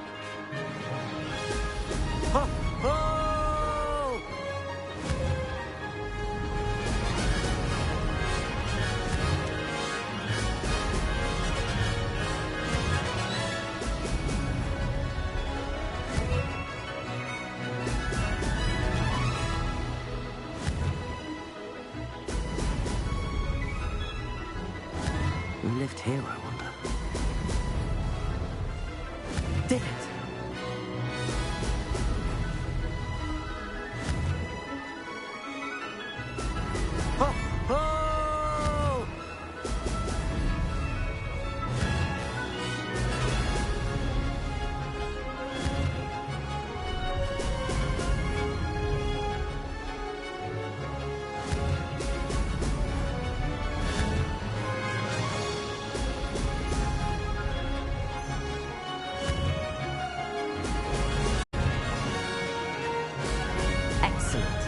Who lived here, I wonder? Did it? Oh! Oh! Excellent.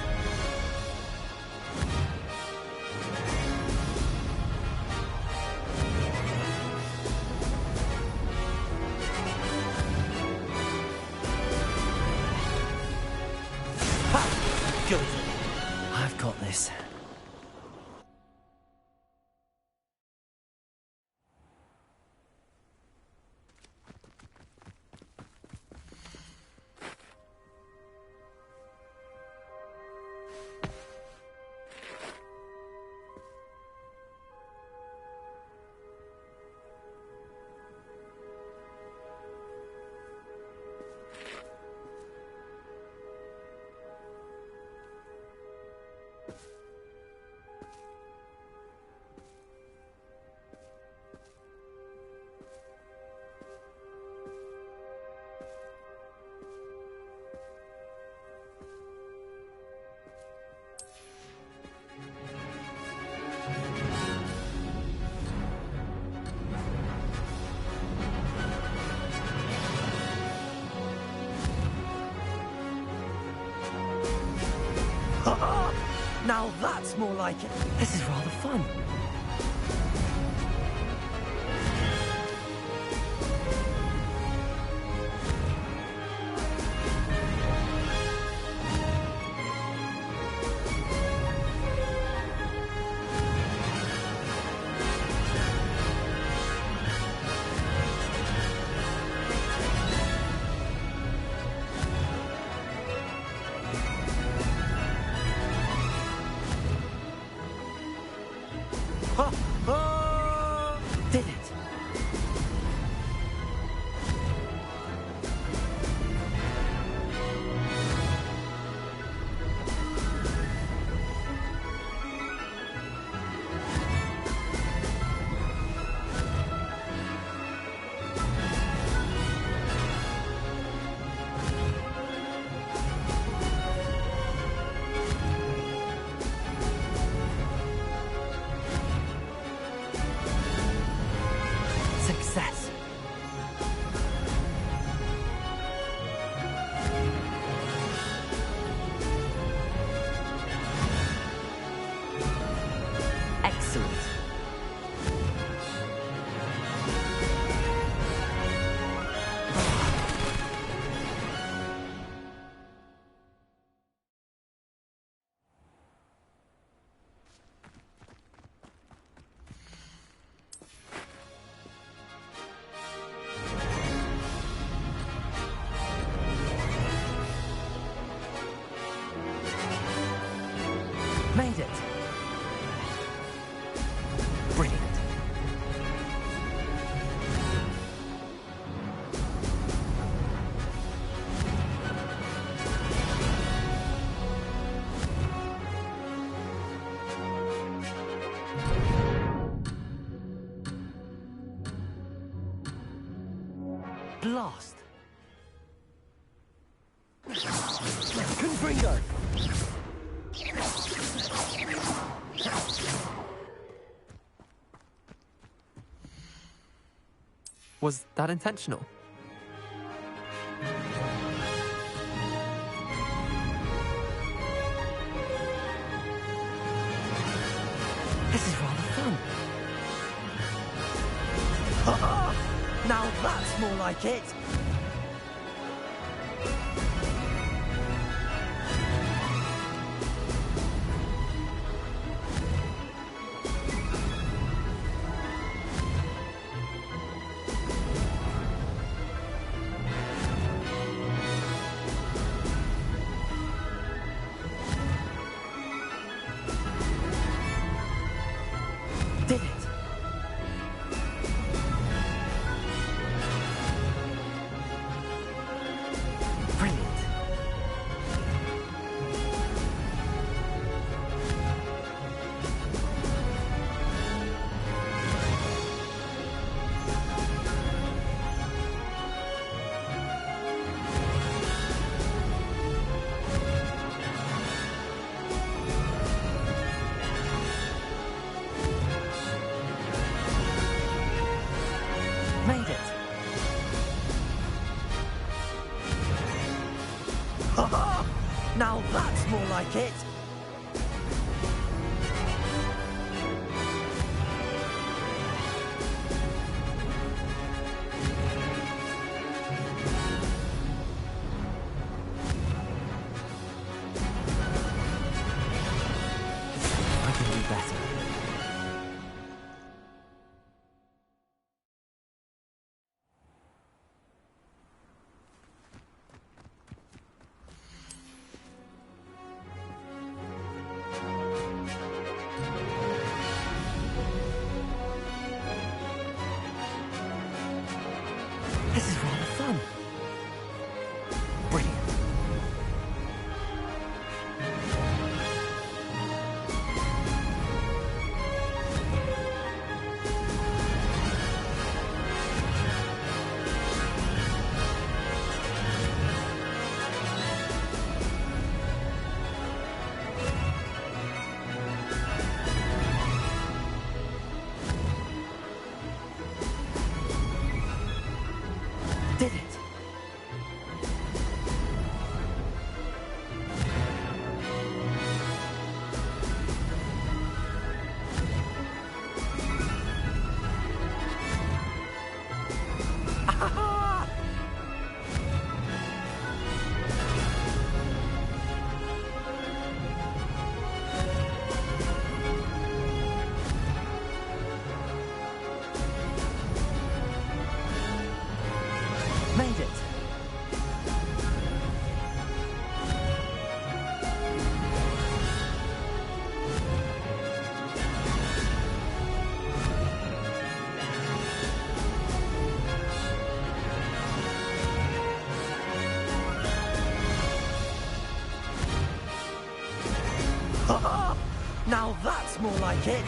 Ha! Good. I've got this. Now that's more like it. This is rather fun. Did it? Success. Excellent. Made it. Brilliant. Blast. Confringo. Was that intentional? This is rather fun. Now that's more like it. Ha-ha! Now that's more like it! I can do better. This is rather fun. Brilliant. Did it? Ah! Made it. Ha-ha! Now that's more like it.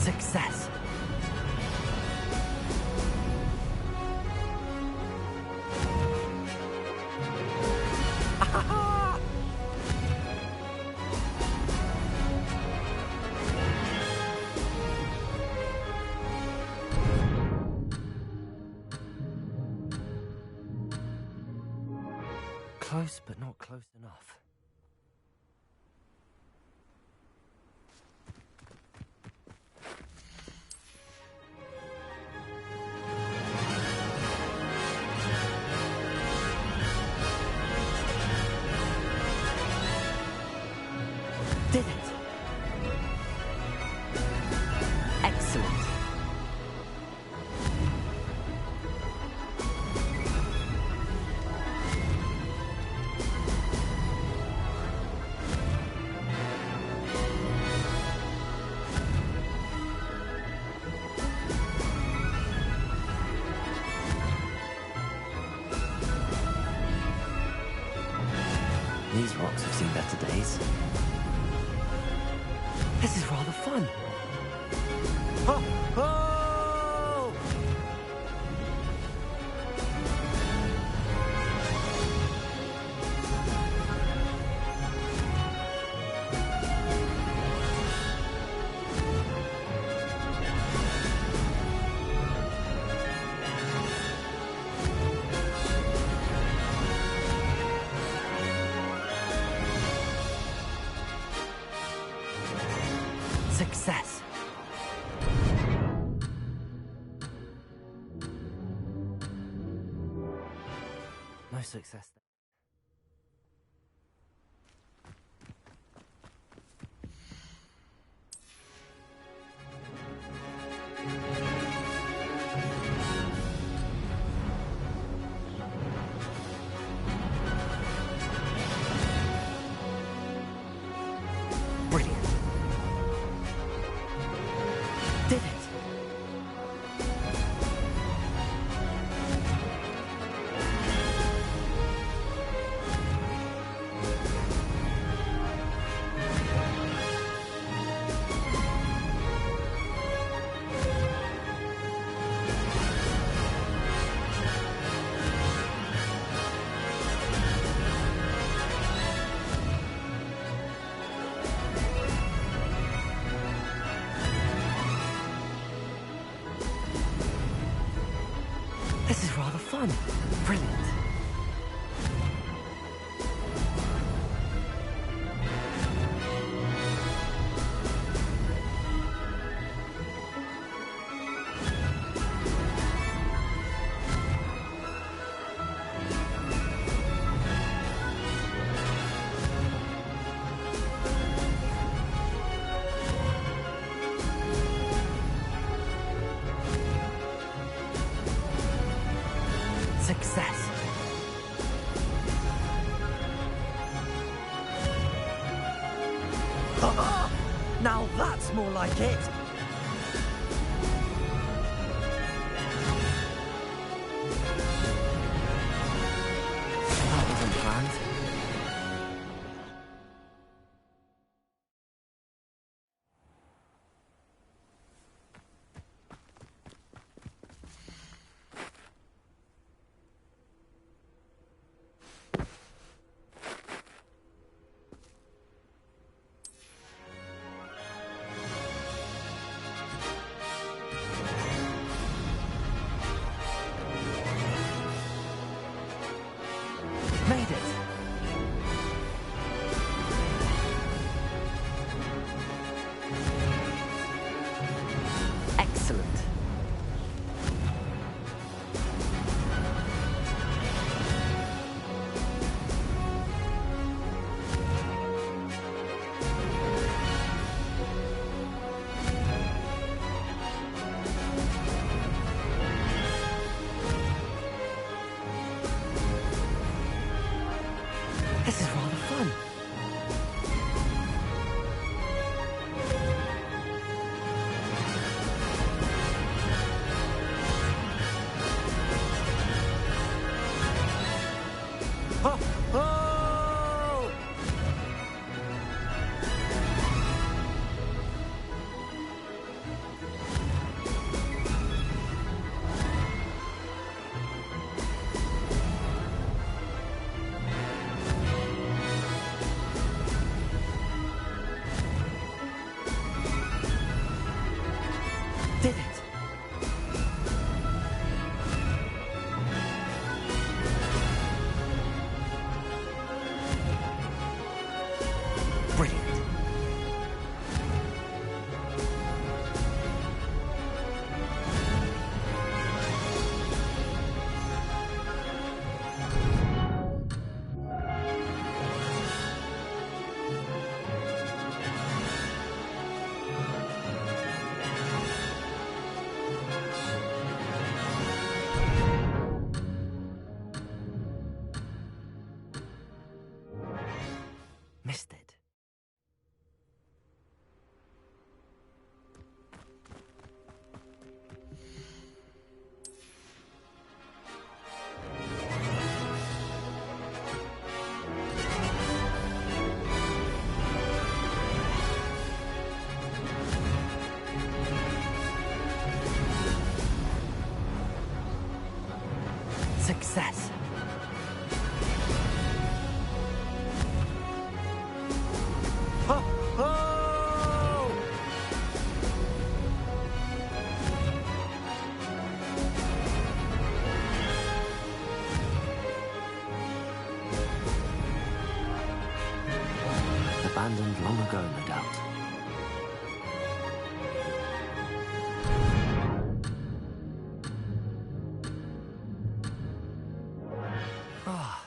Success. Ah-ha-ha! Close, but not close enough. Did it? Excellent. These rocks have seen better days. This is rather fun. Oh! Oh! Success. No success there. fun. Brilliant. Success. Now that's more like it. That wasn't planned. Made it! Excellent. This is rather fun. Oh! Oh! Did it! Brilliant. Missed it. Success. Oh! Oh! Abandoned long ago, no doubt. Ah.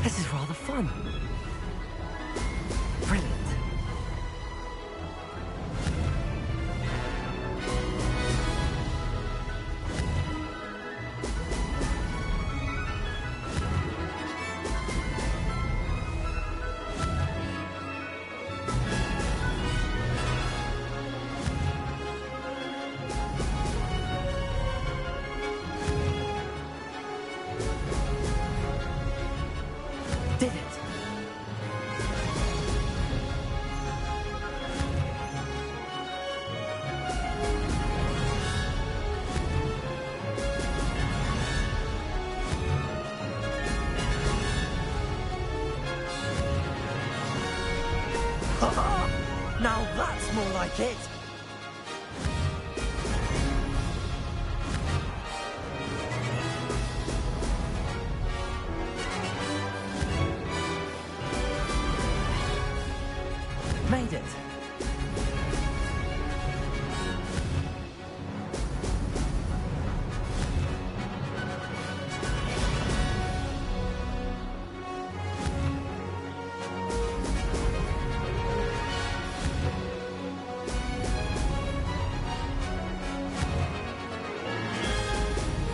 This is rather fun. Brilliant. Did it. Now that's more like it! Made it!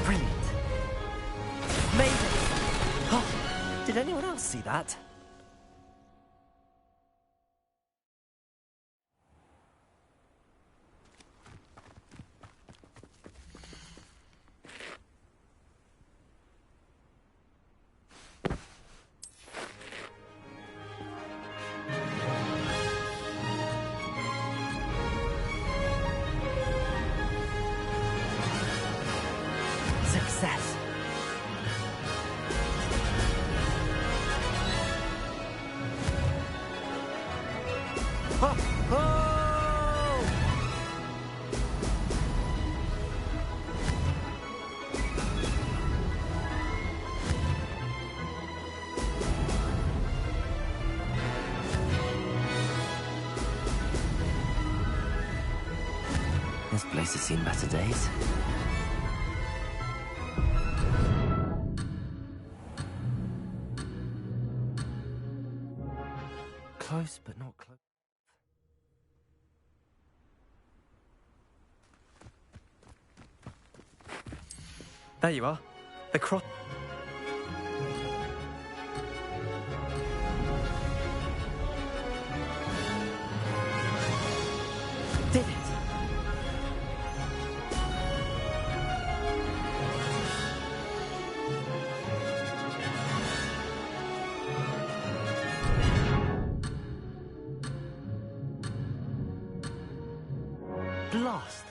Brilliant. Made it! Oh, did anyone else see that? Success. Ho, ho! This place has seen better days. Close, but not close. There you are. The cross. Did it! Blast!